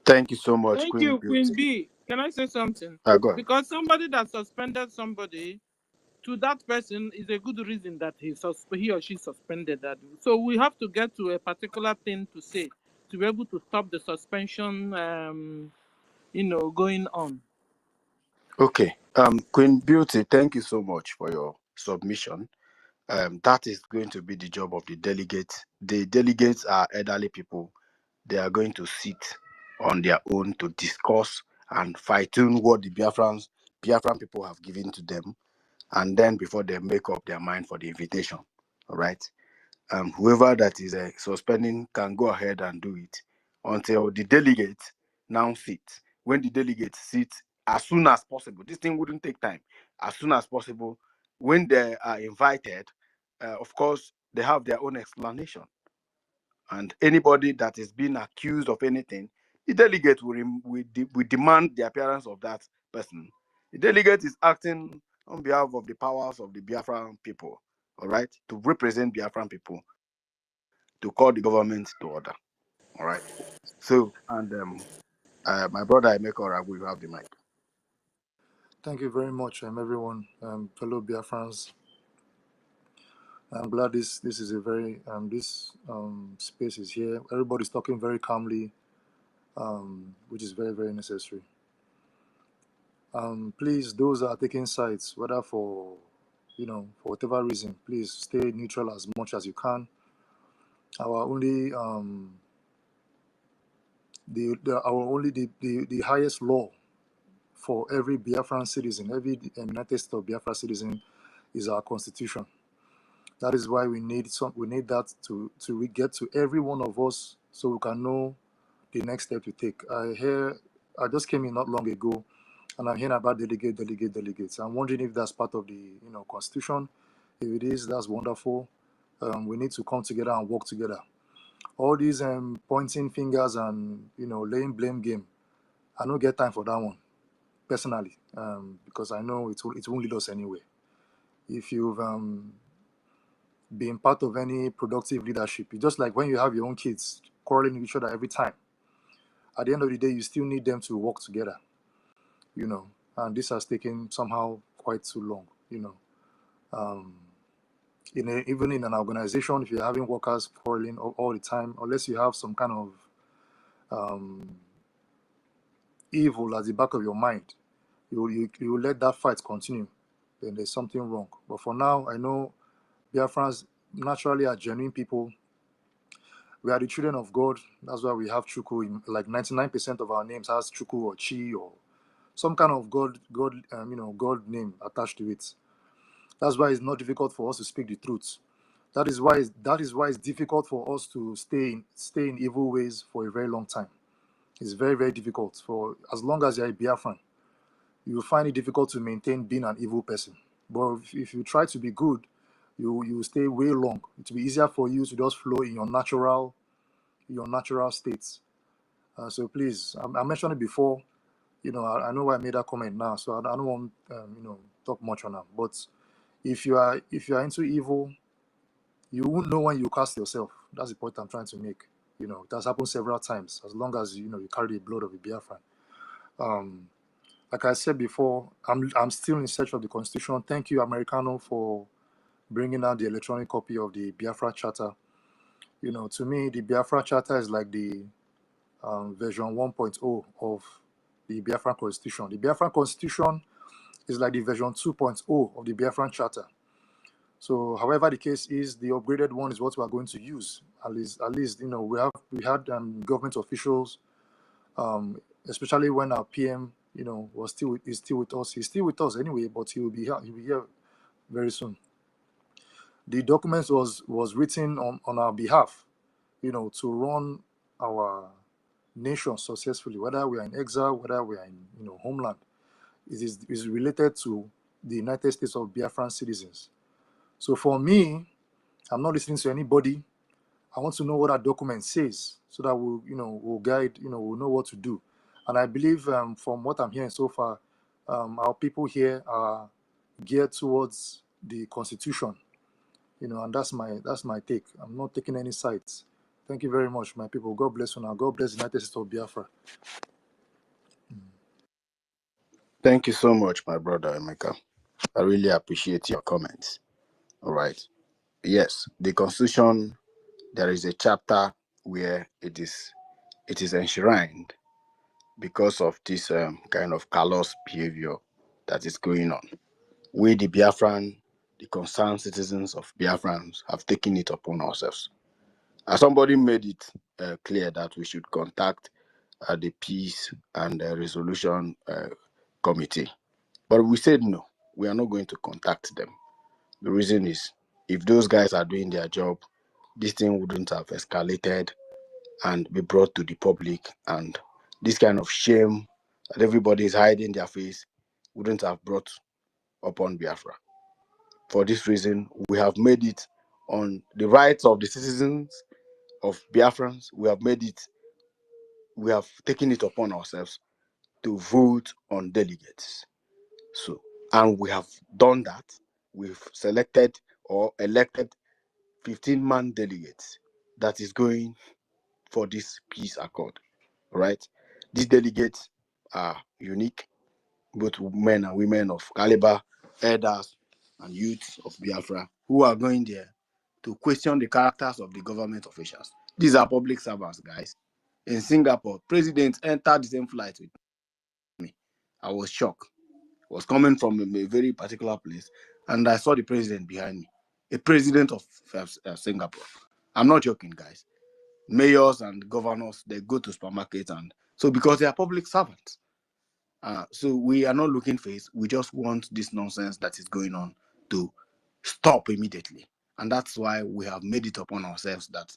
Thank you so much, Thank Queen you, Queen Beauty. B. Can I say something? Go ahead. Because somebody that suspended somebody, to that person is a good reason that he or she suspended that. So we have to get to a particular thing to say to be able to stop the suspension, going on. Okay. Queen Beauty, thank you so much for your submission. That is going to be the job of the delegates. The delegates are elderly people. They are going to sit on their own to discuss and fine-tune what the Biafran people have given to them, and then before they make up their mind for the invitation. All right. Whoever that is suspending can go ahead and do it until the delegates now sit. When the delegates sit, as soon as possible, this thing wouldn't take time. As soon as possible, when they are invited, of course, they have their own explanation. And anybody that is being accused of anything, the delegate will demand the appearance of that person. The delegate is acting on behalf of the powers of the Biafran people, all right, to represent Biafran people, to call the government to order, all right. So, and my brother Emeka, we have the mic. Thank you very much, everyone, fellow Biafrans. I'm glad this is a very this space is here. Everybody's talking very calmly, which is very, very necessary. Please, those that are taking sides, whether for for whatever reason, please stay neutral as much as you can. Our only the highest law for every Biafran citizen, every United States of Biafra citizen, is our constitution. That is why we need that to get to every one of us, so we can know the next step to take. I just came in not long ago, and I'm hearing about delegates. I'm wondering if that's part of the constitution. If it is, that's wonderful. We need to come together and work together. All these pointing fingers and laying blame game, I don't get time for that one personally, because I know it won't lead us anywhere. If you've been part of any productive leadership, it's just like when you have your own kids quarreling with each other every time. At the end of the day, you still need them to work together, and this has taken somehow quite too long, even in an organization, if you're having workers quarreling all the time, unless you have some kind of evil at the back of your mind, you let that fight continue, then there's something wrong. But for now, I know Biafrans naturally are genuine people. We are the children of God. That's why we have Chuku. Like 99% of our names has Chuku or Chi or some kind of God name attached to it. That's why it's not difficult for us to speak the truth. That is why it's difficult for us to stay in evil ways for a very long time. It's very, very difficult. For as long as you're a Biafran, you will find it difficult to maintain being an evil person. But if you try to be good, you stay way long. It will be easier for you to just flow in your natural states. So please, I mentioned it before. I know why I made that comment now, so I don't want talk much on that. But if you are into evil, you won't know when you cast yourself. That's the point I'm trying to make. It has happened several times. As long as you carry the blood of a Biafran. Like I said before, I'm still in search of the Constitution. Thank you, Americano, for bringing out the electronic copy of the Biafra Charter. To me, the Biafra Charter is like the version 1.0 of the Biafran Constitution. The Biafran Constitution is like the version 2.0 of the Biafran Charter. So, however the case is, the upgraded one is what we are going to use. At least, you know, we had government officials, especially when our PM, you know, is still with us. He's still with us anyway, but he will be here very soon. The documents was written on our behalf, you know, to run our nation successfully, whether we are in exile, whether we are in, you know, homeland. It is related to the United States of Biafran citizens. So for me, I'm not listening to anybody. I want to know what that document says, so that we'll guide, you know, we'll know what to do. And I believe, from what I'm hearing so far, our people here are geared towards the Constitution, you know, and that's my take. I'm not taking any sides. Thank you very much, my people. God bless you now. God bless the United States of Biafra. Thank you so much, my brother Emeka. I really appreciate your comments. All right. Yes, the Constitution, there is a chapter where it is enshrined because of this kind of callous behavior that is going on. We, the Biafran, the concerned citizens of Biafrans, have taken it upon ourselves. As somebody made it clear that we should contact the Peace and Resolution Committee. But we said no, we are not going to contact them. The reason is, if those guys are doing their job, this thing wouldn't have escalated and be brought to the public, and this kind of shame that everybody is hiding their face wouldn't have brought upon Biafra. For this reason, we have made it on the rights of the citizens of Biafrans. We have taken it upon ourselves to vote on delegates. So, and we have done that. We've selected or elected 15-man delegates that is going for this peace accord, right? These delegates are unique, both men and women of caliber, elders and youths of Biafra, who are going there to question the characters of the government officials. These are public servants, guys. In Singapore, presidents entered the same flight with me. I was shocked. I was coming from a very particular place, and I saw the president behind me, a president of Singapore. I'm not joking, guys. Mayors and governors, they go to supermarkets, and so because they are public servants. So we are not looking for it. We just want this nonsense that is going on to stop immediately. And that's why we have made it upon ourselves that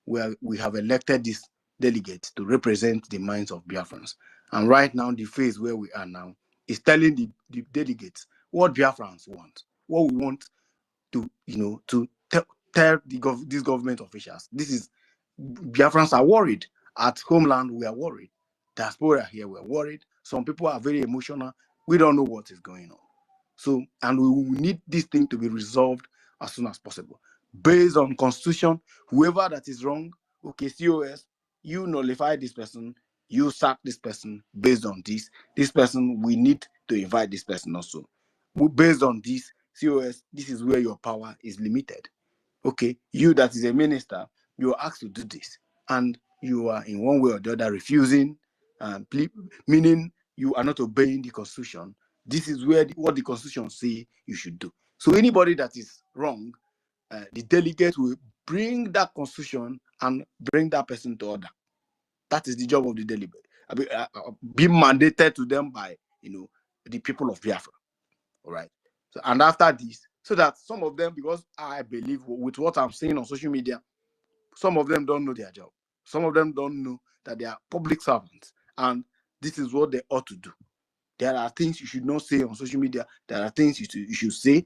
we have elected these delegates to represent the minds of Biafrans. And right now, the phase where we are now is telling the delegates what Biafrans want, what we want to, to tell these government officials. This is, Biafrans are worried. At homeland, we are worried. Diaspora here, we're worried. Some people are very emotional. We don't know what is going on. So, and we will need this thing to be resolved as soon as possible. Based on Constitution, whoever that is wrong, okay, COS, you nullify this person, you sack this person based on this person, we need to invite this person also. Based on this, COS, this is where your power is limited. Okay, you that is a minister, you are asked to do this, and you are in one way or the other refusing, meaning you are not obeying the Constitution. This is where what the Constitution says you should do. So anybody that is wrong, the delegate will bring that Constitution and bring that person to order. That is the job of the delegate. Be mandated to them by the people of Biafra. All right. So, and after this, so that some of them, because I believe with what I'm seeing on social media, some of them don't know their job. Some of them don't know that they are public servants, and this is what they ought to do. There are things you should not say on social media. There are things you should say.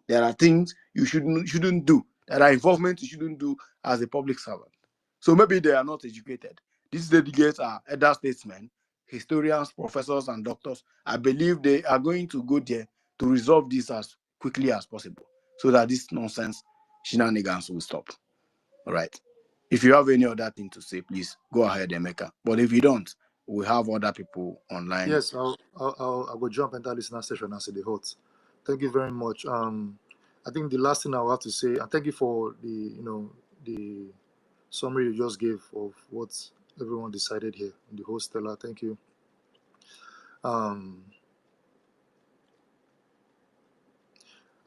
There are things you shouldn't do. There are involvements you shouldn't do as a public servant. So maybe they are not educated. These delegates are elder statesmen, historians, professors, and doctors. I believe they are going to go there to resolve this as quickly as possible, so that this nonsense shenanigans will stop. All right. If you have any other thing to say, please go ahead, Emeka. But if you don't, we have other people online. Yes, I will jump into the listener session and say the host. Thank you very much. I think the last thing I will have to say, and thank you for the summary you just gave of what everyone decided here in the host, Stella. Thank you.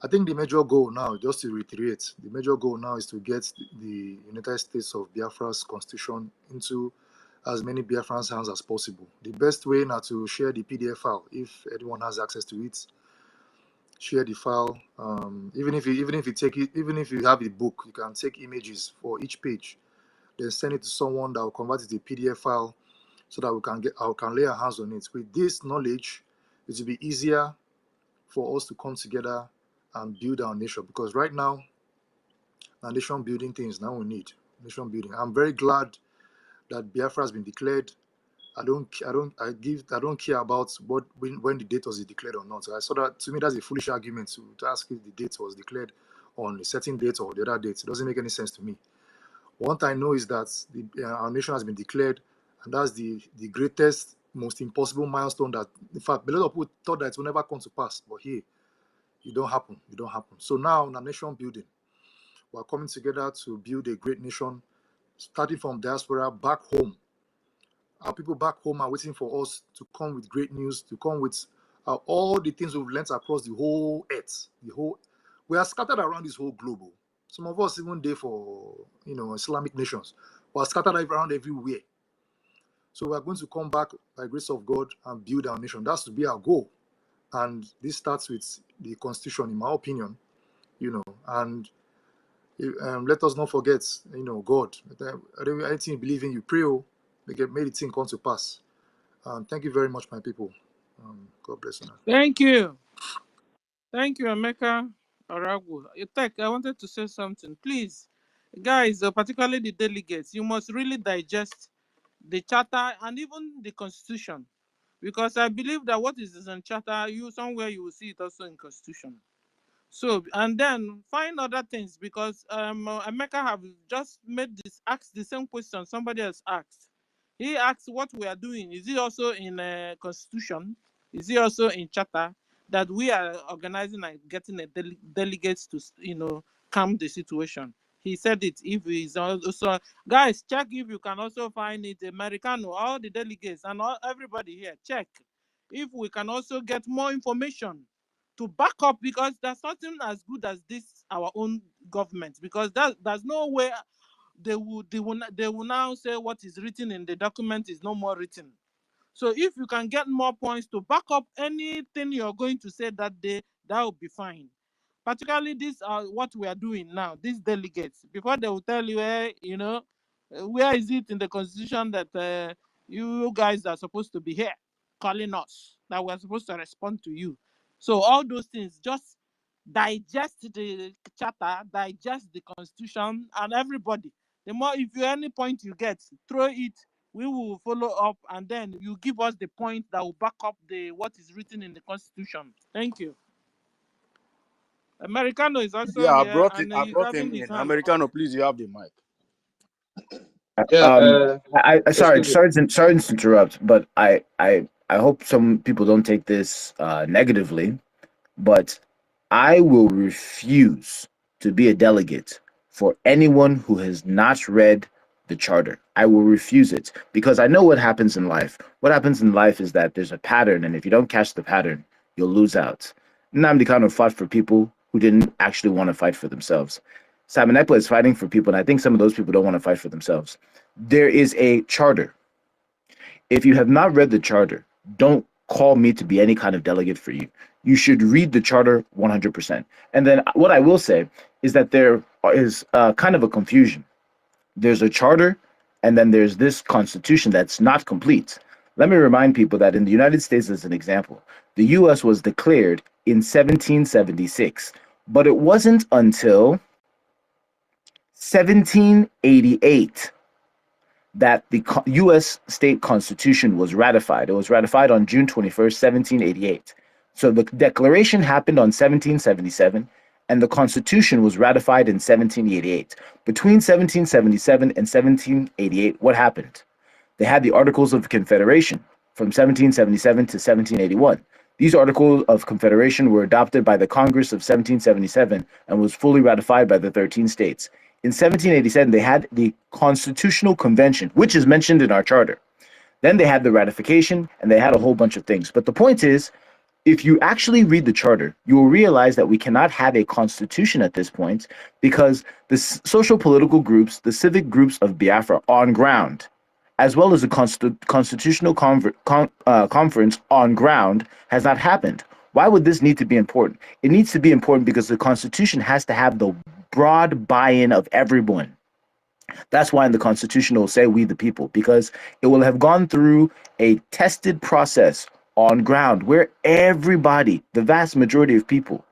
I think the major goal now, just to reiterate, the major goal now is to get the United States of Biafra's constitution into as many Biafrans' hands as possible. The best way now to share the PDF file, if anyone has access to it, share the file. Even if you have a book, you can take images for each page, then send it to someone that will convert it to a PDF file, so that we can lay our hands on it. With this knowledge, it will be easier for us to come together and build our nation, because right now, the nation building things now we need nation building. I'm very glad that Biafra has been declared. I don't care about when the date was declared or not. So I saw that, to me, that's a foolish argument to ask if the date was declared on a certain date or the other date. It doesn't make any sense to me. What I know is that our nation has been declared, and that's the greatest, most impossible milestone that, in fact, a lot of people thought that it will never come to pass, but here, it don't happen. So now, in our nation building, we're coming together to build a great nation, starting from diaspora back home. Our people back home are waiting for us to come with great news, to come with all the things we've learned across the whole earth. We are scattered around this whole globe. Some of us even there for Islamic nations. We are scattered around everywhere. So we are going to come back by the grace of God and build our nation. That's to be our goal. And this starts with the Constitution, in my opinion. And let us not forget, God. Anything you believe in, you pray, may the thing come to pass. Thank you very much, my people. God bless you. Thank you, Emeka Aragu. I wanted to say something, please, guys. Particularly the delegates, you must really digest the charter and even the constitution, because I believe that what is in charter, somewhere you will see it also in constitution. So, and then find other things, because Emeka have just asked the same question somebody else asked. He asked what we are doing. Is it also in constitution? Is it also in charter that we are organizing and getting delegates to calm the situation? He said it. If he's also, guys, check if you can also find it. Americano, all the delegates and everybody here, check if we can also get more information to back up, because there's nothing as good as this our own government, because there's no way they will now say what is written in the document is no more written. So if you can get more points to back up anything you're going to say that day, that will be fine. Particularly this what we are doing now, these delegates, before they will tell you, where is it in the constitution that you guys are supposed to be here calling us, that we're supposed to respond to you. So all those things, just digest the charter, digest the constitution, and everybody, the more, if you any point you get, throw it, we will follow up, and then you give us the point that will back up what is written in the constitution. Thank you. Americano is also Yeah, here, I and he's brought him having his in. hand up. Americano, please, you have the mic. Yeah. Sorry Excuse me. to interrupt, but I hope some people don't take this negatively, but I will refuse to be a delegate for anyone who has not read the charter. I will refuse it, because I know what happens in life. What happens in life is that there's a pattern, and if you don't catch the pattern, you'll lose out. Nnamdi Kanu fought for people who didn't actually want to fight for themselves. Simon Ekpa is fighting for people, and I think some of those people don't want to fight for themselves. There is a charter. If you have not read the charter, don't call me to be any kind of delegate for you. You should read the charter 100%. And then what I will say is that there is kind of a confusion. There's a charter, and then there's this constitution that's not complete. Let me remind people that in the United States, as an example, the U.S. was declared in 1776, but it wasn't until 1788 that the U.S. state constitution was ratified. It was ratified on June 21st, 1788. So the declaration happened on 1777, and the constitution was ratified in 1788. Between 1777 and 1788, what happened? They had the Articles of Confederation from 1777 to 1781. These Articles of Confederation were adopted by the Congress of 1777 and was fully ratified by the 13 states. In 1787, they had the Constitutional Convention, which is mentioned in our charter. Then they had the ratification, and they had a whole bunch of things. But the point is, if you actually read the charter, you will realize that we cannot have a constitution at this point because the social political groups, the civic groups of Biafra on ground, as well as the constitutional conference on ground, has not happened. Why would this need to be important? It needs to be important because the constitution has to have the broad buy-in of everyone. That's why in the Constitution it will say we the people, because it will have gone through a tested process on ground where everybody, the vast majority of people,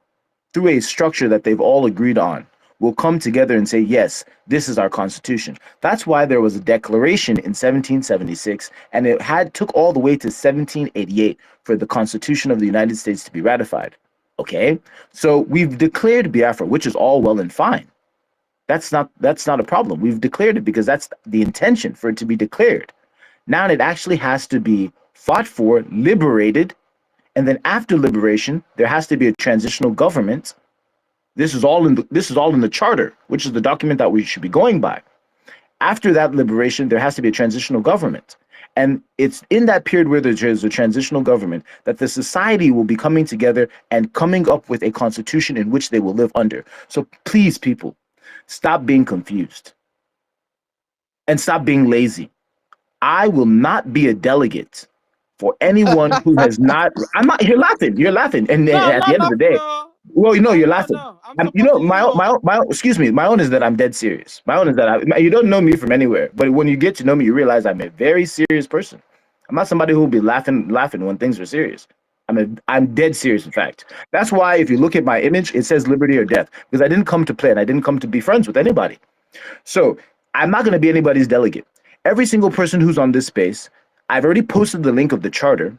through a structure that they've all agreed on, will come together and say, yes, this is our Constitution. That's why there was a declaration in 1776, and it took all the way to 1788 for the Constitution of the United States to be ratified. Okay, so we've declared Biafra, which is all well and fine. That's not a problem. We've declared it because that's the intention for it to be declared. Now it actually has to be fought for, liberated, and then after liberation, there has to be a transitional government. This is all in the charter, which is the document that we should be going by. After that liberation, there has to be a transitional government. And it's in that period where there's a transitional government that the society will be coming together and coming up with a constitution in which they will live under. So please, people, stop being confused and stop being lazy. I will not be a delegate for anyone who has not. I'm not. You're laughing. You're laughing. And No, I'm at the not end of the laughing. day, No, well, you know, you're no, laughing. no. I'm You know, supporting you. my own, excuse me. My own is that I'm dead serious. My own is that you don't know me from anywhere, but when you get to know me, you realize I'm a very serious person. I'm not somebody who will be laughing when things are serious. I'm dead serious. In fact, that's why if you look at my image, it says liberty or death, because I didn't come to play and I didn't come to be friends with anybody. So I'm not going to be anybody's delegate. Every single person who's on this space, I've already posted the link of the charter.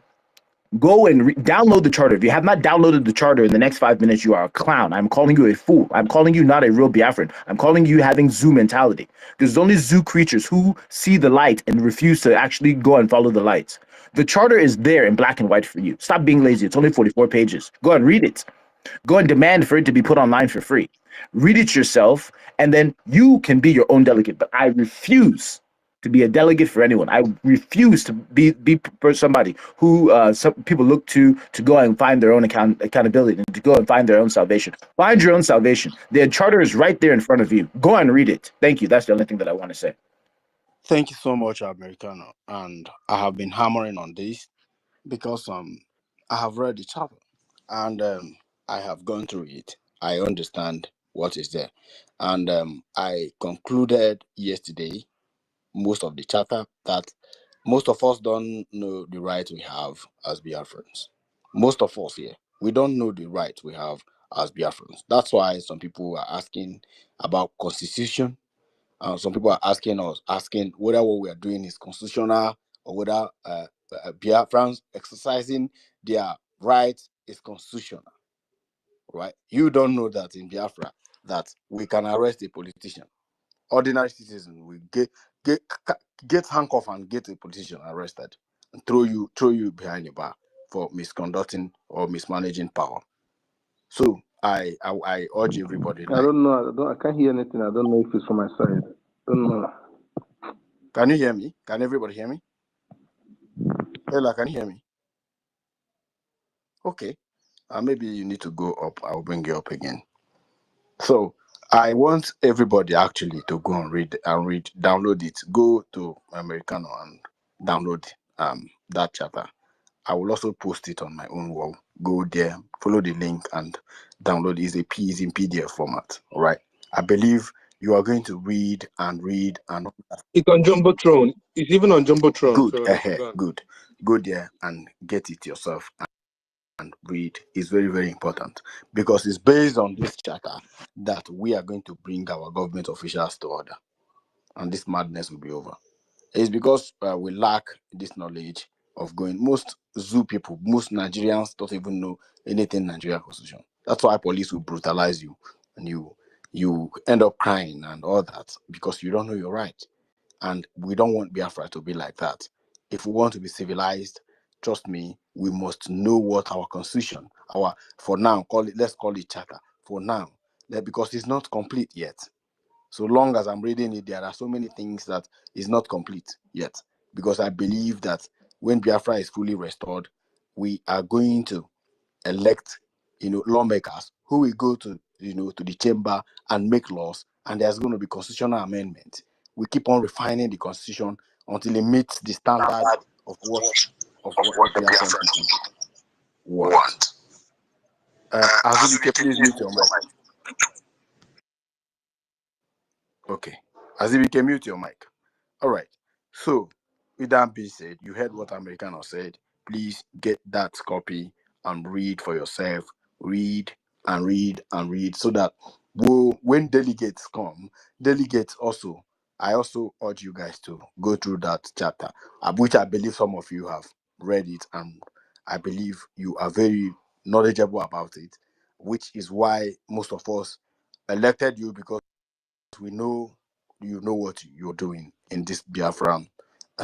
Go and download the charter. If you have not downloaded the charter in the next 5 minutes, you are a clown. I'm calling you a fool. I'm calling you not a real Biafran. I'm calling you having zoo mentality. Because there's only zoo creatures who see the light and refuse to actually go and follow the lights. The charter is there in black and white for you. Stop being lazy. It's only 44 pages. Go and read it. Go and demand for it to be put online for free. Read it yourself, and then you can be your own delegate. But I refuse to be a delegate for anyone. I refuse to be somebody who some people look to go and find their own accountability and to go and find their own salvation. Find your own salvation. The charter is right there in front of you. Go and read it. Thank you. That's the only thing that I want to say. Thank you so much, Americano. And I have been hammering on this because I have read the chapter and I have gone through it. I understand what is there. And I concluded yesterday most of the chapter that most of us don't know the right we have as Biafrans. Most of us here, we don't know the right we have as Biafrans. That's why some people are asking about constitution. Some people are asking whether what we are doing is constitutional or whether Biafrans exercising their right is constitutional. Right? You don't know that in Biafra that we can arrest a politician. Ordinary citizen will get handcuffed and get a politician arrested and throw you behind the bar for misconducting or mismanaging power. So I urge everybody. I don't know. I can't hear anything. I don't know if it's from my side. I don't know. Can you hear me? Can everybody hear me? Ella, can you hear me? Okay. Maybe you need to go up. I'll bring you up again. So I want everybody actually to go and read, download it. Go to Americano and download that chapter. I will also post it on my own wall. Go there, follow the link, and download. It's in PDF format. All right. I believe you are going to read and It's on Jumbotron. It's even on Jumbotron. good. So Good. Go there and get it yourself and read. Is very, very important because it's based on this charter that we are going to bring our government officials to order, and this madness will be over. It's because we lack this knowledge of going. Most zoo people, most Nigerians don't even know anything Nigerian constitution. That's why police will brutalize you, and you end up crying and all that because you don't know your right. And we don't want Biafra to be like that. If we want to be civilized, trust me, we must know what our constitution, for now, let's call it charter. For now, because it's not complete yet. So long as I'm reading it, there are so many things that is not complete yet. because I believe that when Biafra is fully restored, we are going to elect, lawmakers who will go to, to the chamber and make laws, and there's going to be constitutional amendment. We keep on refining the constitution until it meets the standard of what the Biafran people want. Azubike, please mute your mic. Okay. Azubike, mute your mic. All right. So, with that being said, you heard what Americano said. Please get that copy and read for yourself. Read and read and read so that when delegates come, I also urge you guys to go through that chapter, which I believe some of you have read it, and I believe you are very knowledgeable about it, which is why most of us elected you, because we know you know what you're doing in this Biafran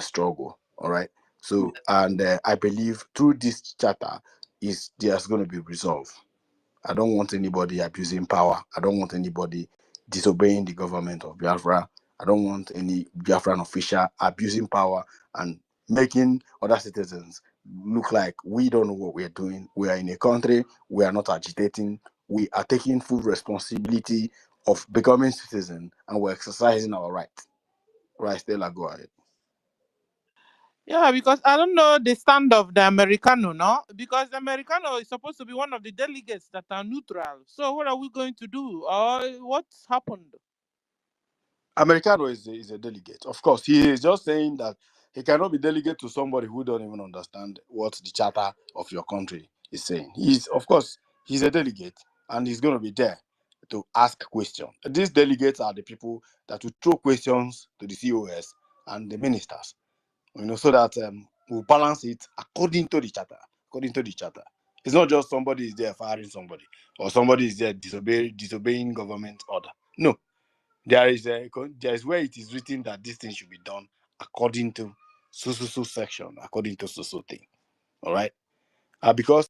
struggle. All right. So, and I believe through this chapter there's going to be resolve. I don't want anybody abusing power. I don't want anybody disobeying the government of Biafra. I don't want any Biafran official abusing power and making other citizens look like we don't know what we're doing. We are in a country, we are not agitating, we are taking full responsibility of becoming citizen, and we're exercising our right. Right, Stella, go ahead. Yeah, because I don't know the stand of the Americano, no? Because the Americano is supposed to be one of the delegates that are neutral. So what are we going to do? Or what's happened? Americano is a delegate. Of course, he is just saying that he cannot be delegate to somebody who don't even understand what the charter of your country is saying. He's a delegate, and he's going to be there to ask questions. These delegates are the people that will throw questions to the COS and the ministers, so that we'll balance it according to the charter. It's not just somebody is there firing somebody, or somebody is there disobeying government order. No. There is where it is written that this thing should be done according to so section, according to so thing. All right. Because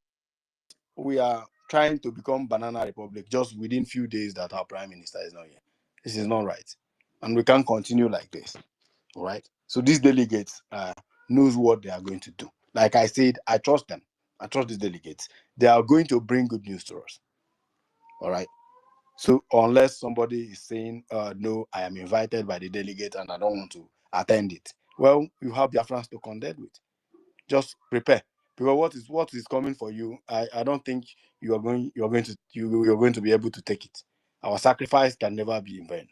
we are trying to become banana republic just within few days that our prime minister is not here. This is not right, and we can't continue like this. All right. So these delegates knows what they are going to do. Like I said, I trust them. I trust these delegates. They are going to bring good news to us. All right. So unless somebody is saying, no, I am invited by the delegate and I don't want to attend it, well, you have Biafrans to contend with. Just prepare, because what is coming for you, I don't think you're going to be able to take it. Our sacrifice can never be in vain,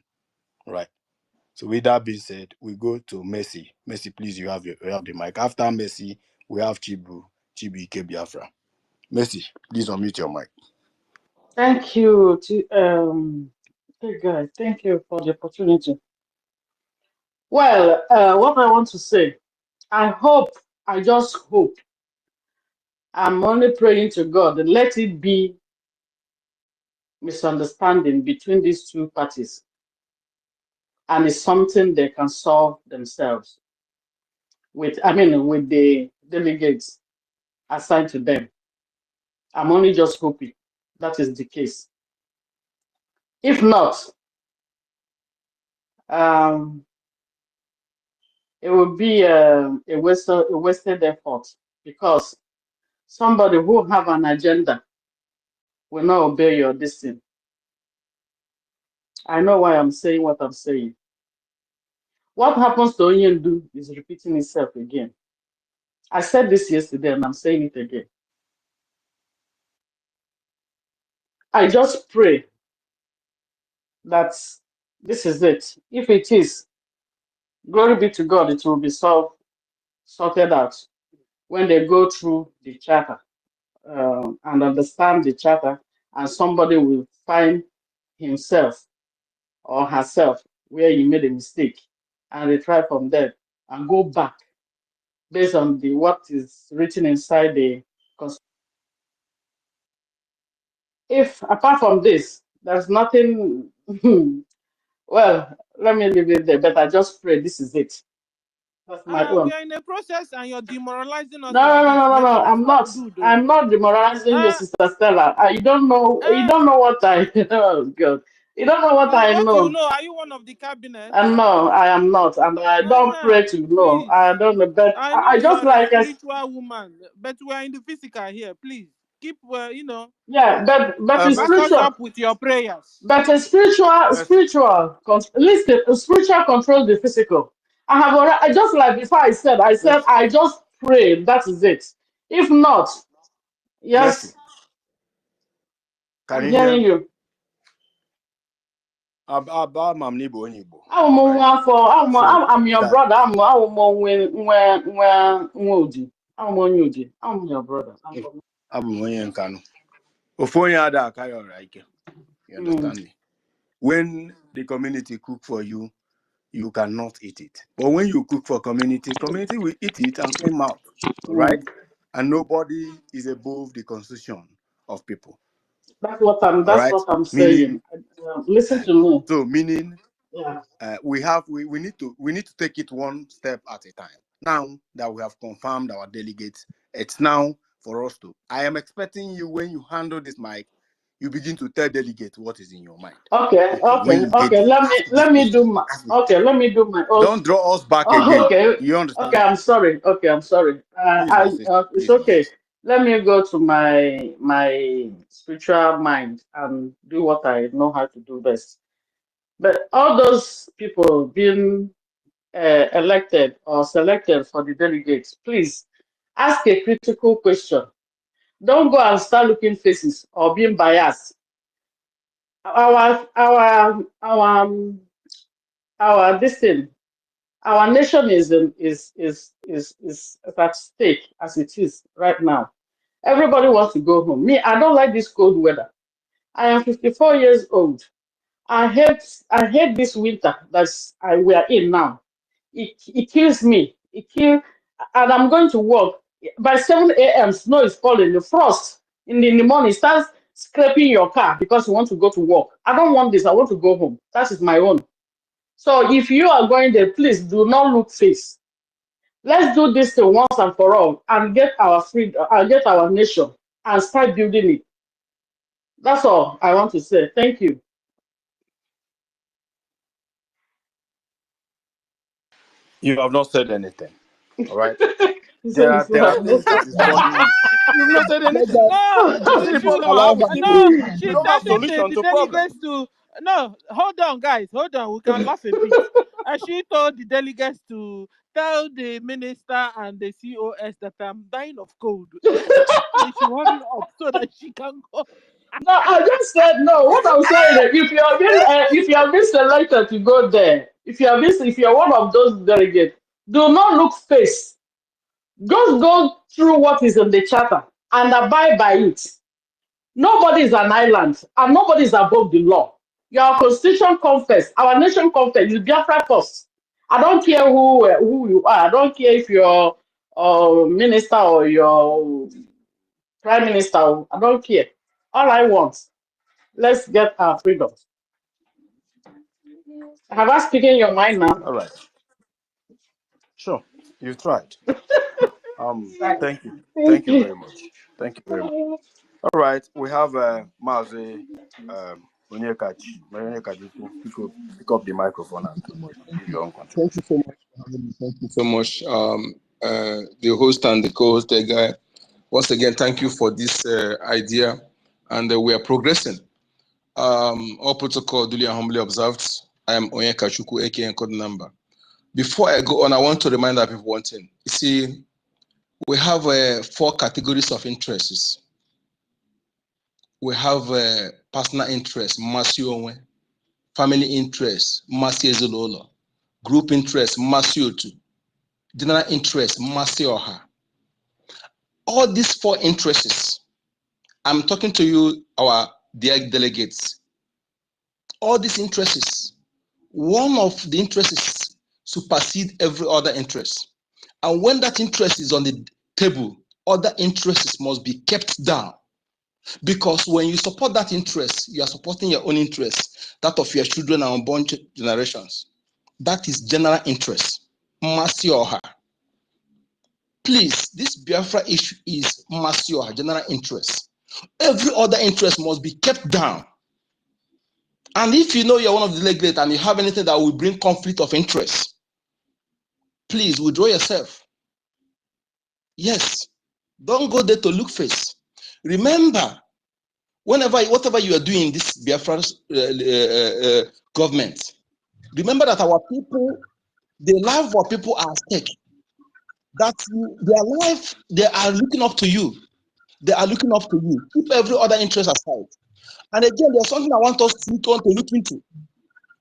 right? So with that being said, we go to Mercy. Mercy, please, you have the mic. After Mercy, we have Chibu Ike Biafra. Mercy, please unmute your mic. Thank you, hey guys. Thank you for the opportunity. Well, what I want to say, I just hope, I'm only praying to God, let it be misunderstanding between these two parties, and it's something they can solve themselves with the delegates assigned to them. I'm only just hoping that is the case. If not, it will be a wasted effort, because somebody who have an agenda will not obey your destiny. I know why I'm saying what I'm saying. What happens to Onyendu is repeating itself again. I said this yesterday and I'm saying it again. I just pray that this is it. If it is, glory be to God, it will be sorted out when they go through the charter and understand the charter, and somebody will find himself or herself where he made a mistake and retry from there and go back based on what is written inside the Constitution. If apart from this, there's nothing, well, let me leave it there, but I just pray this is it. That's my own. We are in a process and you're demoralizing us. No. I'm not demoralizing you, Sister Stella. You don't know what I. Oh God. You don't know what I What you know. know? Are you one of the cabinet? And no, I am not, and I don't pray to know. Please. I don't know, but I know I you just are a like us. spiritual woman, but we are in the physical here. Please keep, Yeah, but it's back us spiritual. up with your prayers. But a listen, a spiritual controls the physical. I have already, I just like before I said, I just pray. That is it. If not, Bless you. yes, Can I'm you hear hearing me? you. About Mamnibo Onibo. I'm Right? I'm your That brother. I'm your brother. I'm Kanu. Ofonya ada akayo raike. You Mm. understand me? When the community cook for you, you cannot eat it. But when you cook for community will eat it and clean mouth. All right? Mm. And nobody is above the constitution of people. All That's right? what I'm Meaning, saying. Listen to me. so meaning Yeah. we need to take it one step at a time. Now that we have confirmed our delegates, it's now for us to. I am expecting you, when you handle this mic, you begin to tell delegates what is in your mind. Okay. Okay, when you get there, ask this Let me do question. my. Ask this Okay. question. Let me do my. Don't draw us back Oh, again. okay. You Okay. understand me? I'm sorry. Okay. I'm sorry. Please, my sister. It's Please, my okay. sister. Let me go to my spiritual mind and do what I know how to do best. But all those people being elected or selected for the delegates, please ask a critical question. Don't go and start looking faces or being biased. Our our our this thing, our nation is at stake as it is right now. Everybody wants to go home. Me, I don't like this cold weather. I am 54 years old. I hate this winter we are in now. It kills me. And I'm going to work. By 7 a.m. snow is falling. The frost in the morning starts scraping your car because you want to go to work. I don't want this. I want to go home. That is my own. So if you are going there, please do not look face. Let's do this thing once and for all and get our freedom and get our nation and start building it. That's all I want to say. Thank you. You have not said anything. All right. He There said are it's not. things that is bothering you. You've not said anything. No, You see the problem I have with Igbo. no. You She's don't have telling solution the to problem. delegates to. No, hold on, guys. Hold on. We can laugh a bit. She told the delegates to tell the minister and the COS that I'm dying of cold. They should hurry up so that she can go. No, I just said no. What I'm saying is, if you have been selected to go there, if you're one of those delegates, do not look face. Just go through what is in the charter and abide by it. Nobody is an island and nobody is above the law. Your constitution confess, our nation confess, is Biafra first. I don't care who you are. I don't care if you're a minister or your prime minister. I don't care. All I want, let's get our freedom. Have I speaking your mind now? All right. Sure. You've tried. Thank you. Thank you very much. Thank you very much. All right. We have Mazi Onyekachi. Pick up the microphone and give your own Thank contribution. you so much for having me. Thank you so much. The host and the co-host, the guy. Once again, thank you for this idea, and we are progressing. All protocol duly and humbly observed. I am Onyekachuku, aka code number. Before I go on, I want to remind our people one thing. You see, we have 4 categories of interests. We have personal interest, Masio, family interest, Masio, group interest, Masio, general interest, Masioha. All these 4 interests, I'm talking to you, our dear delegates. All these interests, one of the interests supersede every other interest. And when that interest is on the table, other interests must be kept down. Because when you support that interest, you are supporting your own interest, that of your children and unborn generations. That is general interest. Masioha. Please, this Biafra issue is Masioha, general interest. Every other interest must be kept down. And if you know you're one of the delegates and you have anything that will bring conflict of interest, please withdraw yourself. Yes, don't go there to look face. Remember, whatever you are doing in this Biafra government, remember that our people, the life of our people are at stake. That their life, they are looking up to you. They are looking up to you. Keep every other interest aside. And again, there's something I want us to look into,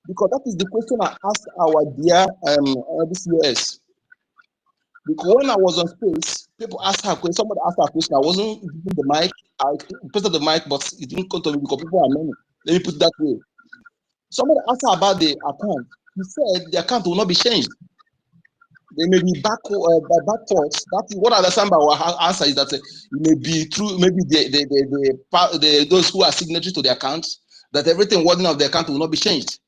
because that is the question I asked our dear BCOS. Because when I was on space, people asked her question. Somebody asked her question. I wasn't giving the mic. I posted the mic, but it didn't come to me because people are many. Let me put it that way. Somebody asked her about the account. He said the account will not be changed. They may be backwards. That's what I understand by our answer is that it may be true. Maybe those who are signatories to the account, that everything wording of the account will not be changed.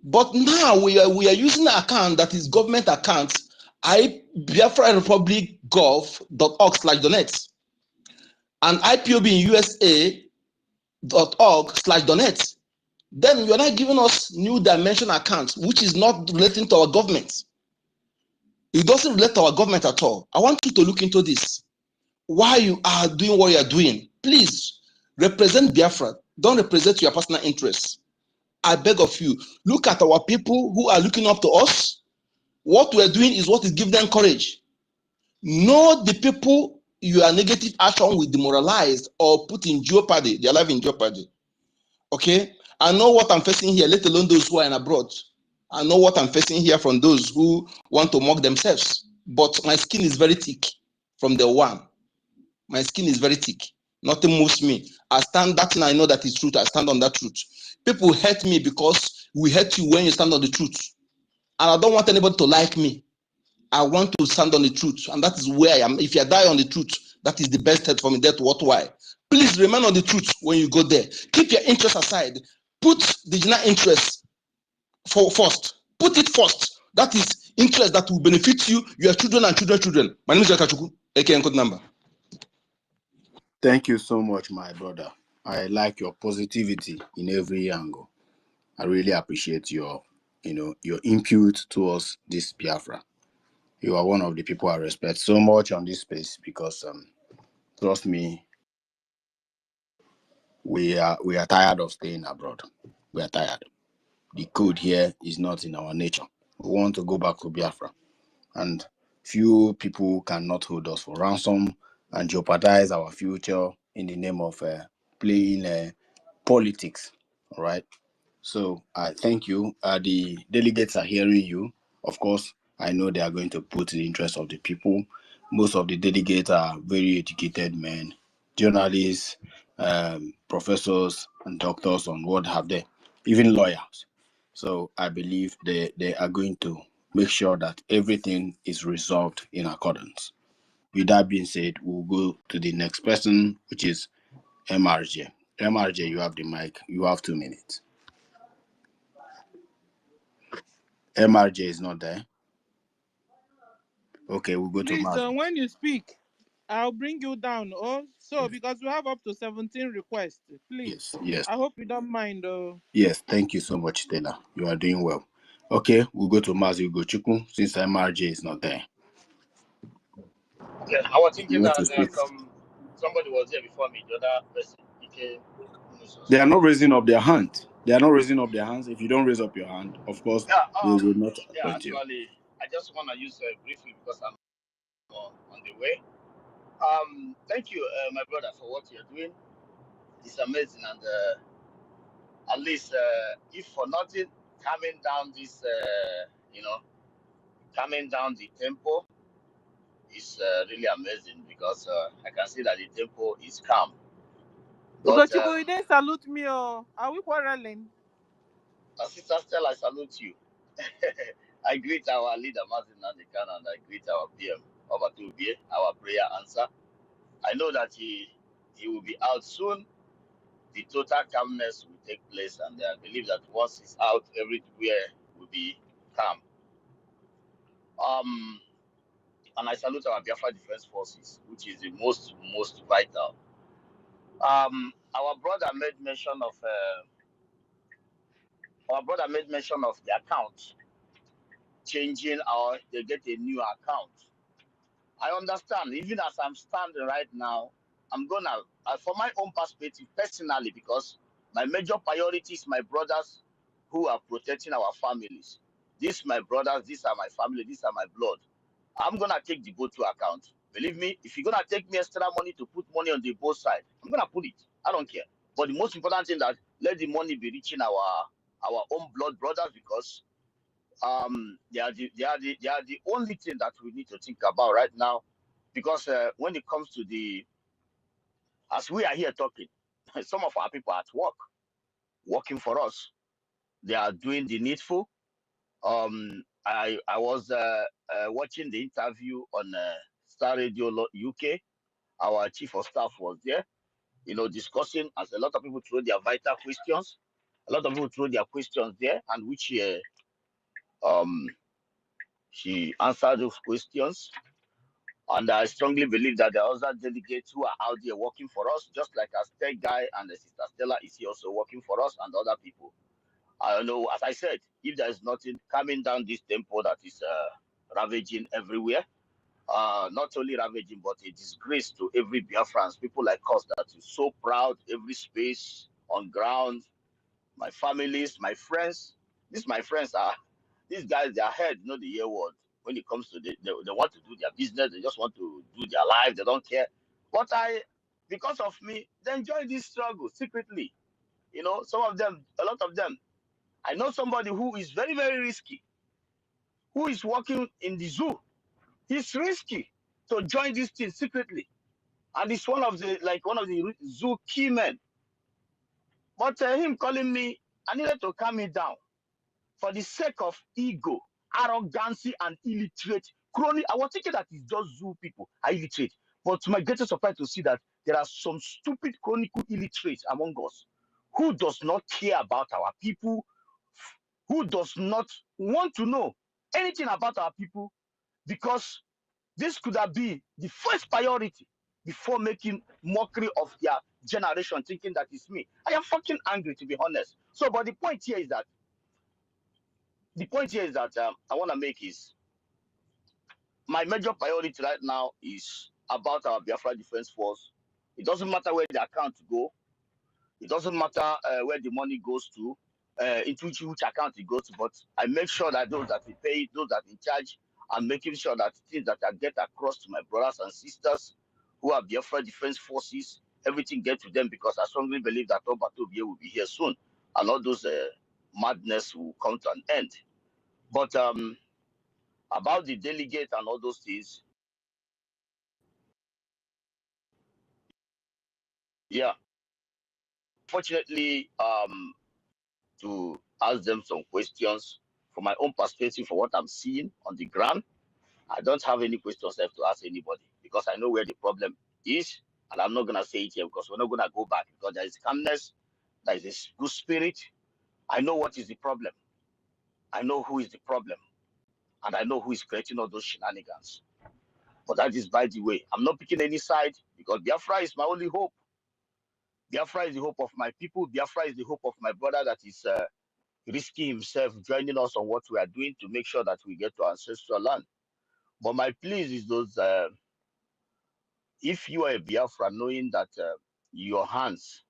But now we are using an account that is government account, BiafraRepublicGov.org/donate and IPOB in USA.org/donate. Then you're not giving us new dimension accounts, which is not relating to our government. It doesn't relate to our government at all. I want you to look into this. Why you are doing what you are doing, please represent Biafra. Don't represent your personal interests. I beg of you, look at our people who are looking up to us. What we're doing is what is giving them courage. Know the people you are negative action will demoralize or put in jeopardy, their life in jeopardy. Okay? I know what I'm facing here, let alone those who are in abroad. I know what I'm facing here from those who want to mock themselves. But my skin is very thick from the one. My skin is very thick. Nothing moves me. I stand that thing I know that is truth. I stand on that truth. People hate me because we hate you when you stand on the truth. And I don't want anybody to like me. I want to stand on the truth. And that is where I am. If you die on the truth, that is the best head for me. That's worthwhile. Please remain on the truth when you go there. Keep your interest aside. Put the general interest first. Put it first. That is interest that will benefit you, your children and children. My name is Yakachuku, aka code number. Thank you so much, my brother. I like your positivity in every angle. I really appreciate your input towards this Biafra. You are one of the people I respect so much on this space because trust me, we are tired of staying abroad. We are tired. The code here is not in our nature. We want to go back to Biafra. And few people cannot hold us for ransom and jeopardize our future in the name of playing politics. All right. So I thank you. The delegates are hearing you. Of course, I know they are going to put the interest of the people. Most of the delegates are very educated men, journalists, professors, and doctors on what have they, even lawyers. So I believe they are going to make sure that everything is resolved in accordance. With that being said, we'll go to the next person, which is MRJ. MRJ, you have the mic. You have 2 minutes. MRJ is not there. Okay, we'll go to Please, Mazi. when you speak, I'll bring you down. Oh, so because we have up to 17 requests, please. Yes. I hope you don't mind. Yes, thank you so much, Stella. You are doing well. Okay, we'll go to Mazi Ugochukwu since MRJ is not there. Yeah, I was You thinking want that to speak? somebody was there before me. The other person, They are not raising up their hand. They are not raising up their hands. If you don't raise up your hand, of course, Yeah, we will not yeah. appoint you. Actually, I just want to use briefly because I'm on the way. Thank you, my brother, for what you're doing. It's amazing, and at least, if for nothing, calming down this, calming down the tempo is really amazing because I can see that the tempo is calm. But Ugochukwu, you didn't salute me. Oh, are we quarreling? Sister Stella, I salute you. I greet our leader, Martin Nandekan, and I greet our PM, Obatubie, our prayer answer. I know that he will be out soon. The total calmness will take place, and I believe that once he's out, everywhere will be calm. And I salute our Biafra Defense Forces, which is the most vital. Our brother made mention of our brother made mention of the account changing, or they get a new account. I understand. Even as I'm standing right now, I'm gonna, for my own perspective, personally, because my major priority is my brothers who are protecting our families. These my brothers, these are my family, these are my blood. I'm gonna take the both to account. Believe me, if you're gonna take me extra money to put money on the both side, I'm gonna put it. I don't care. But the most important thing that let the money be reaching our own blood brothers, because they are the only thing that we need to think about right now, because when it comes to the, as we are here talking, some of our people are at work working for us. They are doing the needful. I was watching the interview on Star Radio UK. Our chief of staff was there, discussing, as a lot of people throw their vital questions. A lot of people throw their questions there, and which um she answered those questions. And I strongly believe that there are other delegates who are out there working for us, just like as Tech Guy and the Sister Stella is here also working for us, and other people. I don't know, as I said, if there is nothing coming down this tempo that is ravaging everywhere, not only ravaging, but a disgrace to every Biafrans, people like us that is so proud, every space on ground, my families, my friends. My friends are, these guys, they are head, the year word. When it comes to they want to do their business, they just want to do their life, they don't care. But because of me, they enjoy this struggle secretly. Some of them, a lot of them. I know somebody who is very, very risky, who is working in the zoo. He's risky to join this thing secretly. And it's one of the zoo key men. But him calling me, I needed to calm me down for the sake of ego, arrogancy, and illiterate. Chronic, I was thinking that it's just zoo people are illiterate. But to my greatest surprise to see that there are some stupid chronicle illiterates among us who does not care about our people, who does not want to know anything about our people, because this could have been the first priority before making mockery of their generation, thinking that it's me. I am fucking angry, to be honest. So, but the point here is that I want to make is my major priority right now is about our Biafra Defense Force. It doesn't matter where the account go. It doesn't matter where the money goes to, into which account it goes to. But I make sure that those that we pay, those that in charge, I'm making sure that things that I get across to my brothers and sisters who are Biafra Defense Forces, everything get to them, because I strongly believe that Obatobia will be here soon, and all those madness will come to an end. But about the delegate and all those things, yeah, fortunately, to ask them some questions from my own perspective, for what I'm seeing on the ground. I don't have any questions left to ask anybody, because I know where the problem is, and I'm not gonna say it here because we're not gonna go back, because there is calmness, there is a good spirit. I know what is the problem. I know who is the problem, and I know who is creating all those shenanigans. But that is by the way. I'm not picking any side, because Biafra is my only hope. Biafra is the hope of my people. Biafra is the hope of my brother that is risking himself joining us on what we are doing to make sure that we get to ancestral land. But my plea is those, if you are a Biafra, knowing that your hands,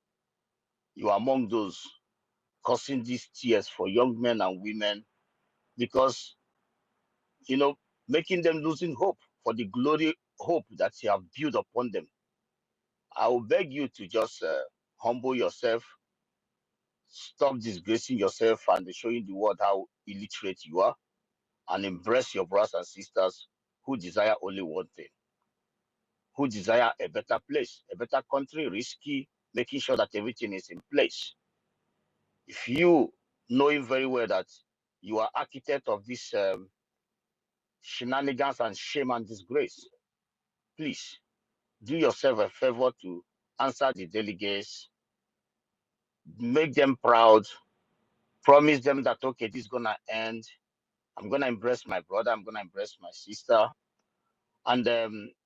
you are among those causing these tears for young men and women, because, making them losing hope for the glory hope that you have built upon them. I will beg you to just humble yourself, stop disgracing yourself and showing the world how illiterate you are, and embrace your brothers and sisters who desire only one thing, who desire a better place, a better country, risky, making sure that everything is in place. If you knowing very well that you are architect of this shenanigans and shame and disgrace, please do yourself a favor to answer the delegates, make them proud, promise them that, okay, this is gonna end. I'm gonna embrace my brother, I'm gonna embrace my sister. And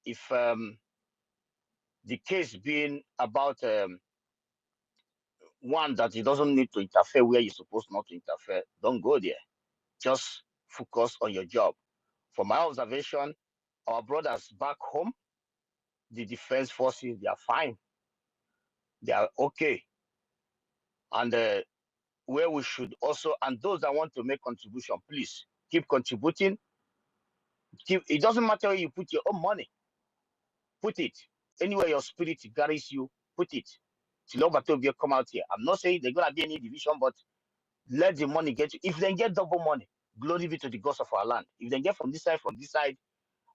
if the case being about one that he doesn't need to interfere where you're supposed not to interfere, don't go there. Just focus on your job. From my observation, our brothers back home, the defense forces, they are fine. They are okay. And where we should also, and those that want to make contribution, please keep contributing. It doesn't matter where you put your own money. Put it. Anywhere your spirit carries you, put it. Till come out here. I'm not saying there's going to be any division, but let the money get you. If they get double money, glory be to the gods of our land. If they get from this side,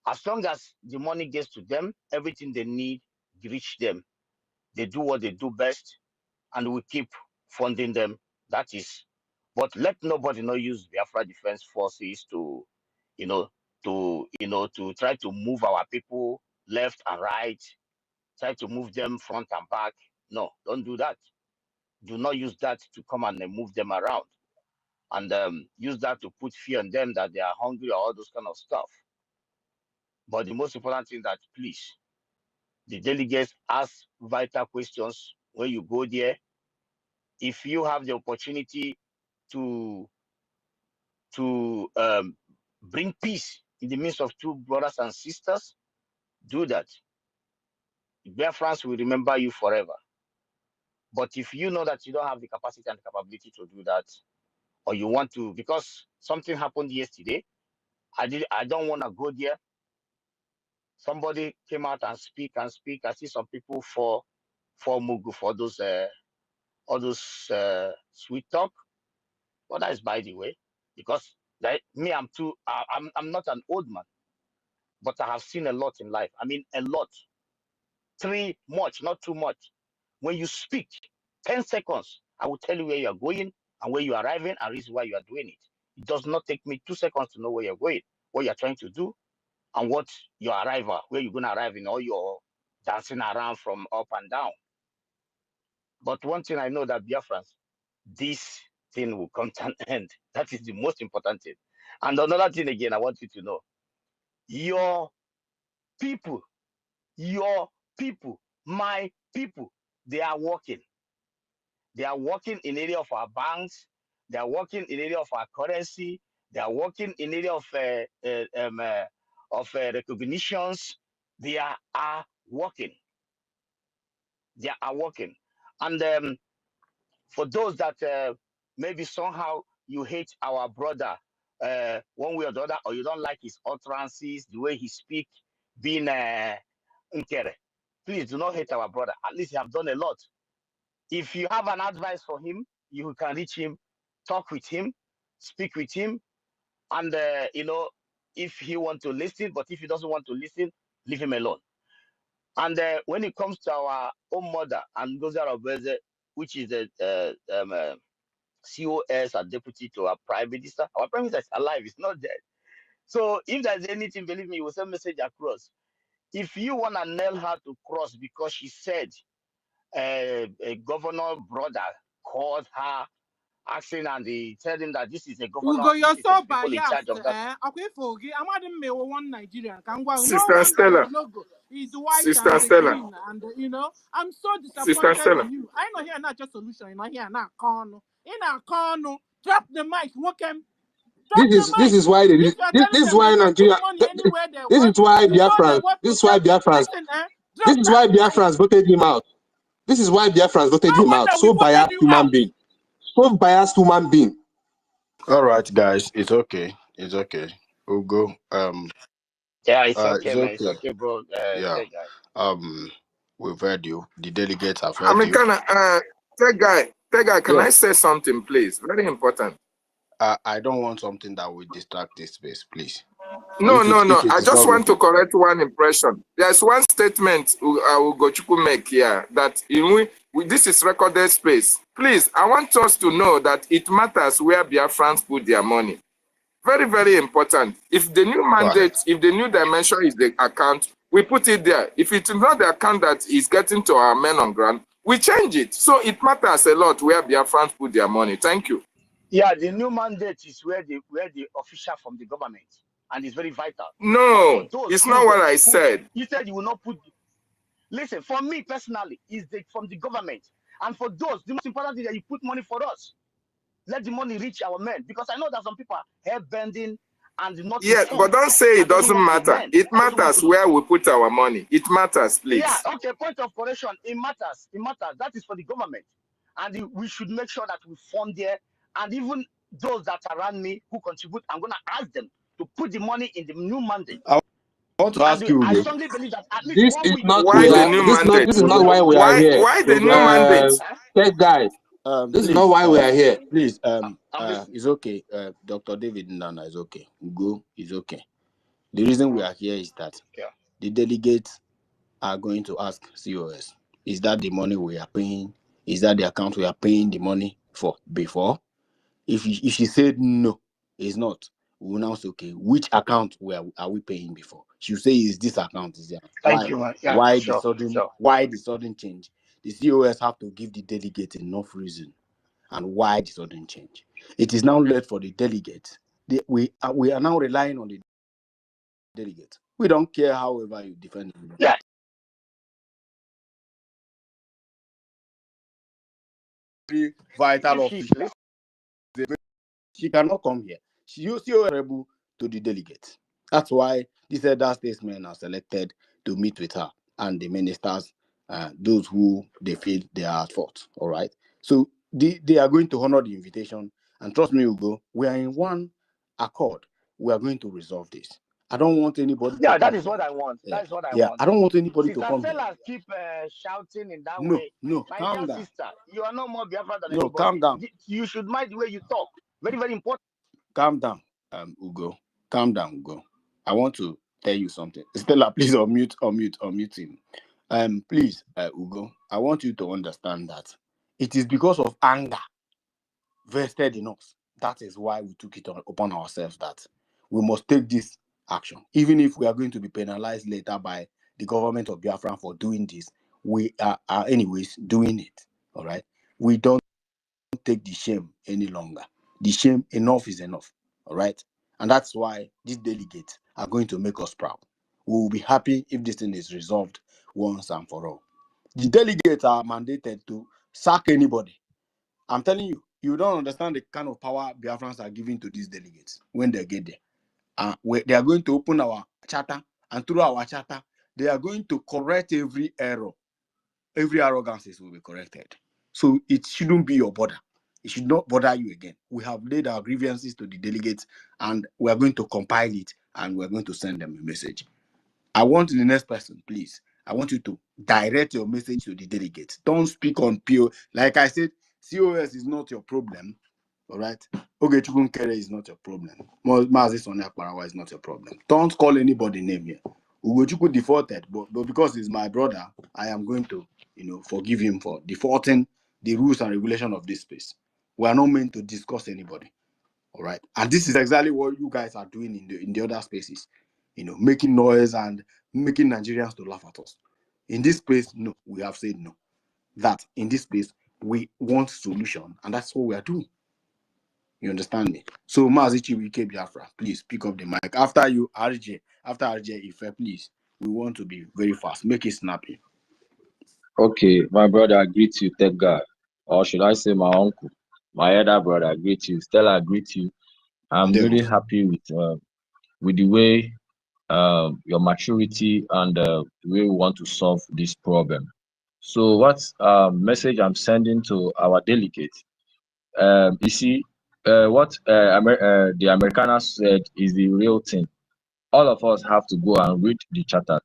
as long as the money gets to them, everything they need reach them. They do what they do best, and we keep funding them. That is, but let nobody not use Biafra Defense Forces to try to move our people left and right, try to move them front and back. No, don't do that. Do not use that to come and move them around, and use that to put fear on them that they are hungry or all those kind of stuff. But the most important thing that, please, the delegates ask vital questions when you go there. If you have the opportunity to bring peace in the midst of two brothers and sisters, do that. Biafrans will remember you forever. But if you know that you don't have the capacity and the capability to do that, or you want to, because something happened yesterday, I don't want to go there. Somebody came out and speak. I see some people for Mugu for all those sweet talk. Well, that is by the way, because me, I'm not an old man, but I have seen a lot in life. I mean, a lot. Much, not too much. When you speak, 10 seconds, I will tell you where you are going and where you are arriving and reason why you are doing it. It does not take me 2 seconds to know where you're going, what you're trying to do, and what your arrival, where you're going to arrive in all your dancing around from up and down. But one thing I know that Biafrans, this thing will come to an end. That is the most important thing. And another thing again, I want you to know, your people, my people, they are working. They are working in area of our banks. They are working in area of our currency. They are working in area of recognitions. They are working. They are working. And for those that maybe somehow you hate our brother one way or the other, or you don't like his utterances, the way he speaks, being Nkere, please do not hate our brother. At least he have done a lot. If you have an advice for him, you can reach him, talk with him, speak with him, and if he want to listen. But if he doesn't want to listen, leave him alone. And when it comes to our own mother and Goza Robeze, which is the COS and deputy to our prime minister is alive, it's not dead. So if there's anything, believe me, we'll send message across. If you want to nail her to cross because she said a governor brother called her asking, and they tell him that this is a governor, Ugo, you're this is so the people in charge biased. of that. Okay, forget. I'm not the one Nigerian. No Sister wonder Stella. your logo is white Sister and Stella. green. And I'm so Sister disappointed Stella. in you. I know here not just solution. You know here not corner. In a corner, drop the mic. Welcome. This is why If you're this telling is them why they can Nigeria. put money anywhere they This is want, why you know they Biafrans. want This to is why tell them, Biafrans. listen, This drop is that why mic. Biafrans voted him out. This is why Biafrans voted No him out. wonder we So voted biased you human out. being. So biased human being. All right, guys, it's okay. It's okay. We'll go. Yeah, it's okay, It's man. It's okay. okay, bro. Yeah. Guy. We've heard you. The delegates have I heard mean, you. tech guy, can I Yes. say something, please? Very important. I don't want something that will distract this space, please. No. If it I is just not want to going correct one impression. There's one statement Ugochukwu make here that this is recorded space. Please, I want us to know that it matters where Biafrans put their money. Very, very important. If the new mandate, if the new dimension is the account, we put it there. If it's not the account that is getting to our men on ground, we change it. So it matters a lot where Biafrans put their money. Thank you. Yeah, the new mandate is where the official from the government, and it's very vital. No, but for those it's not what I said. You said you will not put. Listen, for me personally, is from the government, And for those, the most important thing is that you put money for us. Let the money reach our men, because I know that some people are hair bending and not Yeah, but informed don't say it and doesn't doesn't want to matter. learn. It Doesn't want matters to. where we put our money. It matters, Yeah, please. okay. Point of correction. It matters. It matters. That is for the government, and we should make sure that we fund there. And even those that are around me who contribute, I'm gonna ask them to put the money in the new mandate. I want to ask you, I Ugo. strongly believe that at least This 1 is week not Why we the Ugo, are new this mandate? is not Ugo, why we are here. Why the new Ugo. mandate? Tech guy. This is not Please, why we are here. please, I'm listening. it's okay. Dr. David Nana is okay. Ugo is okay. The reason we are here is that Yeah. the delegates are going to ask COS, is that the money we are paying? Is that the account we are paying the money for before? If she said no, it's not, we will now say, okay, which account are we paying before? She'll say, is this account? Is there? Thank you, man. Yeah, Why sure. the sudden change? The COS have to give the delegate enough reason and why the sudden change. It is now left for the delegates. We are now relying on the delegates. We don't care however you defend them. Yeah. Very vital If she's official. She cannot come here. She is able to the delegates. That's why these elder statesmen are selected to meet with her and the ministers, those who they feel they are at fault. All right. So they are going to honor the invitation. And trust me, Ugo, we are in one accord. We are going to resolve this. I don't want anybody to Yeah, come that is here. what I want. Yeah. That is what I Yeah. want. I don't want anybody to Sister come here. Stella keep shouting in that No, way. My calm dear down. sister, you are no more Biafra than No, calm anybody. down. You should mind the way you talk. Very, very important. Calm down, Ugo. Calm down, Ugo. I want to tell you something. Stella, please unmute him. Please, Ugo, I want you to understand that it is because of anger vested in us. That is why we took it upon ourselves that we must take this action. Even if we are going to be penalized later by the government of Biafra for doing this, we are anyways doing it. All right? We don't take the shame any longer. The shame, enough is enough. All right? And that's why these delegates are going to make us proud. We will be happy if this thing is resolved once and for all. The delegates are mandated to sack anybody. I'm telling you, you don't understand the kind of power Biafrans are giving to these delegates when they get there. They are going to open our charter, and through our charter, they are going to correct every error. Every arrogance will be corrected. So it shouldn't be your bother. It should not bother you again. We have laid our grievances to the delegates, and we are going to compile it, and we are going to send them a message. I want the next person, please. I want you to direct your message to the delegates. Don't speak on PO. Like I said, COS is not your problem. All right. Ogechukwu Nkere is not your problem. Mazi Sonia Parawa is not your problem. Don't call anybody name here. Ugochukwu defaulted, but because he's my brother, I am going to, forgive him for defaulting the rules and regulation of this space. We are not meant to discuss anybody. All right. And this is exactly what you guys are doing in the other spaces, making noise and making Nigerians to laugh at us. In this space, no, we have said no. That in this space, we want solution, and that's what we are doing. You understand me? So, Mazichi Wike Biafra, please pick up the mic. After you, RJ, Ife, please. We want to be very fast. Make it snappy. Okay, my brother, I greet you, tech guy. Or should I say my uncle? My elder brother, I greet you. Stella, I greet you. I'm really happy with the way your maturity and the way we want to solve this problem. So what message I'm sending to our delegates? You see, what the Americans said is the real thing. All of us have to go and read the charter.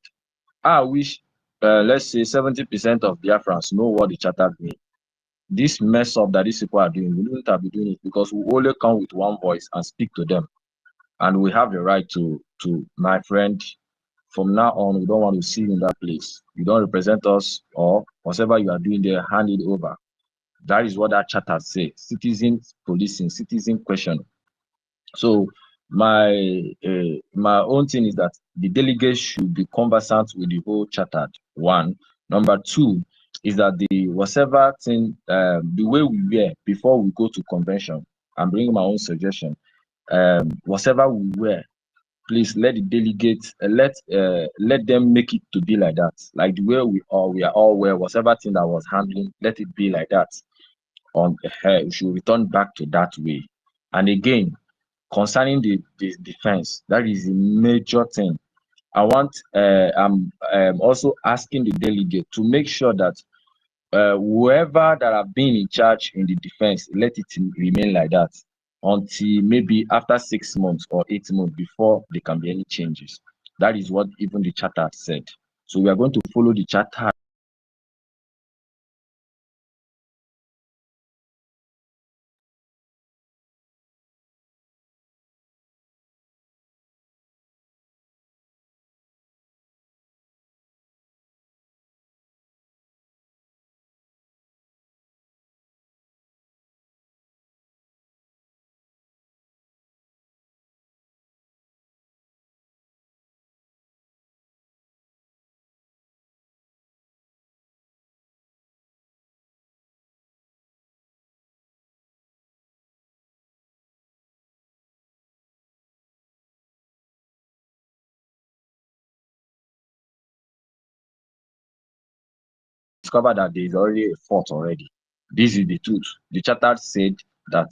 I wish, let's say 70% of Biafrans know what the charter means. This mess up that these people are doing, we wouldn't have been doing it because we only come with one voice and speak to them. And we have the right to my friend, from now on, we don't want to see you in that place. You don't represent us, or whatever you are doing there, hand it over. That is what that charter says. Citizen policing, citizen questioning. So my own thing is that the delegates should be conversant with the whole charter. One. Number two is that the whatever thing, the way we wear before we go to convention, I'm bringing my own suggestion. Whatever we wear, please let the delegates let them make it to be like that. Like the way we are all aware, whatever thing that was handling, let it be like that. We should return back to that way. And again, concerning the defense, that is a major thing. I'm also asking the delegate to make sure that whoever that have been in charge in the defense, let it remain like that until maybe after 6 months or 8 months before there can be any changes. That is what even the charter said. So we are going to follow the charter. Discover that there is already a fault already. This is the truth. The charter said that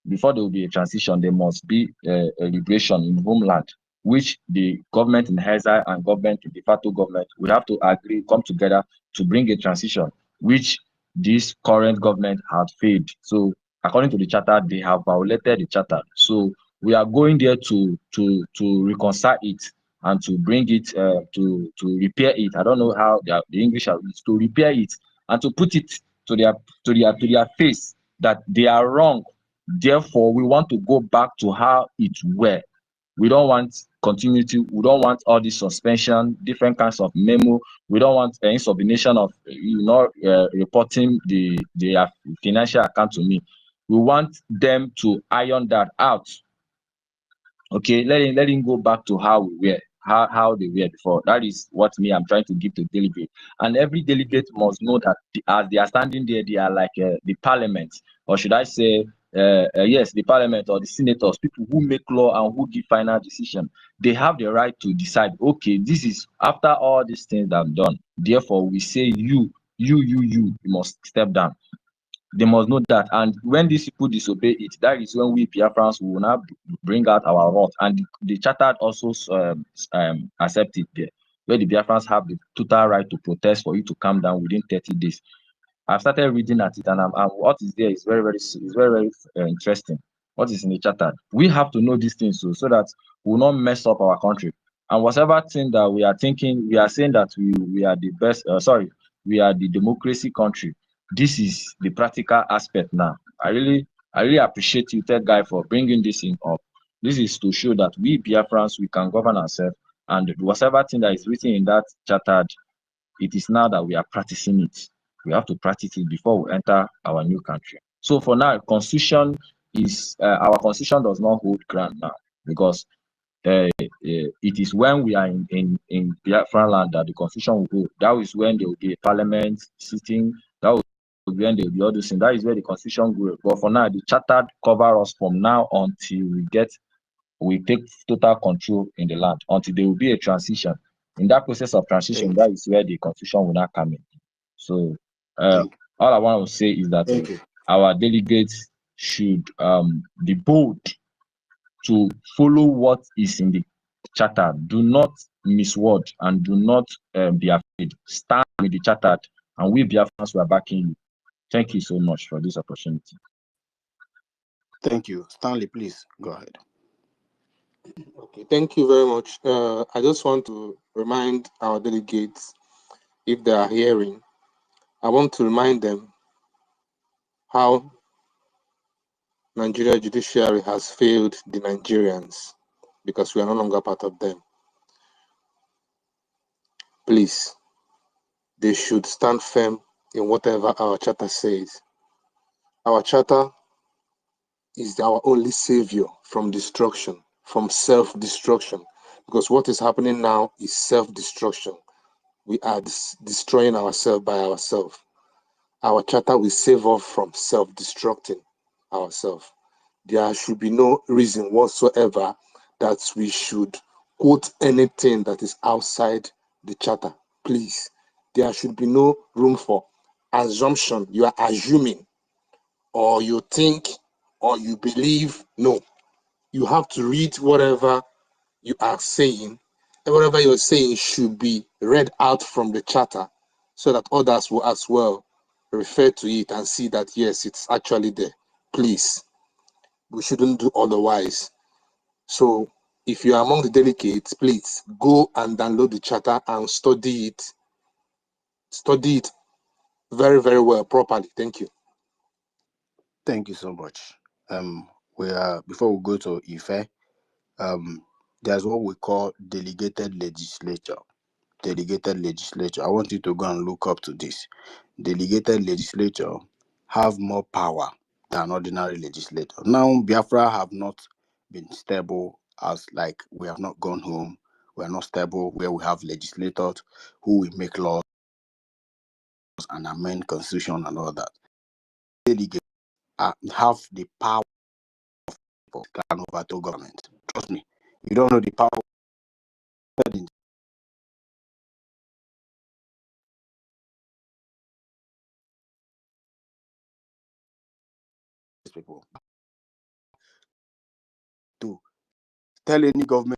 before there will be a transition, there must be a liberation in homeland, which the government in exile and government in de facto government will have to agree, come together to bring a transition, which this current government had failed. So according to the charter, they have violated the charter. So we are going there to reconcile it and to bring it to repair it. I don't know how the English are used, to repair it and to put it to their face that they are wrong. Therefore, we want to go back to how it were. We don't want continuity. We don't want all this suspension, different kinds of memo. We don't want insubordination of reporting their financial account to me. We want them to iron that out. Okay, let him go back to how we were, how they were before. That is what I'm trying to give to delegate. And every delegate must know that as they are standing there, they are like the parliament, or should I say, yes, the parliament or the senators, people who make law and who give final decision. They have the right to decide, okay, this is after all these things that I've done. Therefore, we say you must step down. They must know that. And when these people disobey it, that is when we Biafrans will now bring out our wrath. And the charter also accept it there, where the Biafrans have the total right to protest for you to calm down within 30 days. I've started reading at it, and what is there is very interesting. What is in the charter? We have to know these things so that we will not mess up our country. And whatever thing that we are thinking, we are saying that we are the best. We are the democracy country. This is the practical aspect now. I really appreciate you, Ted Guy, for bringing this in up. This is to show that we Biafrans, we can govern ourselves, and whatever thing that is written in that charter, it is now that we are practicing it. We have to practice it before we enter our new country. So for now, constitution is our constitution does not hold ground now, because it is when we are in Biafra land that the constitution will hold. That is when there will be a parliament sitting. That will be when there will be all those things. That is where the constitution will. But for now, the charter cover us from now until we take total control in the land, until there will be a transition. In that process of transition, that is where the constitution will not come in. So all I want to say is that our delegates should be bold to follow what is in the charter. Do not misword and do not be afraid. Stand with the charter, and we Biafrans were backing you. Thank you so much for this opportunity. Thank you. Stanley, please go ahead. Okay, thank you very much. I just want to remind our delegates, if they are hearing, I want to remind them how Nigeria judiciary has failed the Nigerians because we are no longer part of them. Please, they should stand firm in whatever our charter says. Our charter is our only savior from destruction, from self-destruction, because what is happening now is self-destruction. We are destroying ourselves by ourselves. Our charter will save us from self-destructing ourselves. There should be no reason whatsoever that we should quote anything that is outside the charter. Please, there should be no room for assumption. You are assuming, or you think, or you believe. No, you have to read whatever you are saying, and whatever you're saying should be read out from the charter so that others will as well refer to it and see that, yes, it's actually there. Please, we shouldn't do otherwise. So if you are among the delegates, please go and download the charter and study it. Study it very, very well, properly. Thank you. Thank you so much. We are before we go to Ife, there's what we call delegated legislature. Delegated legislature. I want you to go and look up to this. Delegated legislature have more power than ordinary legislature. Now, Biafra have not been stable, as like we have not gone home. We are not stable where we have legislators who will make laws and amend constitution and all that. Delegates have the power of can overthrow government. Trust me. You don't know the power of these people to tell any government.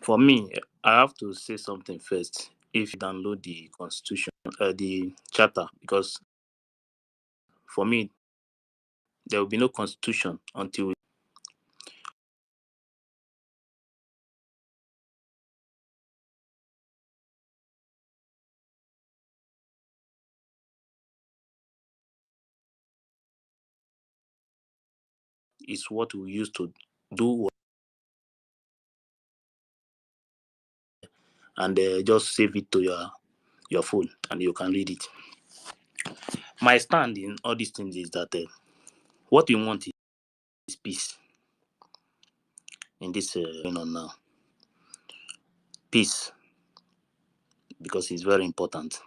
For me, I have to say something first. If you download the constitution, the charter, because for me, there will be no constitution until it's what we use to do, and just save it to your phone and you can read it. My stand in all these things is that what we want is peace in this going on now. Peace, because it's very important.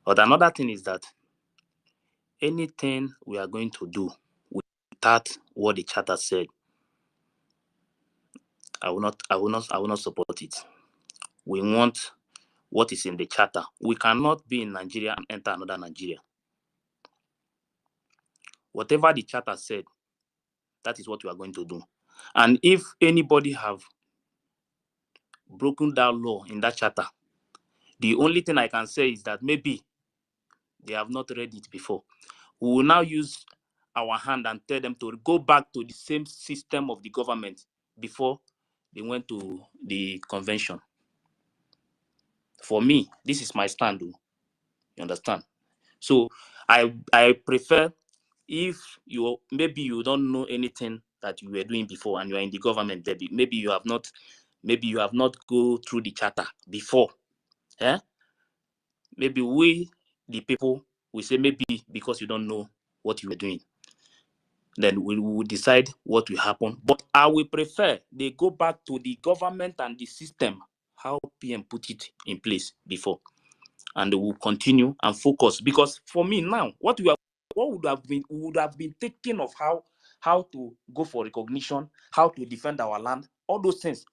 But another thing is that anything we are going to do without what the charter said, I will not support it. We want what is in the charter. We cannot be in Nigeria and enter another Nigeria. Whatever the charter said, that is what we are going to do. And if anybody have broken that law in that charter, the only thing I can say is that maybe they have not read it before. We will now use our hand and tell them to go back to the same system of the government before they went to the convention. For me, this is my stand. You understand? So I prefer, if you maybe you don't know anything that you were doing before and you are in the government, maybe you have not go through the charter before. Maybe we the people we say maybe because you don't know what you were doing, then we will decide what will happen. But I will prefer they go back to the government and the system how PM put it in place before, and they will continue and focus. Because for me now, what would have been thinking of how to go for recognition, how to defend our land, all those things.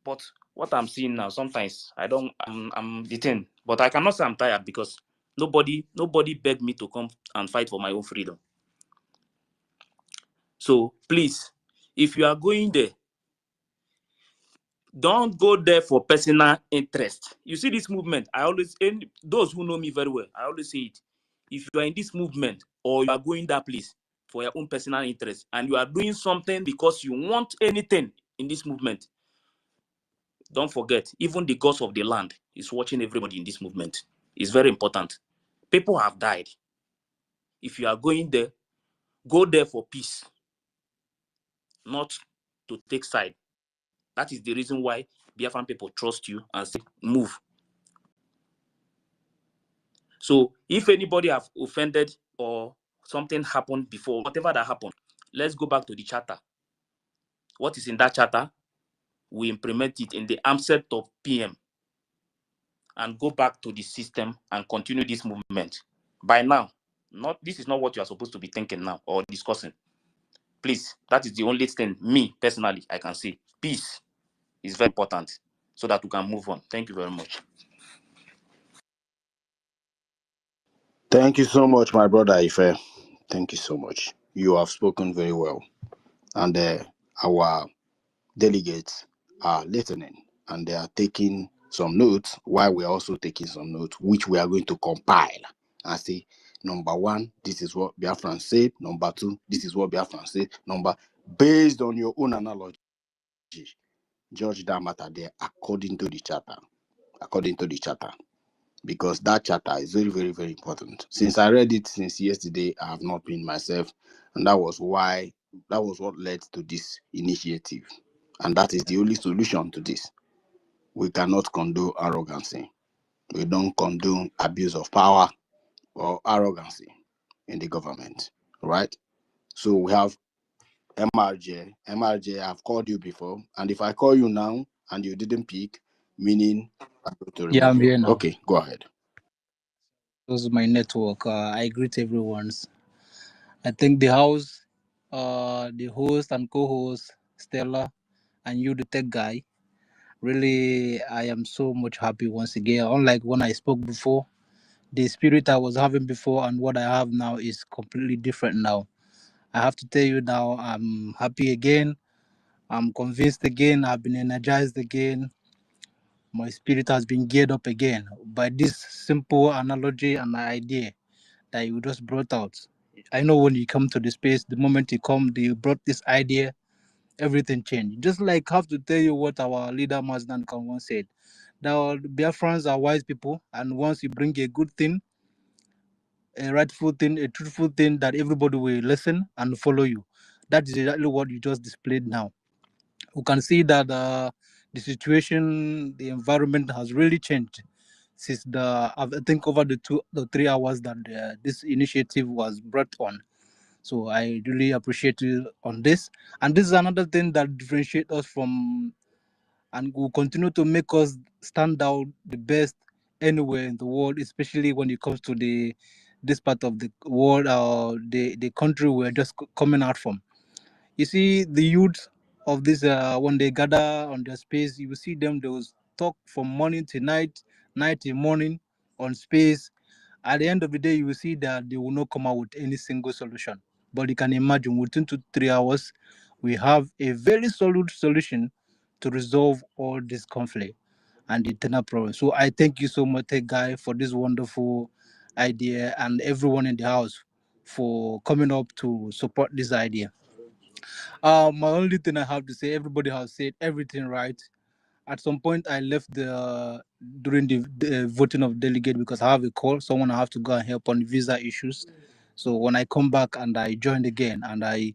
But what I'm seeing now, sometimes I'm detained. But I cannot say I'm tired, because nobody begged me to come and fight for my own freedom. So please, if you are going there, don't go there for personal interest. You see this movement, those who know me very well, I always say it. If you are in this movement or you are going that place for your own personal interest, and you are doing something because you want anything in this movement, don't forget, even the gods of the land is watching everybody in this movement. It's very important. People have died. If you are going there, go there for peace, not to take side. That is the reason why Biafran people trust you and say, move. So if anybody have offended or something happened before, whatever that happened, let's go back to the charter. What is in that charter? We implement it in the onset of PM and go back to the system and continue this movement. By now, this is not what you are supposed to be thinking now or discussing. Please, that is the only thing, me personally, I can say. Peace is very important so that we can move on. Thank you very much. Thank you so much, my brother Ife. Thank you so much. You have spoken very well. And our delegates are listening and they are taking some notes while we're also taking some notes, which we are going to compile and say, number one, this is what Biafran said. Number two, this is what Biafran said. Based on your own analogy, judge that matter there according to the charter. According to the charter. Because that charter is very, very, very important. Since I read it since yesterday, I have not been myself. And that was what led to this initiative. And that is the only solution to this. We cannot condone arrogancy. We don't condone abuse of power or arrogancy in the government, right? So we have MRJ. MRJ, I've called you before. And if I call you now and you didn't pick, meaning I'm going to Yeah, remove I'm you. here now. Okay, go ahead. This is my network. I greet everyone's. I think the house, the host and co-host, Stella, and you, the tech guy. Really, I am so much happy once again. Unlike when I spoke before, the spirit I was having before and what I have now is completely different now. I have to tell you now, I'm happy again. I'm convinced again. I've been energized again. My spirit has been geared up again by this simple analogy and idea that you just brought out. I know when you come to the space, the moment you brought this idea, everything changed. Just like I have to tell you what our leader Mazdan Khan once said. Now, Biafrans are wise people, and once you bring a good thing, a rightful thing, a truthful thing, that everybody will listen and follow you. That is exactly what you just displayed now. We can see that the situation, the environment has really changed since I think over the 3 hours that this initiative was brought on. So I really appreciate you on this. And this is another thing that differentiates us from and will continue to make us stand out the best anywhere in the world, especially when it comes to this part of the world, the country we're just coming out from. You see, the youth of this, when they gather on their space, you will see them, they will talk from morning to night, night to morning on space. At the end of the day, you will see that they will not come out with any single solution. But you can imagine within 2 to 3 hours, we have a very solid solution to resolve all this conflict and the internal problem. So I thank you so much, Tech Guy, for this wonderful idea and everyone in the house for coming up to support this idea. My only thing I have to say, everybody has said everything right. At some point, I left during the voting of delegate because I have a call. Someone I have to go and help on visa issues. So when I come back and I joined again, and I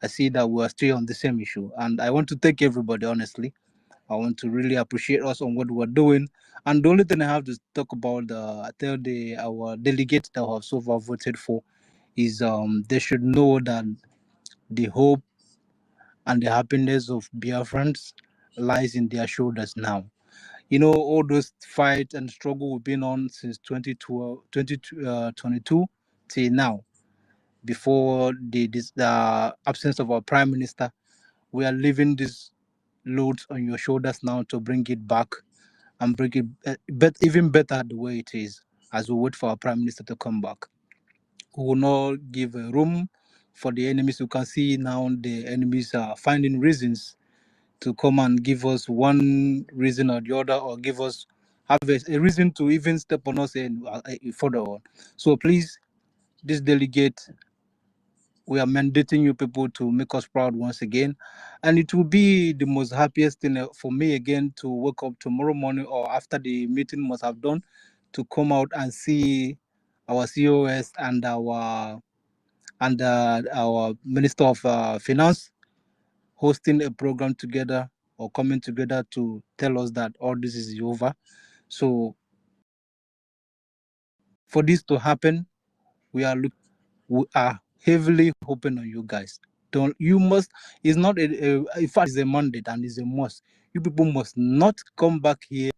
see that we are still on the same issue. And I want to thank everybody, honestly. I want to really appreciate us on what we're doing. And the only thing I have to talk about, I tell our delegates that have so far voted for, is they should know that the hope and the happiness of Biafrans lies in their shoulders now. You know, all those fights and struggle we've been on since 2022 till now, before the absence of our prime minister, we are leaving this load on your shoulders now to bring it back and bring it even better the way it is as we wait for our prime minister to come back. We will not give room for the enemies. You can see now the enemies are finding reasons to come and give us one reason or the other, or have a reason to even step on us and further on. So please, this delegate, we are mandating you people to make us proud once again. And it will be the most happiest thing for me again to wake up tomorrow morning or after the meeting must have done to come out and see our COS and our Minister of Finance hosting a program together or coming together to tell us that all this is over. So for this to happen, we are looking We are heavily hoping on you guys. You must, it's not in fact it's a mandate and it's a must. You people must not come back here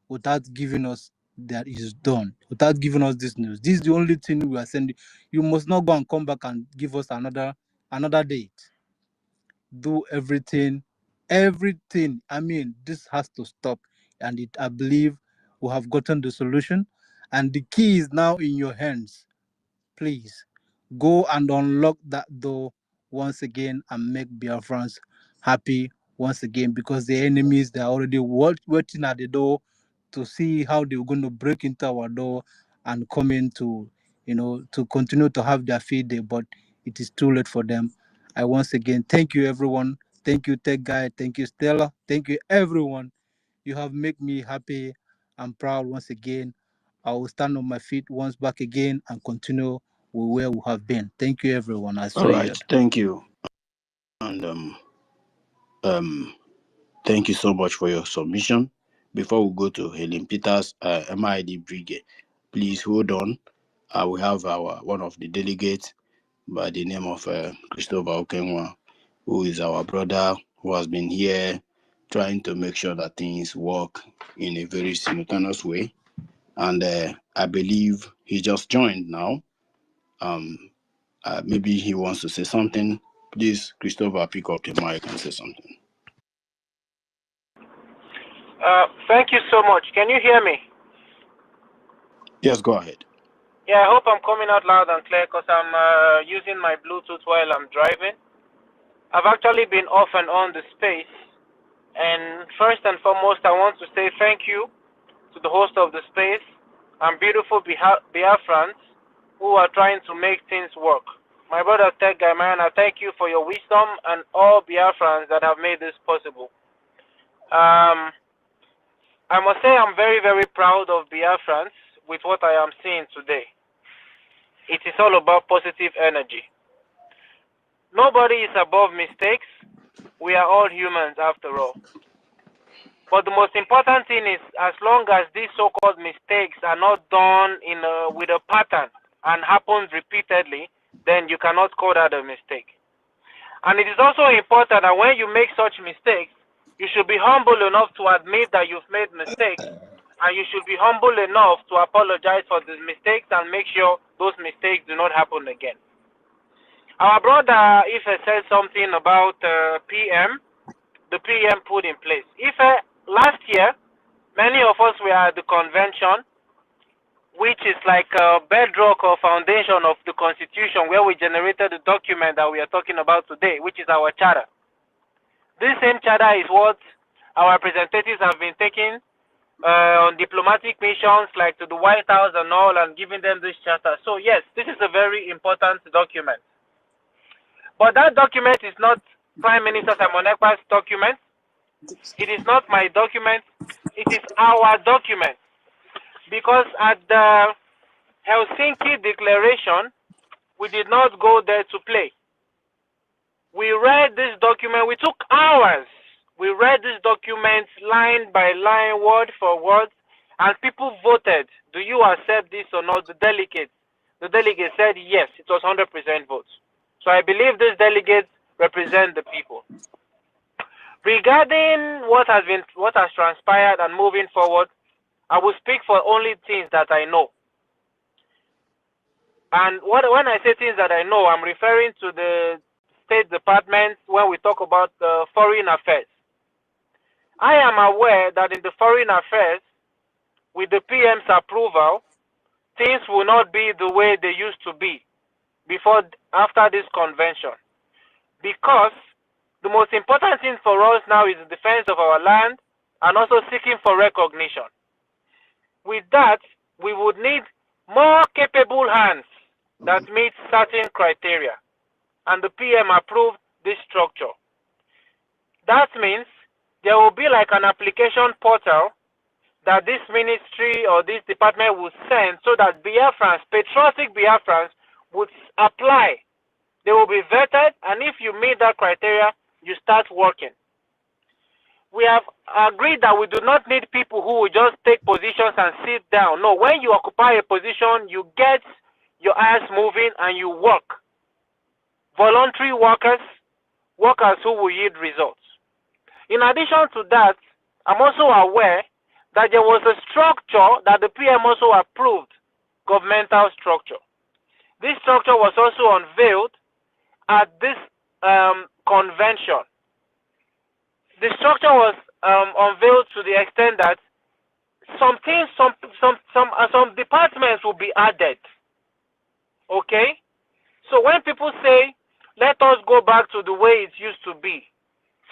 without giving us that is done, without giving us this news. This is the only thing we are sending. You must not go and come back and give us another date. Do everything. I mean, this has to stop, and I believe we have gotten the solution, and the key is now in your hands. Please go and unlock that door once again and make Biafrans happy once again, because the enemies, they're already waiting at the door to see how they're going to break into our door and come in to, to continue to have their feed day, but it is too late for them. I once again thank you, everyone. Thank you, Tech Guy. Thank you, Stella. Thank you, everyone. You have made me happy and proud once again. I will stand on my feet once back again and continue where we have been. Thank you, everyone. I All swear. right, thank you. And thank you so much for your submission. Before we go to Helen Peters, MID Brigade, please hold on. We have one of the delegates by the name of Christopher Okenwa, who is our brother, who has been here trying to make sure that things work in a very simultaneous way. And I believe he just joined now. Maybe he wants to say something. Please, Christopher, pick up the mic and say something. Thank you so much. Can you hear me? Yes, go ahead. Yeah, I hope I'm coming out loud and clear because I'm using my Bluetooth while I'm driving. I've actually been off and on the space. And first and foremost, I want to say thank you to the host of the space and beautiful Biafrans who are trying to make things work. My brother Tech Guy, man, I thank you for your wisdom and all Biafrans that have made this possible. I must say I'm very, very proud of Biafrans with what I am seeing today. It is all about positive energy. Nobody is above mistakes. We are all humans after all. But the most important thing is, as long as these so-called mistakes are not done with a pattern and happens repeatedly, then you cannot call that a mistake. And it is also important that when you make such mistakes, you should be humble enough to admit that you've made mistakes, and you should be humble enough to apologize for the mistakes and make sure those mistakes do not happen again. Our brother Ife said something about the PM put in place. Ife, last year, many of us were at the convention, which is like a bedrock or foundation of the Constitution, where we generated the document that we are talking about today, which is our charter. This same charter is what our representatives have been taking on diplomatic missions, like to the White House and all, and giving them this charter. So yes, this is a very important document. But that document is not Prime Minister Simon Ekpa's document. It is not my document. It is our document. Because at the Helsinki Declaration, we did not go there to play. We read this document. We took hours. We read this document line by line, word for word, and people voted. Do you accept this or not? The delegates said yes. It was 100% votes. So I believe these delegates represent the people. Regarding what has transpired and moving forward, I will speak for only things that I know. And when I say things that I know, I'm referring to the State Department when we talk about foreign affairs. I am aware that in the foreign affairs, with the PM's approval, things will not be the way they used to be after this convention. Because the most important thing for us now is the defense of our land and also seeking for recognition. With that, we would need more capable hands that meet certain criteria. And the PM approved this structure. That means there will be like an application portal that this ministry or this department will send so that Biafrans, patriotic Biafrans, would apply. They will be vetted, and if you meet that criteria, you start working. We have agreed that we do not need people who will just take positions and sit down. No, when you occupy a position, you get your eyes moving, and you work. Voluntary workers, workers who will yield results. In addition to that, I'm also aware that there was a structure that the PM also approved, governmental structure. This structure was also unveiled at this convention. The structure was unveiled to the extent that some departments will be added. Okay, so when people say, "Let us go back to the way it used to be,"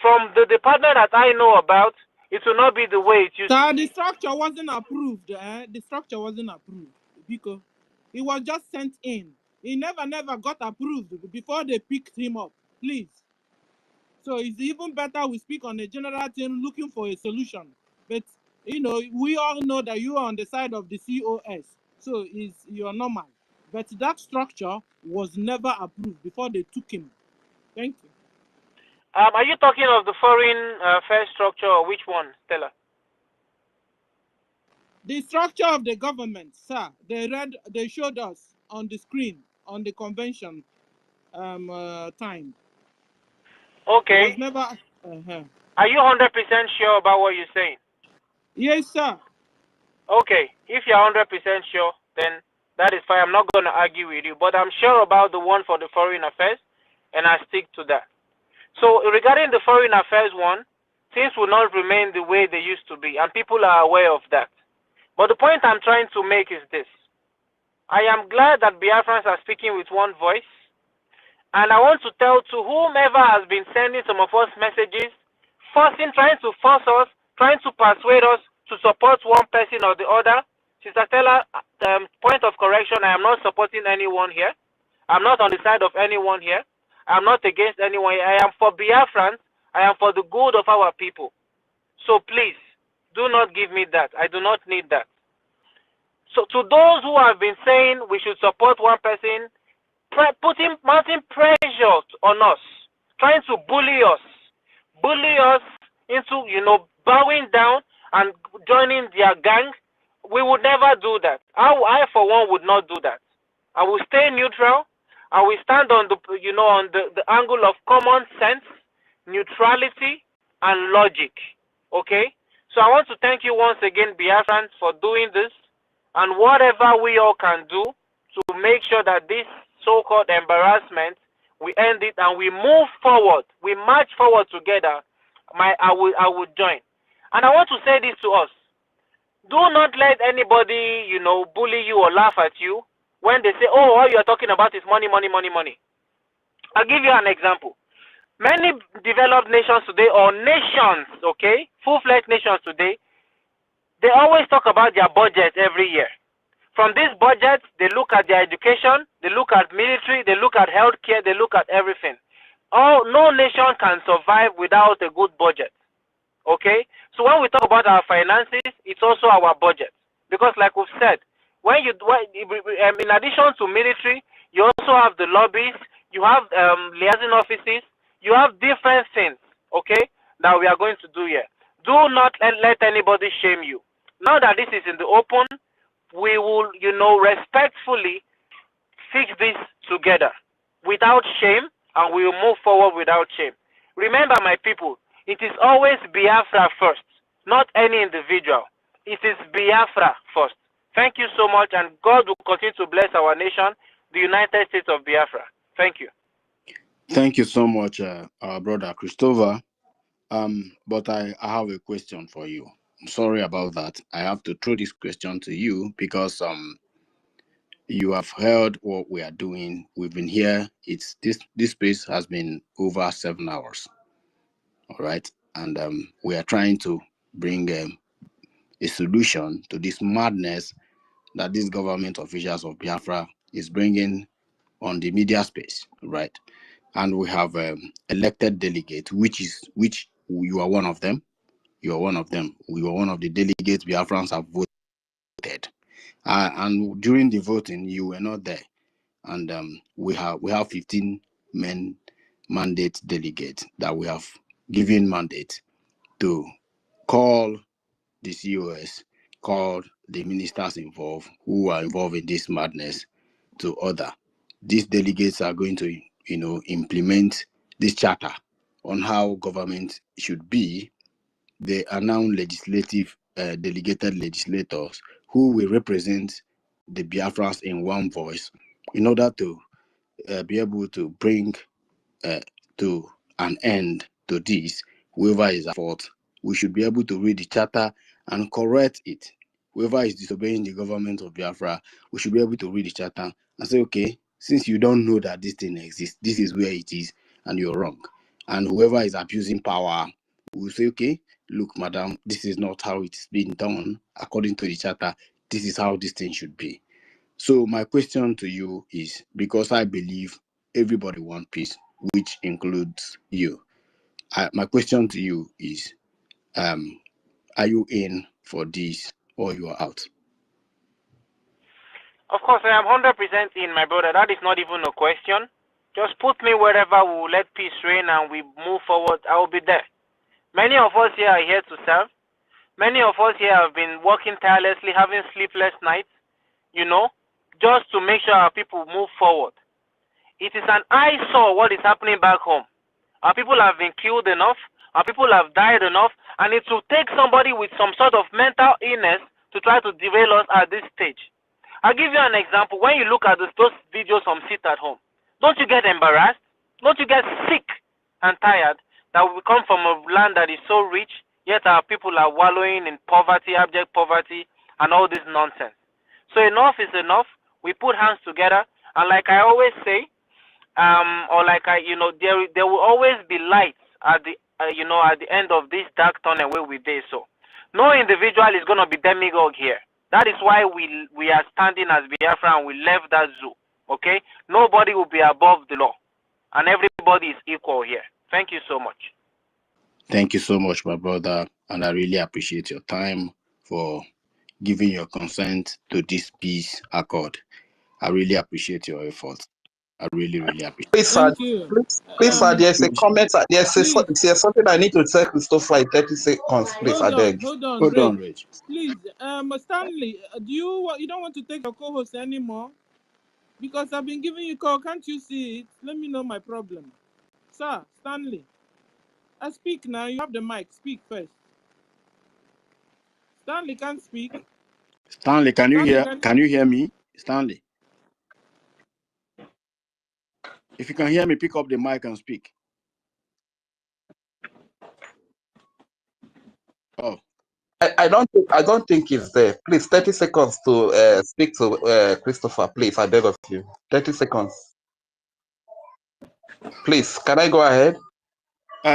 from the department that I know about, it will not be the way it used to be. The structure wasn't approved. The structure wasn't approved because it was just sent in. He never got approved before they picked him up. Please. So it's even better we speak on a general thing looking for a solution. But, you know, we all know that you are on the side of the COS. So you're normal. But that structure was never approved before they took him. Thank you. Are you talking of the foreign affairs structure or which one, Stella? The structure of the government, sir. They showed us on the screen on the convention time. Okay. It was never. Are you 100% sure about what you're saying? Yes, sir. Okay. If you're 100% sure, then that is fine. I'm not going to argue with you, but I'm sure about the one for the foreign affairs, and I stick to that. So regarding the foreign affairs one, things will not remain the way they used to be, and people are aware of that. But the point I'm trying to make is this. I am glad that Biafrans are speaking with one voice, and I want to tell to whomever has been sending some of us messages, trying to force us, trying to persuade us to support one person or the other. Sister Stella, point of correction, I am not supporting anyone here. I'm not on the side of anyone here. I'm not against anyone here. I am for Biafrans. I am for the good of our people. So please, do not give me that. I do not need that. So to those who have been saying we should support one person, mounting pressure on us, trying to bully us into, bowing down and joining their gang, we would never do that. I for one would not do that. I will stay neutral. I will stand on the angle of common sense, neutrality, and logic. Okay? So I want to thank you once again, Biafrans, for doing this, and whatever we all can do to make sure that this so-called embarrassment, we end it and we move forward. We march forward together. I will join. And I want to say this to us. Do not let anybody, bully you or laugh at you when they say, "Oh, all you're talking about is money, money, money, money." I'll give you an example. Many developed nations today, or nations, okay, full-fledged nations today, they always talk about their budget every year. From this budget, they look at their education, they look at military, they look at healthcare, they look at everything. No nation can survive without a good budget. Okay? So when we talk about our finances, it's also our budget. Because like we've said, in addition to military, you also have the lobbies, you have liaison offices, you have different things, okay, that we are going to do here. Do not let anybody shame you. Now that this is in the open, we will, respectfully fix this together without shame, and we will move forward without shame. Remember, my people, it is always Biafra first, not any individual. It is Biafra first. Thank you so much, and God will continue to bless our nation, the United States of Biafra. Thank you. Thank you so much, our brother Christopher. But I have a question for you. I'm sorry about that. I have to throw this question to you because you have heard what we are doing. We've been here. This space has been over 7 hours. All right, and we are trying to bring a solution to this madness that these government officials of Biafra is bringing on the media space, right? And we have elected delegates, which you are one of them. You are one of them. We were one of the delegates Biafrans have voted. And during the voting, you were not there. And we have 15 mandate delegates that we have given mandate to call the COS, call the ministers involved who are involved in this madness, to order. These delegates are going to, implement this charter on how government should be. They are now legislative delegated legislators who will represent the Biafrans in one voice in order to be able to bring to an end to this. Whoever is at fault, we should be able to read the charter and correct it. Whoever is disobeying the government of Biafra, we should be able to read the charter and say, okay, since you don't know that this thing exists, this is where it is, and you're wrong. And whoever is abusing power, we say, okay, look, madam, this is not how it's been done according to the charter. This is how this thing should be. So my question to you is, because I believe everybody wants peace, which includes you. My question to you is, are you in for this or you are out? Of course, I am 100% in, my brother. That is not even a question. Just put me wherever we will let peace reign and we move forward. I will be there. Many of us here are here to serve. Many of us here have been working tirelessly, having sleepless nights, just to make sure our people move forward. It is an eyesore what is happening back home. Our people have been killed enough. Our people have died enough. And it will take somebody with some sort of mental illness to try to derail us at this stage. I'll give you an example. When you look at those videos from Sit at Home, don't you get embarrassed? Don't you get sick and tired that we come from a land that is so rich, yet our people are wallowing in poverty, abject poverty, and all this nonsense? So enough is enough. We put hands together, and like I always say, there will always be lights at the at the end of this dark tunnel where we did. So no individual is going to be demagogue here. That is why we are standing as Biafra and we left that zoo. Okay, nobody will be above the law, and everybody is equal here. Thank you so much. Thank you so much, my brother, and I really appreciate your time for giving your consent to this peace accord. I really appreciate your efforts. I really, really appreciate Please, sir. Thank you. Please, sir. There's a it. comment. Please There's something I need to tell Christopher in 30 seconds. Please, I beg. hold on, Hold Rich. on, Rich. Please, Stanley, do you don't want to take your co-host anymore? Because I've been giving you call. Can't you see it? Let me know my problem, sir. Stanley, I speak now. You have the mic. Speak first. Stanley can't speak. Stanley, can you hear me? Stanley, if you can hear me, pick up the mic and speak. Oh, I don't think it's there. Please, 30 seconds to speak to Christopher. Please, I beg of you. 30 seconds. Please, can I go ahead?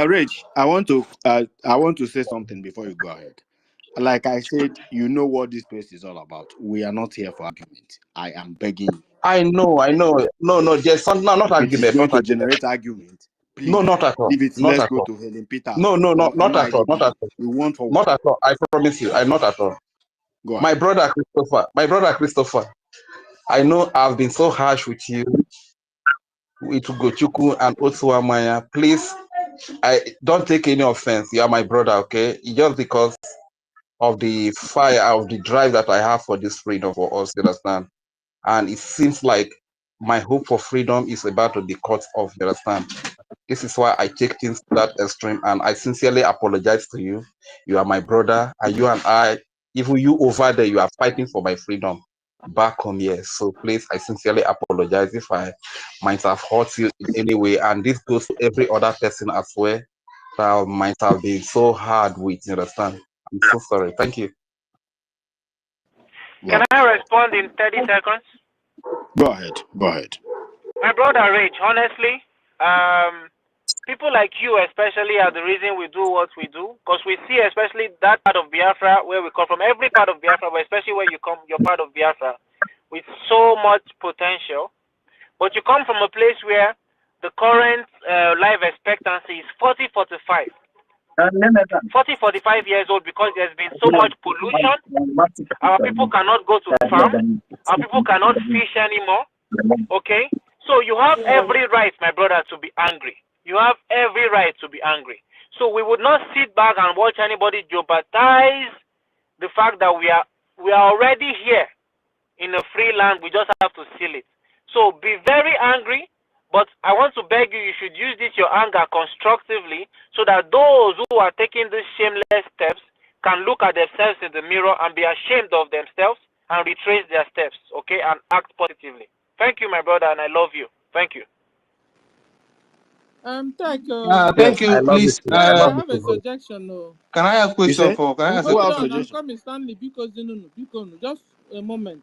Rich, I want to say something before you go ahead. Like I said, you know what this place is all about. We are not here for argument. I am begging you. I know. No, there's not If it is argument, going not to argument. generate argument, please. No, not at all. If it's Not let's at go all. to Helen Peters No, or not at all. Not at NIDB. all. We want for Not at all. I promise you. I'm not at all. go My ahead. brother Christopher, I know I've been so harsh with you, with Gochuku and Otsuamaya. Please, I don't take any offense. You are my brother, okay? Just because of the fire, of the drive that I have for this freedom for us, you understand? And it seems like my hope for freedom is about to be cut off, you understand? This is why I take things to that extreme, and I sincerely apologize to you. You are my brother, and you and I, even you over there, you are fighting for my freedom back home here. So please, I sincerely apologize if I might have hurt you in any way, and this goes to every other person as well that might have been so hard with, you understand? I'm so sorry. Thank you. Can I respond in 30 seconds? Go ahead. Go ahead. My brother Rich, honestly, people like you especially are the reason we do what we do, because we see especially that part of Biafra where we come from, every part of Biafra, but especially where you come, you're part of Biafra, with so much potential. But you come from a place where the current life expectancy is 40-45. 40-45 years old, because there's been so much pollution. Our people cannot go to farm. Our people cannot fish anymore. Okay? So you have every right, my brother, to be angry. You have every right to be angry. So we would not sit back and watch anybody jeopardize the fact that we are already here in a free land. We just have to seal it. So be very angry, but I want to beg you, you should use this your anger constructively so that those who are taking these shameless steps can look at themselves in the mirror and be ashamed of themselves and retrace their steps, okay, and act positively. Thank you, my brother, and I love you. Thank you. Thank Yes, Thank I you, love it please. too. I Tech, I love it have a too. suggestion. No. Can I have You question say for? Can I ask who Hold have question? on, I'm suggestion? coming, Stanley, because just a moment.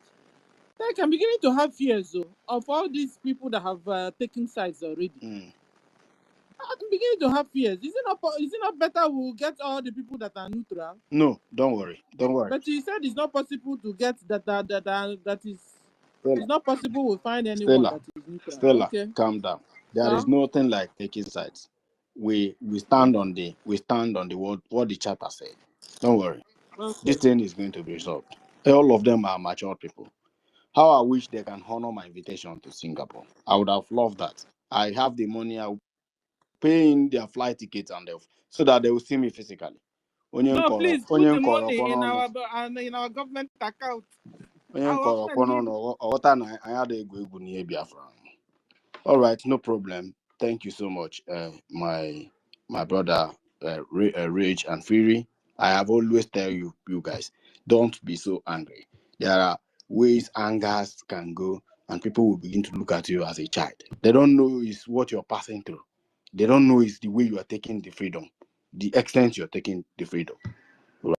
Tech, I'm beginning to have fears though, of all these people that have taken sides already. I'm beginning to have fears. Is it not better we'll get all the people that are neutral? No, don't worry. Don't worry. But you said it's not possible to get that is. Stella, It's not possible we'll find anyone Stella, that is neutral. Stella, Okay. calm down. There is So nothing like taking sides. We stand on the what the charter said. Don't worry. This okay. thing is going to be resolved. All of them are mature people. How I wish they can honor my invitation to Singapore. I would have loved that. I have the money. I'll pay in their flight tickets so that they will see me physically. No, please put the money in our government account. Our government All right, no problem. Thank you so much, my brother, Rage and Fury. I have always tell you guys, don't be so angry. There are ways angers can go, and people will begin to look at you as a child. They don't know is what you're passing through. They don't know is the way you are taking the freedom, the extent you're taking the freedom.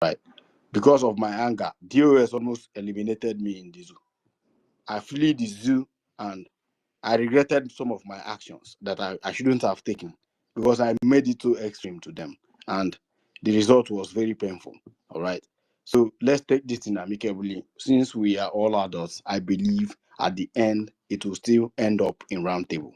Right? Because of my anger, DOS almost eliminated me in the zoo. I flee the zoo and I regretted some of my actions that I shouldn't have taken because I made it too extreme to them. And the result was very painful. All right. So let's take this in amicably. Since we are all adults, I believe at the end it will still end up in round table.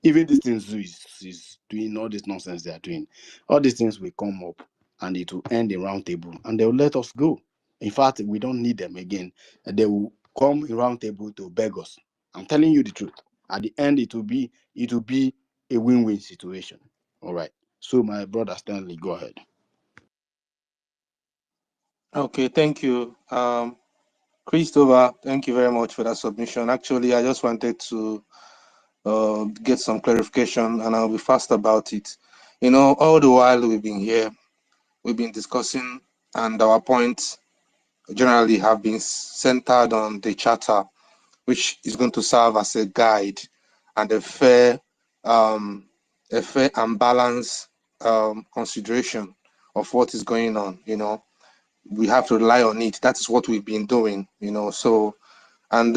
Even this thing Zoo is doing all this nonsense they are doing. All these things will come up and it will end in round table and they will let us go. In fact, we don't need them again. They will come in round table to beg us. I'm telling you the truth. At the end, it will be a win-win situation. All right. So my brother Stanley, go ahead. Okay, thank you. Christopher, thank you very much for that submission. Actually, I just wanted to get some clarification and I'll be fast about it. You know, all the while we've been here, we've been discussing, and our points generally have been centered on the charter, which is going to serve as a guide and a fair and balanced consideration of what is going on. You know, we have to rely on it. That's what we've been doing. You know, so and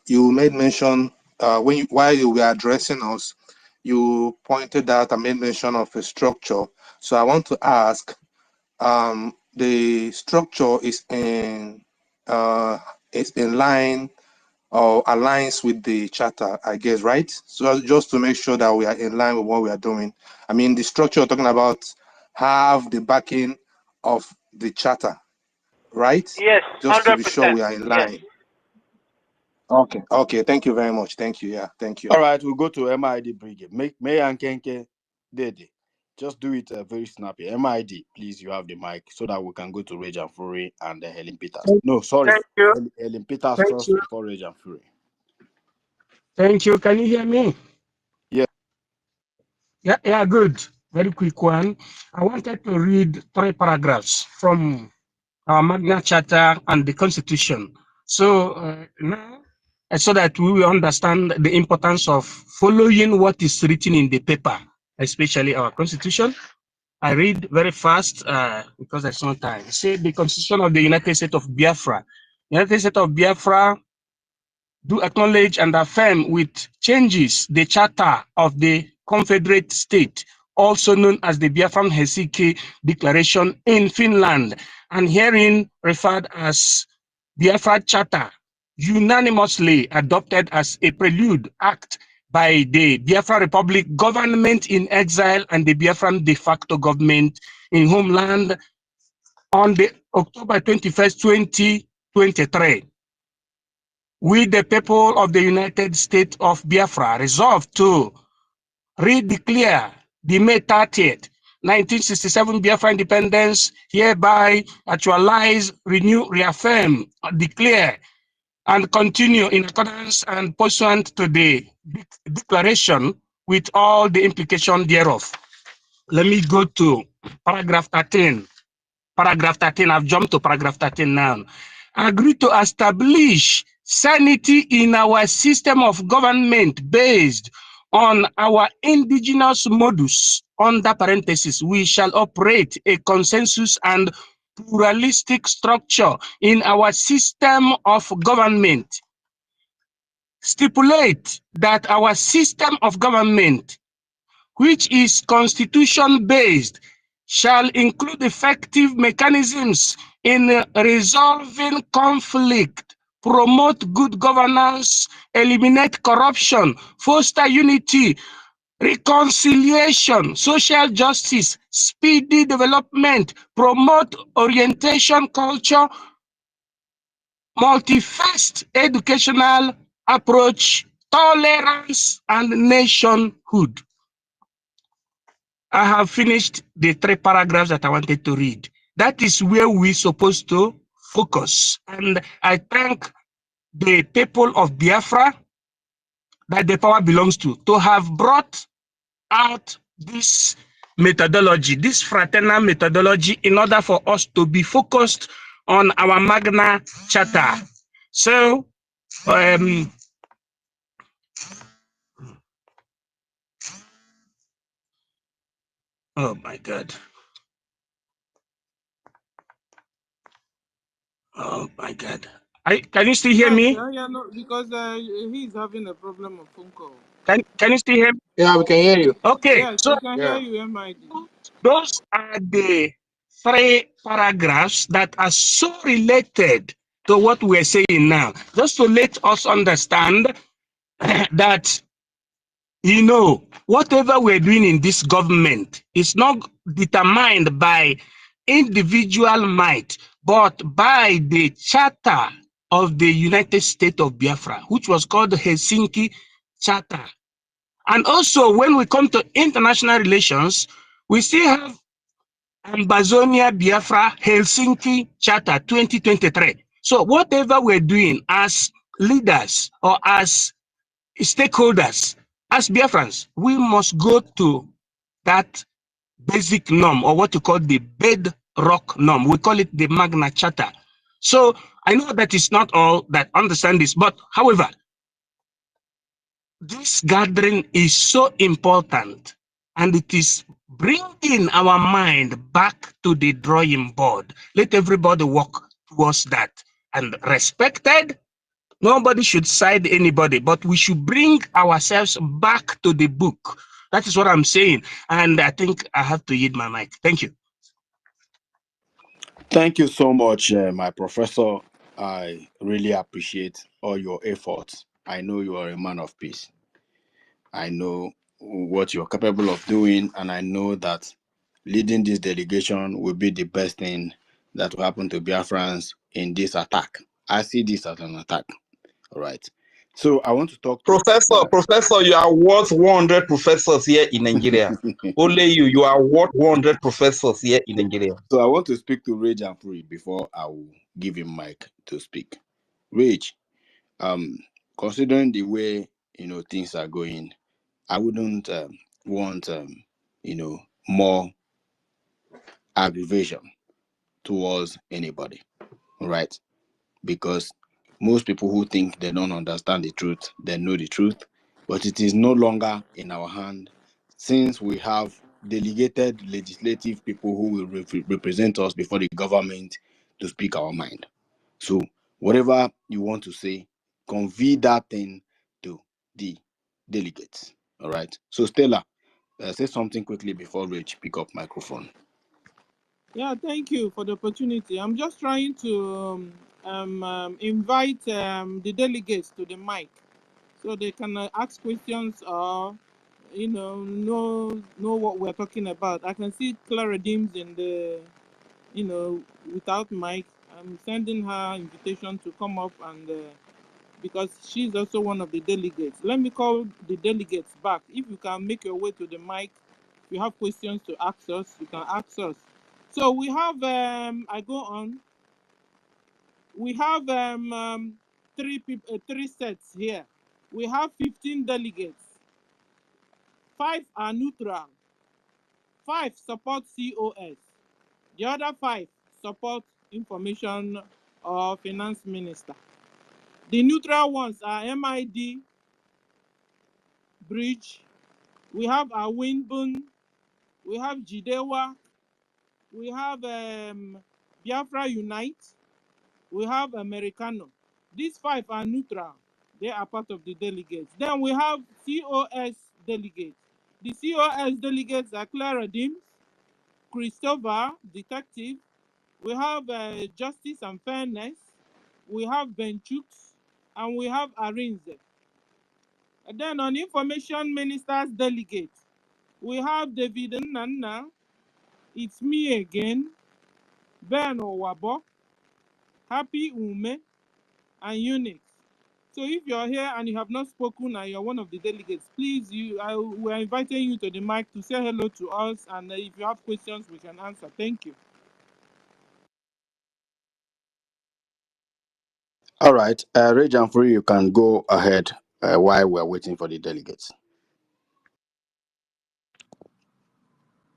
you made mention while you were addressing us, you pointed out and made mention of a structure. So I want to ask, the structure is in line or aligns with the charter, I guess, right? So just to make sure that we are in line with what we are doing. I mean, the structure you're talking about have the backing of the charter, right? Yes, Just to 100%. be sure we are in Yes. line. Okay. Okay. Thank you very much. Thank you. Yeah. Thank you. All right, we'll go to MID Brigade. May and Kenke Dede. Just do it very snappy. MID, please, you have the mic so that we can go to Rage and Fury and Helen Peters. No, sorry. Thank you. Helen Peters Thank first you. before Rage and Fury. Thank you. Can you hear me? Yeah. Yeah, good. Very quick one. I wanted to read 3 paragraphs from our Magna Charta and the Constitution. So now, so that we will understand the importance of following what is written in the paper, especially our Constitution. I read very fast because there's no time. Say the Constitution of the United States of Biafra. United States of Biafra do acknowledge and affirm with changes the Charter of the Confederate State, also known as the Biafran Helsinki Declaration in Finland, and herein referred as Biafra Charter, unanimously adopted as a prelude act by the Biafra Republic government in exile and the Biafran de facto government in homeland on the October 21st, 2023. We, the people of the United States of Biafra, resolve to redeclare the May 30th, 1967 Biafra independence, hereby actualize, renew, reaffirm, declare and continue in accordance and pursuant to the declaration with all the implication thereof. Let me go to paragraph 13. Paragraph 13, I've jumped to paragraph 13 now. Agree to establish sanity in our system of government based on our indigenous modus. Under parentheses, we shall operate a consensus and pluralistic structure in our system of government. Stipulate that our system of government, which is constitution-based, shall include effective mechanisms in resolving conflict, promote good governance, eliminate corruption, foster unity, reconciliation, social justice, speedy development, promote orientation culture, multi-faceted educational approach, tolerance, and nationhood. I have finished the 3 paragraphs that I wanted to read. That is where we're supposed to focus. And I thank the people of Biafra that the power belongs to have brought out this methodology, this fraternal methodology, in order for us to be focused on our Magna Charta. So, oh my God. Oh my God. Can you still hear me? Yeah, no, because he's having a problem of phone call. Can you still hear me? Yeah, we can hear you. Okay, Yes, so we can hear you, MID. those are the 3 paragraphs that are so related to what we're saying now. Just to let us understand that, you know, whatever we're doing in this government is not determined by individual might, but by the Charter of the United States of Biafra, which was called the Helsinki Charter. And also, when we come to international relations, we still have Ambazonia Biafra Helsinki Charter 2023. So whatever we're doing as leaders or as stakeholders, as Biafrans, we must go to that basic norm, or what you call the bedrock norm. We call it the Magna Charta. So I know that it's not all that understand this, but however, this gathering is so important, and it is bringing our mind back to the drawing board. Let everybody work towards that. And respected, nobody should side anybody, but we should bring ourselves back to the book. That is what I'm saying. And I think I have to yield my mic. Thank you. Thank you so much, my professor. I really appreciate all your efforts. I know you are a man of peace. I know what you're capable of doing, and I know that leading this delegation will be the best thing that will happen to Biafrans in this attack. I see this as an attack. All right. So I want to talk to Professor, you are worth 100 professors here in Nigeria. Only you are worth 100 professors here in Nigeria. So I want to speak to Rage and Free before I will give him mic to speak. Rage, considering the way things are going, I wouldn't want more aggravation towards anybody, right? Because most people who think they don't understand the truth, they know the truth, but it is no longer in our hand, since we have delegated legislative people who will represent us before the government to speak our mind. So whatever you want to say, convey that thing to the delegates. All right. So Stella, say something quickly before Rich pick up microphone. Yeah, thank you for the opportunity. I'm just trying to invite the delegates to the mic so they can ask questions or know what we're talking about. I can see Clara Dims in the without mic. I'm sending her invitation to come up and because she's also one of the delegates. Let me call the delegates back. If you can make your way to the mic, if you have questions to ask us, you can ask us. So we have I go on. We have three sets here. We have 15 delegates. 5 are neutral. 5 support COS. The other 5 support information or finance minister. The neutral ones are MID, Bridge, we have Awinbun, we have Jidewa, we have Biafra Unite, we have Americano. These 5 are neutral. They are part of the delegates. Then we have COS delegates. The COS delegates are Clara Dims, Christopher, Detective. We have Justice and Fairness. We have Benchooks, and we have Arinze. And then on Information Ministers Delegate, we have David Nana, It's Me Again, Ben Owabo, Happy Ume, and Unix. So if you're here and you have not spoken and you're one of the delegates, please, we're inviting you to the mic to say hello to us, and if you have questions, we can answer. Thank you. All right, Rage and Free, you can go ahead while we're waiting for the delegates.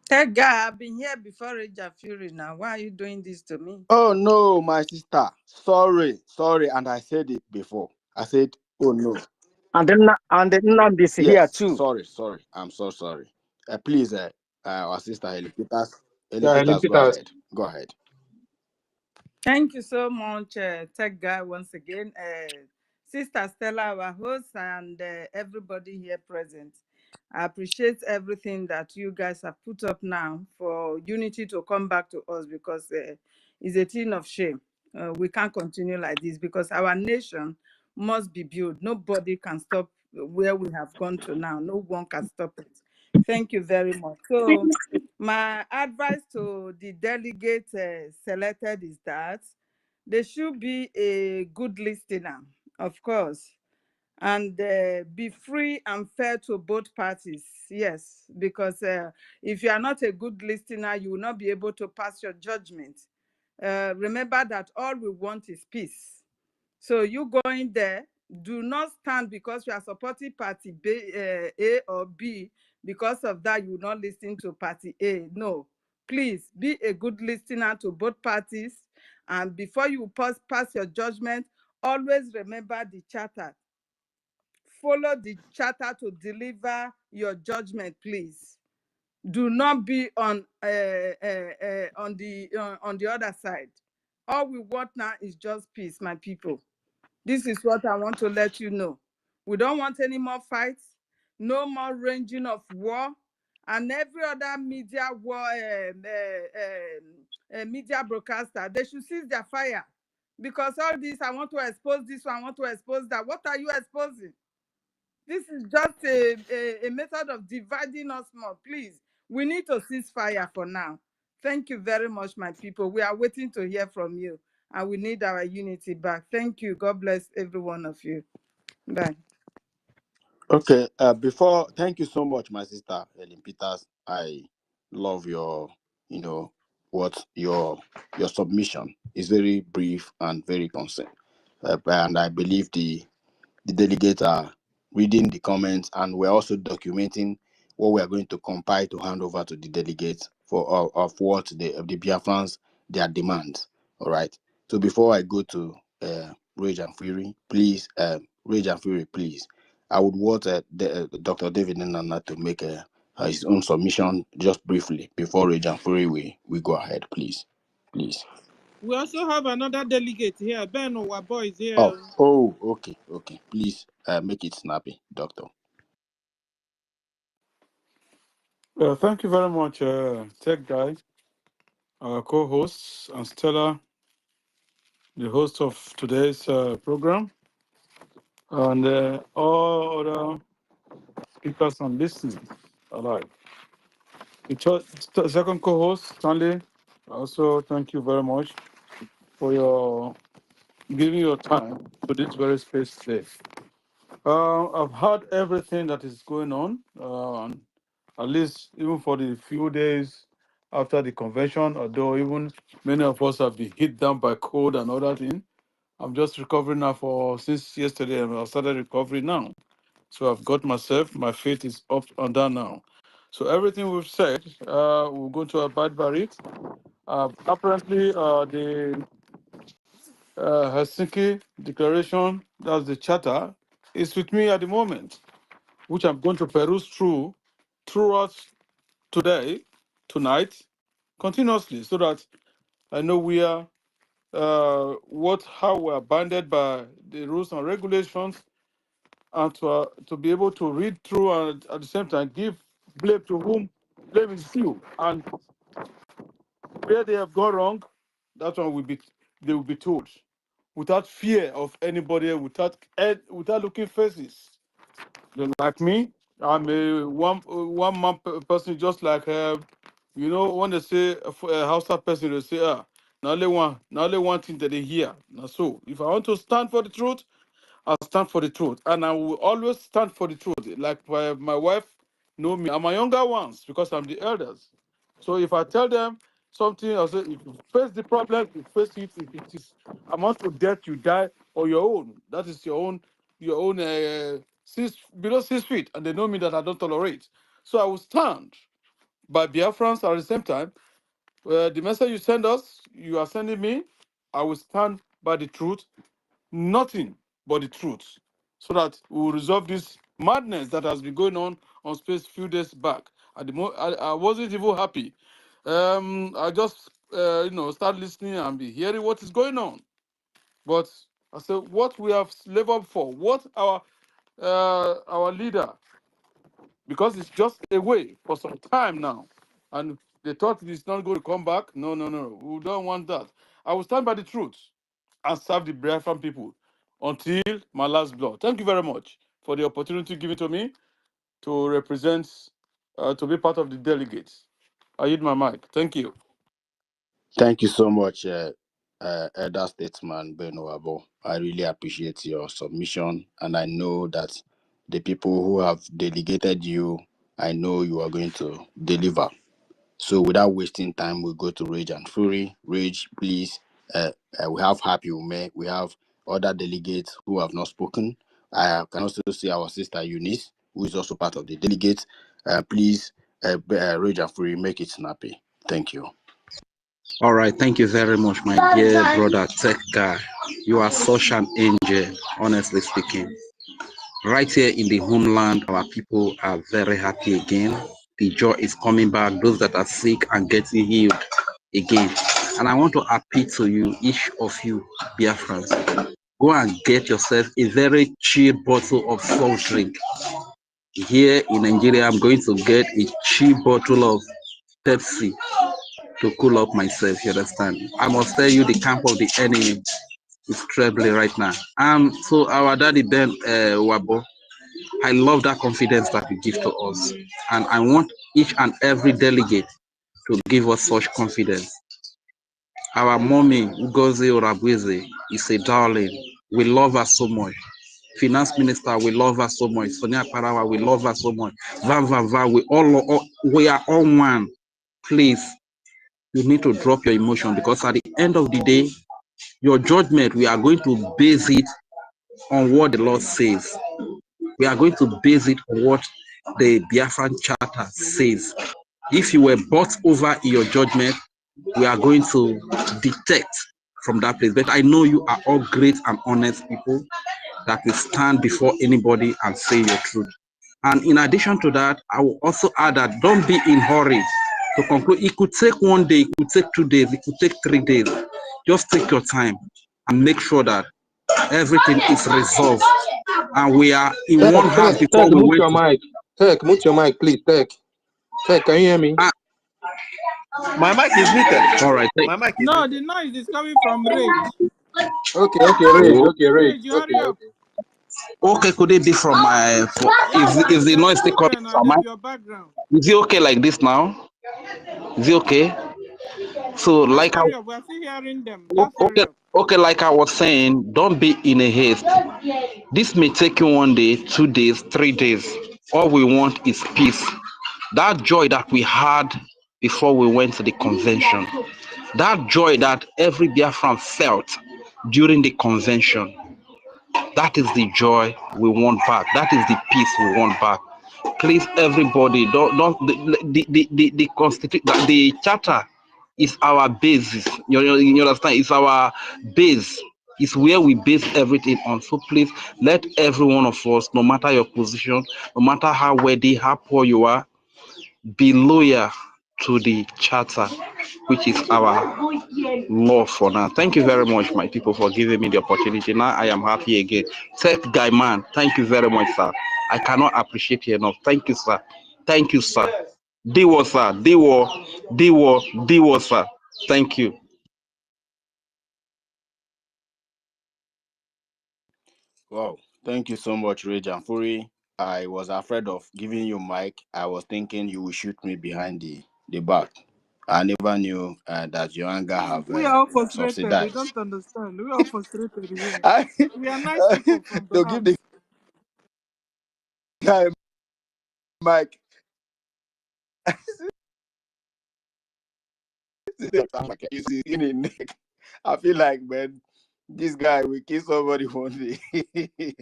That guy, I've been here before Rage and Fury now. Why are you doing this to me? Oh no, my sister. Sorry, and I said it before. I said, oh no. And then this here Yes, too. sorry. I'm so sorry. Please, our sister Helen Peters, Yeah, Peters. Go ahead. Thank you so much, Tech Guy, once again. Sister Stella, our host, and everybody here present. I appreciate everything that you guys have put up now for unity to come back to us, because it's a thing of shame. We can't continue like this, because our nation must be built. Nobody can stop where we have gone to now. No one can stop it. Thank you very much. So my advice to the delegates selected is that they should be a good listener, of course, and be free and fair to both parties. Yes, because if you are not a good listener, you will not be able to pass your judgment. Remember that all we want is peace. So you going there, do not stand because you are supporting party B, A or B. Because of that, you will not listen to party A. No, please be a good listener to both parties. And before you pass your judgment, always remember the charter. Follow the charter to deliver your judgment, please. Do not be on the other side. All we want now is just peace, my people. This is what I want to let you know. We don't want any more fights, no more raging of war, and every other media war, media broadcaster, they should cease their fire. Because all this, I want to expose this one, I want to expose that. What are you exposing? This is just a method of dividing us more. Please, we need to cease fire for now. Thank you very much, my people. We are waiting to hear from you, and we need our unity back. Thank you. God bless every one of you. Bye. Okay. Thank you so much, my sister Helen Peters. I love your, what your submission is very brief and very concise, and I believe the delegates are reading the comments, and we're also documenting what we are going to compile to hand over to the delegates for of what the Biafrans their demands. All right. So before I go to Rage and Fury, please, Rage and Fury, please, I would want Dr. David Nana to make his own submission just briefly before Rage and Fury we go ahead, please. We also have another delegate here. Ben Owabo is here. Okay. Please make it snappy, Doctor. Thank you very much, Tech Guy, our co-host, and Stella, the host of today's program, and all other speakers and listeners alike. The second co-host, Stanley, also thank you very much for your giving your time to this very space today. I've heard everything that is going on, at least even for the few days after the convention, although even many of us have been hit down by cold and other things. I'm just recovering now since yesterday. I started recovering now. So I've got myself. My faith is up and down now. So everything we've said, we're going to abide by it. Apparently, the Helsinki Declaration, that's the charter, is with me at the moment, which I'm going to peruse throughout today, tonight, continuously, so that I know how we are bounded by the rules and regulations, and to be able to read through and at the same time give blame to whom blame is due, and where they have gone wrong, that one they will be told, without fear of anybody, without looking faces. Like me, I'm a one man person, just like when they say a Hausa person, they say now only one thing that they hear. Now, so if I want to stand for the truth, I'll stand for the truth, and I will always stand for the truth. Like my wife know me, and my younger ones, because I'm the elders. So if I tell them something, I say, if you face the problem, you face it. If it is amount to death, you die, or your own. That is your own below 6 feet, and they know me that I don't tolerate. So I will stand by Biafrans at the same time. The message you send us, you are sending me, I will stand by the truth, nothing but the truth, so that we will resolve this madness that has been going on space few days back. At the I wasn't even happy. I just start listening and be hearing what is going on. But I said, what we have slaved up for, what our leader, because it's just away for some time now, and they thought it's not going to come back. No, we don't want that. I will stand by the truth and serve the Biafran people until my last blood. Thank you very much for the opportunity given to me to represent, to be part of the delegates. I yield my mic. Thank you. Thank you so much, Elder Statesman Benoabo. I really appreciate your submission, and I know that the people who have delegated you, I know you are going to deliver. So without wasting time, we'll go to Rage and Fury. Rage, please. We have Happy Ume. We have other delegates who have not spoken. I can also see our sister Eunice, who is also part of the delegates. Please, Rage and Fury, make it snappy. Thank you. All right, thank you very much, my dear brother Tech Guy. You are such an angel, honestly speaking. Right here in the homeland, our people are very happy again. The joy is coming back. Those that are sick are getting healed again. And I want to appeal to you, each of you, Biafrans, go and get yourself a very cheap bottle of soft drink. Here in Nigeria, I'm going to get a cheap bottle of Pepsi to cool up myself, you understand? I must tell you, the camp of the enemy is trembling right now. So our daddy Ben Wabo, I love that confidence that you give to us. And I want each and every delegate to give us such confidence. Our mommy, Ugozi Orabweze, is a darling. We love her so much. Finance Minister, we love her so much. Sonia Parawa, we love her so much. We are all one. Please, you need to drop your emotion, because at the end of the day, your judgment, we are going to base it on what the Lord says. We are going to base it on what the Biafran Charter says. If you were bought over in your judgment, we are going to detect from that place. But I know you are all great and honest people that will stand before anybody and say your truth. And in addition to that, I will also add that don't be in hurry to conclude. It could take 1 day, it could take 2 days, it could take 3 days. Just take your time and make sure that everything is resolved. And we are in one heart before we mute wait. your mic. Tech, mute your mic, please. Tech, can you hear me? My mic is muted. All right. My mic is No, muted. the noise is coming from Rage. Okay, Rage. Okay, Rage. Rage, hurry up. Okay, could it be from my phone? Is the noise still coming from my? Your background. Is it okay like this now? Is it okay? So Just like hurry up. We're still hearing them. Just hurry up. okay, like I was saying, don't be in a haste. This may take you 1 day, 2 days, 3 days. All we want is peace. That joy that we had before we went to the convention, that joy that every Biafran felt during the convention. That is the joy we want back. That is the peace we want back. Please, everybody, don't the constitution, the charter is our basis. You understand? It's our base. It's where we base everything on. So please, let every one of us, no matter your position, no matter how wealthy, how poor you are, be loyal to the charter, which is our law for now. Thank you very much, my people, for giving me the opportunity. Now I am happy again. Tech guy, man, thank you very much, sir. I cannot appreciate you enough. Thank you, sir. Thank you, sir. Dewo, sir. Dewo, sir. Thank you. Wow, thank you so much, Ray Jamfuri. I was afraid of giving you mic. I was thinking you would shoot me behind the back. I never knew that your anger have We are all frustrated. You subsidized. don't understand. We are all frustrated here. I, We are nice people from the to give the house. guy mic. You see, in the neck. I feel like, man, this guy will kill somebody one day.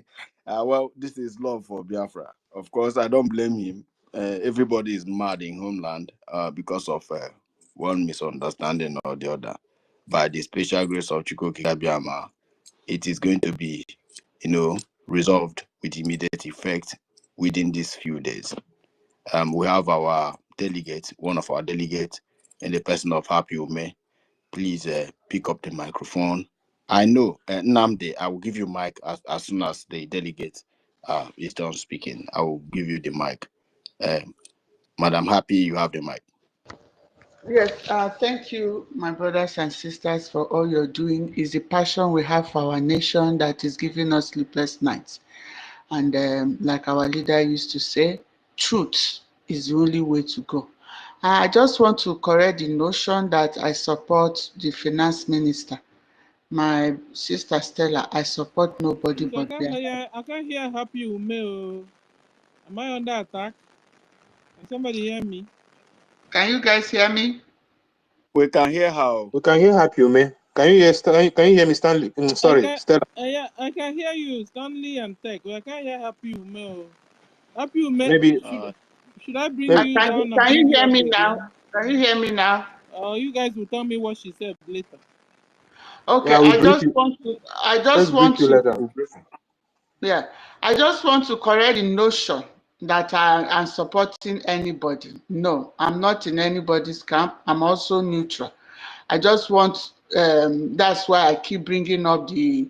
Well, this is love for Biafra. Of course, I don't blame him. Everybody is mad in homeland because of one misunderstanding or the other. By the special grace of Chukwuka, it is going to be, resolved with immediate effect within these few days. We have our delegate, one of our delegates, in the person of Happy Ume. Please pick up the microphone. I know, Namde, I will give you mic as soon as the delegate is done speaking. I will give you the mic. Madam Happy, you have the mic. Yes, thank you, my brothers and sisters, for all you're doing. It's the passion we have for our nation that is giving us sleepless nights. And like our leader used to say, truth is the only way to go. I just want to correct the notion that I support the finance minister. My sister Stella, I support nobody Please, but Biafra. I can't hear Happy Ume. Am I under attack? Can somebody hear me? Can you guys hear me? We can hear how. We can hear Happy, man. Can you hear me, Stanley? Sorry, Stella. I can hear you, Stanley and Tech. I can't hear Happy Ume. Happy Ume, Maybe should I bring you down and Can bring you you hear up me again? now? Can you hear me now? You guys will tell me what she said later. Okay, yeah, we'll brief you. I Let's just brief want you to later. We'll brief you. Yeah, I just want to correct the notion that I am supporting anybody. No, I'm not in anybody's camp. I'm also neutral. I just want. That's why I keep bringing up the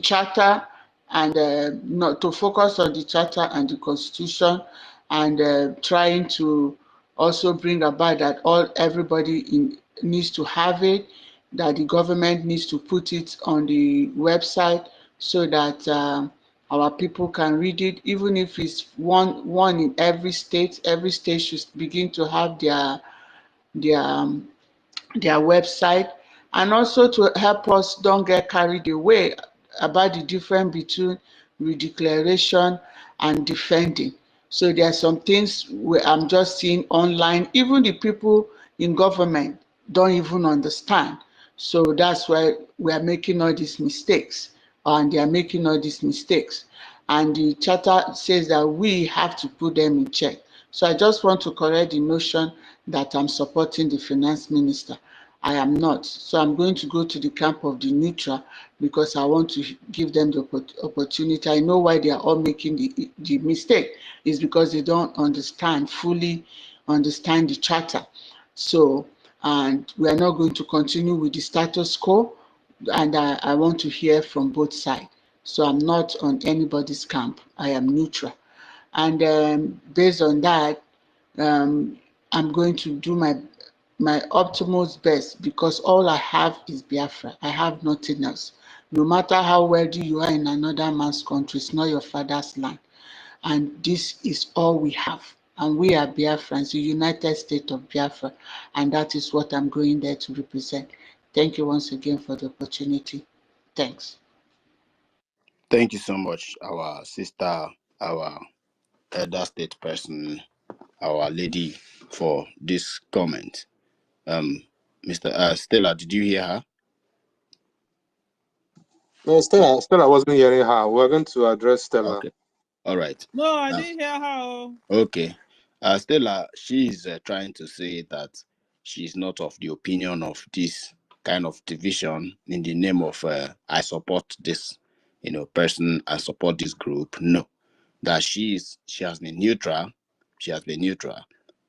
charter and not to focus on the charter and the constitution and trying to also bring about that everybody needs to have it, that the government needs to put it on the website so that our people can read it, even if it's one in every state should begin to have their their website, and also to help us don't get carried away about the difference between redeclaration and defending. So there are some things where I'm just seeing online, even the people in government don't even understand. So that's why we are making all these mistakes, and they are making all these mistakes. And the charter says that we have to put them in check. So I just want to correct the notion that I'm supporting the finance minister. I am not. So I'm going to go to the camp of the neutral because I want to give them the opportunity. I know why they are all making the mistake. It's because they don't fully understand the charter. So, and we are not going to continue with the status quo. And I want to hear from both sides. So I'm not on anybody's camp. I am neutral. And based on that, I'm going to do my utmost best because all I have is Biafra. I have nothing else. No matter how wealthy you are in another man's country, it's not your father's land. And this is all we have. And we are Biafrans, the United States of Biafra. And that is what I'm going there to represent. Thank you once again for the opportunity. Thanks. Thank you so much, our sister, our elder state person, our lady, for this comment. Mr. Stella, did you hear her? No, Stella wasn't hearing her. We're going to address Stella. Okay. All right. No, I didn't hear her. Okay. Stella, she is trying to say that she's not of the opinion of this kind of division in the name of I support this, person, I support this group. No, that she has been neutral. She has been neutral.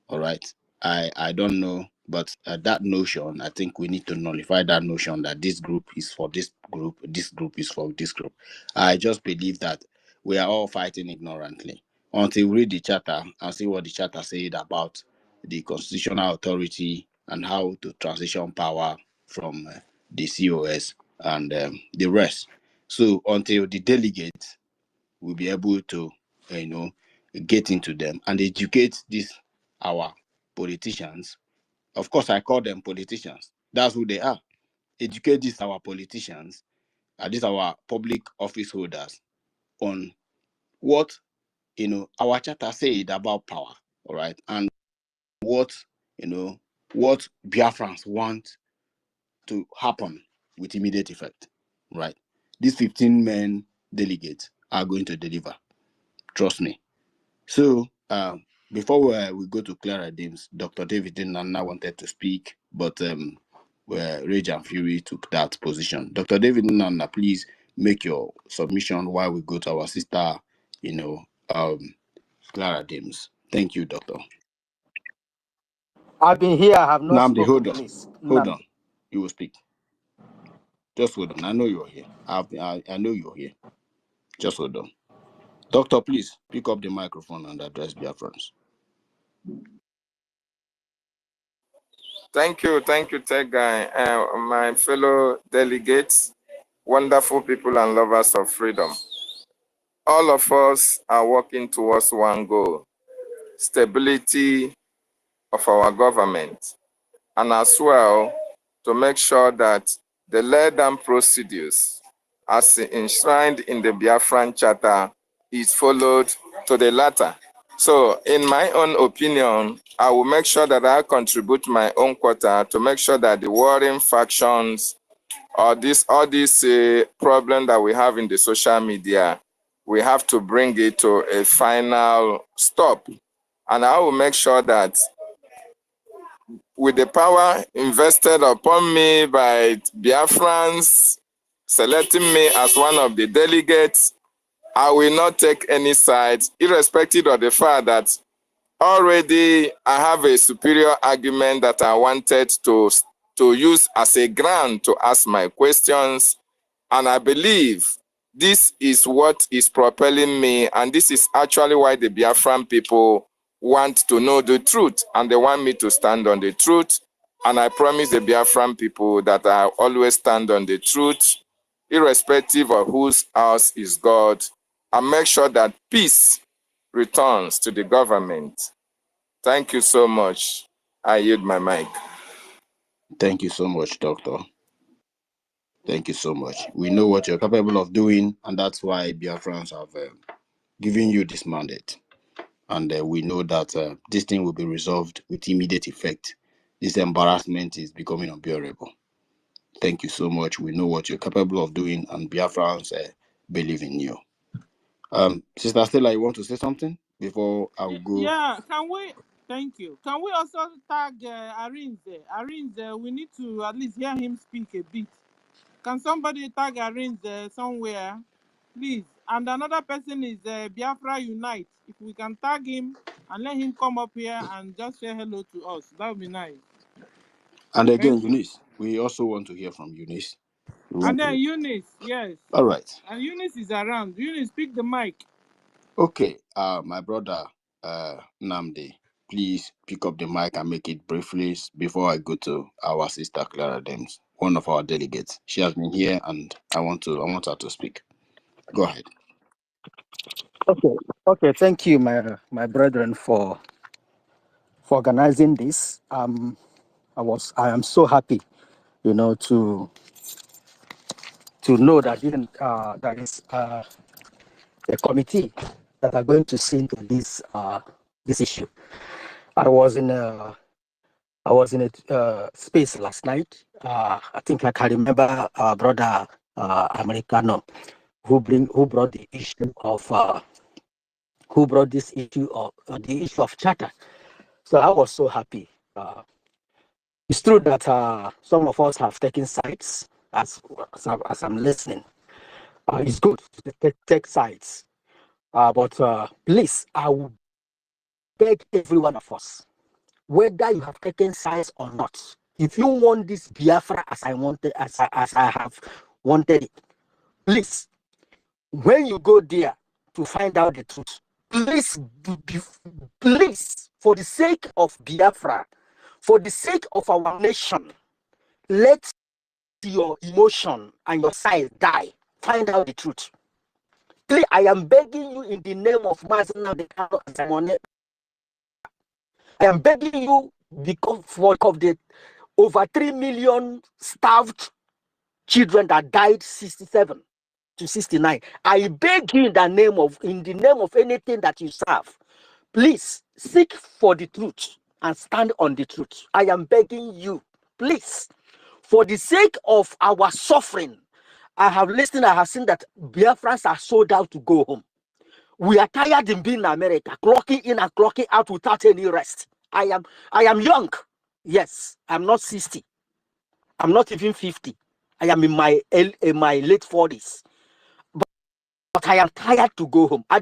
All right. I don't know, but that notion, I think we need to nullify that notion that this group is for this group is for this group. I just believe that we are all fighting ignorantly until we read the charter and see what the charter said about the constitutional authority and how to transition power from the COS and the rest. So until the delegates will be able to, get into them and educate these our politicians. Of course, I call them politicians. That's who they are. Educate these our politicians, these our public office holders on what our charter said about power, all right, and what what Biafrans want to happen with immediate effect, right? These 15 men delegates are going to deliver. Trust me. So before we go to Clara Dames, Dr. David Nana wanted to speak, but where Rage and Fury took that position. Dr. David Nana, please make your submission while we go to our sister, Clara Dames. Thank you, Doctor. I've been here, I have not Namdi, spoken, hold on. please. Hold on. You will speak. Just hold on. I know you're here. I know you're here. Just hold on. Doctor, please pick up the microphone and address Biafrans. Thank you, Tech Guy. My fellow delegates, wonderful people and lovers of freedom. All of us are working towards one goal: stability of our government, and as well to make sure that the laid-down procedures as enshrined in the Biafran Charter is followed to the latter. So, in my own opinion, I will make sure that I contribute my own quota to make sure that the warring factions or all this problem that we have in the social media, we have to bring it to a final stop. And I will make sure that with the power invested upon me by Biafrans selecting me as one of the delegates, I will not take any side, irrespective of the fact that already I have a superior argument that I wanted to use as a ground to ask my questions. And I believe this is what is propelling me, and this is actually why the Biafran people want to know the truth, and they want me to stand on the truth. And I promise the Biafran people that I always stand on the truth, irrespective of whose house is God, and make sure that peace returns to the government. Thank you so much. I yield my mic. Thank you so much, Doctor. Thank you so much. We know what you're capable of doing, and that's why Biafrans have given you this mandate. And we know that this thing will be resolved with immediate effect. This embarrassment is becoming unbearable. Thank you so much. We know what you're capable of doing, and Biafrans believe in you. Sister Stella, you want to say something before I will go? Yeah, thank you. Can we also tag Arinze? Arinze, we need to at least hear him speak a bit. Can somebody tag Arinze somewhere, please? And another person is Biafra Unite. If we can tag him and let him come up here and just say hello to us, that would be nice. And again, Eunice, we also want to hear from Eunice. And then Eunice, yes. All right. And Eunice is around. Eunice, pick the mic. Okay, my brother Namdi, please pick up the mic and make it briefly before I go to our sister Clara Dems, one of our delegates. She has been here, and I want her to speak. Go ahead. Okay. Thank you, my brethren, for organizing this. I am so happy, to know that there is a committee that are going to see into this issue. I was I was in a space last night. I think I can remember our brother Americano who brought the issue of the issue of charter. So I was so happy. It's true that some of us have taken sides as I'm listening. It's good to take sides. But please, I would beg every one of us, whether you have taken sides or not, if you want this Biafra as I have wanted it, please, when you go there to find out the truth, please, for the sake of Biafra, for the sake of our nation, let your emotion and your side die. Find out the truth. Please, I am begging you in the name of Mazana the Simone. I am begging you because of the over 3 million starved children that died 67 to 69. I beg you in the name of anything that you serve, please seek for the truth and stand on the truth. I am begging you, please, for the sake of our suffering. I have listened, I have seen that Biafrans are sold out to go home. We are tired in being in America, clocking in and clocking out without any rest. I am young. Yes, I'm not 60. I'm not even 50. I am in my late 40s. But I am tired to go home. I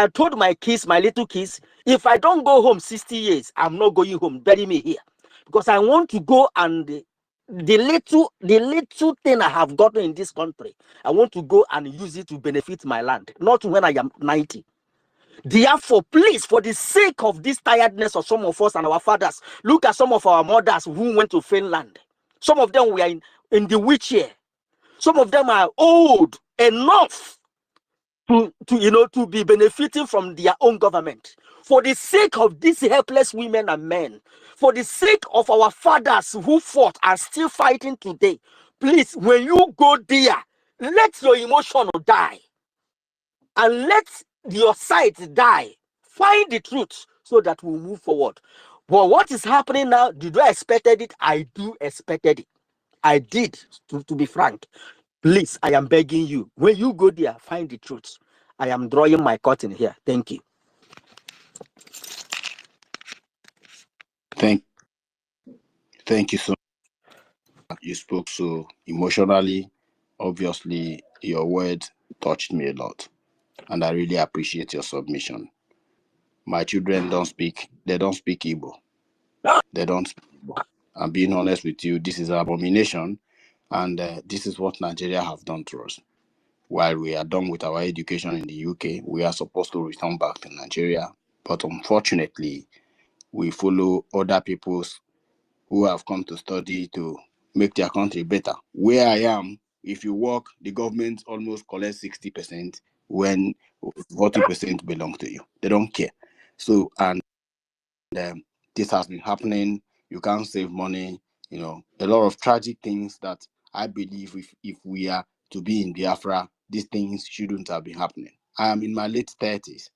told my kids, my little kids, if I don't go home 60 years, I'm not going home. Bury me here. Because I want to go and the little thing I have gotten in this country, I want to go and use it to benefit my land. Not when I am 90. Therefore, please, for the sake of this tiredness of some of us and our fathers, look at some of our mothers who went to Finland. Some of them were in the wheelchair. Some of them are old enough to be benefiting from their own government. For the sake of these helpless women and men, for the sake of our fathers who fought and still fighting today, please, when you go there, let your emotion die and let your sight die. Find the truth so that we'll move forward. But what is happening now, did I expected it? I do expected it. I did, to be frank. Please, I am begging you, when you go there, find the truth. I am drawing my curtain here. Thank you. Thank you so much. You spoke so emotionally. Obviously, your words touched me a lot, and I really appreciate your submission. My children don't speak Igbo. They don't speak Igbo. I'm being honest with you, this is an abomination, and this is what Nigeria have done to us. While we are done with our education in the UK, we are supposed to return back to Nigeria. But unfortunately, we follow other peoples who have come to study to make their country better. Where I am, if you work, the government almost collects 60% when 40% belong to you. They don't care. So, and this has been happening. You can't save money. A lot of tragic things that I believe if we are to be in Biafra, these things shouldn't have been happening. I am in my late 30s,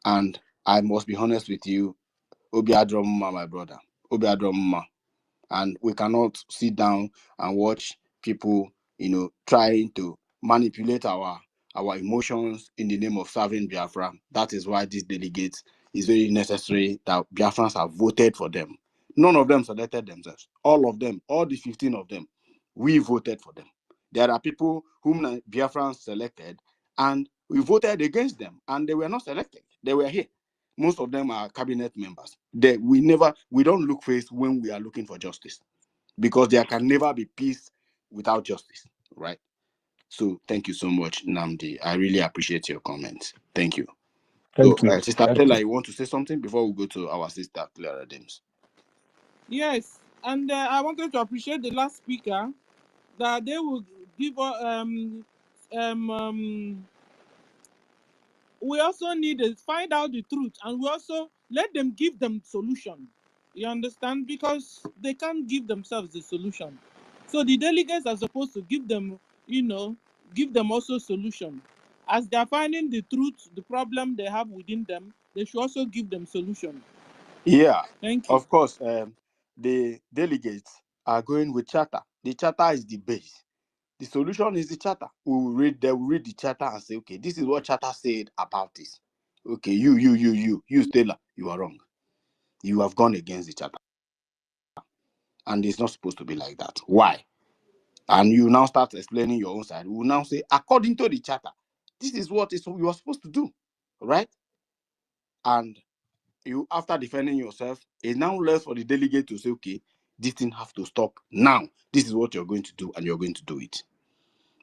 and I must be honest with you, Obi Adromma, my brother, Obi Adromma, and we cannot sit down and watch people, trying to manipulate our emotions in the name of serving Biafra. That is why these delegates is very necessary that Biafrans have voted for them. None of them selected themselves. All of them, all the 15 of them, we voted for them. There are people whom Biafrans selected, and we voted against them, and they were not selected. They were here. Most of them are cabinet members. We don't look face when we are looking for justice, because there can never be peace without justice, right? So thank you so much, Namdi. I really appreciate your comments. Thank you. So, Thank you. Sister Stella, you want to say something before we go to our sister Clara James? Yes, and I wanted to appreciate the last speaker that they will give us we also need to find out the truth, and we also let them give them solution. You understand? Because they can't give themselves the solution. So the delegates are supposed to give them, give them also solution. As they are finding the truth, the problem they have within them, they should also give them solution. Yeah, Thank you. of course. the delegates are going with charter. The charter is the base. The solution is the charter. They will read the charter and say, okay, this is what charter said about this. Okay, you, Stella, you are wrong. You have gone against the charter. And it's not supposed to be like that. Why? And you now start explaining your own side. We will now say, according to the charter, this is what you are supposed to do, right? And you, after defending yourself, it's now left for the delegate to say, okay, this thing have to stop now. This is what you're going to do, and you're going to do it.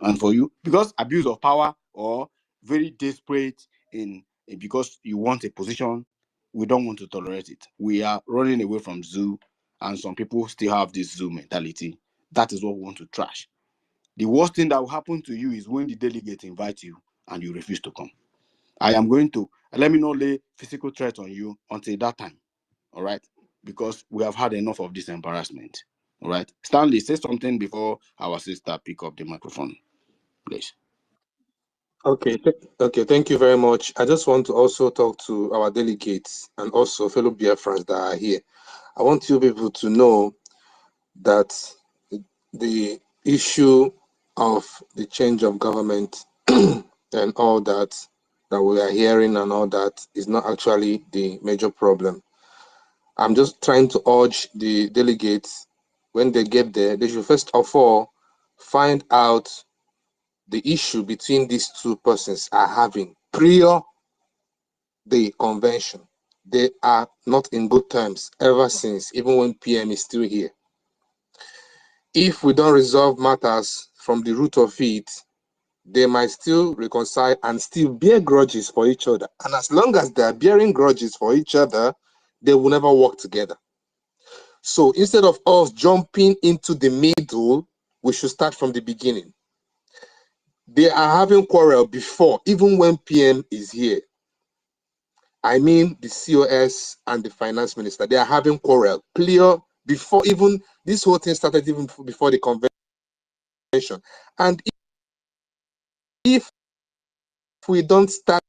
And for you, because abuse of power or very desperate because you want a position, we don't want to tolerate it. We are running away from zoo, and some people still have this zoo mentality. That is what we want to trash. The worst thing that will happen to you is when the delegate invites you and you refuse to come. I am going to, let me not lay physical threat on you until that time, all right? Because we have had enough of this embarrassment, all right? Stanley, say something before our sister pick up the microphone, please. Okay, okay, thank you very much. I just want to also talk to our delegates and also fellow Biafrans that are here. I want you people to know that the issue of the change of government and all that we are hearing and all that is not actually the major problem. I'm just trying to urge the delegates, when they get there, they should first of all find out the issue between these two persons are having prior the convention. They are not in good terms ever since, even when PM is still here. If we don't resolve matters from the root of it, they might still reconcile and still bear grudges for each other. And as long as they are bearing grudges for each other, they will never work together. So instead of us jumping into the middle, we should start from the beginning. They are having quarrel before, even when PM is here. I mean the COS and the finance minister, they are having quarrel clear before even this whole thing started, even before the convention. And if we don't start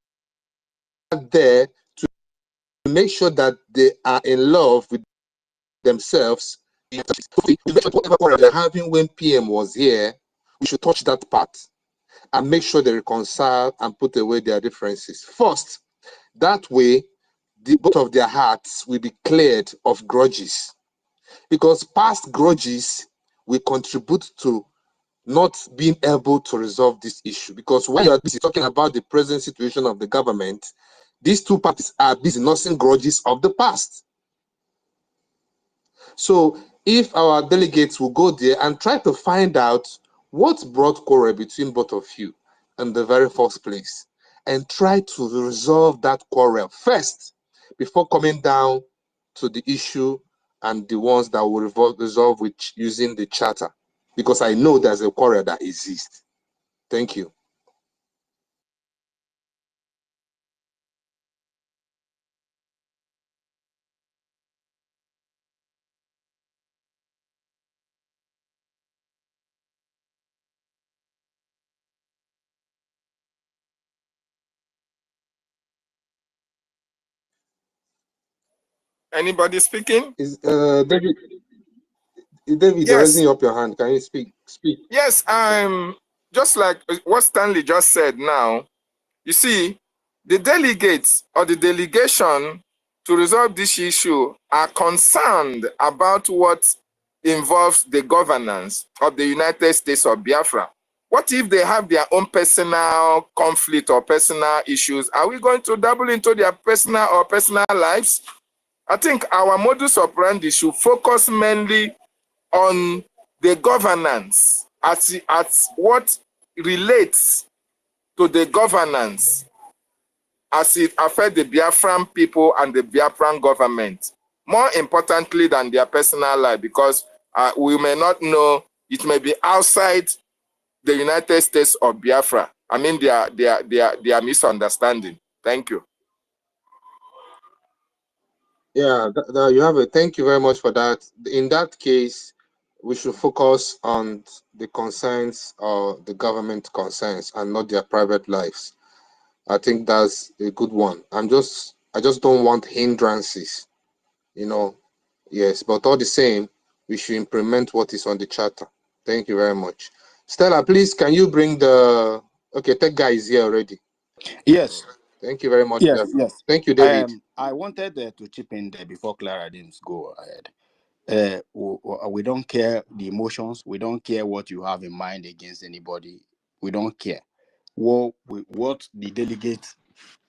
there to make sure that they are in love with themselves, whatever quarrel they're having when PM was here, we should touch that part and make sure they reconcile and put away their differences first. That way, both of their hearts will be cleared of grudges, because past grudges will contribute to not being able to resolve this issue. Because when you're busy talking about the present situation of the government, these two parties are busy nursing grudges of the past. So if our delegates will go there and try to find out what brought quarrel between both of you in the very first place, and try to resolve that quarrel first before coming down to the issue and the ones that will resolve with using the charter, because I know there's a quarrel that exists. Thank you. Anybody speaking? Is David, you're Yes. raising up your hand. Can you speak? Speak. Yes, I'm just like what Stanley just said now. You see, the delegates or the delegation to resolve this issue are concerned about what involves the governance of the United States of Biafra. What if they have their own personal conflict or personal issues? Are we going to dabble into their personal lives? I think our modus operandi should focus mainly on the governance at what relates to the governance as it affects the Biafran people and the Biafran government, more importantly than their personal life, because we may not know, it may be outside the United States of Biafra. I mean, their misunderstanding. Thank you. Yeah, you have it. Thank you very much for that. In that case, we should focus on the concerns or the government concerns and not their private lives. I think that's a good one. I just don't want hindrances, you know, Yes, but all the same, we should implement what is on the charter. Thank you very much. Stella, please, can you bring the... Okay, tech guy is here already. Yes. Thank you very much. Yes. Yes. Thank you, David. I wanted to chip in there before Clara didn't go ahead. We don't care the emotions. We don't care what you have in mind against anybody. We don't care. What the delegates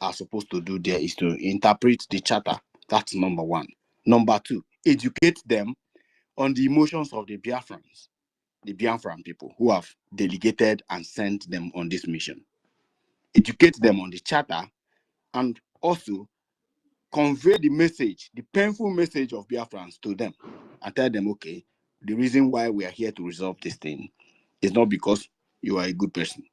are supposed to do there is to interpret the charter. That's number one. Number two, educate them on the emotions of the Biafrans, the Biafran people who have delegated and sent them on this mission. Educate them on the charter and also convey the message, the painful message of Biafrans to them and tell them, okay, the reason why we are here to resolve this thing is not because you are a good person.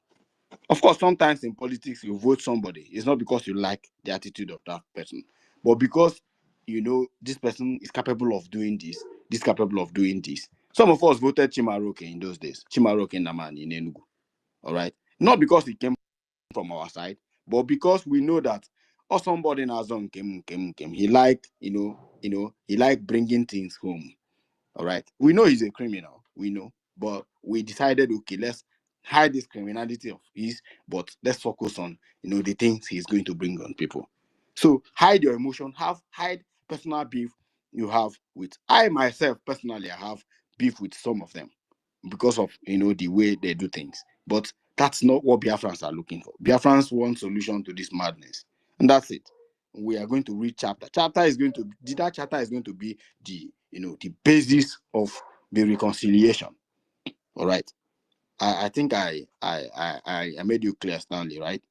Of course, sometimes in politics, you vote somebody. It's not because you like the attitude of that person, but because you know this person is capable of doing this capable of doing this. Some of us voted Chimaroke in those days, Chimaroke Naman in Enugu. All right. Not because he came from our side, but because we know that somebody in our zone came. He liked, he liked bringing things home. All right. We know he's a criminal. We know. But we decided, okay, let's hide this criminality of his, but let's focus on, the things he's going to bring on people. So hide your emotion, hide personal beef you have with, I myself, personally, I have beef with some of them because of, the way they do things. But that's not what Biafrans are looking for. Biafrans want solution to this madness. And that's it. We are going to read chapter. That chapter is going to be the basis of the reconciliation. All right. I think I made you clear, Stanley, right?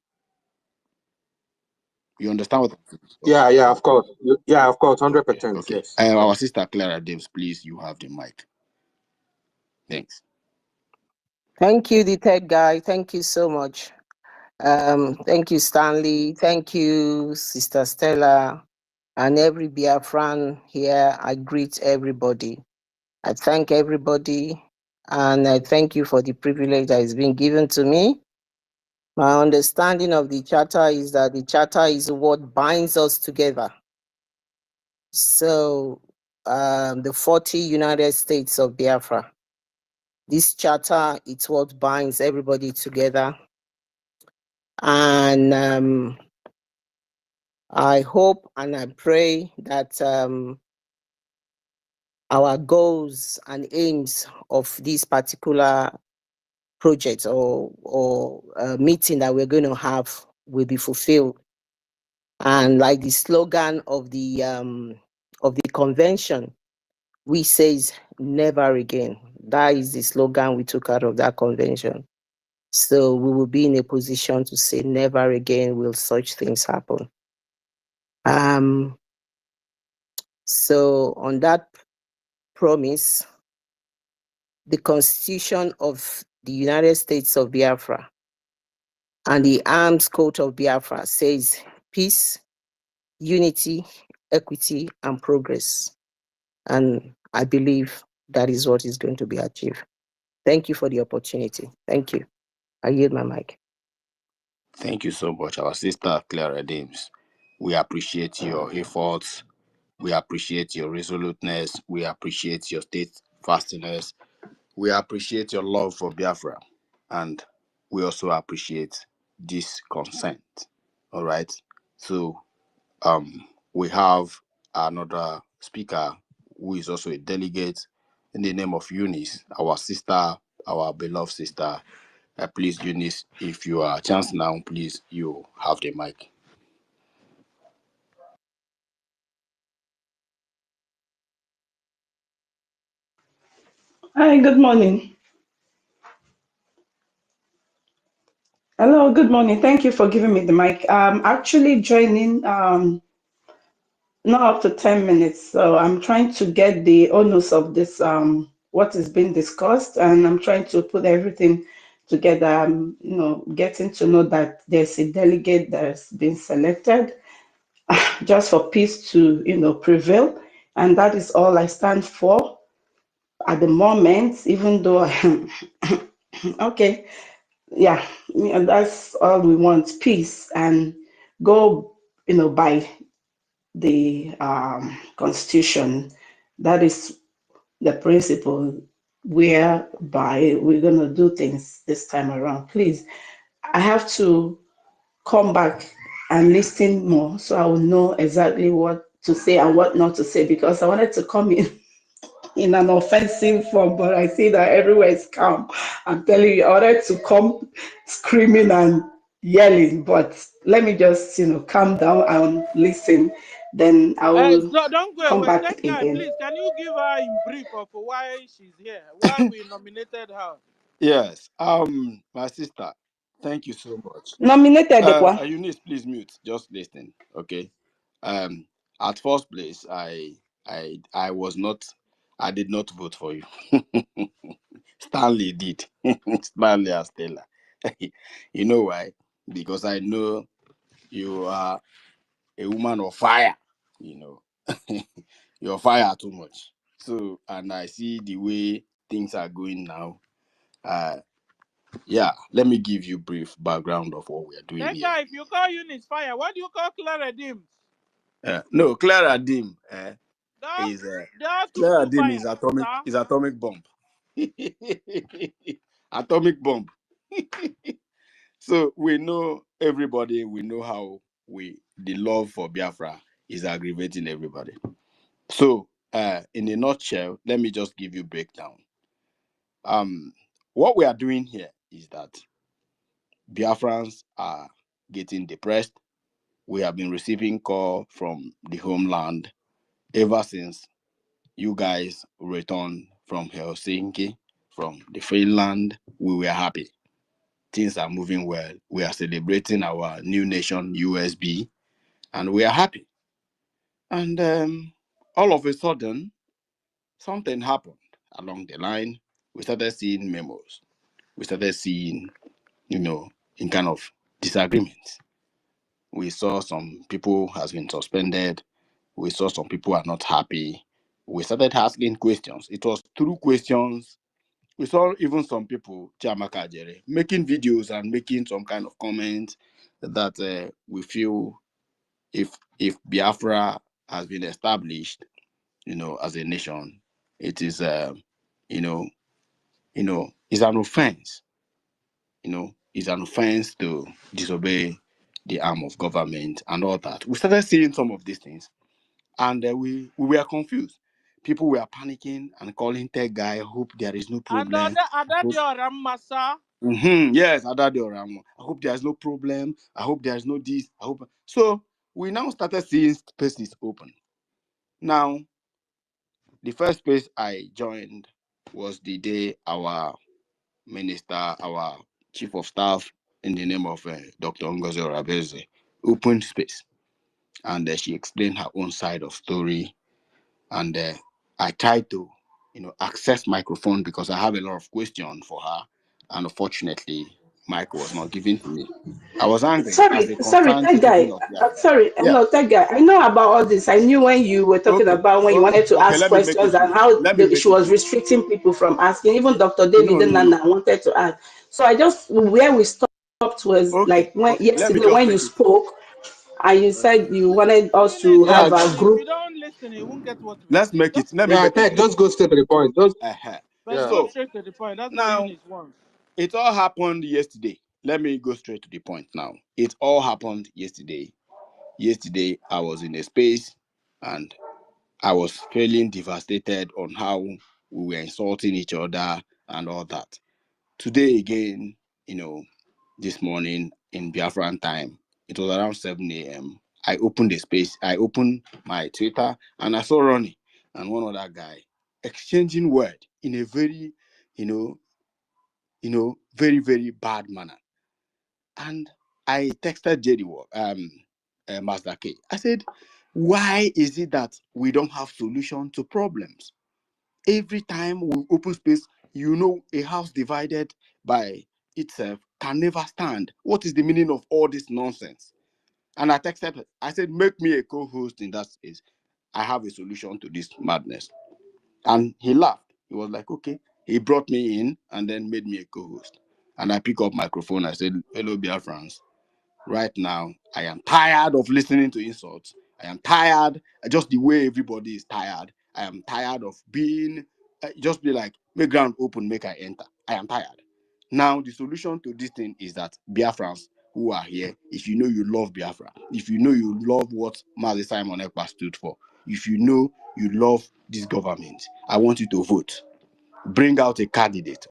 You understand what I'm saying? Yeah, of course. Yeah, of course, 100%. Okay. Yes. Our sister Clara Davis, please, you have the mic. Thanks. Thank you, the tech guy. Thank you so much. Thank you, Stanley. Thank you, Sister Stella, and every Biafran here. I greet everybody. I thank everybody, and I thank you for the privilege that has been given to me. My understanding of the charter is that the charter is what binds us together. So, the 40 United States of Biafra, this charter, it's what binds everybody together. And I hope and I pray that our goals and aims of this particular project or meeting that we're going to have will be fulfilled. And like the slogan of the convention, we says never again. That is the slogan we took out of that convention. So we will be in a position to say never again will such things happen. So on that promise, the Constitution of the United States of Biafra and the Arms Code of Biafra says peace, unity, equity, and progress. And I believe that is what is going to be achieved. Thank you for the opportunity. Thank you. I yield my mic. Thank you so much, our sister Clara Dames. We appreciate your efforts. We appreciate your resoluteness. We appreciate your steadfastness. We appreciate your love for Biafra. And we also appreciate this consent. All right. So we have another speaker who is also a delegate in the name of Eunice, our sister, our beloved sister. Please, Eunice, if you are a chance now, please, you have the mic. Hi, good morning. Hello, good morning. Thank you for giving me the mic. I'm actually joining not up to 10 minutes. So I'm trying to get the onus of this, what is being discussed, and I'm trying to put everything together, getting to know that there's a delegate that's been selected just for peace to, prevail. And that is all I stand for at the moment, even though I am, okay. Yeah, that's all we want, peace, and go, by the Constitution That is the principle whereby we're going to do things this time around. Please, I have to come back and listen more so I will know exactly what to say and what not to say, because I wanted to come in an offensive form, but I see that everywhere is calm. I'm telling you, I wanted to come screaming and yelling, but let me just, calm down and listen. Then I will So don't go come away. back That guy, again. please, can you give her in brief of why she's here? Why we nominated her? Yes. My sister, thank you so much. Nominated Kwa. Eunice, please mute. Just listen. Okay. At first place, I was not. I did not vote for you. Stanley did. Stanley and Stella. You know why? Because I know you are a woman of fire. You know, you're fire too much. So, and I see the way things are going now. Yeah, let me give you brief background of what we are doing That here. guy, if you call Eunice fire, what do you call Clara Dims? No, Clara Dim That is they are too Clara too Dim fire, is atomic sir. bomb. Atomic bomb. So we know everybody, we know how the love for Biafra is aggravating everybody. So in a nutshell, let me just give you breakdown. What we are doing here is that Biafrans are getting depressed. We have been receiving call from the homeland ever since you guys returned from Helsinki, from the Finland. We were happy. Things are moving well. We are celebrating our new nation, USB, and we are happy. And all of a sudden, something happened along the line. We started seeing memos. We started seeing, in kind of disagreements. We saw some people has been suspended. We saw some people are not happy. We started asking questions. It was through questions. We saw even some people, Chiamaka Jere, making videos and making some kind of comments that we feel if Biafra has been established, as a nation, it is, it's an offense. It's an offense to disobey the arm of government and all that. We started seeing some of these things, and we were confused. People were panicking and calling tech guy. Hope there is no And problem. your Ramasa. Yes, Adadioram. I hope there's no problem. I hope there's no this. I hope so. We now started seeing spaces open. Now, the first space I joined was the day our minister, our chief of staff, in the name of Dr. Ngozi Orabeze, opened space, and she explained her own side of story. And I tried to, access microphone because I have a lot of questions for her, and unfortunately, mic was not given to me. I was angry as a Sorry, concerned that guy. citizen of Biafra. Sorry, Yeah. no, that guy. I know about all this. I knew when you were talking about when you wanted to Okay. ask Let me make questions it and brief. how Let me make she it was brief. restricting people from asking. Even Dr. David and No. Nana wanted to ask. So I just where we stopped was Okay. like when Let me yesterday just when you make it. spoke and you said you wanted us Eunice, to have Yeah, a if group. you don't listen, he won't get what we are Let's saying. make it. Let me yeah, make it Ted, brief. just go straight to the point. Just But yeah. go So straight to the point. That's what now Eunice wants. it all happened yesterday. Let me go straight to the point now. It all happened yesterday. Yesterday, I was in a space and I was feeling devastated on how we were insulting each other and all that. Today again, this morning in Biafran time, it was around 7 a.m. I opened the space. I opened my Twitter and I saw Ronnie and one other guy exchanging word in a very, very, very bad manner. And I texted Master K. I said, why is it that we don't have solution to problems? Every time we open space, a house divided by itself can never stand. What is the meaning of all this nonsense? And I texted her. I said, make me a co-host in that space. I have a solution to this madness. And he laughed. He was like, okay. He brought me in and then made me a co-host. And I pick up microphone. I said, hello, Biafrans. Right now, I am tired of listening to insults. I am tired, just the way everybody is tired. I am tired of being, just be like, make ground open, make I enter. I am tired. Now, the solution to this thing is that Biafrans who are here, if you know you love Biafra, if you know you love what Mazi Simon Ekpa stood for, if you know you love this government, I want you to vote. Bring out a candidate